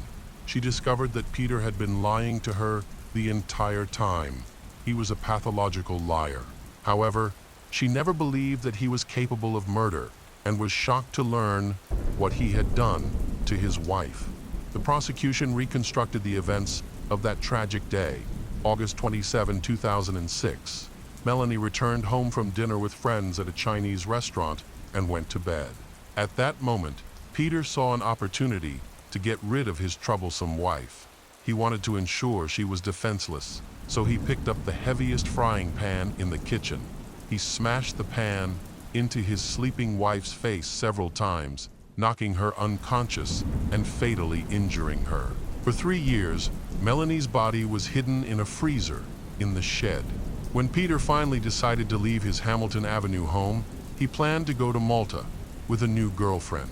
She discovered that Peter had been lying to her the entire time. He was a pathological liar. However, she never believed that he was capable of murder and was shocked to learn what he had done to his wife. The prosecution reconstructed the events of that tragic day, August 27, 2006. Melanie returned home from dinner with friends at a Chinese restaurant and went to bed. At that moment, Peter saw an opportunity to get rid of his troublesome wife. He wanted to ensure she was defenseless, so he picked up the heaviest frying pan in the kitchen. He smashed the pan into his sleeping wife's face several times, knocking her unconscious and fatally injuring her. For 3 years, Melanie's body was hidden in a freezer in the shed. When Peter finally decided to leave his Hamilton Avenue home, he planned to go to Malta with a new girlfriend.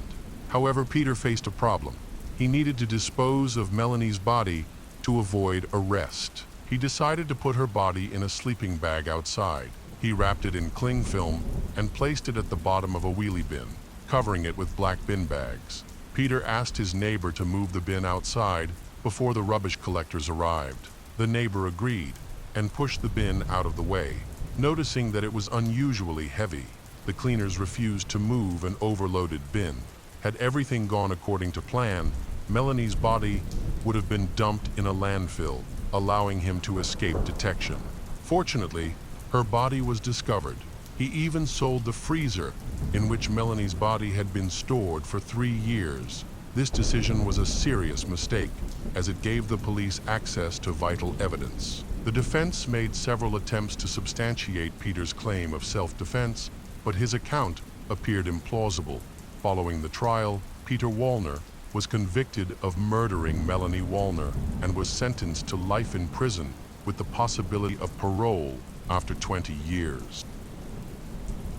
However, Peter faced a problem. He needed to dispose of Melanie's body to avoid arrest. He decided to put her body in a sleeping bag outside. He wrapped it in cling film and placed it at the bottom of a wheelie bin, covering it with black bin bags. Peter asked his neighbor to move the bin outside before the rubbish collectors arrived. The neighbor agreed and pushed the bin out of the way. Noticing that it was unusually heavy, the cleaners refused to move an overloaded bin. Had everything gone according to plan, Melanie's body would have been dumped in a landfill, allowing him to escape detection. Fortunately, her body was discovered. He even sold the freezer in which Melanie's body had been stored for 3 years. This decision was a serious mistake, as it gave the police access to vital evidence. The defense made several attempts to substantiate Peter's claim of self-defense, but his account appeared implausible. Following the trial, Peter Wallner was convicted of murdering Melanie Wallner and was sentenced to life in prison with the possibility of parole after 20 years.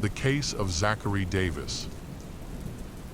The case of Zachary Davis.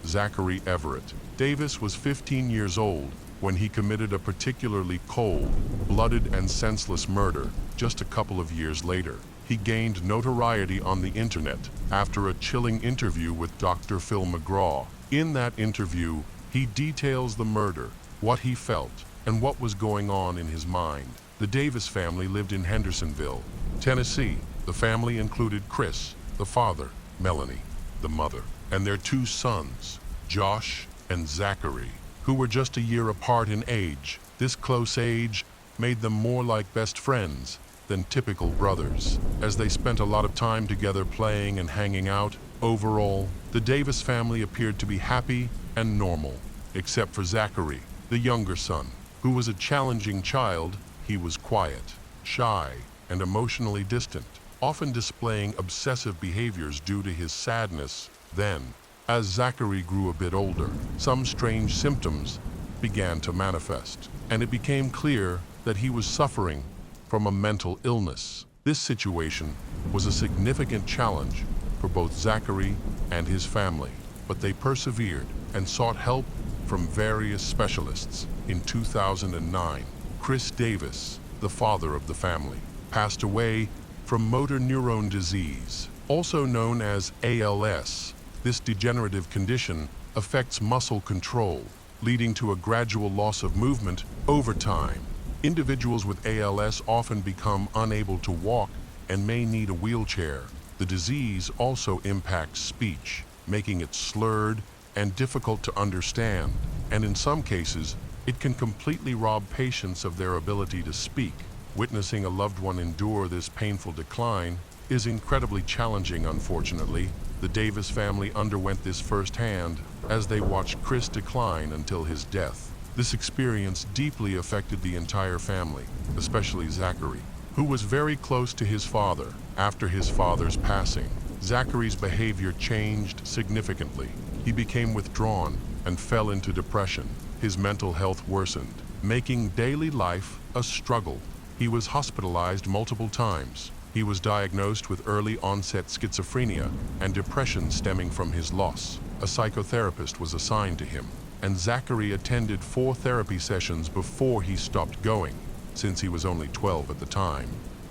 Zachary Everett Davis was 15 years old when he committed a particularly cold, blooded, and senseless murder just a couple of years later. He gained notoriety on the internet after a chilling interview with Dr. Phil McGraw. In that interview, he details the murder, what he felt, and what was going on in his mind. The Davis family lived in Hendersonville, Tennessee. The family included Chris, the father, Melanie, the mother, and their 2 sons, Josh and Zachary, who were just a year apart in age. This close age made them more like best friends than typical brothers, as they spent a lot of time together playing and hanging out. Overall, the Davis family appeared to be happy and normal, except for Zachary, the younger son, who was a challenging child. He was quiet, shy, and emotionally distant, often displaying obsessive behaviors due to his sadness. Then, as Zachary grew a bit older, some strange symptoms began to manifest, and it became clear that he was suffering from a mental illness. This situation was a significant challenge for both Zachary and his family, but they persevered and sought help from various specialists. In 2009, Chris Davis, the father of the family, passed away from motor neurone disease, also known as ALS. This degenerative condition affects muscle control, leading to a gradual loss of movement over time. Individuals with ALS often become unable to walk and may need a wheelchair. The disease also impacts speech, making it slurred and difficult to understand, and in some cases, it can completely rob patients of their ability to speak. Witnessing a loved one endure this painful decline is incredibly challenging. Unfortunately, the Davis family underwent this firsthand as they watched Chris decline until his death. This experience deeply affected the entire family, especially Zachary, who was very close to his father. After his father's passing, Zachary's behavior changed significantly. He became withdrawn and fell into depression. his mental health worsened, making daily life a struggle. He was hospitalized multiple times. He was diagnosed with early-onset schizophrenia and depression stemming from his loss. A psychotherapist was assigned to him, and Zachary attended 4 therapy sessions before he stopped going, since he was only 12 at the time.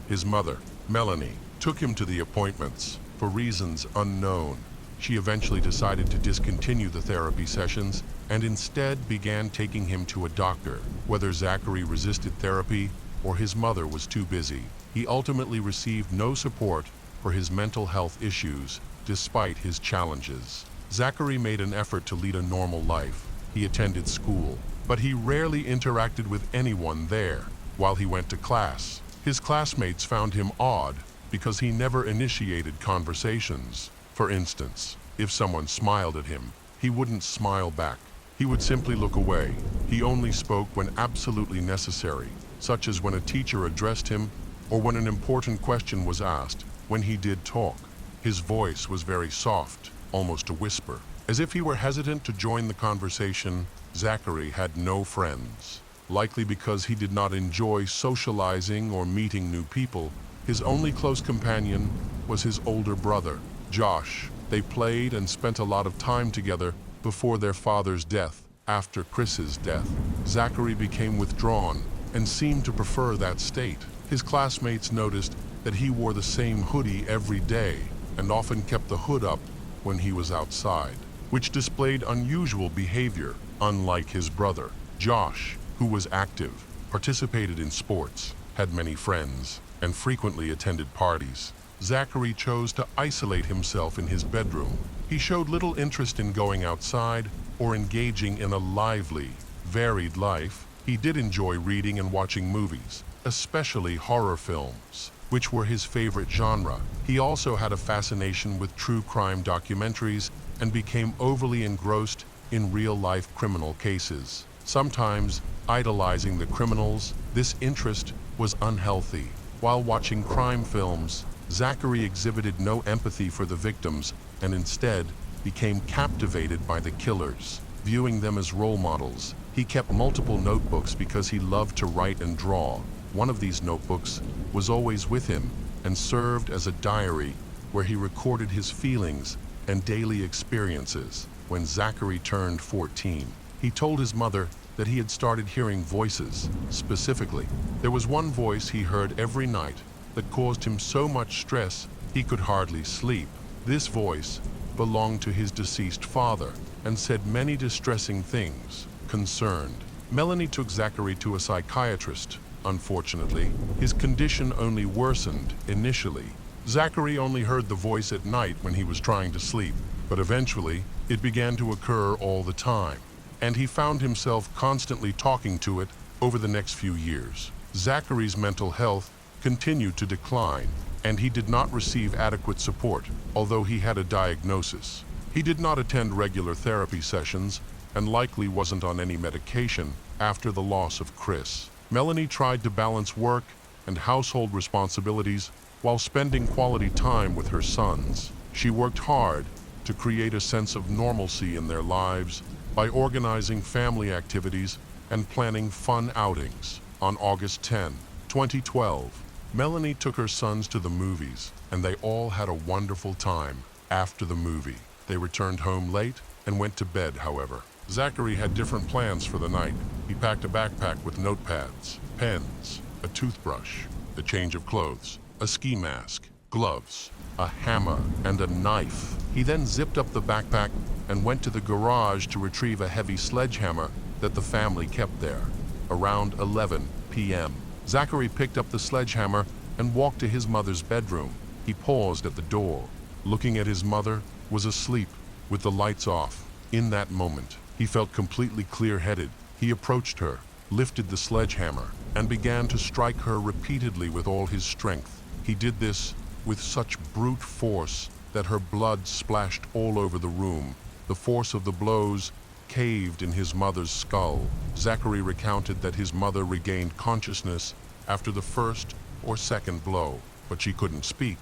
His mother, Melanie, took him to the appointments for reasons unknown. She eventually decided to discontinue the therapy sessions and instead began taking him to a doctor. Whether Zachary resisted therapy or his mother was too busy, he ultimately received no support for his mental health issues despite his challenges. Zachary made an effort to lead a normal life. He attended school, but he rarely interacted with anyone there. While he went to class, his classmates found him odd because he never initiated conversations. For instance, if someone smiled at him, he wouldn't smile back. He would simply look away. He only spoke when absolutely necessary, such as when a teacher addressed him or when an important question was asked. When he did talk, his voice was very soft, almost a whisper. As if he were hesitant to join the conversation, Zachary had no friends. Likely because he did not enjoy socializing or meeting new people, his only close companion was his older brother, Josh. They played and spent a lot of time together before their father's death. After Chris's death, Zachary became withdrawn and seemed to prefer that state. His classmates noticed that he wore the same hoodie every day and often kept the hood up when he was outside, which displayed unusual behavior, unlike his brother. Josh, who was active, participated in sports, had many friends, and frequently attended parties. Zachary chose to isolate himself in his bedroom. He showed little interest in going outside or engaging in a lively, varied life. He did enjoy reading and watching movies, especially horror films, which were his favorite genre. He also had a fascination with true crime documentaries and became overly engrossed in real-life criminal cases, sometimes idolizing the criminals. This interest was unhealthy. While watching crime films, Zachary exhibited no empathy for the victims and instead became captivated by the killers, viewing them as role models. He kept multiple notebooks because he loved to write and draw. One of these notebooks was always with him and served as a diary where he recorded his feelings and daily experiences. When Zachary turned 14, he told his mother that he had started hearing voices. Specifically, there was one voice he heard every night that caused him so much stress he could hardly sleep. This voice belonged to his deceased father and said many distressing things. Concerned, Melanie took Zachary to a psychiatrist. Unfortunately, his condition only worsened initially. Zachary only heard the voice at night when he was trying to sleep, but eventually it began to occur all the time, and he found himself constantly talking to it over the next few years. Zachary's mental health continued to decline, and he did not receive adequate support, although he had a diagnosis. He did not attend regular therapy sessions and likely wasn't on any medication after the loss of Chris. Melanie tried to balance work and household responsibilities while spending quality time with her sons. She worked hard to create a sense of normalcy in their lives by organizing family activities and planning fun outings. On August 10, 2012, Melanie took her sons to the movies, and they all had a wonderful time. After the movie, they returned home late and went to bed, however. Zachary had different plans for the night. He packed a backpack with notepads, pens, a toothbrush, a change of clothes, a ski mask, gloves, a hammer, and a knife. He then zipped up the backpack and went to the garage to retrieve a heavy sledgehammer that the family kept there. Around 11 p.m., Zachary picked up the sledgehammer and walked to his mother's bedroom. He paused at the door. Looking at his mother was asleep with the lights off. In that moment, he felt completely clear-headed. He approached her, lifted the sledgehammer, and began to strike her repeatedly with all his strength. He did this with such brute force that her blood splashed all over the room. The force of the blows caved in his mother's skull. Zachary recounted that his mother regained consciousness after the first or second blow, but she couldn't speak.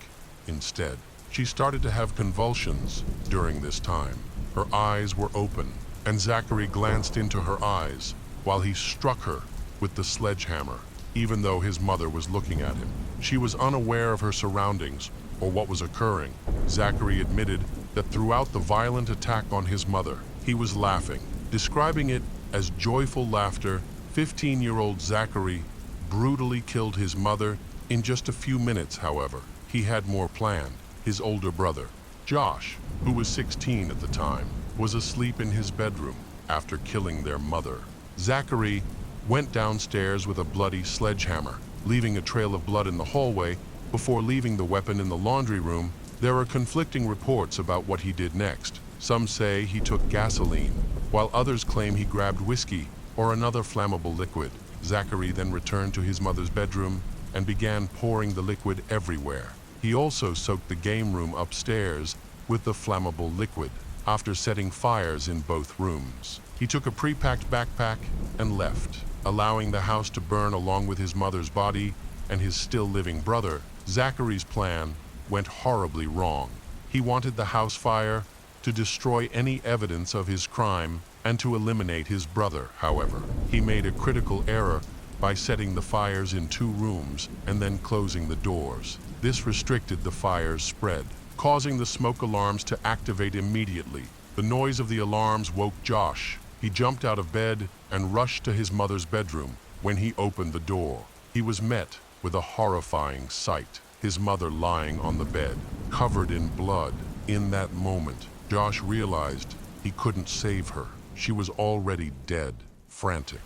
Instead, she started to have convulsions during this time. Her eyes were open, and Zachary glanced into her eyes while he struck her with the sledgehammer, even though his mother was looking at him. She was unaware of her surroundings or what was occurring. Zachary admitted that throughout the violent attack on his mother, he was laughing, describing it as joyful laughter. 15-year-old Zachary brutally killed his mother in just a few minutes. However, he had more planned. His older brother, Josh, who was 16 at the time, was asleep in his bedroom after killing their mother. Zachary went downstairs with a bloody sledgehammer, leaving a trail of blood in the hallway before leaving the weapon in the laundry room. There are conflicting reports about what he did next. Some say he took gasoline, while others claim he grabbed whiskey or another flammable liquid. Zachary then returned to his mother's bedroom and began pouring the liquid everywhere. He also soaked the game room upstairs with the flammable liquid. After setting fires in both rooms, he took a pre-packed backpack and left, allowing the house to burn along with his mother's body and his still living brother. Zachary's plan went horribly wrong. He wanted the house fire to destroy any evidence of his crime and to eliminate his brother. However, he made a critical error by setting the fires in 2 rooms and then closing the doors. This restricted the fire's spread, causing the smoke alarms to activate immediately. The noise of the alarms woke Josh. He jumped out of bed and rushed to his mother's bedroom. When he opened the door, he was met with a horrifying sight. His mother lying on the bed, covered in blood. In that moment, Josh realized he couldn't save her. She was already dead. Frantic,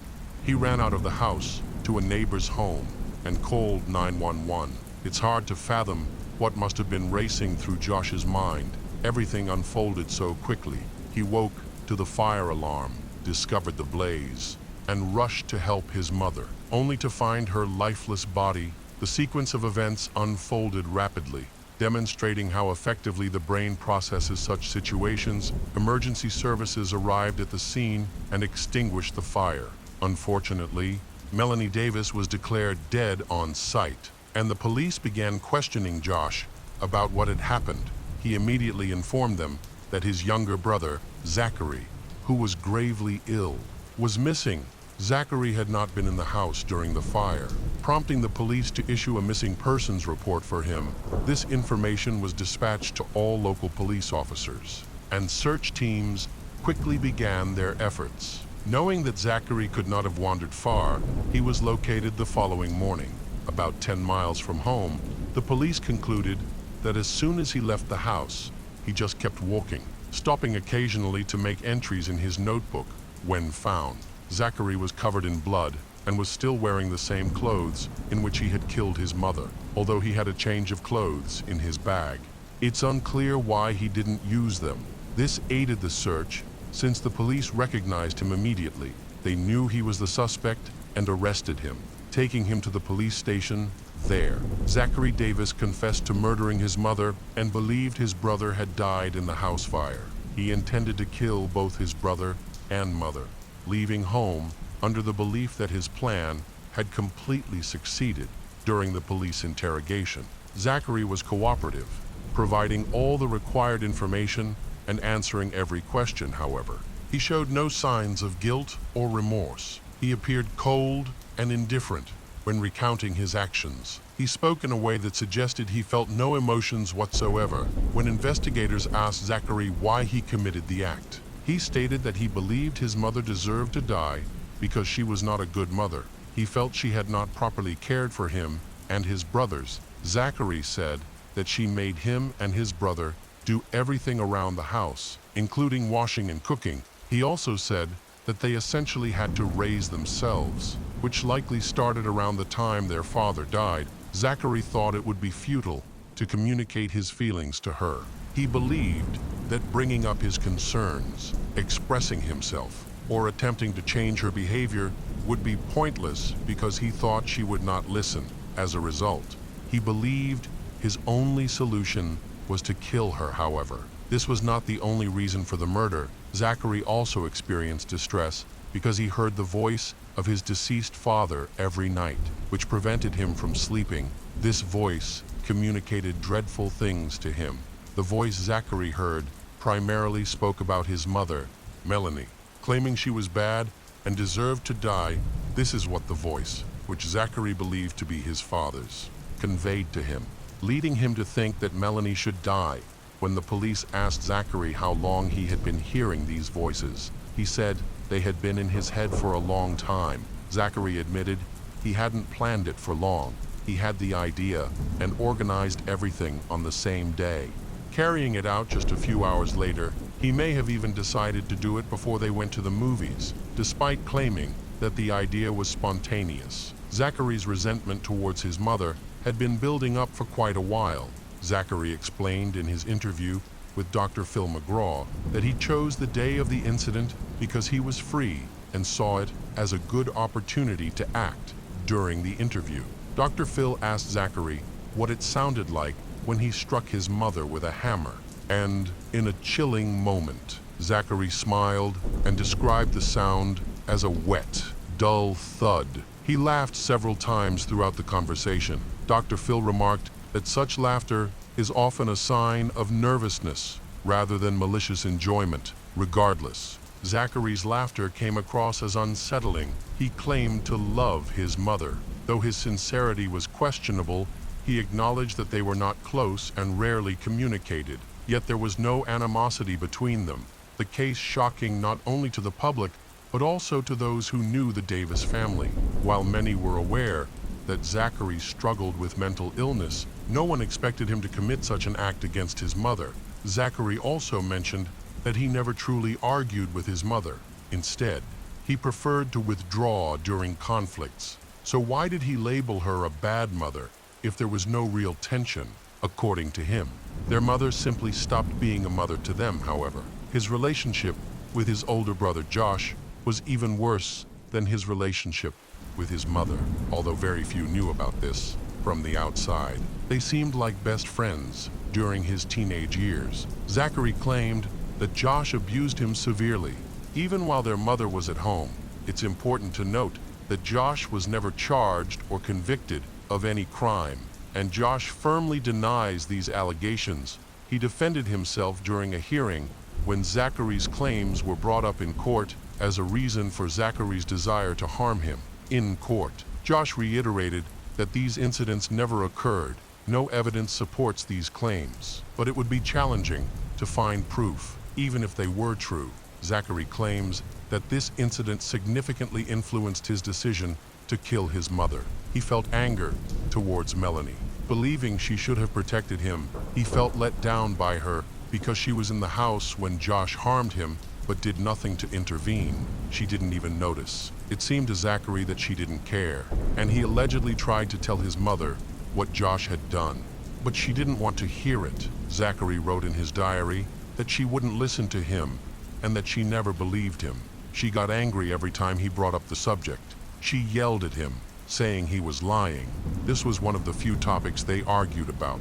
he ran out of the house to a neighbor's home and called 911. It's hard to fathom what must have been racing through Josh's mind. Everything unfolded so quickly. He woke to the fire alarm, discovered the blaze, and rushed to help his mother, only to find her lifeless body. The sequence of events unfolded rapidly, demonstrating how effectively the brain processes such situations. Emergency services arrived at the scene and extinguished the fire. Unfortunately, Melanie Davis was declared dead on sight, and the police began questioning Josh about what had happened. He immediately informed them that his younger brother, Zachary, who was gravely ill, was missing. Zachary had not been in the house during the fire, prompting the police to issue a missing persons report for him. This information was dispatched to all local police officers, and search teams quickly began their efforts. Knowing that Zachary could not have wandered far, he was located the following morning. About 10 miles from home, the police concluded that as soon as he left the house, he just kept walking, stopping occasionally to make entries in his notebook. When found, Zachary was covered in blood and was still wearing the same clothes in which he had killed his mother, although he had a change of clothes in his bag. It's unclear why he didn't use them. This aided the search, since the police recognized him immediately. They knew he was the suspect and arrested him, taking him to the police station. There, Zachary Davis confessed to murdering his mother and believed his brother had died in the house fire. He intended to kill both his brother and mother, leaving home under the belief that his plan had completely succeeded. During the police interrogation, Zachary was cooperative, providing all the required information and answering every question. However, he showed no signs of guilt or remorse. He appeared cold and indifferent when recounting his actions. He spoke in a way that suggested he felt no emotions whatsoever. When investigators asked Zachary why he committed the act, he stated that he believed his mother deserved to die because she was not a good mother. He felt she had not properly cared for him and his brothers. Zachary said that she made him and his brother do everything around the house, including washing and cooking. He also said that they essentially had to raise themselves, which likely started around the time their father died. Zachary thought it would be futile to communicate his feelings to her. He believed that bringing up his concerns, expressing himself, or attempting to change her behavior would be pointless because he thought she would not listen. As a result, he believed his only solution was to kill her. However, this was not the only reason for the murder. Zachary also experienced distress because he heard the voice of his deceased father every night, which prevented him from sleeping. This voice communicated dreadful things to him. The voice Zachary heard primarily spoke about his mother, Melanie, claiming she was bad and deserved to die. This is what the voice, which Zachary believed to be his father's, conveyed to him, leading him to think that Melanie should die. When the police asked Zachary how long he had been hearing these voices, he said they had been in his head for a long time. Zachary admitted he hadn't planned it for long. He had the idea and organized everything on the same day. Carrying it out just a few hours later, he may have even decided to do it before they went to the movies, despite claiming that the idea was spontaneous. Zachary's resentment towards his mother had been building up for quite a while. Zachary explained in his interview with Dr. Phil McGraw that he chose the day of the incident because he was free and saw it as a good opportunity to act. During the interview, Dr. Phil asked Zachary what it sounded like when he struck his mother with a hammer, and in a chilling moment, Zachary smiled and described the sound as a wet, dull thud. He laughed several times throughout the conversation. Dr. Phil remarked that such laughter is often a sign of nervousness rather than malicious enjoyment. Regardless, Zachary's laughter came across as unsettling. He claimed to love his mother. Though his sincerity was questionable, he acknowledged that they were not close and rarely communicated. Yet there was no animosity between them. The case shocking not only to the public, but also to those who knew the Davis family. While many were aware that Zachary struggled with mental illness, no one expected him to commit such an act against his mother. Zachary also mentioned that he never truly argued with his mother. Instead, he preferred to withdraw during conflicts. So why did he label her a bad mother if there was no real tension? According to him, their mother simply stopped being a mother to them, however. His relationship with his older brother Josh was even worse than his relationship with his mother, although very few knew about this from the outside. They seemed like best friends during his teenage years. Zachary claimed that Josh abused him severely, even while their mother was at home. It's important to note that Josh was never charged or convicted of any crime, and Josh firmly denies these allegations. He defended himself during a hearing when Zachary's claims were brought up in court as a reason for Zachary's desire to harm him. In court, Josh reiterated that these incidents never occurred. No evidence supports these claims, but it would be challenging to find proof, even if they were true. Zachary claims that this incident significantly influenced his decision to kill his mother. He felt anger towards Melanie. Believing she should have protected him, he felt let down by her because she was in the house when Josh harmed him, but did nothing to intervene. She didn't even notice. It seemed to Zachary that she didn't care, and he allegedly tried to tell his mother what Josh had done, but she didn't want to hear it. Zachary wrote in his diary that she wouldn't listen to him and that she never believed him. She got angry every time he brought up the subject. She yelled at him, saying he was lying. This was one of the few topics they argued about,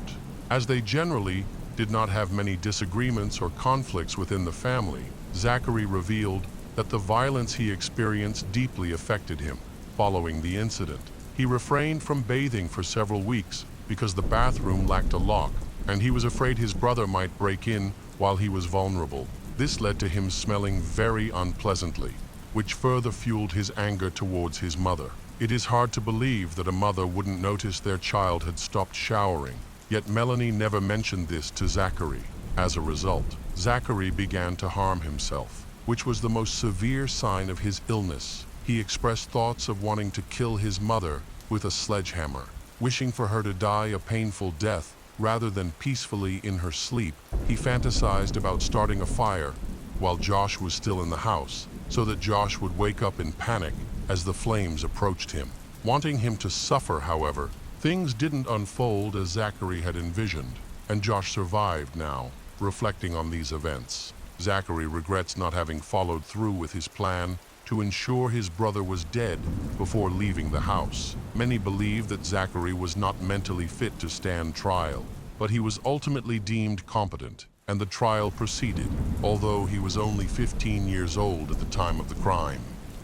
as they generally did not have many disagreements or conflicts within the family. Zachary revealed that the violence he experienced deeply affected him. Following the incident, he refrained from bathing for several weeks because the bathroom lacked a lock, and he was afraid his brother might break in while he was vulnerable. This led to him smelling very unpleasantly, which further fueled his anger towards his mother. It is hard to believe that a mother wouldn't notice their child had stopped showering, yet Melanie never mentioned this to Zachary. As a result, Zachary began to harm himself, which was the most severe sign of his illness. He expressed thoughts of wanting to kill his mother with a sledgehammer, wishing for her to die a painful death rather than peacefully in her sleep. He fantasized about starting a fire while Josh was still in the house, so that Josh would wake up in panic as the flames approached him. Wanting him to suffer, however, things didn't unfold as Zachary had envisioned, and Josh survived now. Reflecting on these events, Zachary regrets not having followed through with his plan to ensure his brother was dead before leaving the house. Many believe that Zachary was not mentally fit to stand trial, but he was ultimately deemed competent, and the trial proceeded, although he was only 15 years old at the time of the crime.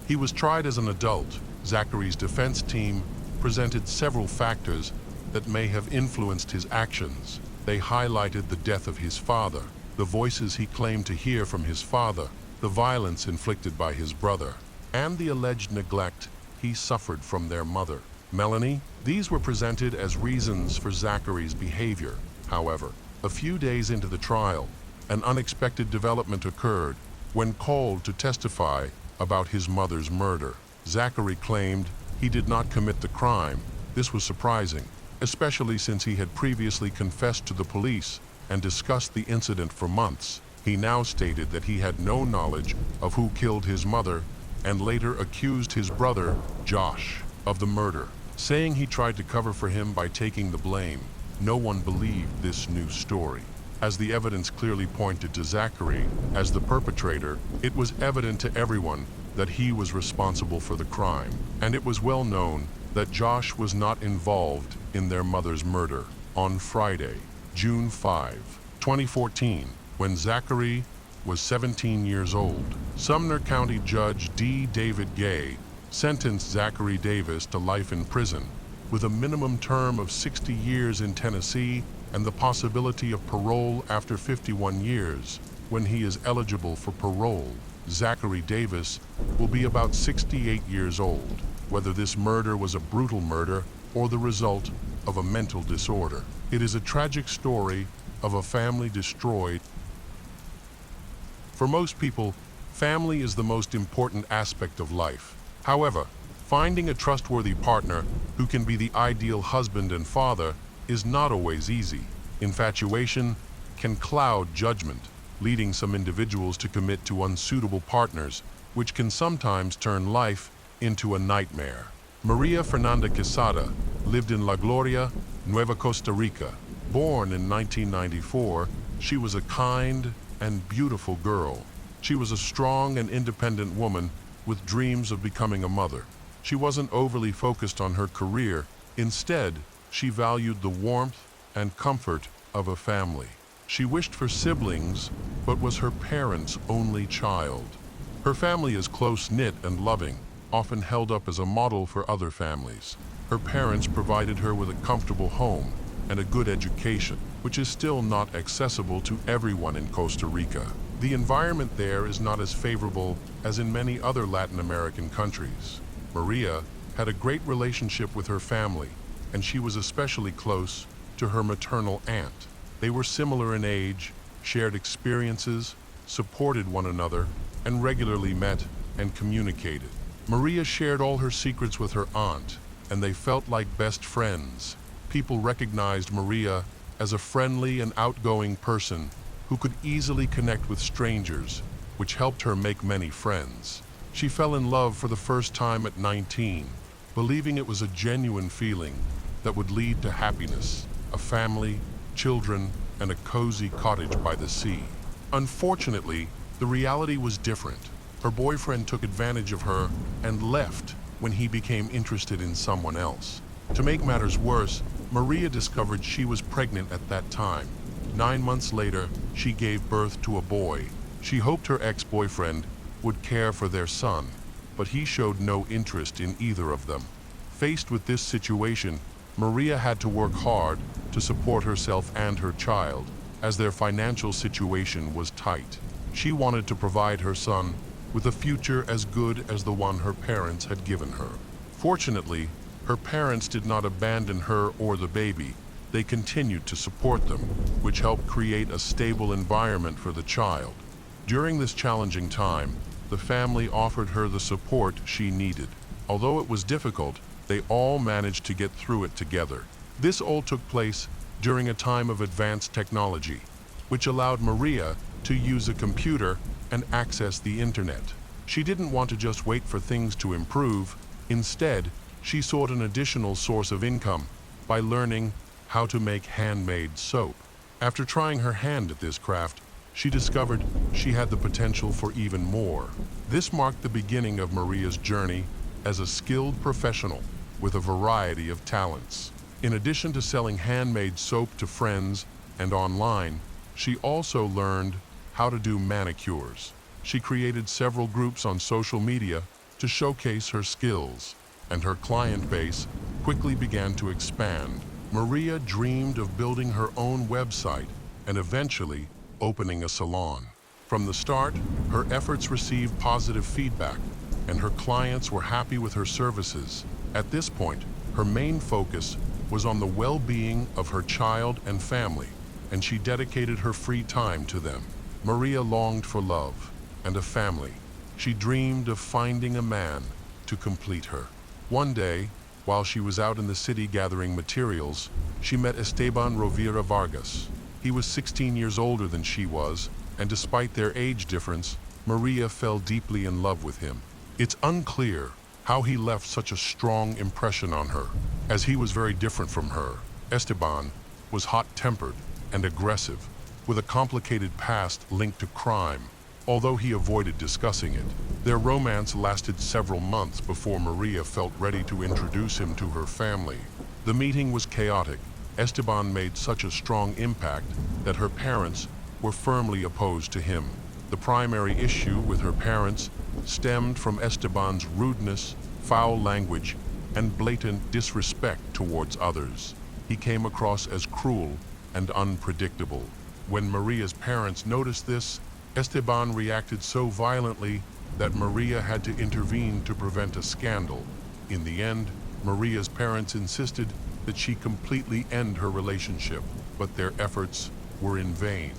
He was tried as an adult. Zachary's defense team presented several factors that may have influenced his actions. They highlighted the death of his father, the voices he claimed to hear from his father, the violence inflicted by his brother, and the alleged neglect he suffered from their mother, Melanie. These were presented as reasons for Zachary's behavior. However, a few days into the trial, an unexpected development occurred when called to testify about his mother's murder. Zachary claimed he did not commit the crime. This was surprising, especially since he had previously confessed to the police and discussed the incident for months. He now stated that he had no knowledge of who killed his mother and later accused his brother, Josh, of the murder, saying he tried to cover for him by taking the blame. No one believed this new story. As the evidence clearly pointed to Zachary as the perpetrator, it was evident to everyone that he was responsible for the crime, and it was well known that Josh was not involved in their mother's murder. On Friday, June 5, 2014, when Zachary was 17 years old, Sumner County Judge D. David Gay sentenced Zachary Davis to life in prison, with a minimum term of 60 years in Tennessee and the possibility of parole after 51 years, when he is eligible for parole. Zachary Davis will be about 68 years old. Whether this murder was a brutal murder or the result of a mental disorder, it is a tragic story of a family destroyed. For most people, family is the most important aspect of life. However, finding a trustworthy partner who can be the ideal husband and father is not always easy. Infatuation can cloud judgment, leading some individuals to commit to unsuitable partners, which can sometimes turn life into a nightmare. Maria Fernanda Quesada lived in La Gloria, Nueva Costa Rica. Born in 1994, she was a kind and beautiful girl. She was a strong and independent woman with dreams of becoming a mother. She wasn't overly focused on her career. Instead, she valued the warmth and comfort of a family. She wished for siblings, but was her parents' only child. Her family is close-knit and loving, often held up as a model for other families. Her parents provided her with a comfortable home and a good education, which is still not accessible to everyone in Costa Rica. The environment there is not as favorable as in many other Latin American countries. Maria had a great relationship with her family, and she was especially close to her maternal aunt. They were similar in age, shared experiences, supported one another, and regularly met and communicated. Maria shared all her secrets with her aunt, and they felt like best friends. People recognized Maria as a friendly and outgoing person who could easily connect with strangers, which helped her make many friends. She fell in love for the first time at 19, believing it was a genuine feeling that would lead to happiness, a family, children, and a cozy cottage by the sea. Unfortunately, the reality was different. Her boyfriend took advantage of her and left when he became interested in someone else. To make matters worse, Maria discovered she was pregnant at that time. 9 months later, she gave birth to a boy. She hoped her ex-boyfriend would care for their son, but he showed no interest in either of them. Faced with this situation, Maria had to work hard to support herself and her child, as their financial situation was tight. She wanted to provide her son with a future as good as the one her parents had given her. Fortunately, her parents did not abandon her or the baby. They continued to support them, which helped create a stable environment for the child. During this challenging time, the family offered her the support she needed. Although it was difficult, they all managed to get through it together. This all took place during a time of advanced technology, which allowed Maria to use a computer and access the internet. She didn't want to just wait for things to improve. Instead, she sought an additional source of income by learning how to make handmade soap. After trying her hand at this craft, she discovered she had the potential for even more. This marked the beginning of Maria's journey as a skilled professional with a variety of talents. In addition to selling handmade soap to friends and online, she also learned how to do manicures. She created several groups on social media to showcase her skills, and her client base quickly began to expand. Maria dreamed of building her own website and eventually opening a salon. From the start, her efforts received positive feedback, and her clients were happy with her services. At this point, her main focus was on the well-being of her child and family, and she dedicated her free time to them. Maria longed for love and a family. She dreamed of finding a man to complete her. One day, while she was out in the city gathering materials, she met Esteban Rovira Vargas. He was 16 years older than she was, and despite their age difference, Maria fell deeply in love with him. It's unclear how he left such a strong impression on her, as he was very different from her. Esteban was hot-tempered and aggressive, with a complicated past linked to crime, although he avoided discussing it. Their romance lasted several months before Maria felt ready to introduce him to her family. The meeting was chaotic. Esteban made such a strong impact that her parents were firmly opposed to him. The primary issue with her parents stemmed from Esteban's rudeness, foul language, and blatant disrespect towards others. He came across as cruel and unpredictable. When Maria's parents noticed this, Esteban reacted so violently that Maria had to intervene to prevent a scandal. In the end, Maria's parents insisted that she completely end her relationship, but their efforts were in vain.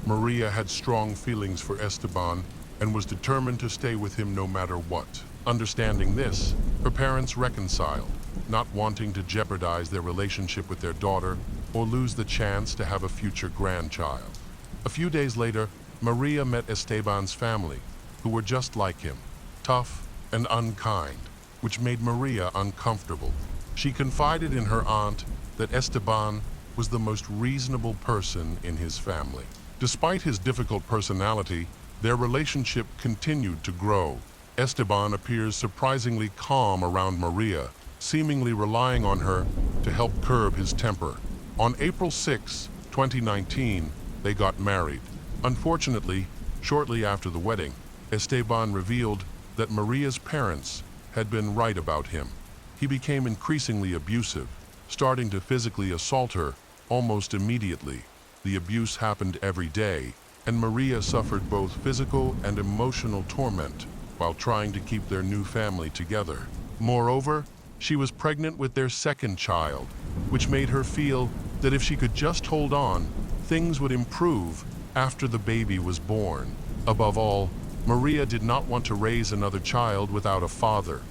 Maria had strong feelings for Esteban and was determined to stay with him no matter what. Understanding this, her parents reconciled, not wanting to jeopardize their relationship with their daughter or lose the chance to have a future grandchild. A few days later, Maria met Esteban's family, who were just like him, tough and unkind, which made Maria uncomfortable. She confided in her aunt that Esteban was the most reasonable person in his family. Despite his difficult personality, their relationship continued to grow. Esteban appears surprisingly calm around Maria, seemingly relying on her to help curb his temper. On April 6, 2019, they got married. Unfortunately, shortly after the wedding, Esteban revealed that Maria's parents had been right about him. He became increasingly abusive, starting to physically assault her almost immediately. The abuse happened every day, and Maria suffered both physical and emotional torment while trying to keep their new family together. Moreover, she was pregnant with their second child, which made her feel that if she could just hold on, things would improve after the baby was born. Above all, Maria did not want to raise another child without a father.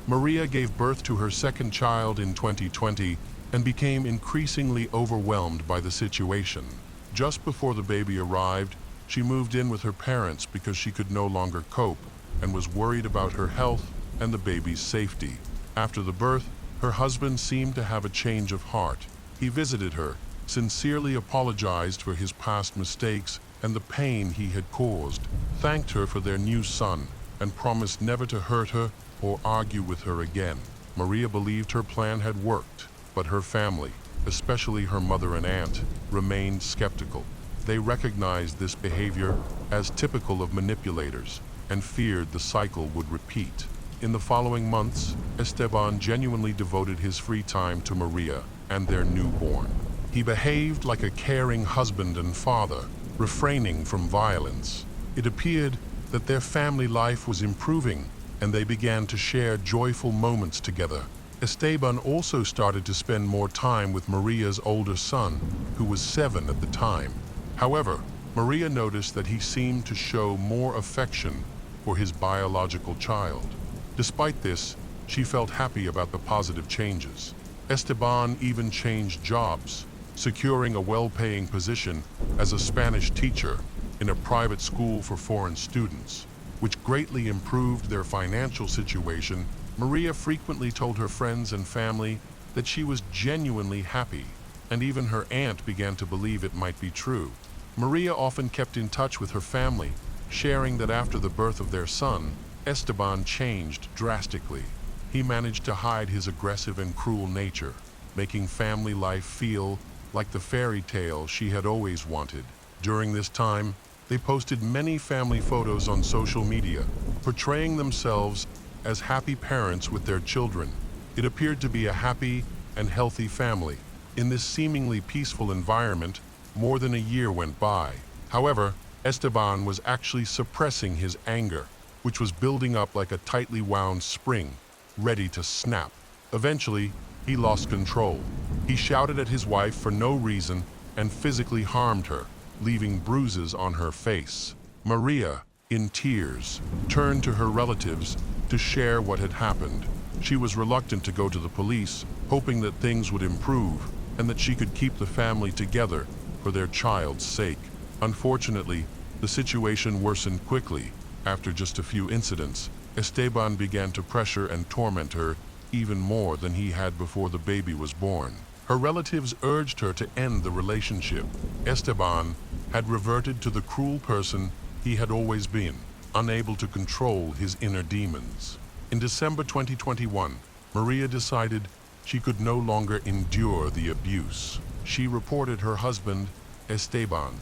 Maria gave birth to her second child in 2020 and became increasingly overwhelmed by the situation. Just before the baby arrived, she moved in with her parents because she could no longer cope and was worried about her health and the baby's safety. After the birth, her husband seemed to have a change of heart. He visited her, sincerely apologized for his past mistakes and the pain he had caused, thanked her for their new son, and promised never to hurt her or argue with her again. Maria believed her plan had worked, but her family, especially her mother and aunt, remained skeptical. They recognized this behavior as typical of manipulators and feared the cycle would repeat. In the following months, Esteban genuinely devoted his free time to Maria and their newborn. He behaved like a caring husband and father, refraining from violence. It appeared that their family life was improving, and they began to share joyful moments together. Esteban also started to spend more time with Maria's older son, who was 7 at the time. However, Maria noticed that he seemed to show more affection for his biological child. Despite this, she felt happy about the positive changes. Esteban even changed jobs, securing a well-paying position as a Spanish teacher in a private school for foreign students, which greatly improved their financial situation. Maria frequently told her friends and family that she was genuinely happy, and even her aunt began to believe it might be true. Maria often kept in touch with her family, sharing that after the birth of their son, Esteban changed drastically. He managed to hide his aggressive and cruel nature, making family life feel like the fairy tale she had always wanted. During this time, they posted many family photos on social media, portraying themselves as happy parents with their children. It appeared to be a happy and healthy family. In this seemingly peaceful environment, more than a year went by. However, Esteban was actually suppressing his anger, which was building up like a tightly wound spring, ready to snap. Eventually, he lost control. He shouted at his wife for no reason and physically harmed her, leaving bruises on her face. Maria, in tears, turned to her relatives to share what had happened. She was reluctant to go to the police, hoping that things would improve and that she could keep the family together for their child's sake. Unfortunately, the situation worsened quickly. After just a few incidents, Esteban began to pressure and torment her even more than he had before the baby was born. Her relatives urged her to end the relationship. Esteban had reverted to the cruel person he had always been, unable to control his inner demons. In December 2021, Maria decided she could no longer endure the abuse. She reported her husband, Esteban.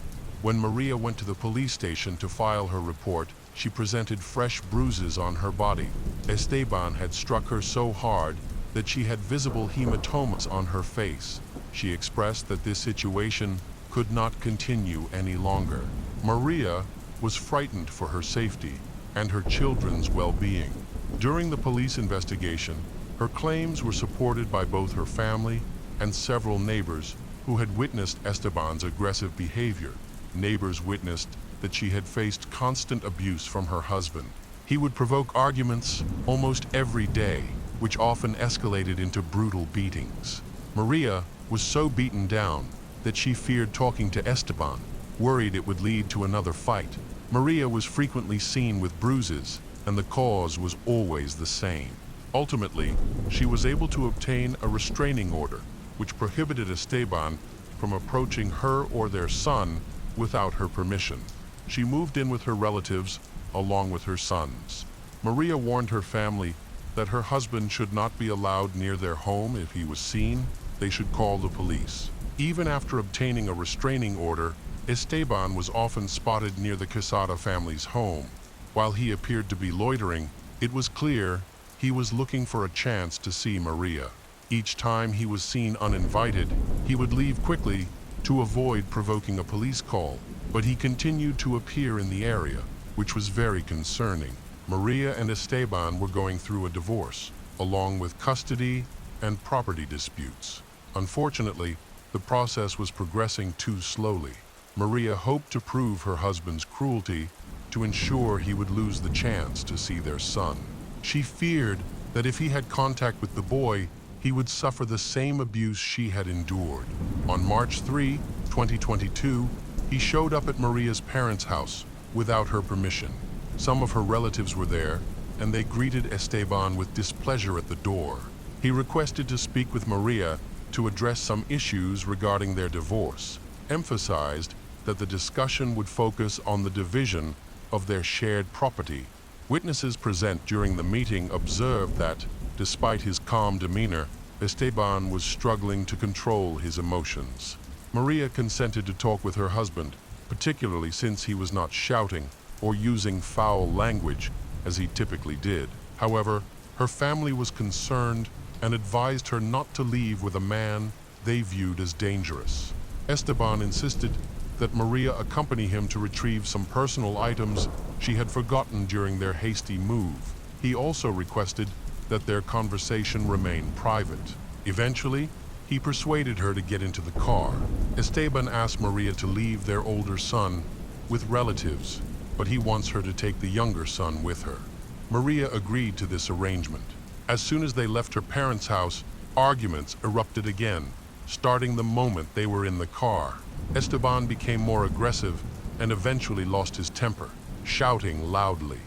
When Maria went to the police station to file her report, she presented fresh bruises on her body. Esteban had struck her so hard that she had visible hematomas on her face. She expressed that this situation could not continue any longer. Maria was frightened for her safety and her children's well-being. During the police investigation, her claims were supported by both her family and several neighbors who had witnessed Esteban's aggressive behavior. Neighbors witnessed that she had faced constant abuse from her husband. He would provoke arguments almost every day, which often escalated into brutal beatings. Maria was so beaten down that she feared talking to Esteban, worried it would lead to another fight. Maria was frequently seen with bruises, and the cause was always the same. Ultimately, she was able to obtain a restraining order, which prohibited Esteban from approaching her or their son without her permission. She moved in with her relatives, along with her sons. Maria warned her family that her husband should not be allowed near their home. If he was seen, they should call the police. Even after obtaining a restraining order, Esteban was often spotted near the Quesada family's home. While he appeared to be loitering, it was clear he was looking for a chance to see Maria. Each time he was seen uninvited, he would leave quickly to avoid provoking a police call, but he continued to appear in the area, which was very concerning. Maria and Esteban were going through a divorce, along with custody and property disputes. Unfortunately, the process was progressing too slowly. Maria hoped to prove her husband's cruelty to ensure he would lose the chance to see their son. She feared that if he had contact with the boy, he would suffer the same abuse she had endured. On March 3, 2022, he showed up at Maria's parents' house without her permission. Some of her relatives were there, and they greeted Esteban with displeasure at the door. He requested to speak with Maria to address some issues regarding their divorce, emphasized that the discussion would focus on the division of their shared property. Witnesses present during the meeting observed that, despite his calm demeanor, Esteban was struggling to control his emotions. Maria consented to talk with her husband, particularly since he was not shouting or using foul language as he typically did. However, her family was concerned and advised her not to leave with a man they viewed as dangerous. Esteban insisted that Maria accompany him to retrieve some personal items she had forgotten during their hasty move. He also requested that their conversation remain private. Eventually, he persuaded her to get into the car. Esteban asked Maria to leave their older son with relatives, but he wants her to take the younger son with her. Maria agreed to this arrangement. As soon as they left her parents' house, arguments erupted again, starting the moment they were in the car. Esteban became more aggressive and eventually lost his temper, shouting loudly.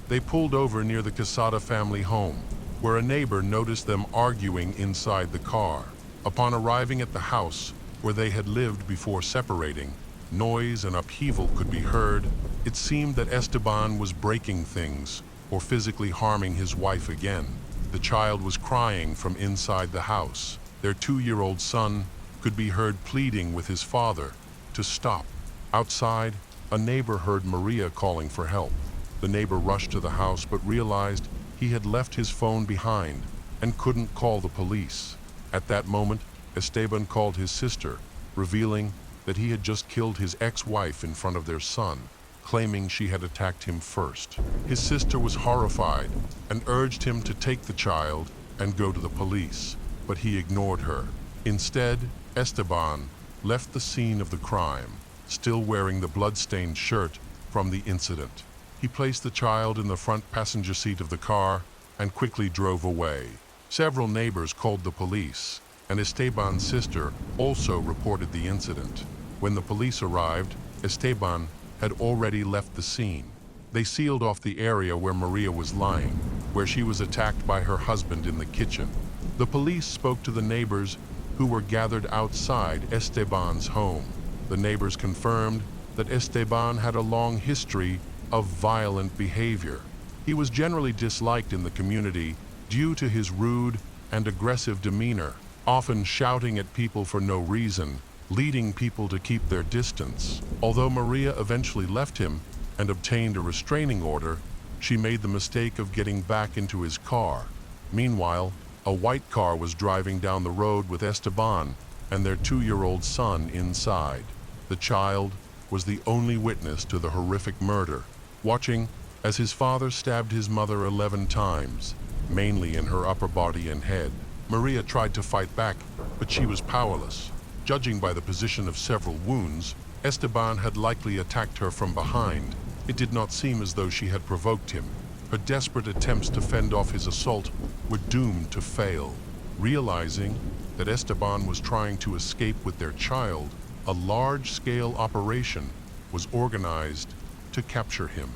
They pulled over near the Quesada family home, where a neighbor noticed them arguing inside the car. Upon arriving at the house, where they had lived before separating, noise and upheaval could be heard. It seemed that Esteban was breaking things or physically harming his wife again. The child was crying from inside the house. Their 2-year-old son could be heard pleading with his father to stop. Outside, a neighbor heard Maria calling for help. The neighbor rushed to the house but realized he had left his phone behind and couldn't call the police. At that moment, Esteban called his sister, revealing that he had just killed his ex-wife in front of their son. claiming she had attacked him first. His sister was horrified and urged him to take the child and go to the police, but he ignored her. Instead, Esteban left the scene of the crime, still wearing the blood-stained shirt from the incident. He placed the child in the front passenger seat of the car and quickly drove away. Several neighbors called the police, and Esteban's sister also reported the incident. When the police arrived, Esteban had already left the scene. They sealed off the area where Maria was lying, where she was attacked by her husband in the kitchen. The police spoke to the neighbors who were gathered outside Esteban's home. The neighbors confirmed that Esteban had a long history of violent behavior. He was generally disliked in the community due to his rude and aggressive demeanor, often shouting at people for no reason, leading people to keep their distance. Although Maria eventually left him and obtained a restraining order, she made the mistake of getting back into his car. Meanwhile, a white car was driving down the road with Esteban and their 2-year-old son inside. The child was the only witness to the horrific murder, watching as his father stabbed his mother 11 times, mainly in her upper body and head. Maria tried to fight back, but she was powerless. Judging by the position of several wounds, Esteban had likely attacked her from behind. It did not seem as though she had provoked him. Her desperate attempts to fend off his assault were doomed to fail. Realizing that Esteban was trying to escape with their child, a large-scale operation was organized to capture him.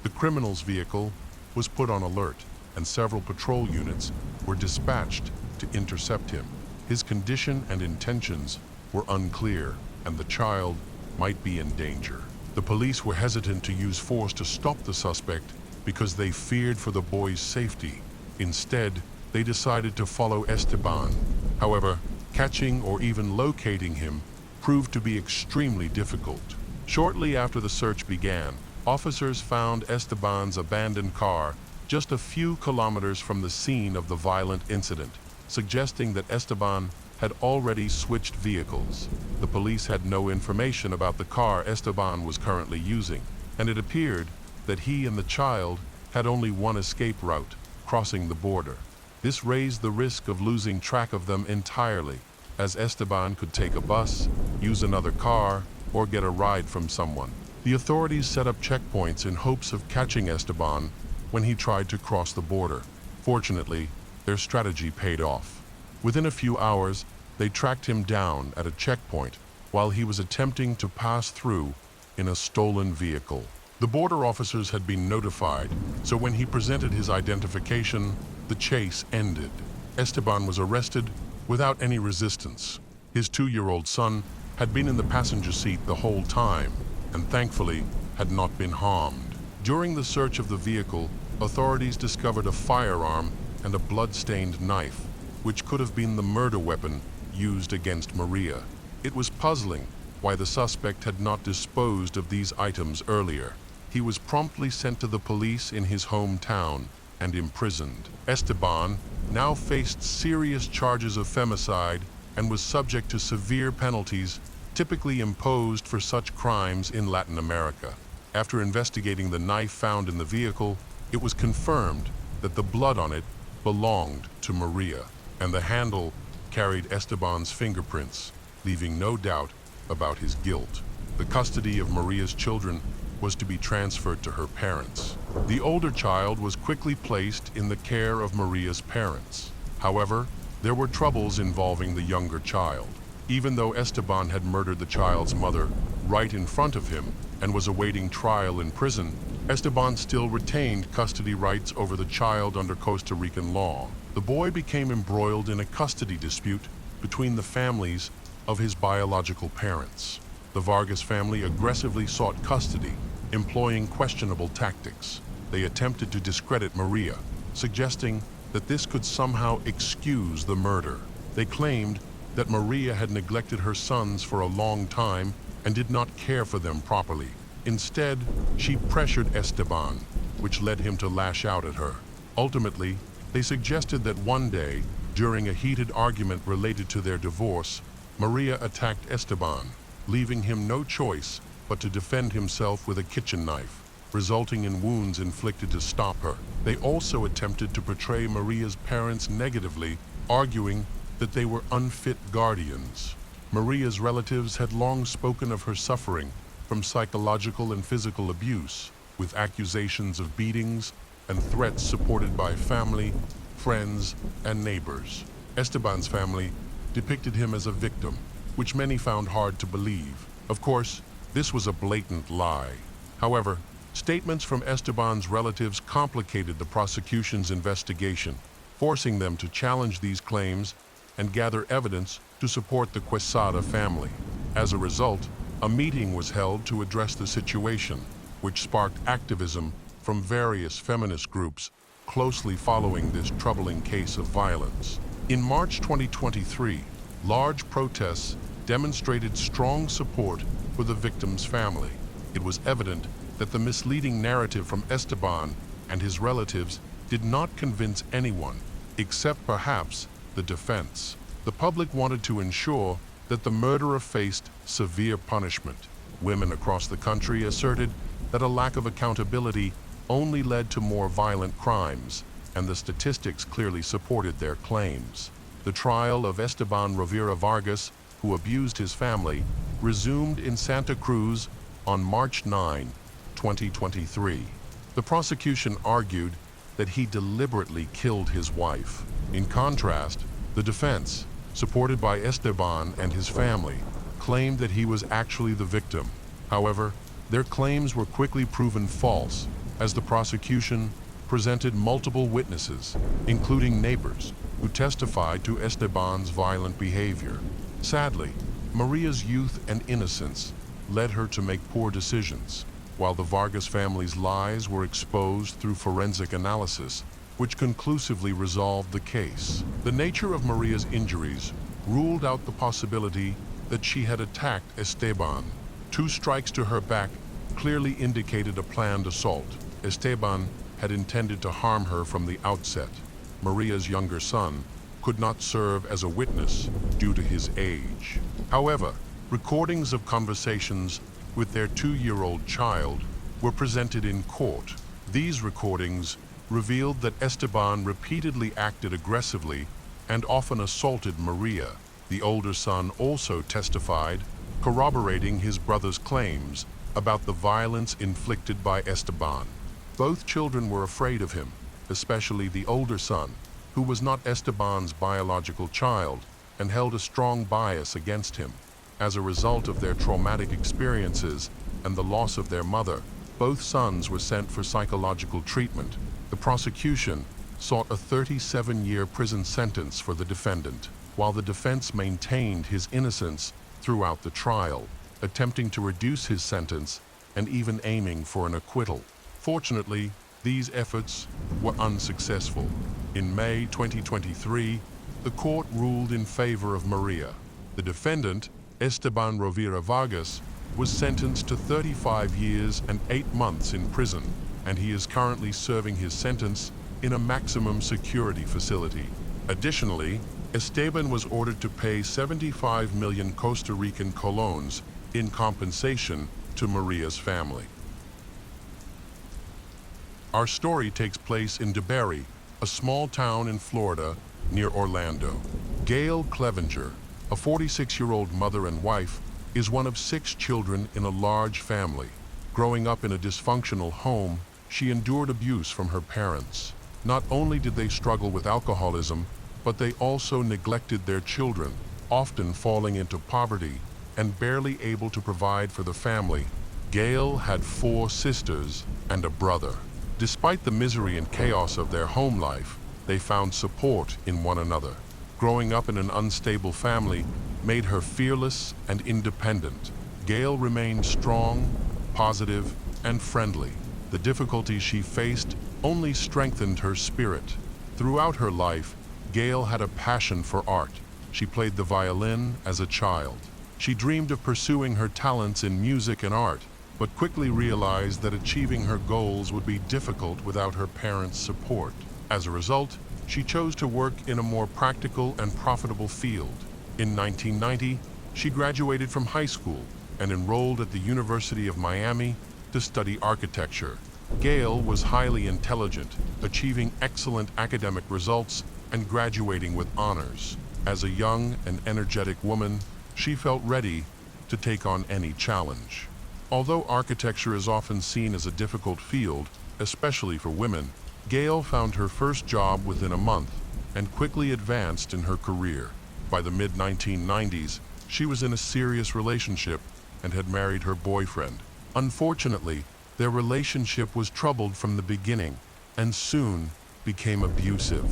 The criminal's vehicle was put on alert, and several patrol units were dispatched to intercept him. His condition and intentions were unclear, and the child might be in danger. The police were hesitant to use force to stop the suspect because they feared for the boy's safety. Instead, they decided to follow Esteban. However, catching or even locating him proved to be extremely difficult. Shortly after the search began, officers found Esteban's abandoned car just a few kilometers from the scene of the violent incident, suggesting that Esteban had already switched vehicles. The police had no information about the car Esteban was currently using, and it appeared that he and the child had only one escape route, crossing the border. This raised the risk of losing track of them entirely, as Esteban could take a bus, use another car, or get a ride from someone. The authorities set up checkpoints in hopes of catching Esteban when he tried to cross the border. Fortunately, their strategy paid off. Within a few hours, they tracked him down at a checkpoint while he was attempting to pass through in a stolen vehicle. The border officers had been notified, so when he presented his identification, the chase ended. Esteban was arrested without any resistance. His 2-year-old son had been in the passenger seat the whole time, and thankfully had not been harmed. During the search of the vehicle, authorities discovered a firearm and a blood-stained knife, which could have been the murder weapon used against Maria. It was puzzling why the suspect had not disposed of these items earlier. He was promptly sent to the police in his hometown and imprisoned. Esteban now faced serious charges of femicide and was subject to severe penalties typically imposed for such crimes in Latin America. After investigating the knife found in the vehicle, it was confirmed that the blood on it belonged to Maria, and the handle carried Esteban's fingerprints, leaving no doubt about his guilt. The custody of Maria's children was to be transferred to her parents. The older child was quickly placed in the care of Maria's parents. However, there were troubles involving the younger child. Even though Esteban had murdered the child's mother right in front of him and was awaiting trial in prison, Esteban still retained custody rights over the child under Costa Rican law. The boy became embroiled in a custody dispute between the families of his biological parents. The Vargas family aggressively sought custody, employing questionable tactics. They attempted to discredit Maria, suggesting that this could somehow excuse the murder. They claimed that Maria had neglected her sons for a long time and did not care for them properly. Instead, she pressured Esteban, which led him to lash out at her. Ultimately, they suggested that one day, during a heated argument related to their divorce, Maria attacked Esteban, leaving him no choice but to defend himself with a kitchen knife, resulting in wounds inflicted to stop her. They also attempted to portray Maria's parents negatively, arguing that they were unfit guardians. Maria's relatives had long spoken of her suffering from psychological and physical abuse, with accusations of beatings and threats supported by family, friends, and neighbors. Esteban's family depicted him as a victim, which many found hard to believe. Of course, this was a blatant lie. However, statements from Esteban's relatives complicated the prosecution's investigation, forcing them to challenge these claims and gather evidence to support the Quesada family. As a result, a meeting was held to address the situation, which sparked activism from various feminist groups closely following this troubling case of violence. In March 2023, large protests demonstrated strong support for the victim's family. It was evident that the misleading narrative from Esteban and his relatives did not convince anyone, except perhaps the defense. The public wanted to ensure that the murderer faced severe punishment. Women across the country asserted that a lack of accountability only led to more violent crimes, and the statistics clearly supported their claims. The trial of Esteban Rivera Vargas, who abused his family, resumed in Santa Cruz on March 9, 2023. The prosecution argued that he deliberately killed his wife. In contrast, the defense, supported by Esteban and his family, claimed that he was actually the victim. However, their claims were quickly proven false, as the prosecution presented multiple witnesses, including neighbors, who testified to Esteban's violent behavior. Sadly, Maria's youth and innocence led her to make poor decisions, while the Vargas family's lies were exposed through forensic analysis, which conclusively resolved the case. The nature of Maria's injuries ruled out the possibility that she had attacked Esteban. 2 strikes to her back clearly indicated a planned assault. Esteban had intended to harm her from the outset. Maria's younger son could not serve as a witness due to his age. However, recordings of conversations with their 2-year-old child were presented in court. These recordings revealed that Esteban repeatedly acted aggressively and often assaulted Maria. The older son also testified, corroborating his brother's claims about the violence inflicted by Esteban. Both children were afraid of him, especially the older son, who was not Esteban's biological child and held a strong bias against him. As a result of their traumatic experiences and the loss of their mother, both sons were sent for psychological treatment. The prosecution sought a 37-year prison sentence for the defendant, while the defense maintained his innocence throughout the trial, attempting to reduce his sentence and even aiming for an acquittal. Fortunately, these efforts were unsuccessful. In May 2023, the court ruled in favor of Maria. The defendant, Esteban Rivera Vargas, was sentenced to 35 years and 8 months in prison, and he is currently serving his sentence in a maximum security facility. Additionally, Esteban was ordered to pay 75 million Costa Rican colones in compensation to Maria's family. Our story takes place in DeBerry, a small town in Florida near Orlando. Gail Clevenger, a 46-year-old mother and wife, is one of 6 children in a large family. Growing up in a dysfunctional home, she endured abuse from her parents. Not only did they struggle with alcoholism, but they also neglected their children, often falling into poverty and barely able to provide for the family. Gail had 4 sisters and a brother. Despite the misery and chaos of their home life, they found support in one another. Growing up in an unstable family made her fearless and independent. Gail remained strong, positive, and friendly. The difficulties she faced only strengthened her spirit. Throughout her life, Gail had a passion for art. She played the violin as a child. She dreamed of pursuing her talents in music and art, but quickly realized that achieving her goals would be difficult without her parents' support. As a result, she chose to work in a more practical and profitable field. In 1990, she graduated from high school and enrolled at the University of Miami to study architecture. Gail was highly intelligent, achieving excellent academic results and graduating with honors. As a young and energetic woman, she felt ready to take on any challenge. Although architecture is often seen as a difficult field, especially for women, Gail found her first job within a month and quickly advanced in her career. By the mid-1990s, she was in a serious relationship and had married her boyfriend. Unfortunately, their relationship was troubled from the beginning and soon became abusive.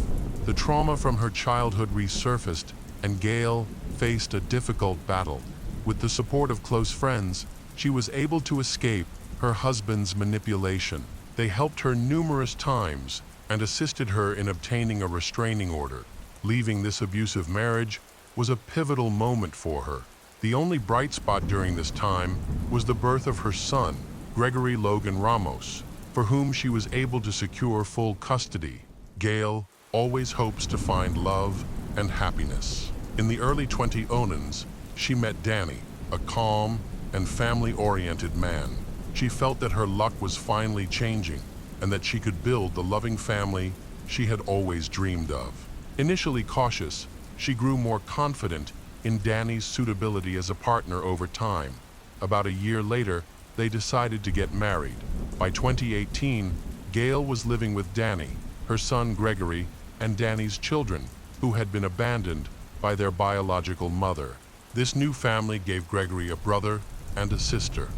The trauma from her childhood resurfaced, and Gail faced a difficult battle. With the support of close friends, she was able to escape her husband's manipulation. They helped her numerous times and assisted her in obtaining a restraining order. Leaving this abusive marriage was a pivotal moment for her. The only bright spot during this time was the birth of her son, Gregory Logan Ramos, for whom she was able to secure full custody. Gail always hopes to find love and happiness. In the early 2000s, she met Danny, a calm and family-oriented man. She felt that her luck was finally changing and that she could build the loving family she had always dreamed of. Initially cautious, she grew more confident in Danny's suitability as a partner over time. About a year later, they decided to get married. By 2018, Gail was living with Danny, her son Gregory, and Danny's children, who had been abandoned by their biological mother. This new family gave Gregory a brother and a sister.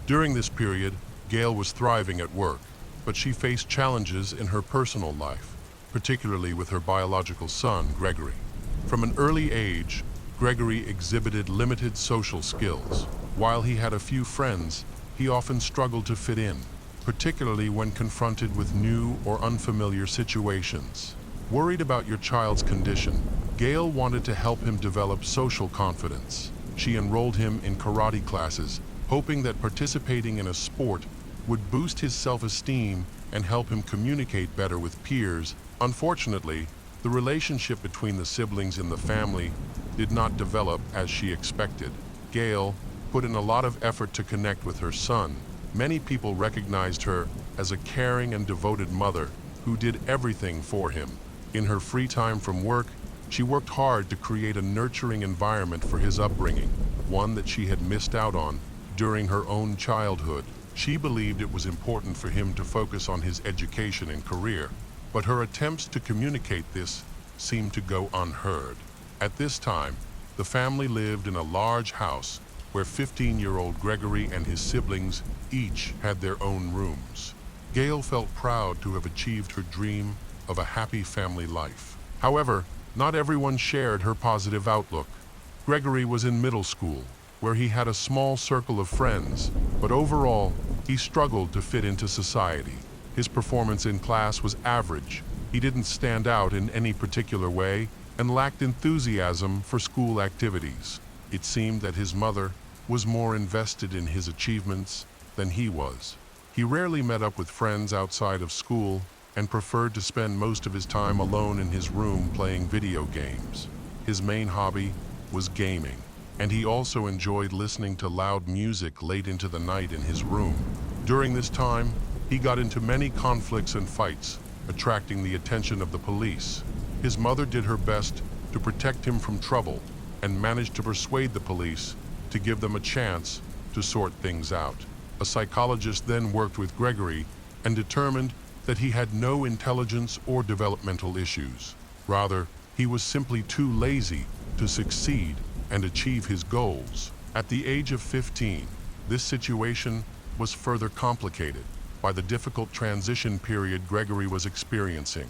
During this period, Gail was thriving at work, but she faced challenges in her personal life, particularly with her biological son, Gregory. From an early age, Gregory exhibited limited social skills. While he had a few friends, he often struggled to fit in, particularly when confronted with new or unfamiliar situations. Worried about your child's condition, Gail wanted to help him develop social confidence. She enrolled him in karate classes, hoping that participating in a sport would boost his self-esteem and help him communicate better with peers. Unfortunately, the relationship between the siblings in the family did not develop as she expected. Gail put in a lot of effort to connect with her son. Many people recognized her as a caring and devoted mother who did everything for him. In her free time from work, she worked hard to create a nurturing environment for his upbringing, one that she had missed out on during her own childhood. She believed it was important for him to focus on his education and career, but her attempts to communicate this seemed to go unheard. At this time, the family lived in a large house where 15-year-old Gregory and his siblings each had their own rooms. Gail felt proud to have achieved her dream of a happy family life. However, not everyone shared her positive outlook. Gregory was in middle school, where he had a small circle of friends, but overall, he struggled to fit into society. His performance in class was average. He didn't stand out in any particular way and lacked enthusiasm for school activities. It seemed that his mother was more invested in his achievements than he was. He rarely met up with friends outside of school and preferred to spend most of his time alone in his room playing video games. His main hobby was gaming, and he also enjoyed listening to loud music late into the night in his room. During this time, he got into many conflicts and fights, attracting the attention of the police. His mother did her best to protect him from trouble and managed to persuade the police to give them a chance to sort things out. A psychologist then worked with Gregory and determined that he had no intelligence or developmental issues. Rather, he was simply too lazy to succeed and achieve his goals. At the age of 15, this situation was further complicated by the difficult transition period Gregory was experiencing.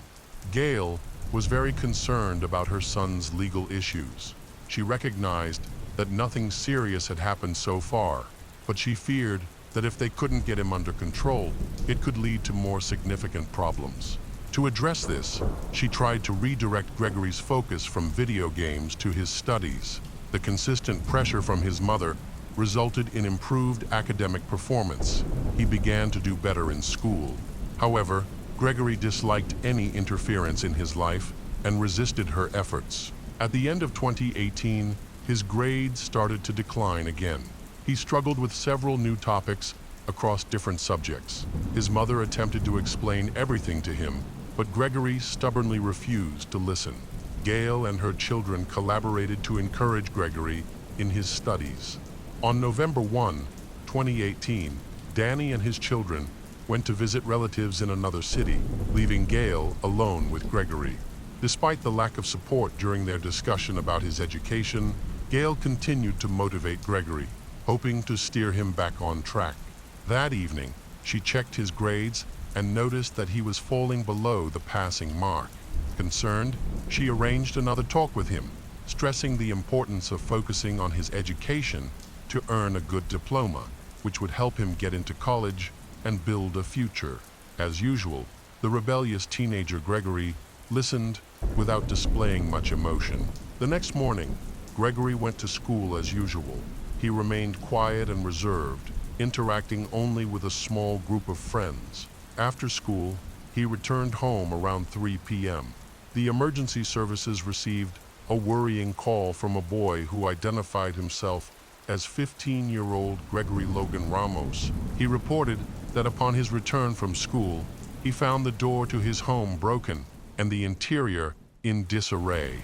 Gail was very concerned about her son's legal issues. She recognized that nothing serious had happened so far, but she feared that if they couldn't get him under control, it could lead to more significant problems. To address this, she tried to redirect Gregory's focus from video games to his studies. The consistent pressure from his mother resulted in improved academic performance. He began to do better in school. However, Gregory disliked any interference in his life and resisted her efforts. At the end of 2018, his grades started to decline again. He struggled with several new topics across different subjects. His mother attempted to explain everything to him, but Gregory stubbornly refused to listen. Gail and her children collaborated to encourage Gregory in his studies. On November 1, 2018, Danny and his children went to visit relatives in another city, leaving Gail alone with Gregory. Despite the lack of support during their discussion about his education, Gail continued to motivate Gregory, hoping to steer him back on track. That evening, she checked his grades and noticed that he was falling below the passing mark. Concerned, she arranged another talk with him, stressing the importance of focusing on his education to earn a good diploma, which would help him get into college and build a future. As usual, the rebellious teenager Gregory listened without displaying much emotion. The next morning, Gregory went to school as usual. He remained quiet and reserved, interacting only with a small group of friends. After school, he returned home around 3 p.m. The emergency services received a worrying call from a boy who identified himself as 15-year-old Gregory Logan Ramos. He reported that upon his return from school, he found the door to his home broken and the interior in disarray.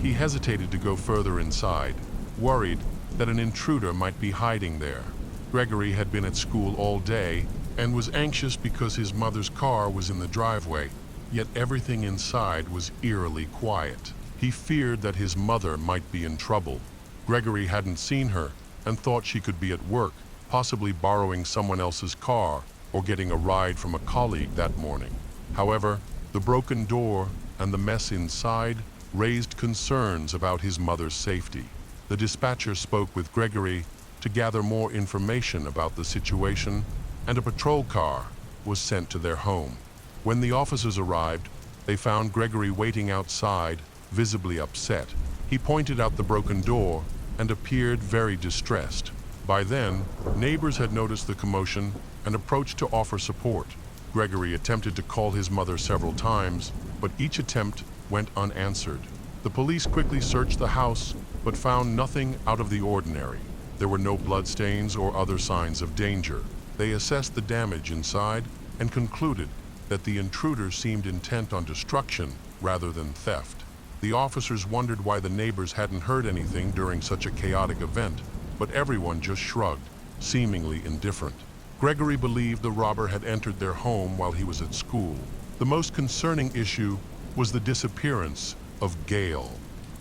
He hesitated to go further inside, worried that an intruder might be hiding there. Gregory had been at school all day and was anxious because his mother's car was in the driveway, yet everything inside was eerily quiet. He feared that his mother might be in trouble. Gregory hadn't seen her and thought she could be at work, possibly borrowing someone else's car or getting a ride from a colleague that morning. However, the broken door and the mess inside raised concerns about his mother's safety. The dispatcher spoke with Gregory to gather more information about the situation, and a patrol car was sent to their home. When the officers arrived, they found Gregory waiting outside, visibly upset. He pointed out the broken door and appeared very distressed. By then, neighbors had noticed the commotion and approached to offer support. Gregory attempted to call his mother several times, but each attempt went unanswered. The police quickly searched the house, but found nothing out of the ordinary. There were no bloodstains or other signs of danger. They assessed the damage inside and concluded that the intruder seemed intent on destruction rather than theft. The officers wondered why the neighbors hadn't heard anything during such a chaotic event, but everyone just shrugged, seemingly indifferent. Gregory believed the robber had entered their home while he was at school. The most concerning issue was the disappearance of Gail.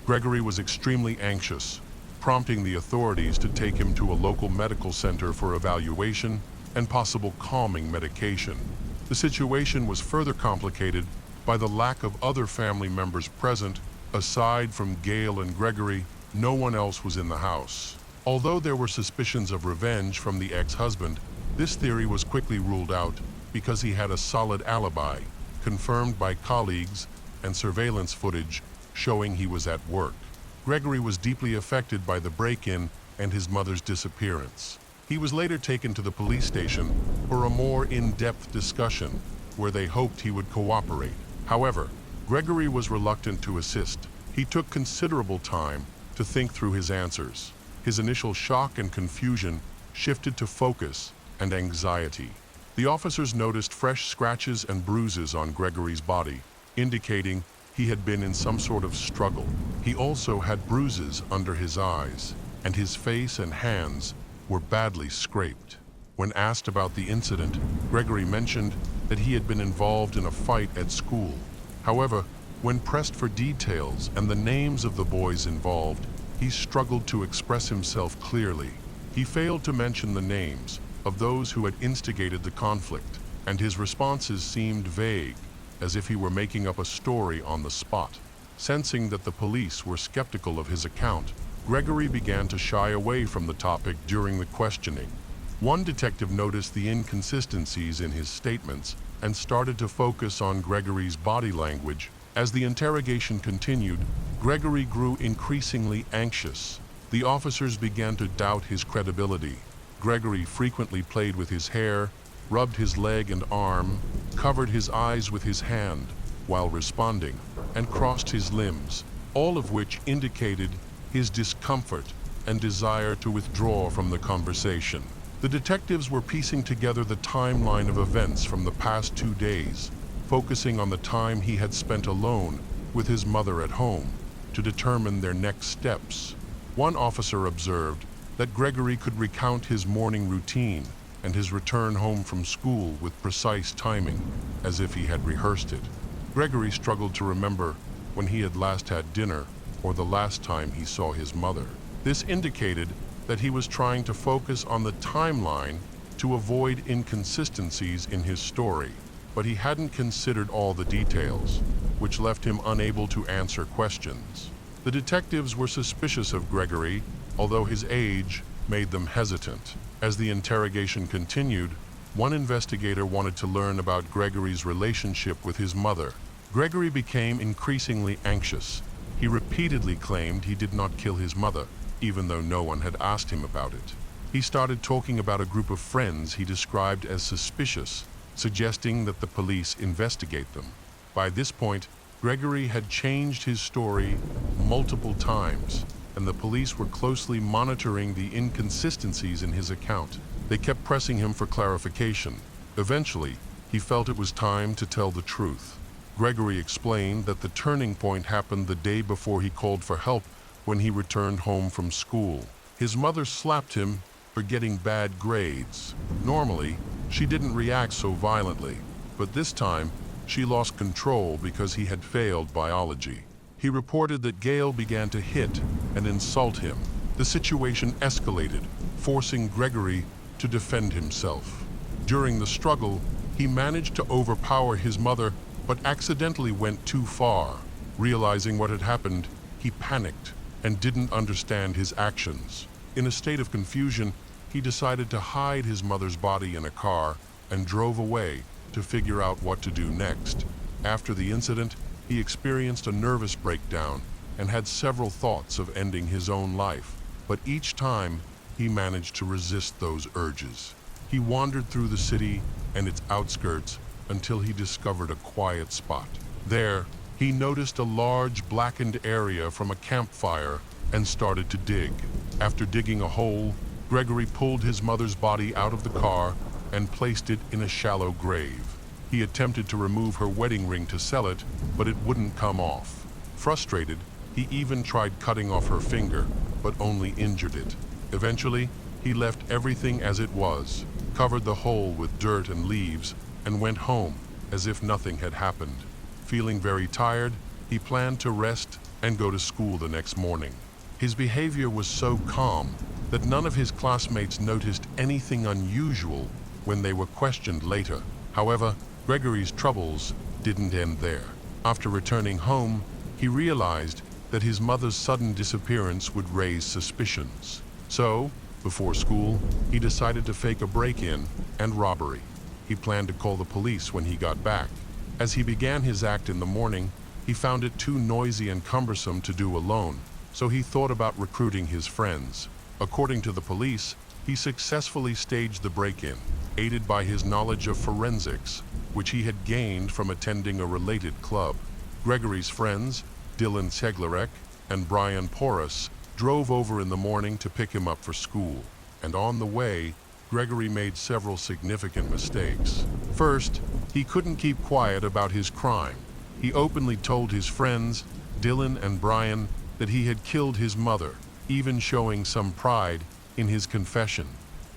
Gregory was extremely anxious, prompting the authorities to take him to a local medical center for evaluation and possible calming medication. The situation was further complicated by the lack of other family members present. Aside from Gail and Gregory, no one else was in the house. Although there were suspicions of revenge from the ex-husband, this theory was quickly ruled out because he had a solid alibi, confirmed by colleagues and surveillance footage showing he was at work. Gregory was deeply affected by the break-in and his mother's disappearance. He was later taken to the police station for a more in-depth discussion where they hoped he would cooperate. However, Gregory was reluctant to assist. He took considerable time to think through his answers. His initial shock and confusion shifted to focus and anxiety. The officers noticed fresh scratches and bruises on Gregory's body, indicating he had been in some sort of struggle. He also had bruises under his eyes, and his face and hands were badly scraped. When asked about the incident, Gregory mentioned that he had been involved in a fight at school. However, when pressed for details and the names of the boys involved, he struggled to express himself clearly. He failed to mention the names of those who had instigated the conflict, and his responses seemed vague, as if he were making up a story on the spot. Sensing that the police were skeptical of his account, Gregory began to shy away from the topic during the questioning. One detective noticed the inconsistencies in his statements and started to focus on Gregory's body language. As the interrogation continued, Gregory grew increasingly anxious. The officers began to doubt his credibility. Gregory frequently played with his hair, rubbed his leg and arm, covered his eyes with his hand while responding, and crossed his limbs, all of which indicated his discomfort and desire to withdraw from the conversation. The detectives were piecing together the timeline of events from the past 2 days, focusing on the time he had spent alone with his mother at home to determine their next steps. One officer observed that Gregory could recount his morning routine and his return home from school with precise timing, as if he had rehearsed it. Gregory struggled to remember when he had last had dinner or the last time he saw his mother. This indicated that he was trying to focus on the timeline to avoid inconsistencies in his story, but he hadn't considered all the details, which left him unable to answer questions. The detectives were suspicious of Gregory, although his age made them hesitant. As the interrogation continued, one investigator wanted to learn about Gregory's relationship with his mother. Gregory became increasingly anxious. He repeatedly claimed he did not kill his mother, even though no one had asked him about it. He started talking about a group of friends he described as suspicious, suggesting that the police investigate them. By this point, Gregory had changed his story multiple times, and the police were closely monitoring the inconsistencies in his account. They kept pressing him for clarification. Eventually, he felt it was time to tell the truth. Gregory explained that the turning point happened the day before he called for help when he returned home from school. His mother slapped him for getting bad grades. Normally, she didn't react so violently, but this time, she lost control because he had failed biology. He reported that Gail began to hit and insult him. The situation escalated, forcing Gregory to defend himself. During the struggle, he managed to overpower his mother, but accidentally went too far. Realizing what had happened, he panicked and didn't understand his actions. In a state of confusion, he decided to hide his mother's body in a car and drove away to figure out what to do next. After the incident, he experienced a nervous breakdown and had several thoughts of ending his own life, but each time he managed to resist those urges. He wandered through the city and its outskirts until he discovered a quiet spot. There, he noticed a large blackened area from a campfire and started to dig. After digging a hole, Gregory pulled his mother's body out of the car and placed it in a shallow grave. He attempted to remove her wedding ring to sell it, but it wouldn't come off. Frustrated, he even tried cutting off her finger, but only injured it. Eventually, he left everything as it was, covered the hole with dirt and leaves, and went home as if nothing had happened. Feeling very tired, he planned to rest and go to school the next morning. His behavior was so calm that none of his classmates noticed anything unusual when they were questioned later. However, Gregory's troubles didn't end there. After returning home, he realized that his mother's sudden disappearance would raise suspicions. So, before school, he decided to fake a break-in and robbery. He planned to call the police when he got back. As he began his act in the morning, he found it too noisy and cumbersome to do alone, so he thought about recruiting his friends. According to the police, he successfully staged the break-in, aided by his knowledge of forensics, which he had gained from attending a related club. Gregory's friends, Dylan Seglerek and Brian Porras, drove over in the morning to pick him up for school, and on the way, Gregory made several significant mistakes. First, he couldn't keep quiet about his crime. He openly told his friends, Dylan and Brian, that he had killed his mother, even showing some pride in his confession.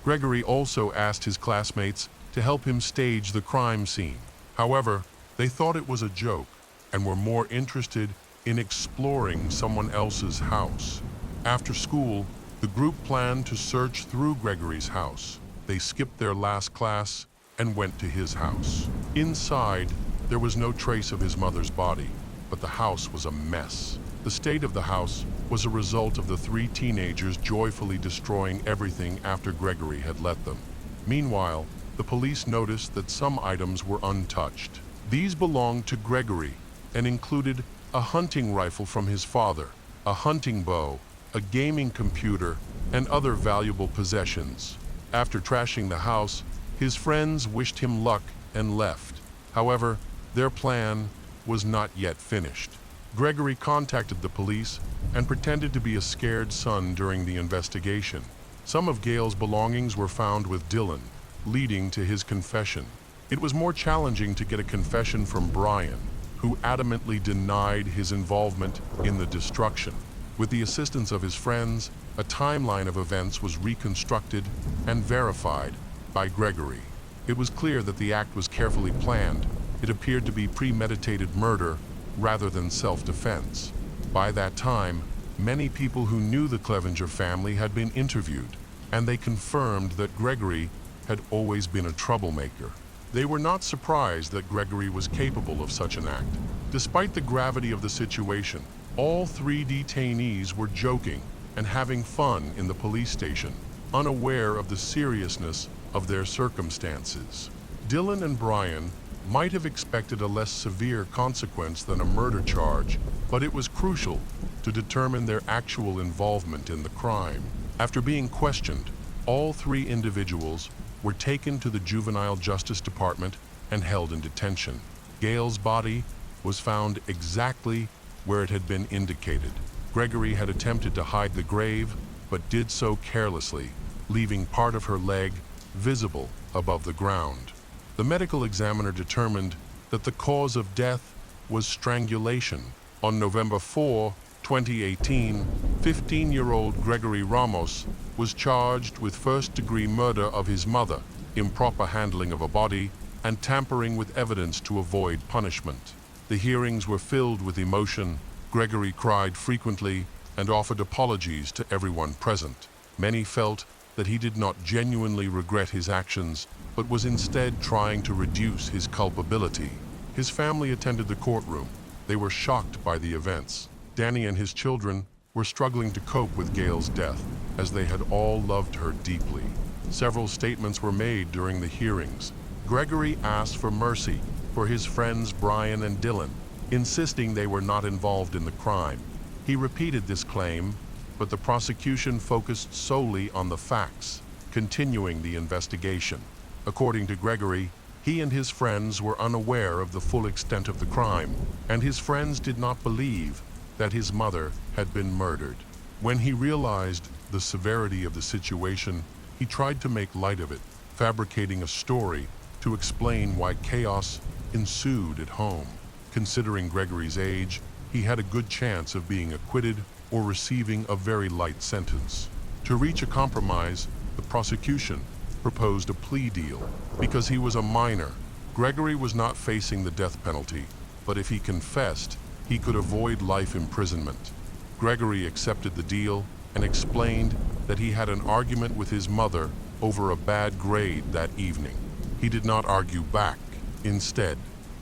Gregory also asked his classmates to help him stage the crime scene. However, they thought it was a joke and were more interested in exploring someone else's house. After school, the group planned to search through Gregory's house. They skipped their last class and went to his house. Inside, there was no trace of his mother's body, but the house was a mess. The state of the house was a result of the 3 teenagers joyfully destroying everything after Gregory had let them. Meanwhile, the police noticed that some items were untouched. These belonged to Gregory and included a hunting rifle from his father, a hunting bow, a gaming computer, and other valuable possessions. After trashing the house, his friends wished him luck and left. However, their plan was not yet finished. Gregory contacted the police and pretended to be a scared son during the investigation. Some of Gail's belongings were found with Dylan, leading to his confession. It was more challenging to get a confession from Brian, who adamantly denied his involvement in the destruction. With the assistance of his friends, a timeline of events was reconstructed and verified by Gregory. It was clear that the act was carefully planned. It appeared to be premeditated murder rather than self-defense. By that time, many people who knew the Clevenger family had been interviewed, and they confirmed that Gregory had always been a troublemaker. They were not surprised that Gregory was capable of such an act. Despite the gravity of the situation, all three detainees were joking and having fun in the police station, unaware of the seriousness of their circumstances. Dylan and Brian might have expected a less severe consequence than a murder charge, but it was crucial to determine their actual involvement in the crime. After being questioned, all three individuals were taken to the Juvenile Justice Department and held in detention. Gail's body was found exactly where it had been indicated. Gregory had attempted to hide the grave, but did so carelessly, leaving part of her leg visible above the ground. The medical examiner determined that the cause of death was strangulation. On November 4, 2018, 15-year-old Gregory Ramos was charged with first-degree murder of his mother, improper handling of a body, and tampering with evidence to avoid punishment. The hearings were filled with emotion. Gregory cried frequently and offered apologies to everyone present. Many felt that he did not genuinely regret his actions, but was instead trying to reduce his culpability. His family attended the courtroom. They were shocked by the events. Danny and his children were struggling to cope with Gail's death, as they had all loved her deeply. Several statements were made during the hearings. Gregory asked for mercy for his friends Brian and Dylan, insisting they were not involved in the crime. He repeated this claim, but the prosecution focused solely on the facts, continuing the investigation. According to Gregory, he and his friends were unaware of the full extent of the crime, and his friends did not believe that his mother had been murdered. When he realized the severity of the situation, he tried to make light of it, fabricating a story to explain why chaos ensued at home. Considering Gregory's age, he had a good chance of being acquitted or receiving a very light sentence. To reach a compromise, the prosecution proposed a plea deal. Because he was a minor, Gregory was not facing the death penalty, but if he confessed, he could avoid life imprisonment. Gregory accepted the deal and explained that he had an argument with his mother over a bad grade that evening. He did not argue back. Instead,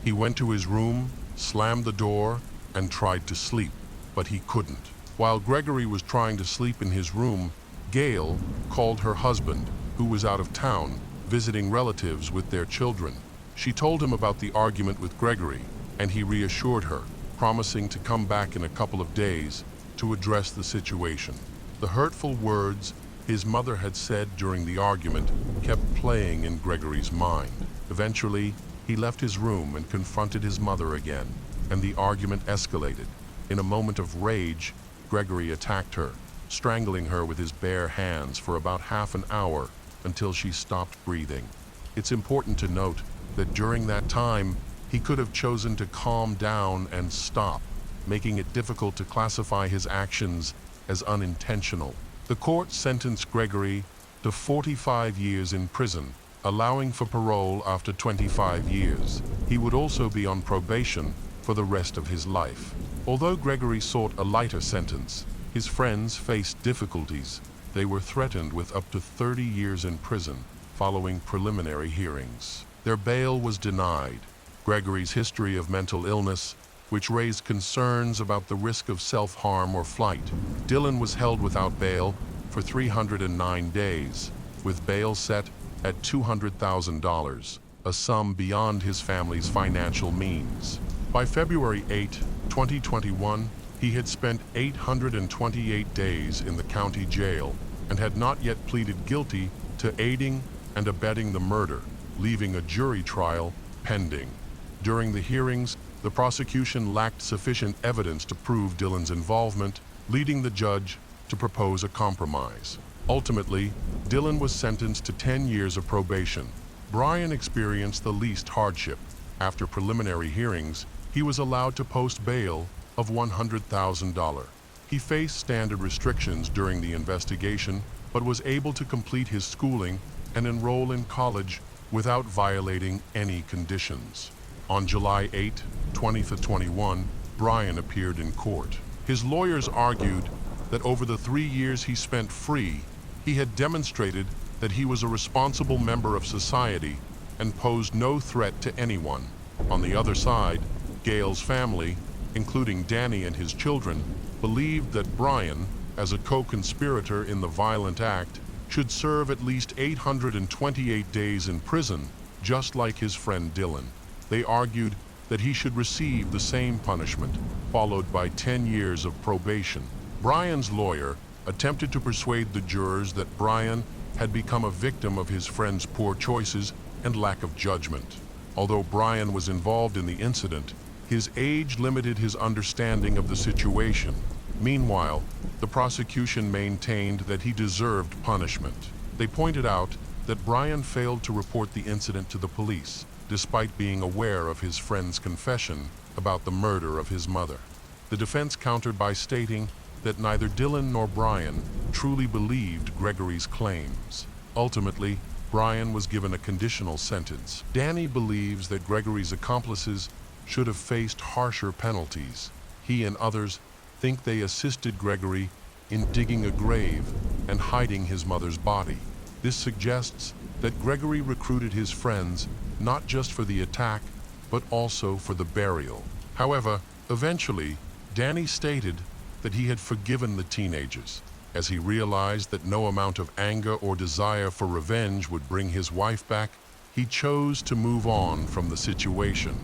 he went to his room, slammed the door, and tried to sleep, but he couldn't. While Gregory was trying to sleep in his room, Gail called her husband, who was out of town, visiting relatives with their children. She told him about the argument with Gregory, and he reassured her, promising to come back in a couple of days to address the situation. The hurtful words his mother had said during the argument kept playing in Gregory's mind. Eventually, he left his room and confronted his mother again, and the argument escalated. In a moment of rage, Gregory attacked her, strangling her with his bare hands for about half an hour until she stopped breathing. It's important to note that during that time, he could have chosen to calm down and stop, making it difficult to classify his actions as unintentional. The court sentenced Gregory to 45 years in prison, allowing for parole after 25 years. He would also be on probation for the rest of his life. Although Gregory sought a lighter sentence, his friends faced difficulties. They were threatened with up to 30 years in prison following preliminary hearings. Their bail was denied. Gregory's history of mental illness, which raised concerns about the risk of self-harm or flight. Dylan was held without bail for 309 days, with bail set at $200,000, a sum beyond his family's financial means. By February 8, 2021, he had spent 828 days in the county jail and had not yet pleaded guilty to aiding and abetting the murder, leaving a jury trial pending. During the hearings, The prosecution lacked sufficient evidence to prove Dylan's involvement, leading the judge to propose a compromise. Ultimately, Dylan was sentenced to 10 years of probation. Brian experienced the least hardship. After preliminary hearings, he was allowed to post bail of $100,000. He faced standard restrictions during the investigation, but was able to complete his schooling and enroll in college without violating any conditions. On July 8, 2021, Brian appeared in court. His lawyers argued that over the 3 years he spent free, he had demonstrated that he was a responsible member of society and posed no threat to anyone. On the other side, Gail's family, including Danny and his children, believed that Brian, as a co-conspirator in the violent act, should serve at least 828 days in prison, just like his friend Dylan. They argued that he should receive the same punishment, followed by 10 years of probation. Brian's lawyer attempted to persuade the jurors that Brian had become a victim of his friend's poor choices and lack of judgment. Although Brian was involved in the incident, his age limited his understanding of the situation. Meanwhile, the prosecution maintained that he deserved punishment. They pointed out that Brian failed to report the incident to the police, despite being aware of his friend's confession about the murder of his mother. The defense countered by stating that neither Dylan nor Brian truly believed Gregory's claims. Ultimately, Brian was given a conditional sentence. Danny believes that Gregory's accomplices should have faced harsher penalties. He and others think they assisted Gregory in digging a grave and hiding his mother's body. This suggests that Gregory recruited his friends not just for the attack, but also for the burial. However, eventually, Danny stated that he had forgiven the teenagers, as he realized that no amount of anger or desire for revenge would bring his wife back. He chose to move on from the situation.